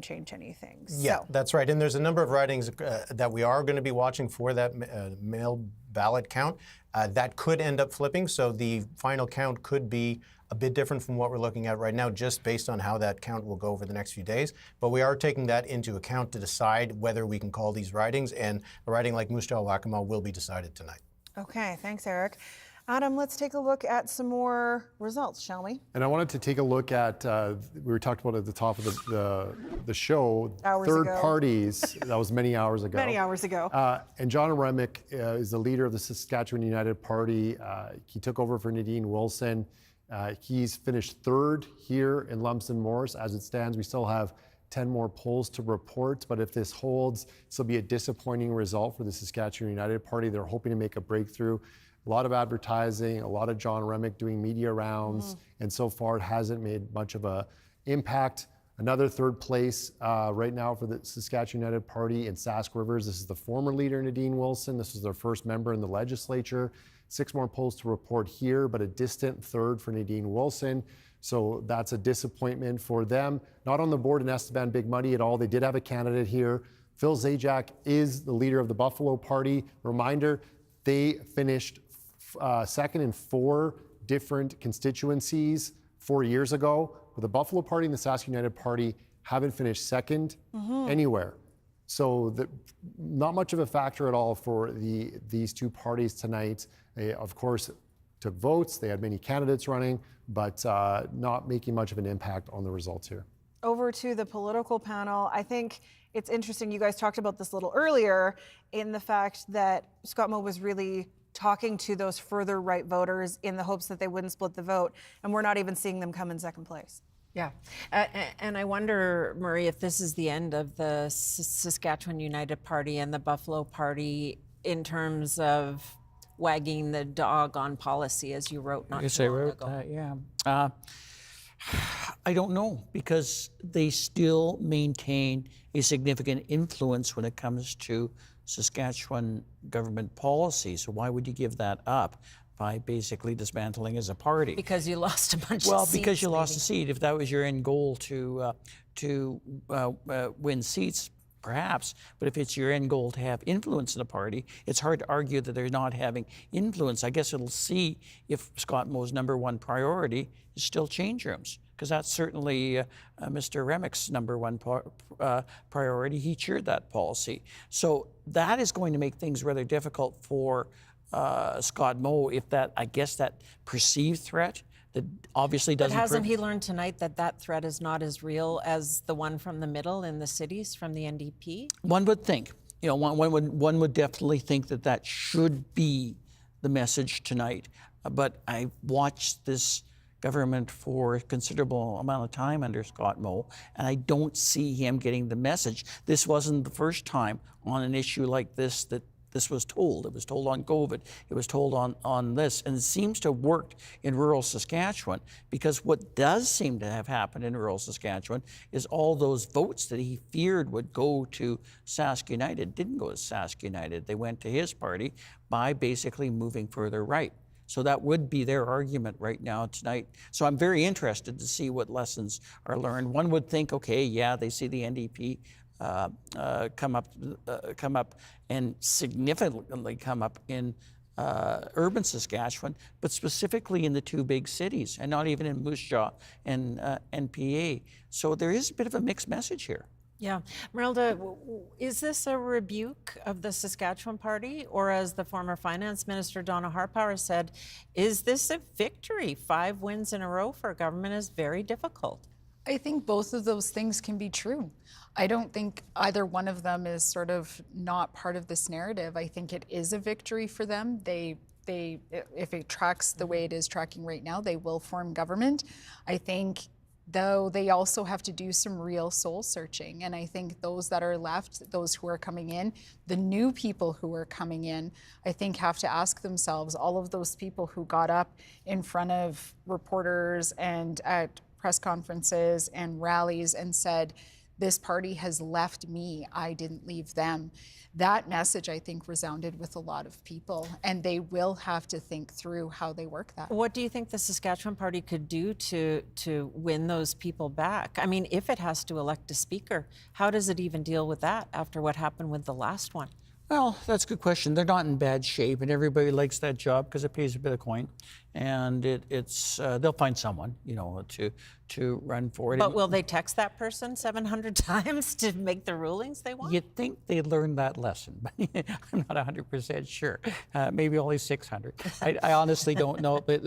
change anything. Yeah, that's right. And there's a number of ridings that we are going to be watching for that mail ballot count that could end up flipping. So the final count could be a bit different from what we're looking at right now, just based on how that count will go over the next few days. But we are taking that into account to decide whether we can call these ridings, and a riding like Moose Jaw-Waccamaw will be decided tonight. Okay, thanks, Eric. Adam, let's take a look at some more results, shall we? And I wanted to take a look at, we were talking about at the top of the show, third parties. That was many hours ago. Many hours ago. And John Remick is the leader of the Saskatchewan United Party. He took over for Nadine Wilson. He's finished 3rd here in Lumsden Morris. As it stands, we still have 10 more polls to report, but if this holds, this will be a disappointing result for the Saskatchewan United Party. They're hoping to make a breakthrough. A lot of advertising, a lot of John Remick doing media rounds, and so far it hasn't made much of an impact. Another 3rd place right now for the Saskatchewan United Party in Sask Rivers. This is the former leader, Nadine Wilson. This is their first member in the legislature. 6 more polls to report here, but a distant 3rd for Nadine Wilson. So that's a disappointment for them. Not on the board in Estevan Big Muddy at all. They did have a candidate here. Phil Zajac is the leader of the Buffalo Party. Reminder, they finished 2nd in 4 different constituencies 4 years ago. But the Buffalo Party and the Sask United Party haven't finished 2nd anywhere. So not much of a factor at all for these 2 parties tonight. They, of course, took votes. They had many candidates running, but not making much of an impact on the results here. Over to the political panel. I think it's interesting, you guys talked about this a little earlier, in the fact that Scott Moe was really talking to those further right voters in the hopes that they wouldn't split the vote, and we're not even seeing them come in 2nd place. Yeah, and I wonder, Marie, if this is the end of the Saskatchewan United Party and the Buffalo Party in terms of wagging the dog on policy, as you wrote not too long ago. Yeah. I don't know, because they still maintain a significant influence when it comes to Saskatchewan government policy. So why would you give that up by basically dismantling as a party? Because you lost a bunch of seats. Well, because you lost a seat. If that was your end goal to win seats, perhaps. But if it's your end goal to have influence in the party, it's hard to argue that they're not having influence. I guess it'll see if Scott Moe's #1 priority is still change rooms, because that's certainly Mr. Remick's #1 priority. He cheered that policy. So that is going to make things rather difficult for Scott Moe if that, I guess, that perceived threat that obviously doesn't. But hasn't he learned tonight that that threat is not as real as the one from the middle in the cities from the NDP? One would think, one would definitely think that that should be the message tonight. But I've watched this government for a considerable amount of time under Scott Moe, and I don't see him getting the message. This wasn't the first time on an issue like this that this was told. It was told on COVID. It was told on this. And it seems to have worked in rural Saskatchewan, because what does seem to have happened in rural Saskatchewan is all those votes that he feared would go to Sask United didn't go to Sask United. They went to his party by basically moving further right. So that would be their argument right now tonight. So I'm very interested to see what lessons are learned. One would think, okay, yeah, they see the NDP come up and significantly come up in urban Saskatchewan, but specifically in the 2 big cities, and not even in Moose Jaw and PA. So there is a bit of a mixed message here. Yeah. Marilda, is this a rebuke of the Saskatchewan Party? Or as the former finance minister, Donna Harpower, said, is this a victory? 5 wins in a row for a government is very difficult. I think both of those things can be true. I don't think either one of them is sort of not part of this narrative. I think it is a victory for them. They if it tracks the way it is tracking right now, they will form government. I think, though, they also have to do some real soul searching. And I think those that are left, those who are coming in, the new people who are coming in, I think have to ask themselves, all of those people who got up in front of reporters and at press conferences and rallies and said, this party has left me, I didn't leave them. That message, I think, resounded with a lot of people, and they will have to think through how they work that. What do you think the Saskatchewan Party could do to win those people back? I mean, if it has to elect a speaker, how does it even deal with that after what happened with the last one? Well, that's a good question. They're not in bad shape, and everybody likes that job because it pays a bit of coin, and it's they'll find someone, to run for it. But will they text that person 700 times to make the rulings they want? You'd think they learned that lesson, but I'm not 100% sure. Maybe only 600. I honestly don't know, but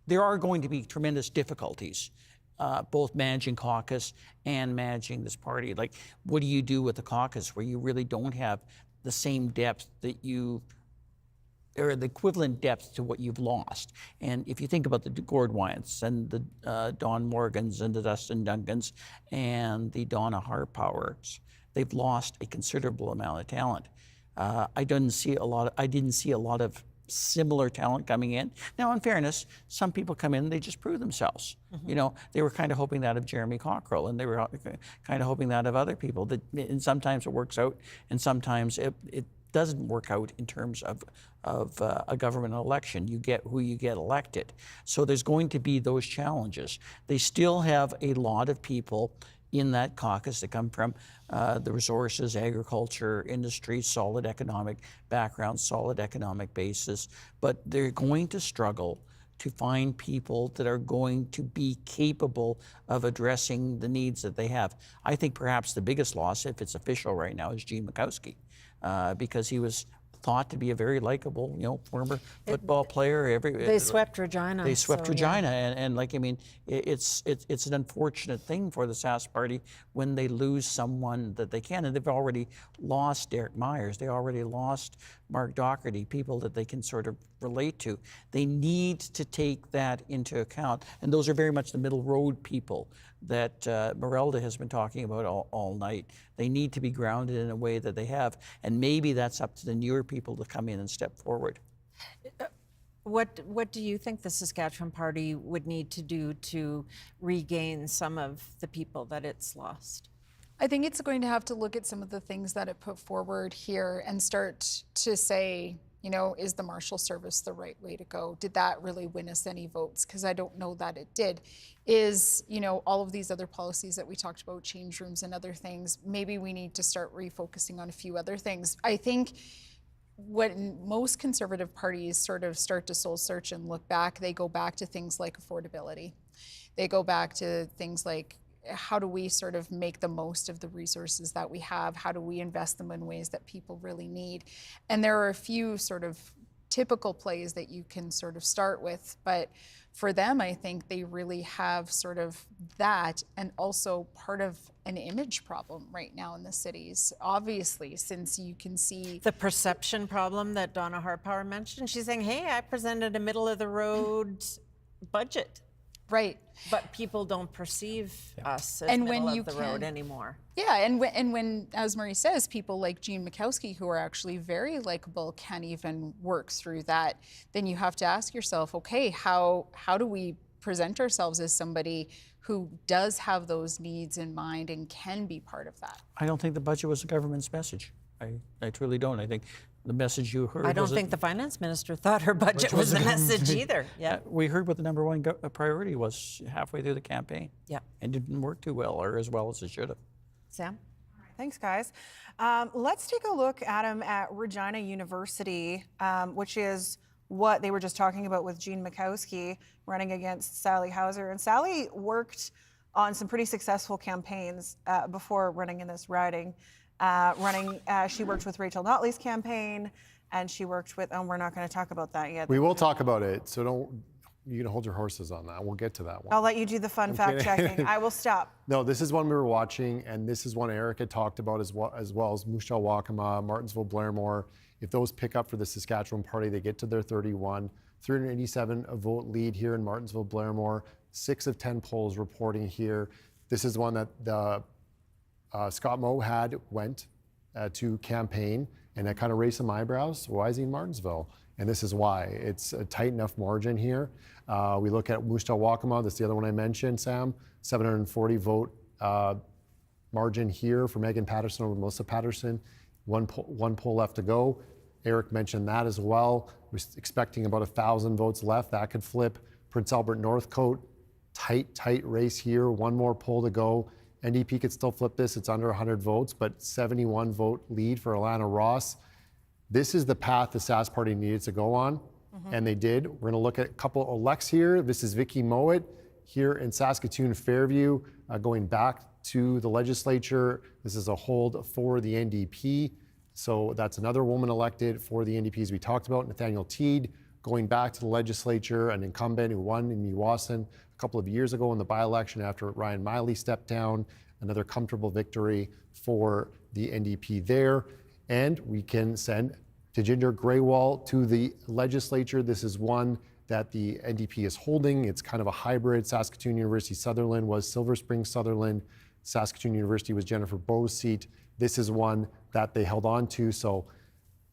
there are going to be tremendous difficulties. Both managing caucus and managing this party. Like, what do you do with the caucus where you really don't have the same depth that or the equivalent depth to what you've lost? And if you think about the Gord Wyants and the Don Morgans and the Dustin Duncans and the Donna Harpowers, they've lost a considerable amount of talent. I didn't see a lot of similar talent coming in. Now, in fairness, some people come in and they just prove themselves. Mm-hmm. They were kind of hoping that of Jeremy Cockrell, and they were kind of hoping that of other people. And sometimes it works out, and sometimes it doesn't work out in terms of a government election. You get who you get elected. So there's going to be those challenges. They still have a lot of people in that caucus that come from the resources, agriculture, industry, solid economic background, solid economic basis, but they're going to struggle to find people that are going to be capable of addressing the needs that they have. I think perhaps the biggest loss, if it's official right now, is Gene Makowski, because he was thought to be a very likable, former football player. They swept Regina. They swept Regina, yeah. It's an unfortunate thing for the Sask Party when they lose someone that they can, and they've already lost Derek Myers. They already lost Mark Doherty, people that they can sort of relate to. They need to take that into account, and those are very much the middle road people that Marilda has been talking about all night. They need to be grounded in a way that they have, and maybe that's up to the newer people to come in and step forward. What do you think the Saskatchewan Party would need to do to regain some of the people that it's lost? I think it's going to have to look at some of the things that it put forward here and start to say, is the Marshal Service the right way to go? Did that really win us any votes? Because I don't know that it did. Is, all of these other policies that we talked about, change rooms and other things, maybe we need to start refocusing on a few other things. I think when most conservative parties sort of start to soul search and look back, they go back to things like affordability. They go back to things like, how do we sort of make the most of the resources that we have? How do we invest them in ways that people really need? And there are a few sort of typical plays that you can sort of start with, but for them, I think they really have sort of that, and also part of an image problem right now in the cities, obviously, since you can see the perception problem that Donna Harpower mentioned. She's saying, hey, I presented a middle of the road budget. Right. But people don't perceive us as middle of the road anymore. Yeah, and when, as Marie says, people like Gene Makowski, who are actually very likable, can't even work through that, then you have to ask yourself, okay, how do we present ourselves as somebody who does have those needs in mind and can be part of that? I don't think the budget was the government's message. I truly don't. I think the message you heard. I don't think the finance minister thought her budget was the message either. Yeah, we heard what the number one priority was halfway through the campaign. Yeah, and it didn't work too well, or as well as it should have. Sam, thanks, guys. Let's take a look, Adam, at Regina University, which is what they were just talking about with Gene Makowski running against Sally Hauser. And Sally worked on some pretty successful campaigns before running in this riding. She worked with Rachel Notley's campaign, and she worked with, we're not going to talk about that yet. We will talk about it, so you can hold your horses on that. We'll get to that one. I'll let you do the fun fact checking. I will stop. No, this is one we were watching, and this is one Eric had talked about as well as Moose-Jaw-Waccamaw, Martensville, Blairmore. If those pick up for the Saskatchewan party, they get to their 31. 387 vote lead here in Martensville, Blairmore. 6 of 10 polls reporting here. This is one that the Scott Moe went to campaign, and that kind of raised some eyebrows. Why is he in Martensville? And this is why. It's a tight enough margin here. We look at Moose-Jaw-Waccamaw, that's the other one I mentioned, Sam. 740 vote margin here for Megan Patterson over Melissa Patterson. One poll left to go. Eric mentioned that as well. We're expecting about 1,000 votes left. That could flip. Prince Albert Northcote, tight race here. One more poll to go. NDP could still flip this. It's under 100 votes, but 71 vote lead for Alana Ross. This is the path the Sask Party needed to go on, and they did. We're going to look at a couple of elects here. This is Vicky Mowat here in Saskatoon Fairview, going back to the legislature. This is a hold for the NDP. So that's another woman elected for the NDP, as we talked about. Nathaniel Teed going back to the legislature, an incumbent who won in Meewasin a couple of years ago in the by-election after Ryan Miley stepped down. Another comfortable victory for the NDP there. And we can send Tejinder Grewal to the legislature. This is one that the NDP is holding. It's kind of a hybrid. Saskatoon University Sutherland was Silver Spring Sutherland. Saskatoon University was Jennifer Bowe's seat. This is one that they held on to. So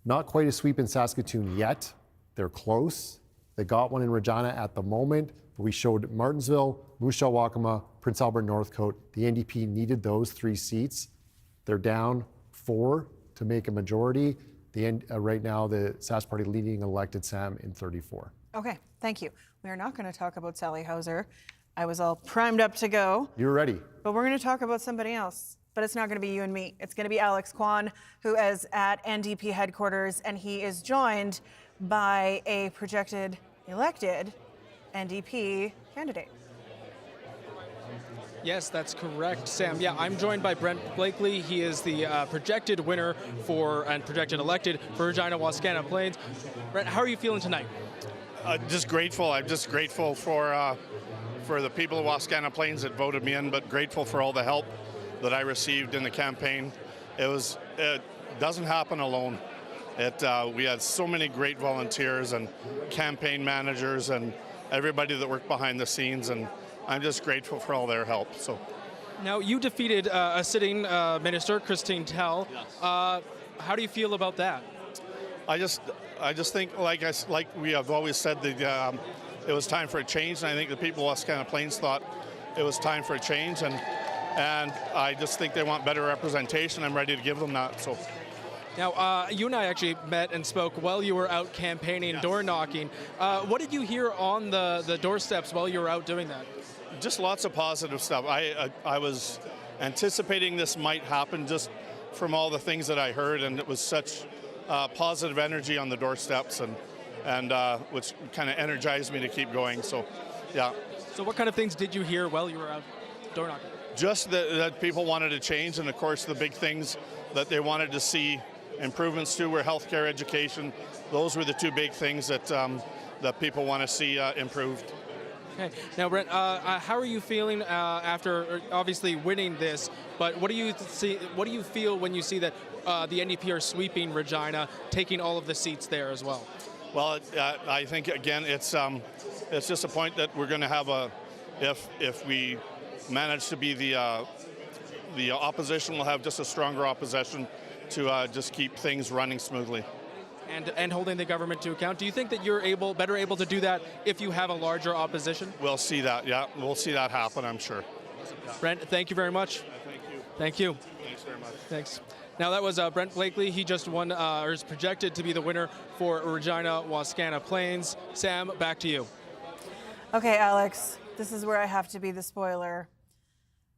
not quite a sweep in Saskatoon yet. They're close. They got one in Regina at the moment. But we showed Martensville, Moose-Jaw-Waccamaw, Prince Albert Northcote. The NDP needed those 3 seats. They're down 4 to make a majority. Right now, the Sask Party leading elected Sam in 34. Okay, thank you. We are not going to talk about Sally Hauser. I was all primed up to go. You're ready. But we're going to talk about somebody else. But it's not going to be you and me. It's going to be Alex Kwan, who is at NDP headquarters, and he is joined by a projected elected NDP candidate. Yes, that's correct, Sam. Yeah, I'm joined by Brent Blakely. He is the projected winner and projected elected for Regina Wascana Plains. Brent, how are you feeling tonight? Just grateful. I'm just grateful for the people of Wascana Plains that voted me in, but grateful for all the help that I received in the campaign. It doesn't happen alone. We had so many great volunteers and campaign managers and everybody that worked behind the scenes, and I'm just grateful for all their help. So, now you defeated a sitting minister, Christine Tell. Yes. How do you feel about that? I just think, like we have always said, that it was time for a change, and I think the people of Wascana Plains thought it was time for a change, and I just think they want better representation. I'm ready to give them that. So. Now, you and I actually met and spoke while you were out campaigning, yes, door knocking. What did you hear on the doorsteps while you were out doing that? Just lots of positive stuff. I was anticipating this might happen just from all the things that I heard, and it was such positive energy on the doorsteps, and which kind of energized me to keep going. So, yeah. So what kind of things did you hear while you were out door knocking? Just that people wanted to change, and of course the big things that they wanted to see improvements to were healthcare, education. Those were the 2 big things that people want to see improved. Okay. Now, Brent, how are you feeling after obviously winning this? But what do you see? What do you feel when you see that the NDP are sweeping Regina, taking all of the seats there as well? Well, I think again, it's just a point that we're going to have if we manage to be the opposition, we'll have just a stronger opposition to just keep things running smoothly. And holding the government to account. Do you think that you're better able to do that if you have a larger opposition? We'll see that, yeah. We'll see that happen, I'm sure. Brent, thank you very much. Thank you. Thank you. Thanks very much. Thanks. Now that was Brent Blakely. He just won, or is projected to be the winner for Regina Wascana Plains. Sam, back to you. Okay, Alex, this is where I have to be the spoiler.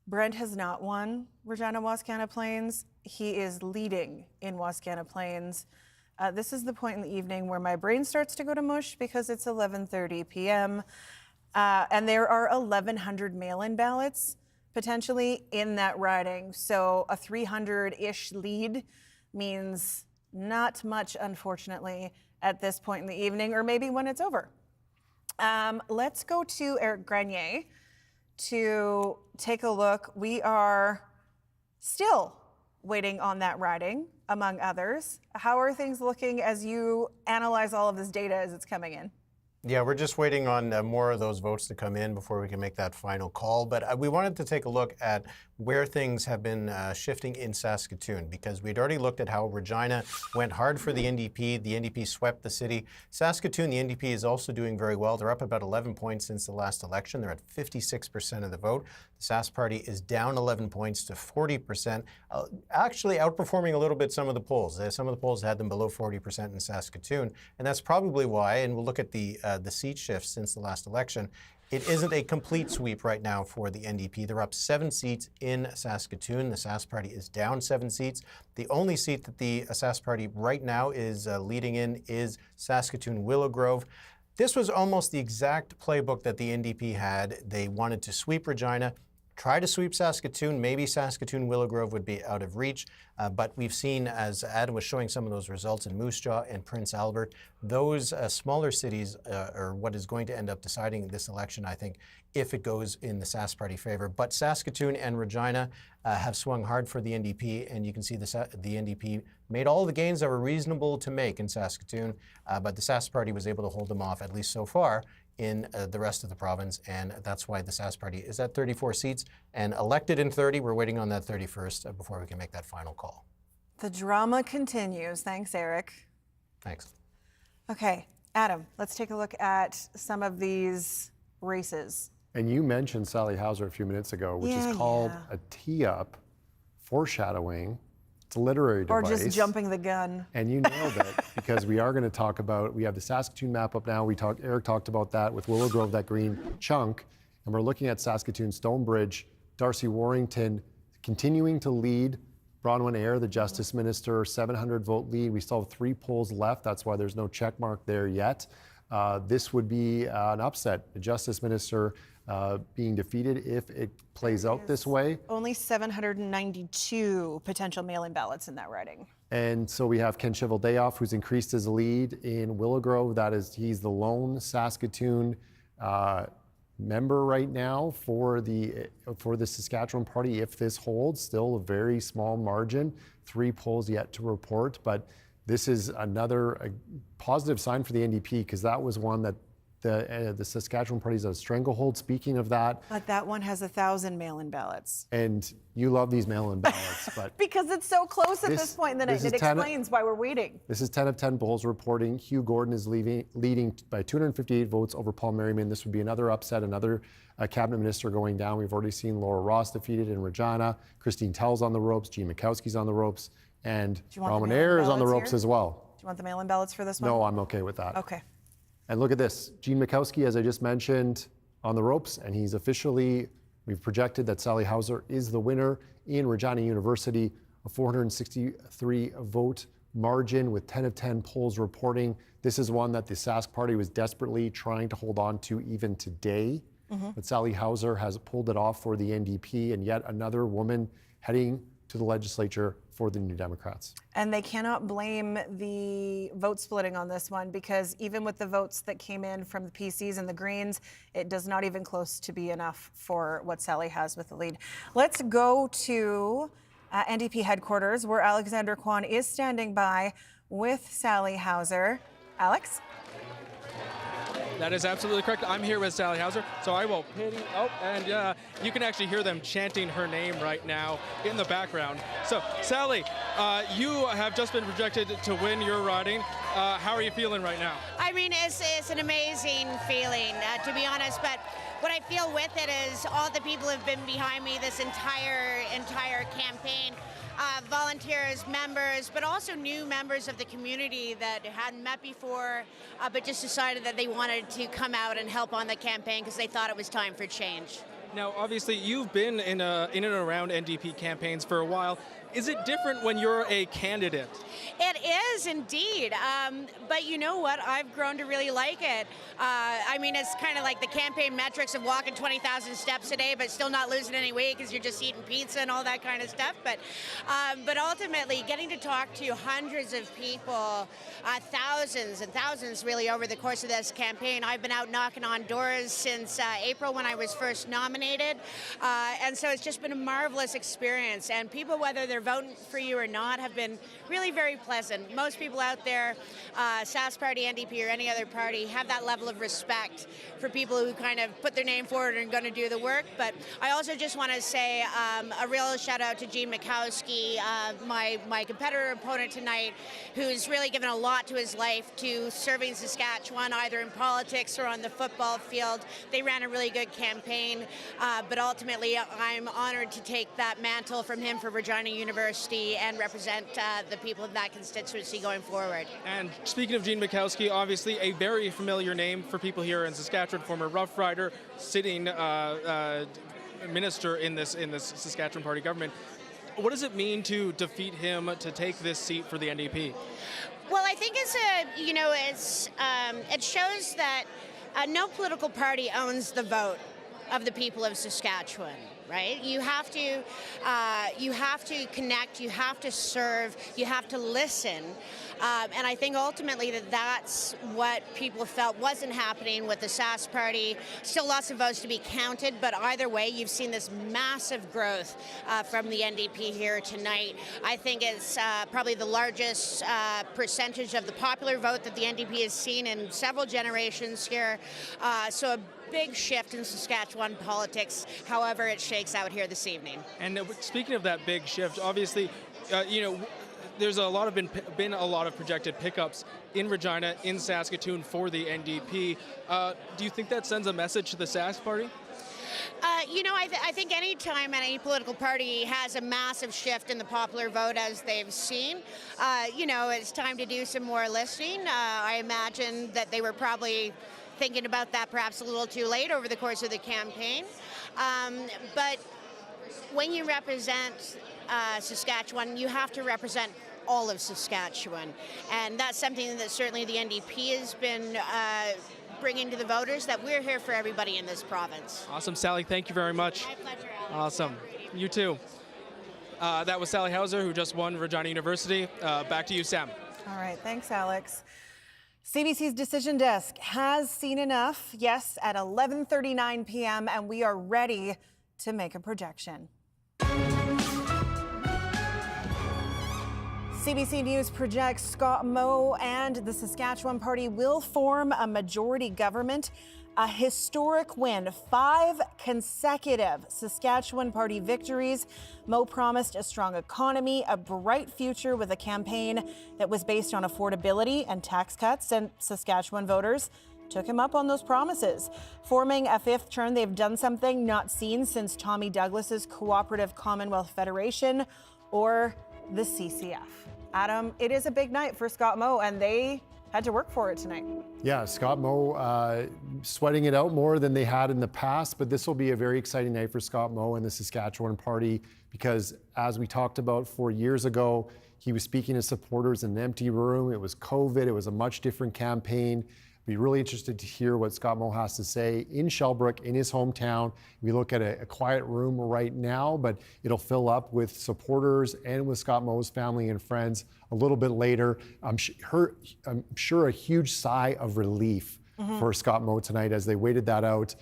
Brent has not won Regina Wascana Plains. He is leading in Wascana Plains. This is the point in the evening where my brain starts to go to mush because it's 11:30 p.m. And there are 1,100 mail-in ballots potentially in that riding. So a 300-ish lead means not much, unfortunately, at this point in the evening, or maybe when it's over. Let's go to Eric Grenier to take a look. We are still waiting on that riding, among others. How are things looking as you analyze all of this data as it's coming in? Yeah, we're just waiting on more of those votes to come in before we can make that final call. But we wanted to take a look at where things have been shifting in Saskatoon, because we'd already looked at how Regina went hard for the NDP. The NDP swept the city. Saskatoon, the NDP is also doing very well. They're up about 11 points since the last election. They're at 56% of the vote. The Sask Party is down 11 points to 40%, actually outperforming a little bit some of the polls. Some of the polls had them below 40% in Saskatoon, and that's probably why, and we'll look at the seat shifts since the last election. It isn't a complete sweep right now for the NDP. They're up 7 seats in Saskatoon. The Sask Party is down 7 seats. The only seat that the Sask Party right now is leading in is Saskatoon-Willow Grove. This was almost the exact playbook that the NDP had. They wanted to sweep Regina, try to sweep Saskatoon. Maybe Saskatoon-Willow Grove would be out of reach, but we've seen, as Adam was showing some of those results in Moose Jaw and Prince Albert, those smaller cities are what is going to end up deciding this election, I think, if it goes in the Sask Party favor. But Saskatoon and Regina have swung hard for the NDP, and you can see the NDP made all the gains that were reasonable to make in Saskatoon, but the Sask Party was able to hold them off, at least so far, in the rest of the province, and that's why the Sask Party is at 34 seats and elected in 30. We're waiting on that 31st before we can make that final call. The drama continues. Thanks, Eric. Thanks. Okay, Adam, let's take a look at some of these races. And you mentioned Sally Hauser a few minutes ago, which is called a tee-up, foreshadowing. It's a literary device. Or just jumping the gun. And you nailed it, because we are going to talk about, we have the Saskatoon map up now. Eric talked about that with Willow Grove, that green chunk. And we're looking at Saskatoon Stonebridge. Darcy Warrington continuing to lead. Bronwyn Eyre, the Justice Minister, 700-vote lead. We still have 3 polls left. That's why there's no check mark there yet. This would be an upset. The Justice Minister being defeated if it plays out this way. Only 792 potential mail-in ballots in that riding. And so we have Ken Cheveldayoff, who's increased his lead in Willow Grove. He's the lone Saskatoon member right now for the Saskatchewan Party. If this holds, still a very small margin. 3 polls yet to report, but this is another positive sign for the NDP, because that was one that the Saskatchewan Party is a stranglehold. Speaking of that. But that one has 1,000 mail-in ballots. And you love these mail-in ballots. But because it's so close at this point in the night. It explains why we're waiting. This is 10 of 10 polls reporting. Hugh Gordon is leading by 258 votes over Paul Merriman. This would be another upset, another cabinet minister going down. We've already seen Laura Ross defeated in Regina. Christine Tell's on the ropes. Jean Mikowski's on the ropes. And Bronwyn Eyre is on the ropes as well. Do you want the mail-in ballots for this one? No, I'm okay with that. Okay. And look at this. Jean Mikowski, as I just mentioned, on the ropes, and he's officially, we've projected that Sally Hauser is the winner in Regina University, a 463 vote margin with 10 of 10 polls reporting. This is one that the Sask Party was desperately trying to hold on to even today. But Sally Hauser has pulled it off for the NDP, and yet another woman heading to the legislature for the New Democrats. And they cannot blame the vote splitting on this one, because even with the votes that came in from the PCs and the Greens, it does not even close to be enough for what Sally has with the lead. Let's go to NDP headquarters, where Alexander Kwan is standing by with Sally Hauser. Alex? That is absolutely correct. I'm here with Sally Hauser, so I will pity. Oh, and you can actually hear them chanting her name right now in the background. So, Sally, you have just been projected to win your riding. How are you feeling right now? I mean, it's an amazing feeling, to be honest, but what I feel with it is all the people have been behind me this entire campaign. Volunteers, members, but also new members of the community that hadn't met before, but just decided that they wanted to come out and help on the campaign because they thought it was time for change. Now, obviously, you've been in and around NDP campaigns for a while. Is it different when you're a candidate? It is indeed, but you know what? I've grown to really like it. I mean, it's kind of like the campaign metrics of walking 20,000 steps a day, but still not losing any weight because you're just eating pizza and all that kind of stuff. But ultimately, getting to talk to hundreds of people, thousands and thousands really over the course of this campaign. I've been out knocking on doors since April when I was first nominated, and so it's just been a marvelous experience. And people, whether they're voting for you or not, have been really very pleasant. Most people out there, Sask Party, NDP, or any other party, have that level of respect for people who kind of put their name forward and are going to do the work. But I also just want to say a real shout out to Gene Mikowski, my competitor opponent tonight, who's really given a lot to his life to serving Saskatchewan, either in politics or on the football field. They ran a really good campaign, but ultimately I'm honored to take that mantle from him for Regina University and represent the people of that constituency going forward. And speaking of Gene Mikowski, obviously a very familiar name for people here in Saskatchewan, former Rough Rider, sitting minister in this Saskatchewan Party government. What does it mean to defeat him to take this seat for the NDP? Well, I think it shows that no political party owns the vote of the people of Saskatchewan. Right? You have to connect, you have to serve, you have to listen. And I think ultimately that's what people felt wasn't happening with the Sask Party. Still lots of votes to be counted, but either way, you've seen this massive growth from the NDP here tonight. I think it's probably the largest percentage of the popular vote that the NDP has seen in several generations here. So a big shift in Saskatchewan politics, however it shakes out here this evening. And speaking of that big shift, obviously, there's been a lot of projected pickups in Regina, in Saskatoon for the NDP. Do you think that sends a message to the Sask Party? I think any time any political party has a massive shift in the popular vote as they've seen, it's time to do some more listening. I imagine that they were probably thinking about that perhaps a little too late over the course of the campaign. But when you represent Saskatchewan, you have to represent all of Saskatchewan. And that's something that certainly the NDP has been bringing to the voters, that we're here for everybody in this province. Awesome, Sally. Thank you very much. My pleasure, Alex. Awesome. You too. That was Sally Hauser, who just won Regina University. Back to you, Sam. All right. Thanks, Alex. CBC's Decision Desk has seen enough. Yes, at 11:39 p.m., and we are ready to make a projection. CBC News projects Scott Moe and the Saskatchewan Party will form a majority government. A historic win, 5 consecutive Saskatchewan Party victories. Moe promised a strong economy, a bright future with a campaign that was based on affordability and tax cuts, and Saskatchewan voters took him up on those promises. Forming a 5th term, they've done something not seen since Tommy Douglas's Cooperative Commonwealth Federation or the CCF. Adam, it is a big night for Scott Moe, and they had to work for it tonight. Yeah, Scott Moe sweating it out more than they had in the past, but this will be a very exciting night for Scott Moe and the Saskatchewan Party because, as we talked about 4 years ago, he was speaking to supporters in an empty room. It was COVID. It was a much different campaign. Be really interested to hear what Scott Moe has to say in Shelbrook, in his hometown. We look at a quiet room right now, but it'll fill up with supporters and with Scott Moe's family and friends a little bit later. I'm sure a huge sigh of relief for Scott Moe tonight as they waited that out.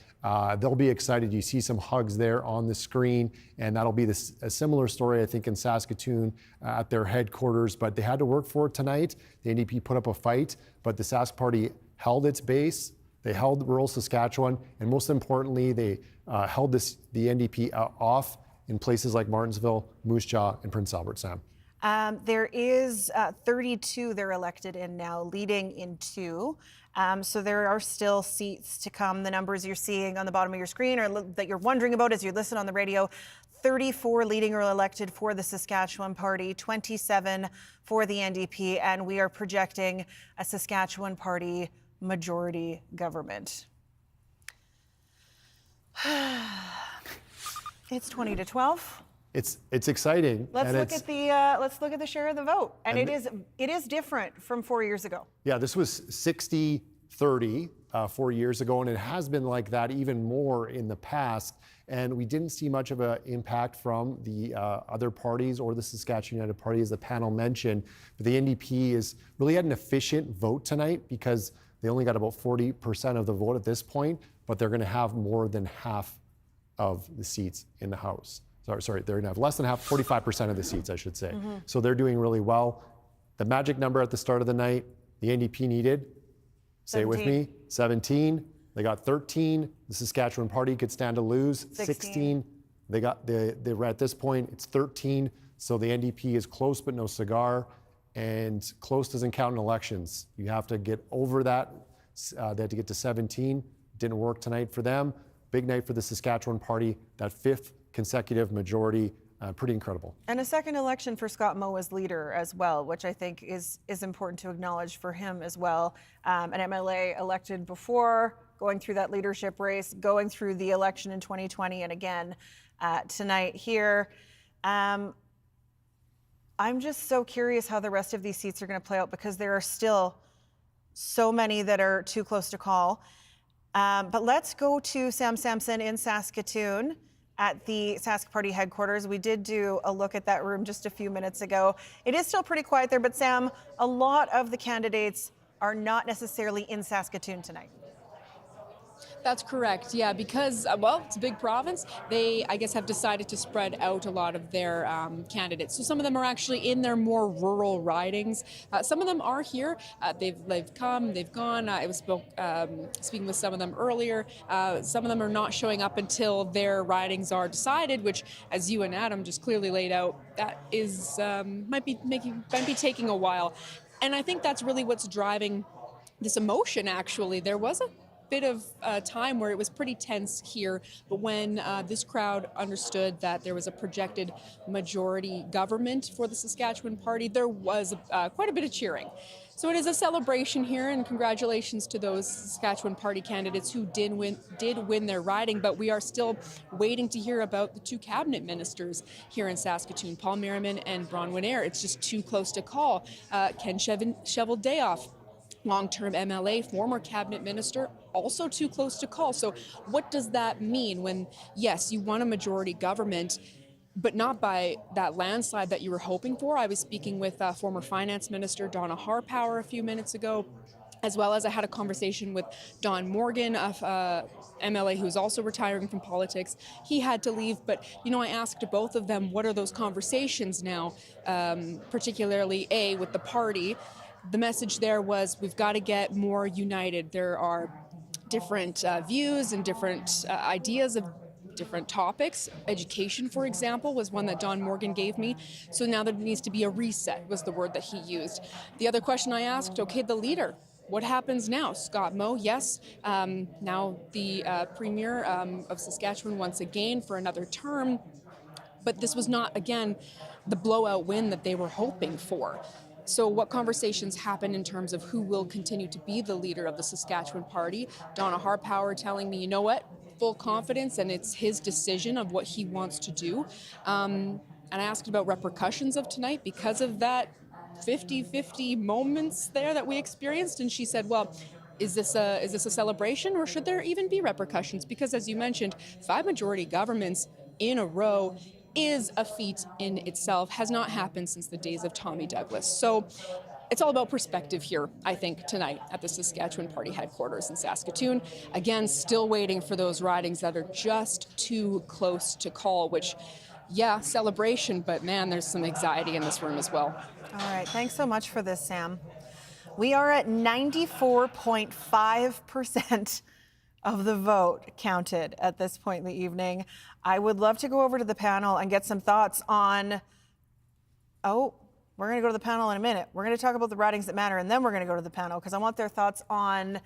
They'll be excited. You see some hugs there on the screen, and that'll be a similar story, I think, in Saskatoon at their headquarters. But they had to work for it tonight. The NDP put up a fight, but the Sask Party held its base, they held rural Saskatchewan, and most importantly, they held the NDP off in places like Martinsville, Moose Jaw, and Prince Albert, Sam. There is 32 they're elected in now, leading in 2. So there are still seats to come. The numbers you're seeing on the bottom of your screen or that you're wondering about as you listen on the radio, 34 leading or elected for the Saskatchewan Party, 27 for the NDP, and we are projecting a Saskatchewan Party majority government. It's 20 to 12. it's exciting. Let's and look at the share of the vote, and it is different from 4 years ago. Yeah, this was 60-30 4 years ago, and it has been like that even more in the past. And we didn't see much of an impact from the other parties or the Saskatchewan United Party, as the panel mentioned. But the NDP is really had an efficient vote tonight because they only got about 40% of the vote at this point, but they're going to have more than half of the seats in the House. Sorry, they're going to have less than half, 45% of the seats, I should say. So they're doing really well. The magic number at the start of the night, the NDP needed, say it with me, 17. They got 13. The Saskatchewan Party could stand to lose 16. They were at this point, it's 13. So the NDP is close but no cigar. And close doesn't count in elections. You have to get over that. They had to get to 17. Didn't work tonight for them. Big night for the Saskatchewan Party. That 5th consecutive majority, pretty incredible. And a second election for Scott Moe as leader as well, which I think is important to acknowledge for him as well. An MLA elected before, going through that leadership race, going through the election in 2020, and again tonight here. I'm just so curious how the rest of these seats are going to play out, because there are still so many that are too close to call. But let's go to Sam Sampson in Saskatoon at the Sask Party headquarters. We did do a look at that room just a few minutes ago. It is still pretty quiet there, but Sam, a lot of the candidates are not necessarily in Saskatoon tonight. That's correct, yeah, because, well, it's a big province. They, I guess, have decided to spread out a lot of their candidates. So some of them are actually in their more rural ridings. Some of them are here. They've come, they've gone. I was speaking with some of them earlier. Some of them are not showing up until their ridings are decided, which, as you and Adam just clearly laid out, that is might be taking a while. And I think that's really what's driving this emotion, actually. There was a bit of time where it was pretty tense here, but when this crowd understood that there was a projected majority government for the Saskatchewan Party, there was quite a bit of cheering. So it is a celebration here, and congratulations to those Saskatchewan Party candidates who did win their riding, but we are still waiting to hear about the two cabinet ministers here in Saskatoon, Paul Merriman and Bronwyn Eyre. It's just too close to call. Ken Cheveldayoff, long-term MLA, former cabinet minister, also too close to call. So what does that mean when, yes, you want a majority government, but not by that landslide that you were hoping for? I was speaking with former finance minister Donna Harpower a few minutes ago, as well as I had a conversation with Don Morgan, MLA who's also retiring from politics. He had to leave, but I asked both of them, what are those conversations now, particularly with the party? The message there was, we've got to get more united. There are different views and different ideas of different topics. Education, for example, was one that Don Morgan gave me. So now there needs to be a reset, was the word that he used. The other question I asked, okay, the leader, what happens now? Scott Moe, yes, now the Premier of Saskatchewan once again for another term. But this was not, again, the blowout win that they were hoping for. So what conversations happen in terms of who will continue to be the leader of the Saskatchewan Party? Donna Harpower telling me, you know what, full confidence, and it's his decision of what he wants to do. And I asked about repercussions of tonight because of that 50-50 moments there that we experienced, and she said, well, is this a celebration, or should there even be repercussions? Because as you mentioned, 5 majority governments in a row is a feat in itself, has not happened since the days of Tommy Douglas. So it's all about perspective here, I think, tonight at the Saskatchewan Party headquarters in Saskatoon. Again, still waiting for those ridings that are just too close to call, which, yeah, celebration, but man, there's some anxiety in this room as well. All right, thanks so much for this, Sam. We are at 94.5% of the vote counted at this point in the evening. I would love to go over to the panel and get some thoughts on, we're going to go to the panel in a minute. We're going to talk about the ridings that matter, and then we're going to go to the panel because I want their thoughts on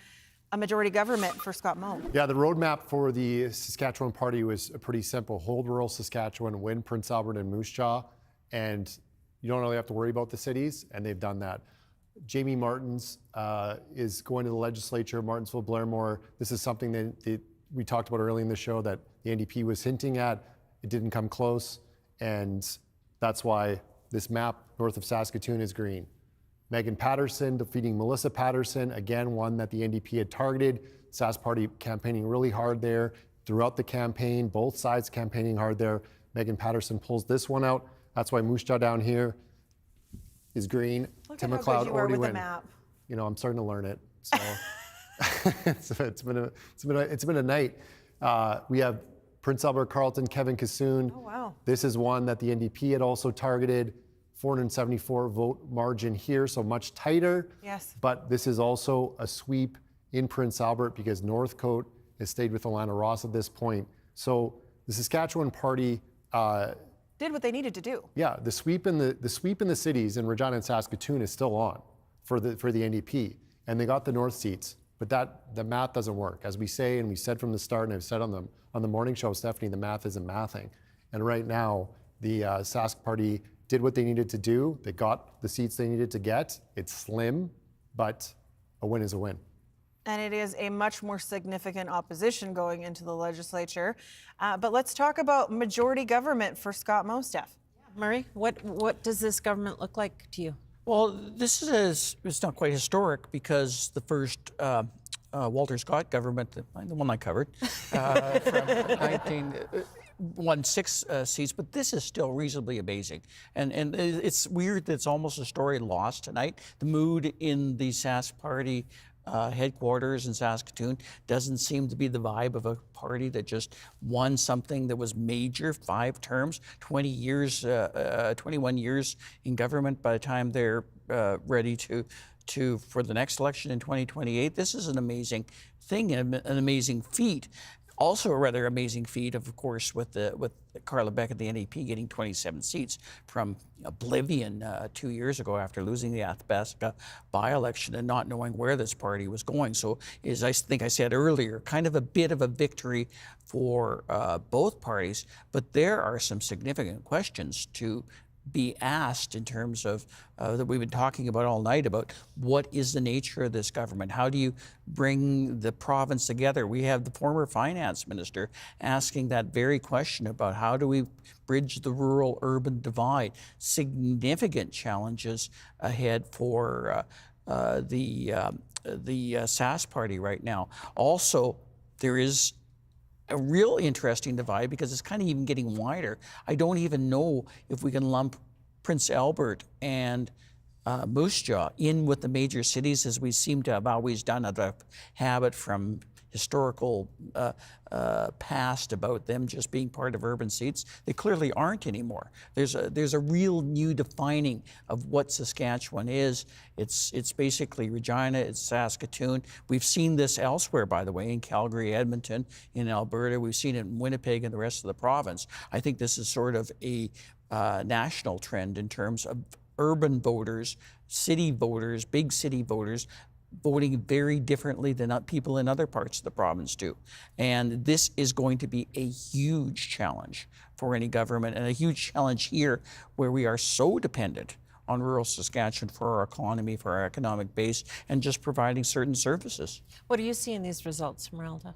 a majority government for Scott Moe. Yeah, the roadmap for the Saskatchewan Party was pretty simple. Hold rural Saskatchewan, win Prince Albert and Moose Jaw, and you don't really have to worry about the cities, and they've done that. Jamie Martins is going to the legislature, Martinsville-Blairmore. This is something that we talked about early in the show that the NDP was hinting at. It didn't come close. And that's why this map north of Saskatoon is green. Megan Patterson defeating Melissa Patterson, again, one that the NDP had targeted. Sask Party campaigning really hard there throughout the campaign, both sides campaigning hard there. Megan Patterson pulls this one out. That's why Moose Jaw down here is green. Look Tim at how McLeod good you are already with the went. map. You know, I'm starting to learn it. So it's been a night. We have Prince Albert Carleton, Kevin Kassoon. Oh, wow. This is one that the NDP had also targeted. 474 vote margin here, so much tighter. Yes. But this is also a sweep in Prince Albert because Northcote has stayed with Alana Ross at this point. So the Saskatchewan Party Did what they needed to do. yeah, the sweep in the cities in Regina and Saskatoon is still on for the NDP, and they got the north seats. But the math doesn't work, as we say, and we said from the start, and I've said on the morning show, Stephanie, the math isn't mathing. And right now, the Sask Party did what they needed to do. They got the seats they needed to get. It's slim, but a win is a win. And it is a much more significant opposition going into the legislature. But let's talk about majority government for Scott Mostaff. Murray, what does this government look like to you? Well, it's not quite historic because the first Walter Scott government, the one I covered, from won 6 seats, but this is still reasonably amazing. And it's weird that it's almost a story lost tonight. The mood in the Sask Party headquarters in Saskatoon doesn't seem to be the vibe of a party that just won something that was major, 5 terms, 20 years, 21 years in government by the time they're ready to for the next election in 2028. This is an amazing thing, an amazing feat. Also a rather amazing feat, of course, with Carla Beck at the NDP getting 27 seats from oblivion 2 years ago after losing the Athabasca by-election and not knowing where this party was going. So, as I think I said earlier, kind of a bit of a victory for both parties, but there are some significant questions to be asked in terms of that we've been talking about all night about what is the nature of this government? How do you bring the province together? We have the former finance minister asking that very question about how do we bridge the rural-urban divide? Significant challenges ahead for the Sask Party right now. Also, there is a real interesting divide because it's kind of even getting wider. I don't even know if we can lump Prince Albert and Moose Jaw in with the major cities as we seem to have always done, out of habit from historical past about them just being part of urban seats. They clearly aren't anymore. There's a real new defining of what Saskatchewan is. It's basically Regina, it's Saskatoon. We've seen this elsewhere, by the way, in Calgary, Edmonton, in Alberta. We've seen it in Winnipeg and the rest of the province. I think this is sort of a national trend in terms of urban voters, city voters, big city voters, voting very differently than people in other parts of the province do. And this is going to be a huge challenge for any government, and a huge challenge here where we are so dependent on rural Saskatchewan for our economy, for our economic base, and just providing certain services. What do you see in these results, Merelda?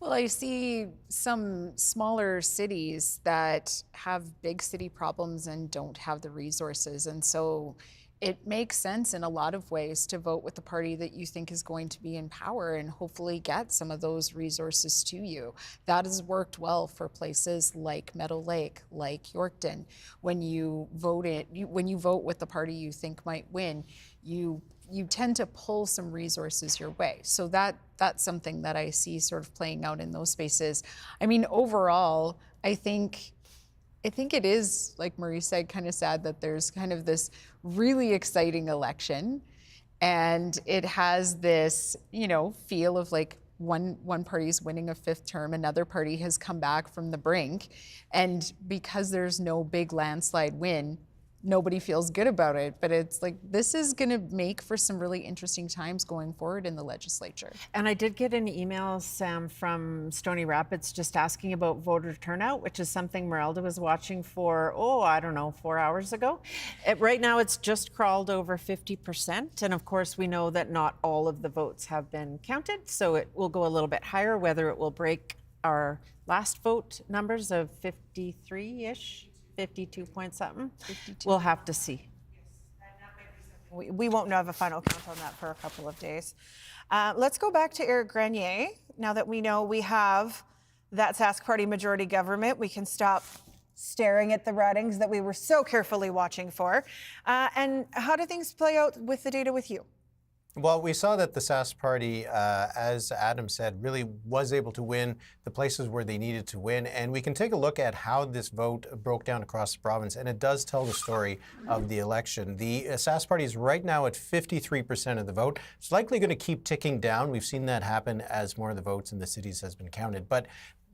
Well, I see some smaller cities that have big city problems and don't have the resources. And so it makes sense in a lot of ways to vote with the party that you think is going to be in power and hopefully get some of those resources to you. That has worked well for places like Meadow Lake, like Yorkton. When you vote with the party you think might win, you tend to pull some resources your way. So that's something that I see sort of playing out in those spaces. I mean, overall, I think it is, like Marie said, kind of sad that there's kind of this really exciting election, and it has this, feel of like one party's winning a 5th term, another party has come back from the brink, and because there's no big landslide win, nobody feels good about it. But it's like, this is going to make for some really interesting times going forward in the legislature. And I did get an email, Sam, from Stony Rapids just asking about voter turnout, which is something Merelda was watching for, 4 hours ago. Right now, it's just crawled over 50%. And of course, we know that not all of the votes have been counted, so it will go a little bit higher, whether it will break our last vote numbers of 53-ish. 52 point something. 52. We'll have to see. We won't have a final count on that for a couple of days. Let's go back to Eric Grenier. Now that we know we have that Sask Party majority government, we can stop staring at the ratings that we were so carefully watching for. And how do things play out with the data with you? Well, we saw that the Sask Party, as Adam said, really was able to win the places where they needed to win. And we can take a look at how this vote broke down across the province. And it does tell the story of the election. The Sask Party is right now at 53% of the vote. It's likely going to keep ticking down. We've seen that happen as more of the votes in the cities has been counted. But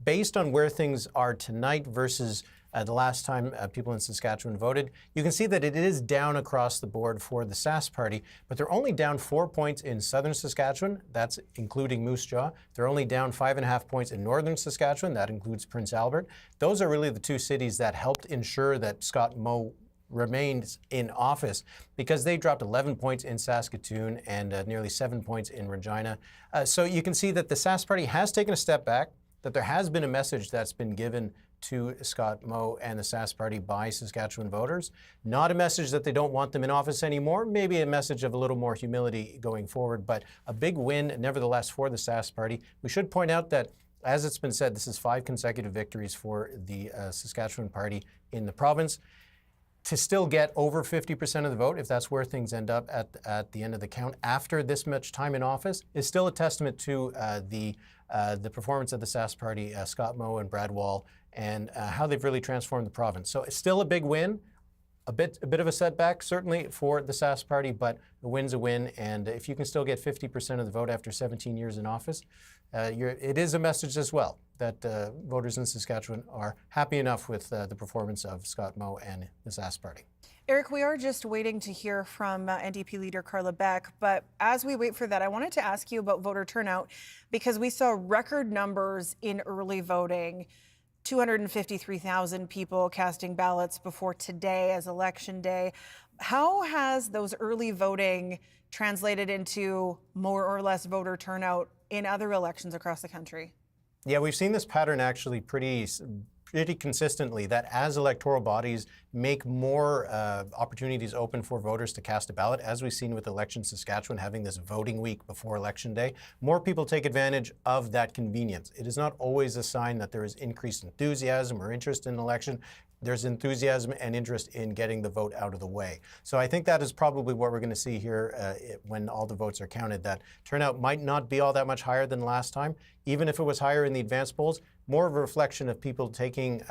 based on where things are tonight versus the last time people in Saskatchewan voted, you can see that it is down across the board for the Sask Party, but they're only down 4 points in southern Saskatchewan. That's including Moose Jaw. They're only down 5.5 points in northern Saskatchewan. That includes Prince Albert. Those are really the two cities that helped ensure that Scott Moe remains in office, because they dropped 11 points in Saskatoon and nearly 7 points in Regina. So you can see that the Sask Party has taken a step back, that there has been a message that's been given to Scott Moe and the Sask Party by Saskatchewan voters. Not a message that they don't want them in office anymore, maybe a message of a little more humility going forward, but a big win nevertheless for the Sask Party. We should point out that, as it's been said, this is 5 consecutive victories for the Saskatchewan Party in the province. To still get over 50% of the vote, if that's where things end up at the end of the count after this much time in office, is still a testament to the performance of the Sask Party, Scott Moe and Brad Wall, and how they've really transformed the province. So it's still a big win, a bit of a setback certainly for the Sask Party, but a win's a win. And if you can still get 50% of the vote after 17 years in office, it is a message as well that voters in Saskatchewan are happy enough with the performance of Scott Moe and the Sask Party. Eric, we are just waiting to hear from NDP leader Carla Beck, but as we wait for that, I wanted to ask you about voter turnout, because we saw record numbers in early voting. 253,000 people casting ballots before today as election day. How has those early voting translated into more or less voter turnout in other elections across the country? Yeah, we've seen this pattern actually pretty consistently, that as electoral bodies make more opportunities open for voters to cast a ballot, as we've seen with Election Saskatchewan having this voting week before Election Day, more people take advantage of that convenience. It is not always a sign that there is increased enthusiasm or interest in an election. There's enthusiasm and interest in getting the vote out of the way. So I think that is probably what we're going to see here when all the votes are counted, that turnout might not be all that much higher than last time. Even if it was higher in the advance polls, more of a reflection of people taking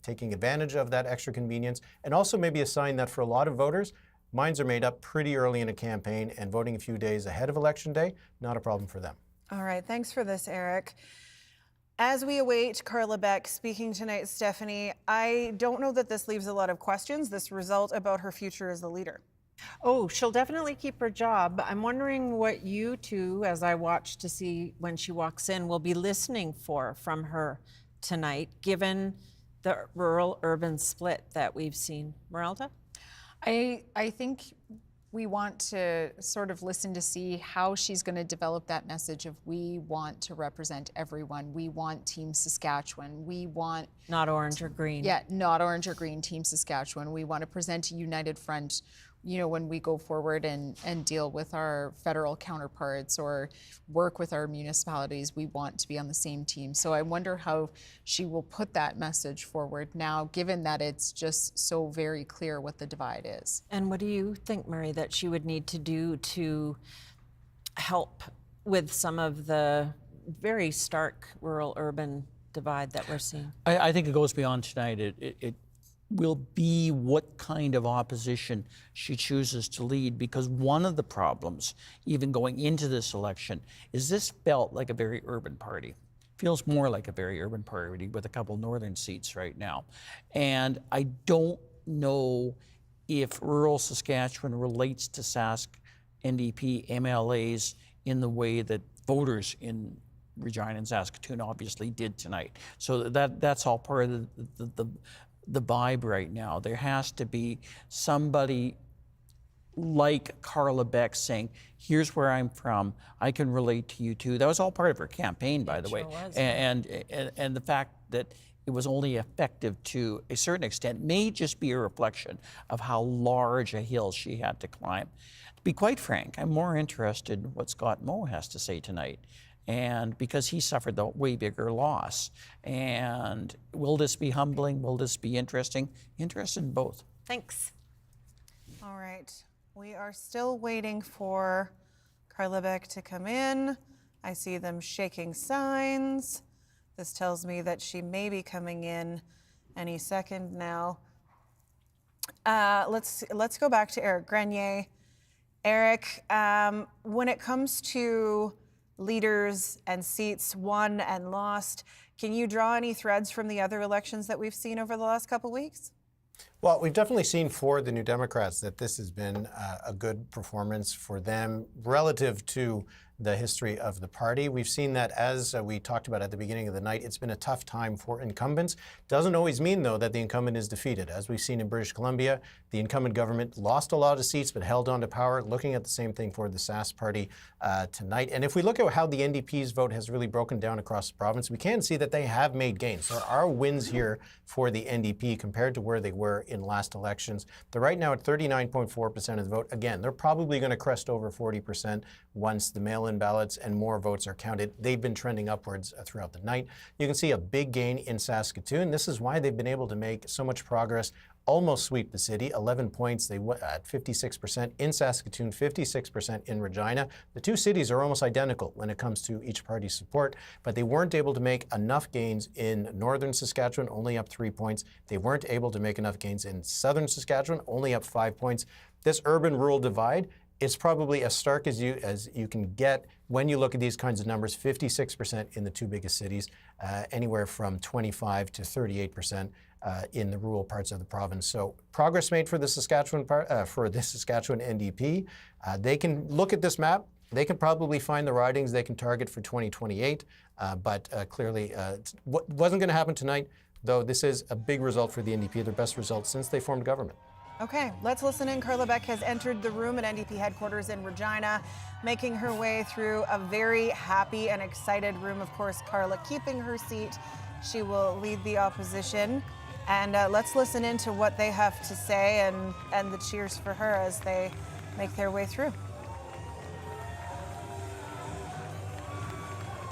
advantage of that extra convenience, and also maybe a sign that for a lot of voters, minds are made up pretty early in a campaign, and voting a few days ahead of Election Day, not a problem for them. All right, thanks for this, Eric. As we await Carla Beck speaking tonight, Stephanie, I don't know that this leaves a lot of questions, this result, about her future as the leader. Oh, she'll definitely keep her job. I'm wondering what you two, as I watch to see when she walks in, will be listening for from her tonight, given the rural-urban split that we've seen. Merelda? I think we want to sort of listen to see how she's going to develop that message of, we want to represent everyone. We want Team Saskatchewan. We want... Not orange or green. Yeah, not orange or green, Team Saskatchewan. We want to present a united front, you know, when we go forward and deal with our federal counterparts or work with our municipalities. We want to be on the same team. So I wonder how she will put that message forward now, given that it's just so very clear what the divide is. And what do you think, Murray, that she would need to do to help with some of the very stark rural-urban divide that we're seeing? I think it goes beyond tonight. It will be what kind of opposition she chooses to lead, because one of the problems, even going into this election, is this felt like a very urban party. Feels more like a very urban party with a couple northern seats right now. And I don't know if rural Saskatchewan relates to Sask NDP MLAs in the way that voters in Regina and Saskatoon obviously did tonight. So that's all part of the vibe right now. There has to be somebody like Carla Beck saying, here's where I'm from, I can relate to you too. That was all part of her campaign, by the way. Was. And the fact that it was only effective to a certain extent, may just be a reflection of how large a hill she had to climb. To be quite frank, I'm more interested in what Scott Moe has to say tonight, and because he suffered the way bigger loss. And will this be humbling? Will this be interesting? Interested in both. Thanks. All right. We are still waiting for Carla Beck to come in. I see them shaking signs. This tells me that she may be coming in any second now. Let's go back to Eric Grenier. Eric, when it comes to leaders and seats won and lost, can you draw any threads from the other elections that we've seen over the last couple weeks? Well, we've definitely seen for the New Democrats that this has been a good performance for them relative to the history of the party. We've seen that, as we talked about at the beginning of the night, it's been a tough time for incumbents. Doesn't always mean, though, that the incumbent is defeated. As we've seen in British Columbia, the incumbent government lost a lot of seats but held on to power. Looking at the same thing for the Sask party tonight. And if we look at how the NDP's vote has really broken down across the province, we can see that they have made gains. There are wins here for the NDP compared to where they were in last elections. They're right now at 39.4% of the vote. Again, they're probably going to crest over 40% once the mail-in ballots and more votes are counted. They've been trending upwards throughout the night. You can see a big gain in Saskatoon. This is why they've been able to make so much progress, almost sweep the city. 11 points, they went at 56% in Saskatoon, 56% in Regina. The two cities are almost identical when it comes to each party's support, but they weren't able to make enough gains in northern Saskatchewan, only up 3 points. They weren't able to make enough gains in southern Saskatchewan, only up 5 points. This urban-rural divide, it's probably as stark as you can get when you look at these kinds of numbers. 56% in the two biggest cities, anywhere from 25 to 38% in the rural parts of the province. So progress made for the Saskatchewan NDP. They can look at this map. They can probably find the ridings they can target for 2028, but clearly it wasn't going to happen tonight. Though this is a big result for the NDP, their best result since they formed government. Okay, let's listen in. Carla Beck has entered the room at NDP headquarters in Regina, making her way through a very happy and excited room. Of course, Carla keeping her seat. She will lead the opposition. And let's listen in to what they have to say and the cheers for her as they make their way through.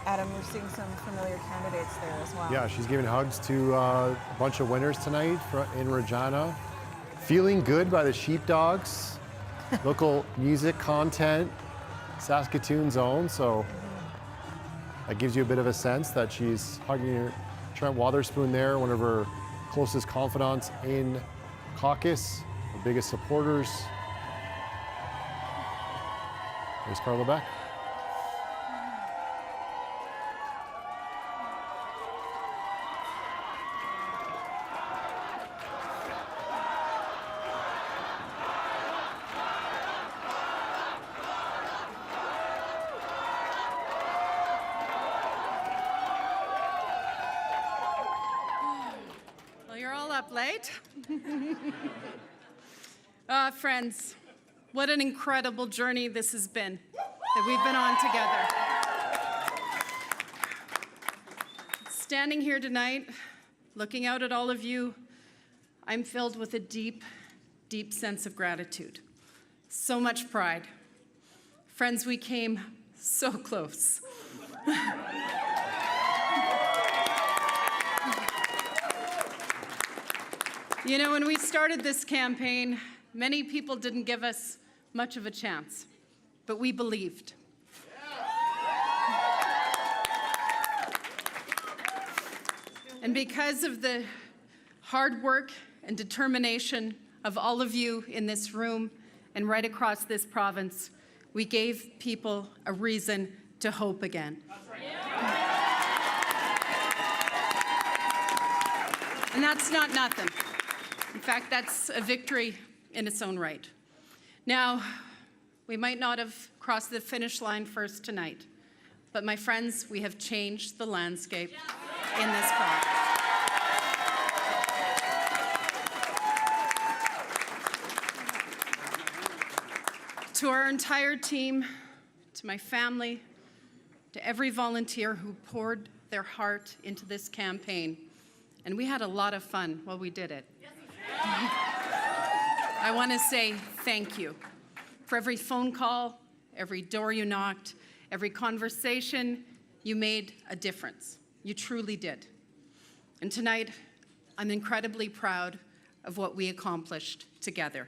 Adam, we're seeing some familiar candidates there as well. Yeah, she's giving hugs to a bunch of winners tonight in Regina. Feeling good by the Sheepdogs, local music content, Saskatoon's own. So that gives you a bit of a sense that she's hugging Trent Wotherspoon there, one of her closest confidants in caucus, her biggest supporters. There's Carla Beck. Late. Friends, what an incredible journey this has been that we've been on together. Standing here tonight, looking out at all of you, I'm filled with a deep, deep sense of gratitude. So much pride. Friends, we came so close. You know, when we started this campaign, many people didn't give us much of a chance, but we believed. And because of the hard work and determination of all of you in this room and right across this province, we gave people a reason to hope again. And that's not nothing. In fact, that's a victory in its own right. Now, we might not have crossed the finish line first tonight, but my friends, we have changed the landscape in this province. To our entire team, to my family, to every volunteer who poured their heart into this campaign, And we had a lot of fun while we did it. I want to say thank you for every phone call, every door you knocked, every conversation. You made a difference. You truly did. And tonight, I'm incredibly proud of what we accomplished together.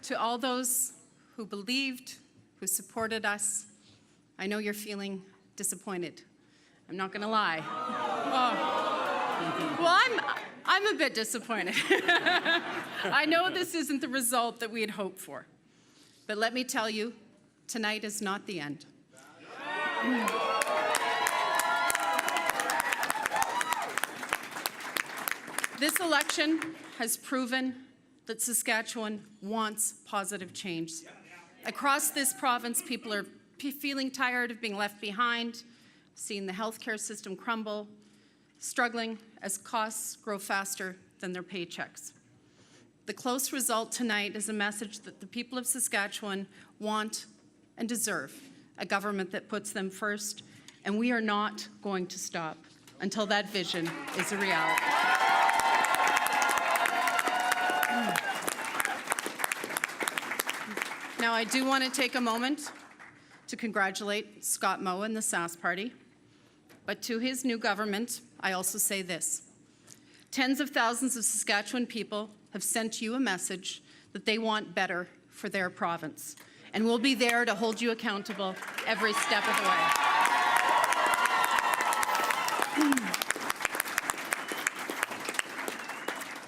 To all those who believed, who supported us, I know you're feeling disappointed. I'm not going to lie. Oh. Well, I'm a bit disappointed. I know this isn't the result that we had hoped for. But let me tell you, tonight is not the end. This election has proven that Saskatchewan wants positive change. Across this province, people are feeling tired of being left behind, seeing the healthcare system crumble, struggling as costs grow faster than their paychecks. The close result tonight is a message that the people of Saskatchewan want and deserve a government that puts them first, and we are not going to stop until that vision is a reality. Now, I do want to take a moment to congratulate Scott Moe and the Sask Party, but to his new government, I also say this. Tens of thousands of Saskatchewan people have sent you a message that they want better for their province, and we'll be there to hold you accountable every step of the way.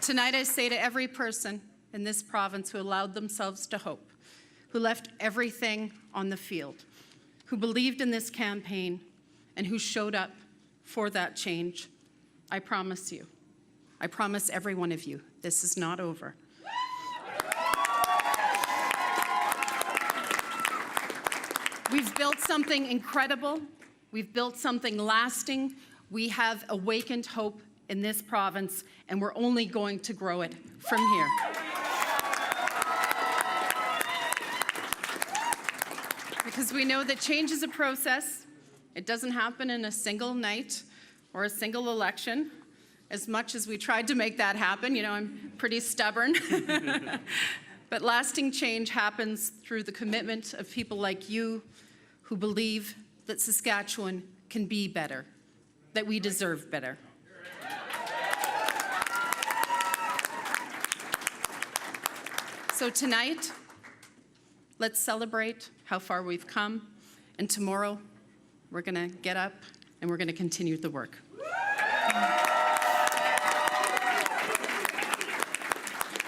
Tonight, I say to every person in this province who allowed themselves to hope, who left everything on the field, who believed in this campaign, and who showed up for that change, I promise you, I promise every one of you, this is not over. We've built something incredible. We've built something lasting. We have awakened hope in this province, and we're only going to grow it from here. Because we know that change is a process. It doesn't happen in a single night or a single election. As much as we tried to make that happen, you know, I'm pretty stubborn. But lasting change happens through the commitment of people like you who believe that Saskatchewan can be better, that we deserve better. So tonight, let's celebrate how far we've come, and tomorrow we're going to get up and we're going to continue the work.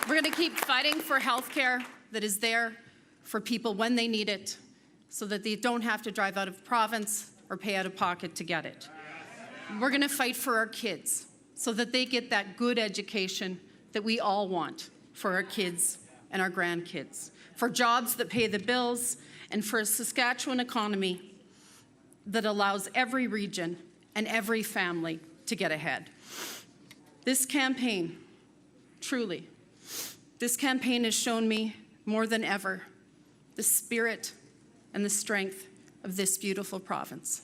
We're going to keep fighting for healthcare that is there for people when they need it, so that they don't have to drive out of province or pay out of pocket to get it. We're going to fight for our kids so that they get that good education that we all want for our kids and our grandkids, for jobs that pay the bills, and for a Saskatchewan economy that allows every region and every family to get ahead. This campaign, truly, this campaign has shown me more than ever the spirit and the strength of this beautiful province.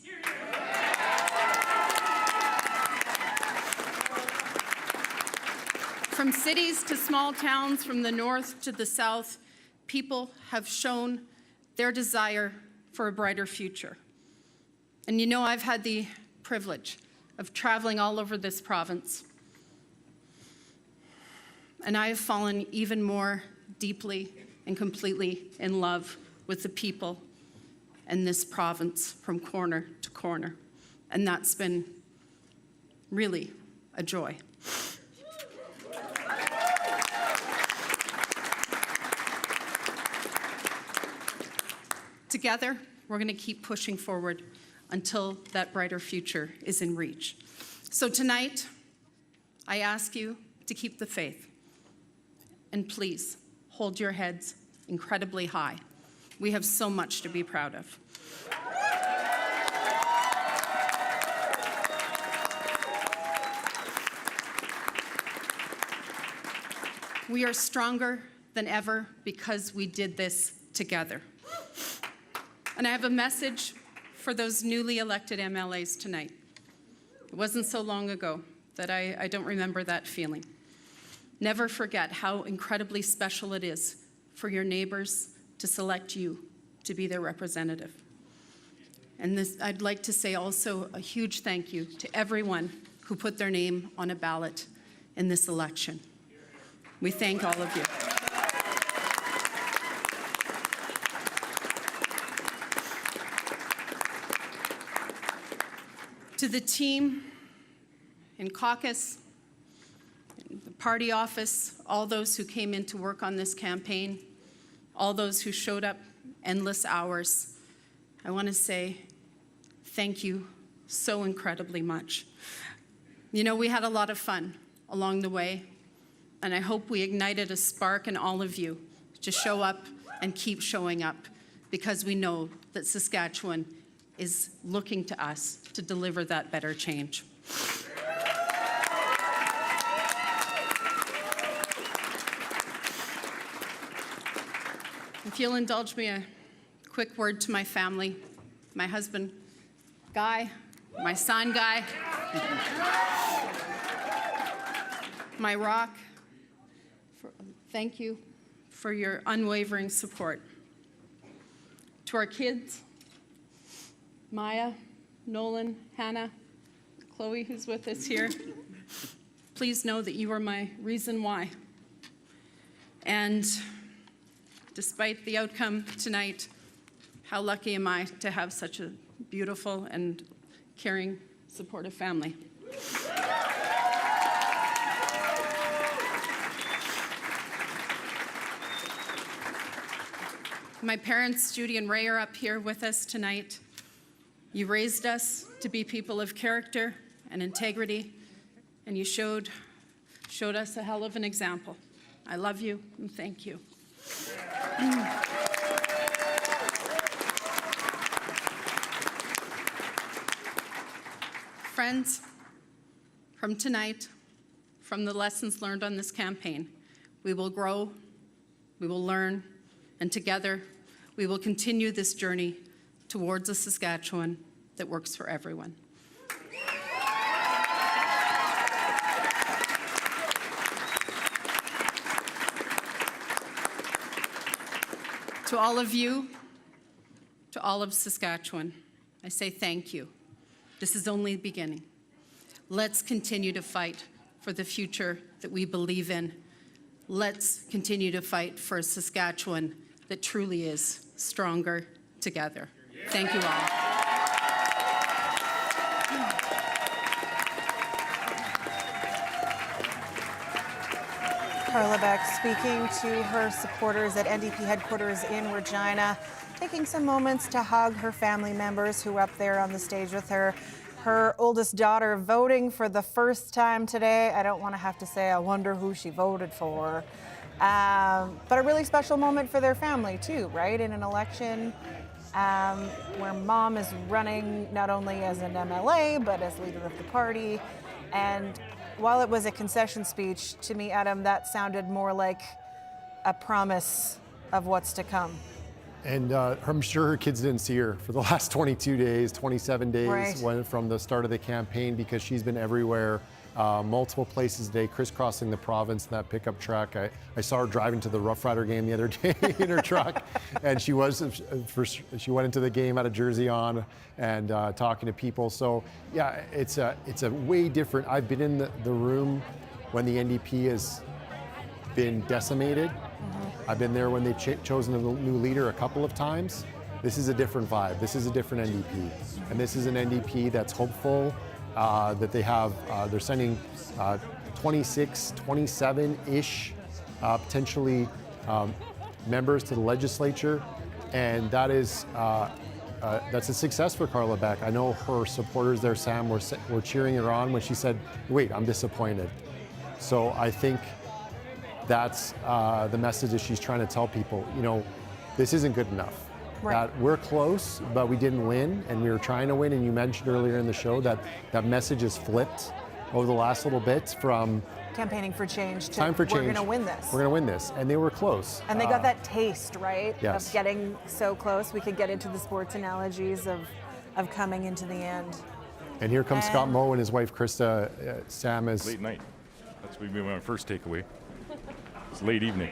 From cities to small towns, from the north to the south, people have shown their desire for a brighter future. And you know, I've had the privilege of traveling all over this province. And I have fallen even more deeply and completely in love with the people in this province from corner to corner. And that's been really a joy. Together, we're going to keep pushing forward until that brighter future is in reach. So tonight, I ask you to keep the faith. And please, hold your heads incredibly high. We have so much to be proud of. We are stronger than ever because we did this together. And I have a message for those newly elected MLAs tonight. It wasn't so long ago that I don't remember that feeling. Never forget how incredibly special it is for your neighbors to select you to be their representative. And I'd like to say also a huge thank you to everyone who put their name on a ballot in this election. We thank all of you. To the team in caucus, in the party office, all those who came in to work on this campaign, all those who showed up endless hours, I want to say thank you so incredibly much. You know, we had a lot of fun along the way, and I hope we ignited a spark in all of you to show up and keep showing up, because we know that Saskatchewan is looking to us to deliver that better change. If you'll indulge me a quick word to my family, my husband, Guy, my son, Guy, my rock, thank you for your unwavering support. To our kids, Maya, Nolan, Hannah, Chloe, who's with us here, please know that you are my reason why. And despite the outcome tonight, how lucky am I to have such a beautiful and caring, supportive family. My parents, Judy and Ray, are up here with us tonight. You raised us to be people of character and integrity, and you showed us a hell of an example. I love you and thank you. Friends, from tonight, from the lessons learned on this campaign, we will grow, we will learn, and together we will continue this journey towards a Saskatchewan that works for everyone. To all of you, to all of Saskatchewan, I say thank you. This is only the beginning. Let's continue to fight for the future that we believe in. Let's continue to fight for a Saskatchewan that truly is stronger together. Thank you all. Carla Beck speaking to her supporters at NDP headquarters in Regina, taking some moments to hug her family members who were up there on the stage with her. Her oldest daughter voting for the first time today. I don't want to have to say I wonder who she voted for. But a really special moment for their family too, right? In an election where mom is running not only as an MLA, but as leader of the party. And while it was a concession speech, to me, Adam, that sounded more like a promise of what's to come. And I'm sure her kids didn't see her for the last 22 days, 27 days Right. from the start of the campaign, because she's been everywhere, multiple places a day, crisscrossing the province in that pickup truck. I saw her driving to the Rough Rider game the other day in her truck, and she went into the game, had a jersey on, and talking to people. So yeah, it's a way different. I've been in the room when the NDP has been decimated. I've been there when they've chosen a new leader a couple of times. This is a different vibe. This is a different NDP. And this is an NDP that's hopeful, that they're sending 26, 27-ish potentially members to the legislature. And that's a success for Carla Beck. I know her supporters there, Sam, were cheering her on when she said, wait, I'm disappointed. So I think that's the message that she's trying to tell people. You know, this isn't good enough. Right. That we're close, but we didn't win, and we were trying to win. And you mentioned earlier in the show that that message has flipped over the last little bit from campaigning for change. Time for change. We're going to win this. We're going to win this. And they were close. And they got that taste, right? Yes. Of getting so close. We could get into the sports analogies of coming into the end. And here comes Scott Moe and his wife, Krista. Sam is... Late night. That's what would be my first takeaway. It's late evening.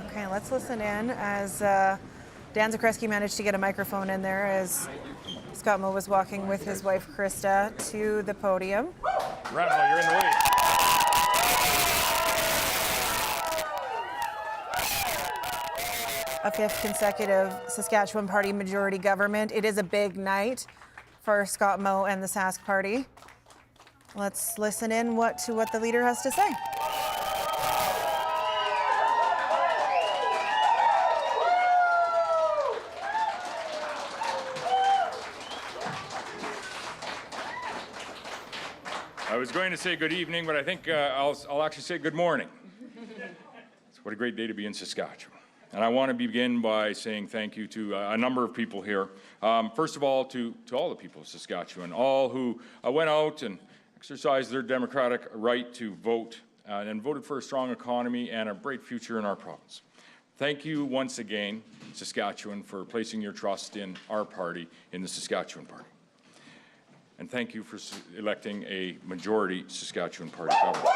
Okay, let's listen in as Dan Zakreski managed to get a microphone in there as Scott Moe was walking with his wife, Krista, to the podium. Rambo, you're in the way. A fifth consecutive Saskatchewan Party majority government. It is a big night for Scott Moe and the Sask Party. Let's listen in to what the leader has to say. I was going to say good evening, but I think I'll actually say good morning. What a great day to be in Saskatchewan. And I want to begin by saying thank you to a number of people here. First of all, to all the people of Saskatchewan, all who went out and exercised their democratic right to vote and voted for a strong economy and a bright future in our province. Thank you once again, Saskatchewan, for placing your trust in our party, in the Saskatchewan Party. And thank you for electing a majority Saskatchewan Party government.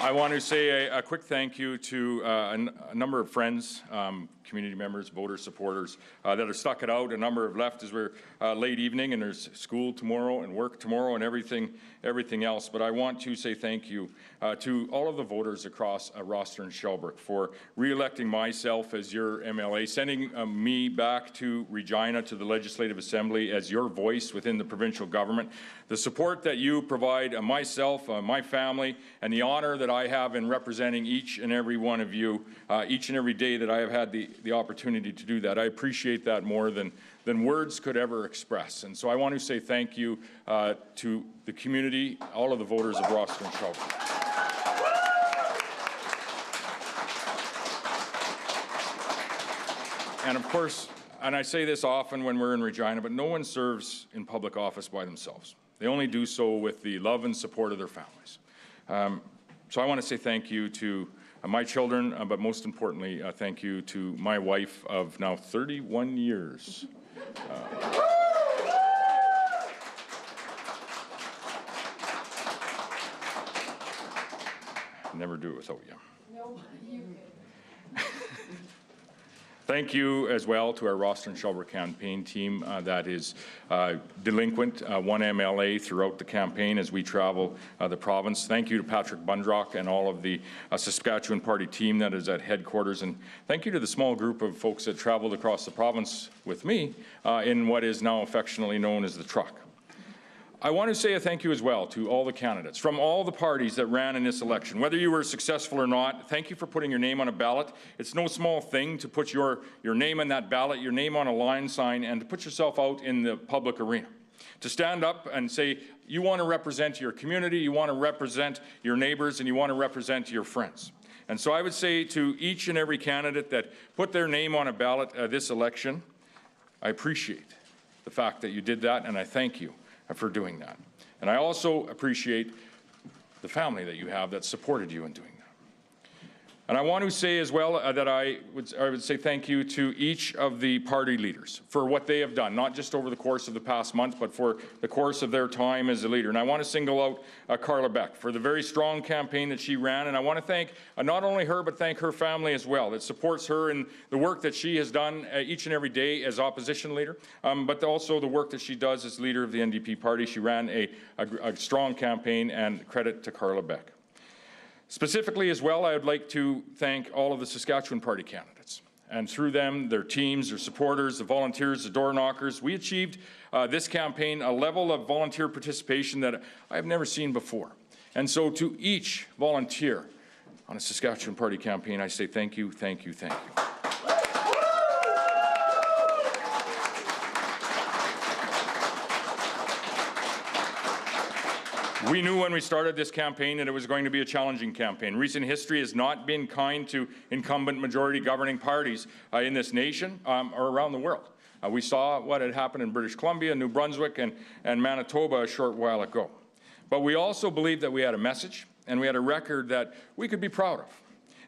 I want to say a quick thank you to a number of friends, community members, voter supporters that have stuck it out. A number have left as we're late evening and there's school tomorrow and work tomorrow and everything else. But I want to say thank you to all of the voters across Roster and Shelburne for re-electing myself as your MLA, sending me back to Regina to the Legislative Assembly as your voice within the provincial government. The support that you provide myself, my family, and the honor that I have in representing each and every one of you each and every day that I have had the opportunity to do that. I appreciate that more than words could ever express. And so I want to say thank you to the community, all of the voters of Roster and Shelburne. And of course, and I say this often when we're in Regina, but no one serves in public office by themselves. They only do so with the love and support of their families. So I want to say thank you to my children, but most importantly, thank you to my wife of now 31 years. Never do it without you. No, you Thank you as well to our Roster and Shelburne campaign team that is delinquent, one MLA throughout the campaign as we travel the province. Thank you to Patrick Bundrock and all of the Saskatchewan Party team that is at headquarters. And thank you to the small group of folks that traveled across the province with me in what is now affectionately known as the truck. I want to say a thank you as well to all the candidates from all the parties that ran in this election. Whether you were successful or not, thank you for putting your name on a ballot. It's no small thing to put your name on that ballot, your name on a line sign, and to put yourself out in the public arena. To stand up and say you want to represent your community, you want to represent your neighbors, and you want to represent your friends. And so I would say to each and every candidate that put their name on a ballot this election, I appreciate the fact that you did that, and I thank you for doing that. And I also appreciate the family that you have that supported you in doing that. And I want to say as well that I would say thank you to each of the party leaders for what they have done, not just over the course of the past month, but for the course of their time as a leader. And I want to single out Carla Beck for the very strong campaign that she ran. And I want to thank not only her, but thank her family as well that supports her in the work that she has done each and every day as opposition leader, but also the work that she does as leader of the NDP party. She ran a strong campaign, and credit to Carla Beck. Specifically as well, I would like to thank all of the Saskatchewan Party candidates. And through them, their teams, their supporters, the volunteers, the door knockers, we achieved this campaign a level of volunteer participation that I have never seen before. And so to each volunteer on a Saskatchewan Party campaign, I say thank you, thank you, thank you. We knew when we started this campaign that it was going to be a challenging campaign. Recent history has not been kind to incumbent majority governing parties in this nation or around the world. We saw what had happened in British Columbia, New Brunswick, and Manitoba a short while ago. But we also believed that we had a message and we had a record that we could be proud of.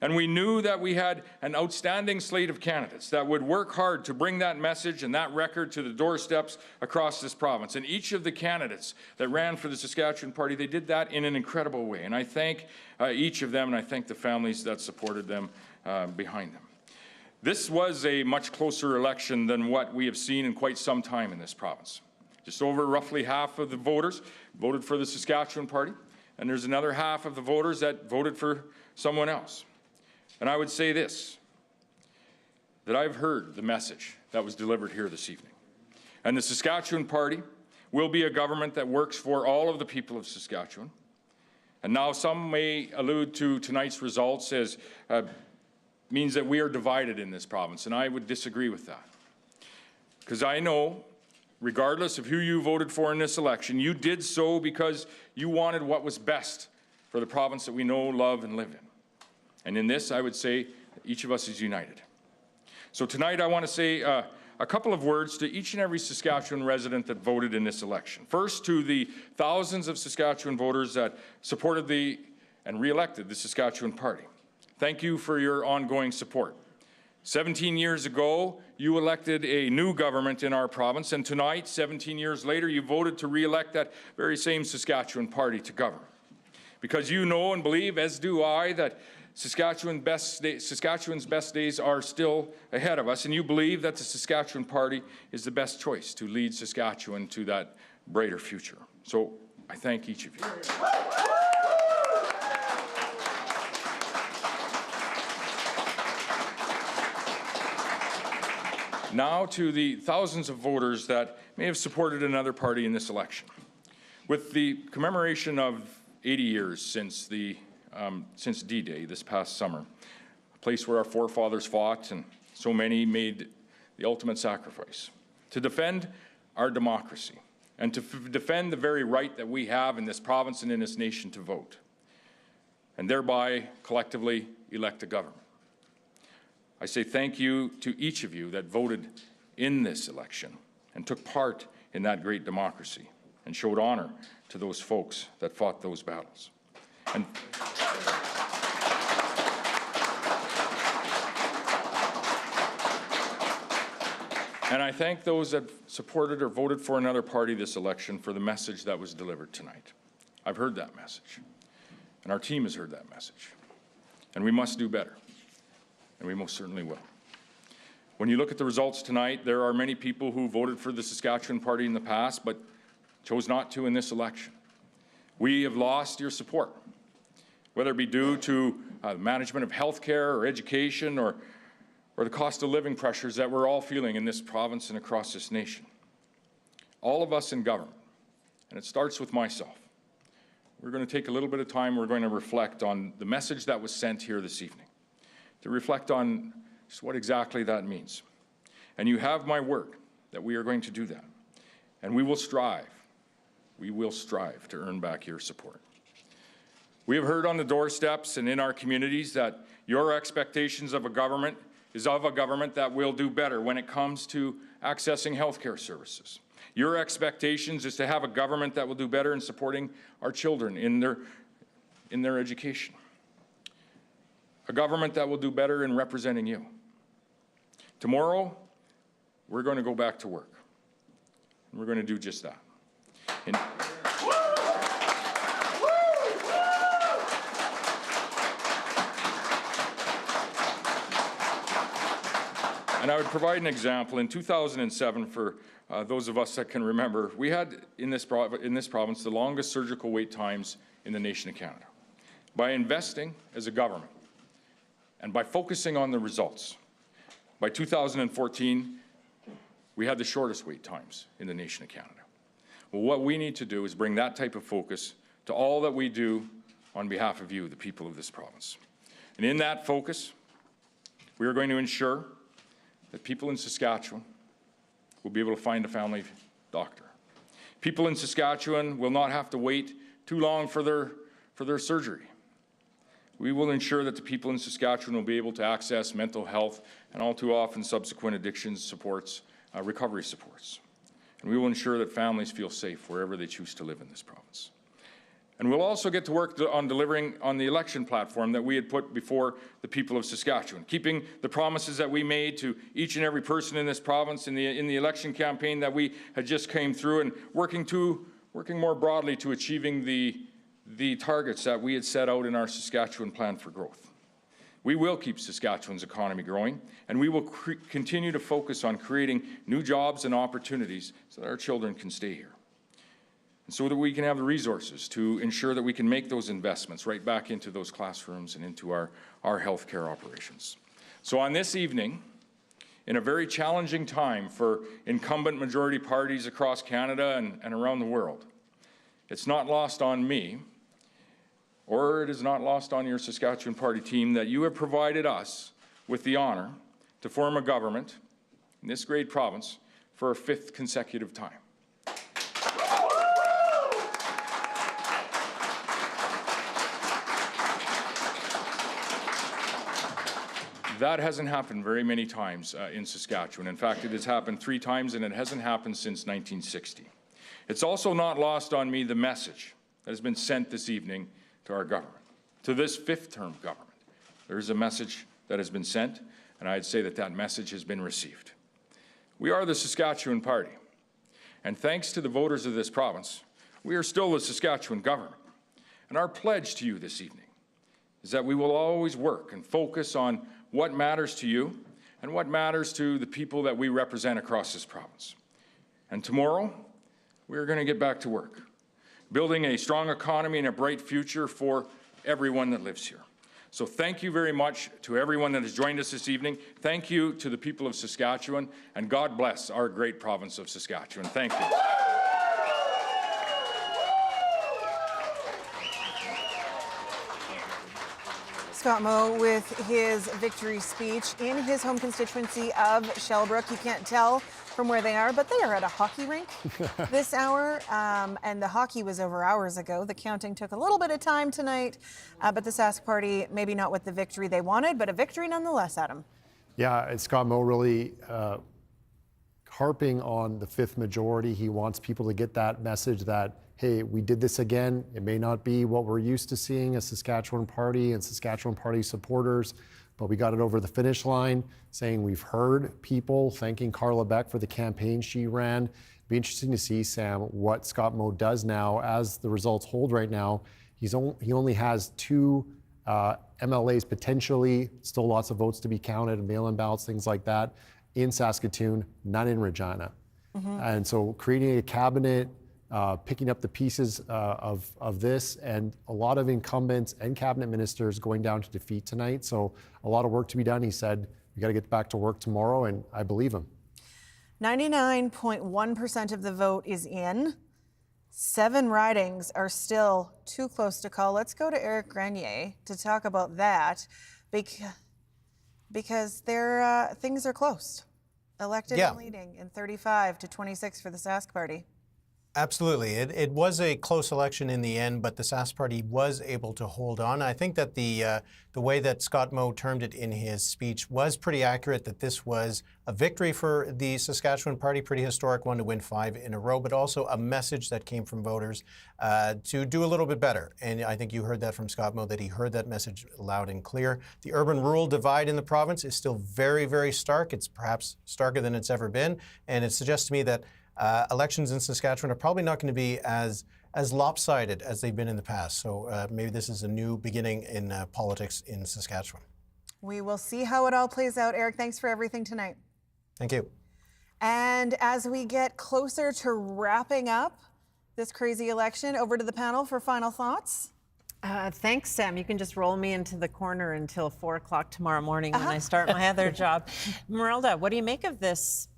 And we knew that we had an outstanding slate of candidates that would work hard to bring that message and that record to the doorsteps across this province. And each of the candidates that ran for the Saskatchewan Party, they did that in an incredible way. And I thank each of them, and I thank the families that supported them behind them. This was a much closer election than what we have seen in quite some time in this province. Just over roughly half of the voters voted for the Saskatchewan Party, and there's another half of the voters that voted for someone else. And I would say this, that I've heard the message that was delivered here this evening. And the Saskatchewan Party will be a government that works for all of the people of Saskatchewan. And now some may allude to tonight's results as means that we are divided in this province, and I would disagree with that. Because I know, regardless of who you voted for in this election, you did so because you wanted what was best for the province that we know, love, and live in. And in this, I would say each of us is united. So tonight, I want to say a couple of words to each and every Saskatchewan resident that voted in this election. First, to the thousands of Saskatchewan voters that supported and re-elected the Saskatchewan Party. Thank you for your ongoing support. 17 years ago, you elected a new government in our province, and tonight, 17 years later, you voted to re-elect that very same Saskatchewan Party to govern. Because you know and believe, as do I, that Saskatchewan's best days are still ahead of us, and you believe that the Saskatchewan Party is the best choice to lead Saskatchewan to that brighter future. So I thank each of you. Now to the thousands of voters that may have supported another party in this election. With the commemoration of 80 years since D-Day this past summer, a place where our forefathers fought and so many made the ultimate sacrifice to defend our democracy and to defend the very right that we have in this province and in this nation to vote, and thereby collectively elect a government. I say thank you to each of you that voted in this election and took part in that great democracy and showed honor to those folks that fought those battles. And I thank those that supported or voted for another party this election for the message that was delivered tonight. I've heard that message, and our team has heard that message, and we must do better, and we most certainly will. When you look at the results tonight, there are many people who voted for the Saskatchewan Party in the past, but chose not to in this election. We have lost your support, whether it be due to management of health care or education or the cost of living pressures that we're all feeling in this province and across this nation. All of us in government, and it starts with myself, we're going to take a little bit of time, we're going to reflect on the message that was sent here this evening, to reflect on just what exactly that means. And you have my word that we are going to do that. And we will strive to earn back your support. We have heard on the doorsteps and in our communities that your expectations of a government is of a government that will do better when it comes to accessing health care services. Your expectations is to have a government that will do better in supporting our children in their education. A government that will do better in representing you. Tomorrow, we're going to go back to work. And we're going to do just that. And I would provide an example. In 2007, for those of us that can remember, we had in this province the longest surgical wait times in the nation of Canada. By investing as a government and by focusing on the results, by 2014, we had the shortest wait times in the nation of Canada. Well, what we need to do is bring that type of focus to all that we do on behalf of you, the people of this province. And in that focus, we are going to ensure that people in Saskatchewan will be able to find a family doctor. People in Saskatchewan will not have to wait too long for their surgery. We will ensure that the people in Saskatchewan will be able to access mental health and all too often subsequent addictions supports, recovery supports. And we will ensure that families feel safe wherever they choose to live in this province. And we'll also get to work on delivering on the election platform that we had put before the people of Saskatchewan, keeping the promises that we made to each and every person in this province in the election campaign that we had just came through, and working more broadly to achieving the targets that we had set out in our Saskatchewan Plan for Growth. We will keep Saskatchewan's economy growing, and we will continue to focus on creating new jobs and opportunities so that our children can stay here. And so that we can have the resources to ensure that we can make those investments right back into those classrooms and into our healthcare operations. So on this evening, in a very challenging time for incumbent majority parties across Canada and around the world, it's not lost on me, or it is not lost on your Saskatchewan Party team, that you have provided us with the honor to form a government in this great province for a 5th consecutive time. That hasn't happened very many times in Saskatchewan. In fact, it has happened 3 times, and it hasn't happened since 1960. It's also not lost on me the message that has been sent this evening to our government, to this 5th-term government. There is a message that has been sent, and I'd say that message has been received. We are the Saskatchewan Party, and thanks to the voters of this province, we are still the Saskatchewan government. And our pledge to you this evening is that we will always work and focus on what matters to you and what matters to the people that we represent across this province. And tomorrow, we're going to get back to work, building a strong economy and a bright future for everyone that lives here. So thank you very much to everyone that has joined us this evening. Thank you to the people of Saskatchewan, and God bless our great province of Saskatchewan. Thank you. Scott Moe with his victory speech in his home constituency of Shellbrook. You can't tell from where they are, but they are at a hockey rink this hour, and the hockey was over hours ago. The counting took a little bit of time tonight, but the Sask Party, maybe not with the victory they wanted, but a victory nonetheless, Adam. Yeah, and Scott Moe really harping on the 5th majority. He wants people to get that message that, hey, we did this again. It may not be what we're used to seeing as Saskatchewan Party and Saskatchewan Party supporters, but we got it over the finish line, saying we've heard people thanking Carla Beck for the campaign she ran. Be interesting to see, Sam, what Scott Moe does now as the results hold right now. He only has 2 MLAs potentially, still lots of votes to be counted, mail-in ballots, things like that, in Saskatoon, none in Regina. And so creating a cabinet, picking up the pieces of this, and a lot of incumbents and cabinet ministers going down to defeat tonight. So a lot of work to be done. He said, we got to get back to work tomorrow, and I believe him. 99.1% of the vote is in. 7 ridings are still too close to call. Let's go to Eric Grenier to talk about that, because things are close. Elected and leading in 35 to 26 for the Sask Party. Absolutely. It was a close election in the end, but the Sask Party was able to hold on. I think that the way that Scott Moe termed it in his speech was pretty accurate, that this was a victory for the Saskatchewan Party, pretty historic one to win 5 in a row, but also a message that came from voters to do a little bit better. And I think you heard that from Scott Moe, that he heard that message loud and clear. The urban-rural divide in the province is still very, very stark. It's perhaps starker than it's ever been. And it suggests to me that elections in Saskatchewan are probably not going to be as lopsided as they've been in the past. So maybe this is a new beginning in politics in Saskatchewan. We will see how it all plays out. Eric, thanks for everything tonight. Thank you. And as we get closer to wrapping up this crazy election, over to the panel for final thoughts. Thanks, Sam. You can just roll me into the corner until 4 o'clock tomorrow morning when I start my other job. Merelda, what do you make of this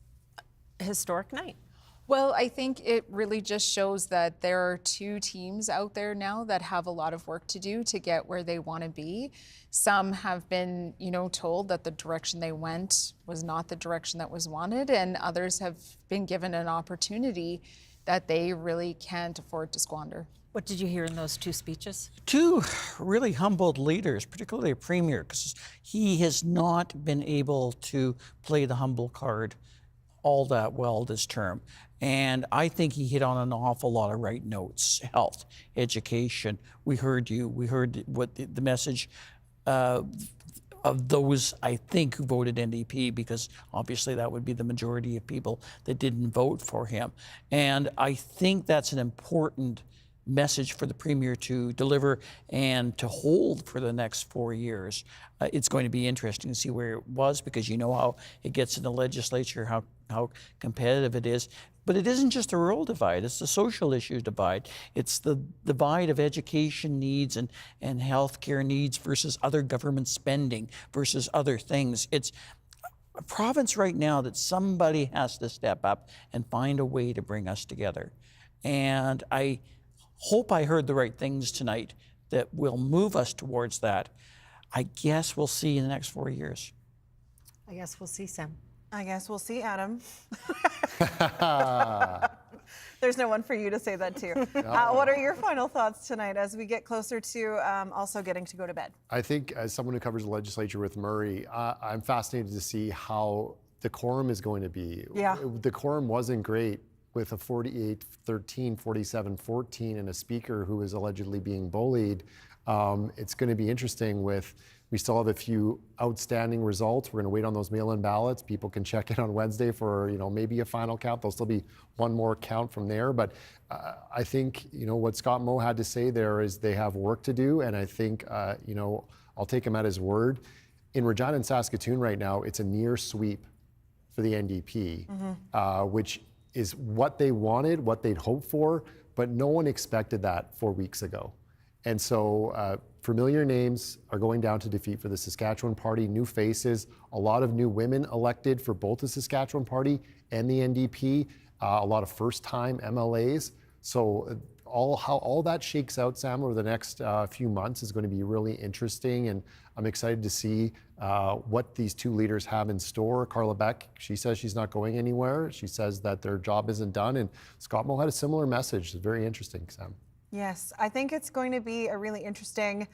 historic night? Well, I think it really just shows that there are 2 teams out there now that have a lot of work to do to get where they want to be. Some have been, told that the direction they went was not the direction that was wanted, and others have been given an opportunity that they really can't afford to squander. What did you hear in those two speeches? Two really humbled leaders, particularly a premier, because he has not been able to play the humble card all that well this term. And I think he hit on an awful lot of right notes: health, education. We heard you. We heard what the message of those, I think, who voted NDP, because obviously that would be the majority of people that didn't vote for him. And I think that's an important message for the Premier to deliver and to hold for the next 4 years. It's going to be interesting to see where it was, because you know how it gets in the legislature, how competitive it is. But it isn't just the rural divide, it's the social issue divide. It's the divide of education needs and healthcare needs versus other government spending versus other things. It's a province right now that somebody has to step up and find a way to bring us together. And I hope I heard the right things tonight that will move us towards that. I guess we'll see in the next 4 years. I guess we'll see, Sam. I guess we'll see, Adam. There's no one for you to say that to. What are your final thoughts tonight as we get closer to also getting to go to bed? I think, as someone who covers the legislature with Murray, I'm fascinated to see how the quorum is going to be. Yeah. The quorum wasn't great with a 48-13, 47-14, and a speaker who is allegedly being bullied. It's going to be interesting we still have a few outstanding results. We're going to wait on those mail-in ballots. People can check in on Wednesday for, maybe a final count. There'll still be one more count from there. But I think, what Scott Moe had to say there is they have work to do. And I think, I'll take him at his word. In Regina and Saskatoon right now, it's a near sweep for the NDP, which is what they wanted, what they'd hoped for, but no one expected that 4 weeks ago. And so familiar names are going down to defeat for the Saskatchewan Party, new faces, a lot of new women elected for both the Saskatchewan Party and the NDP, a lot of first-time MLAs. So how all that shakes out, Sam, over the next few months is going to be really interesting, and I'm excited to see what these two leaders have in store. Carla Beck, she says she's not going anywhere. She says that their job isn't done, and Scott Moe had a similar message. It's very interesting, Sam. Yes, I think it's going to be a really interesting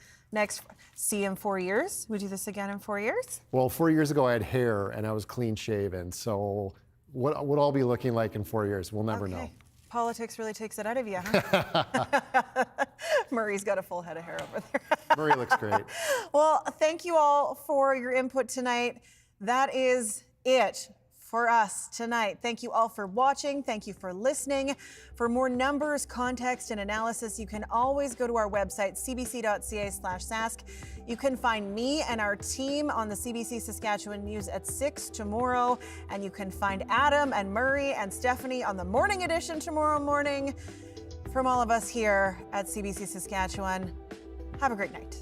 see in 4 years. We do this again in 4 years? Well, 4 years ago I had hair and I was clean shaven. So what I'll be looking like in 4 years, we'll never know. Politics really takes it out of you, huh? Murray's got a full head of hair over there. Murray looks great. Well, thank you all for your input tonight. That is it for us tonight. Thank you all for watching. Thank you for listening. For more numbers, context, and analysis, you can always go to our website, cbc.ca/sask. You can find me and our team on the CBC Saskatchewan News at 6 tomorrow. And you can find Adam and Murray and Stephanie on the morning edition tomorrow morning. From all of us here at CBC Saskatchewan, have a great night.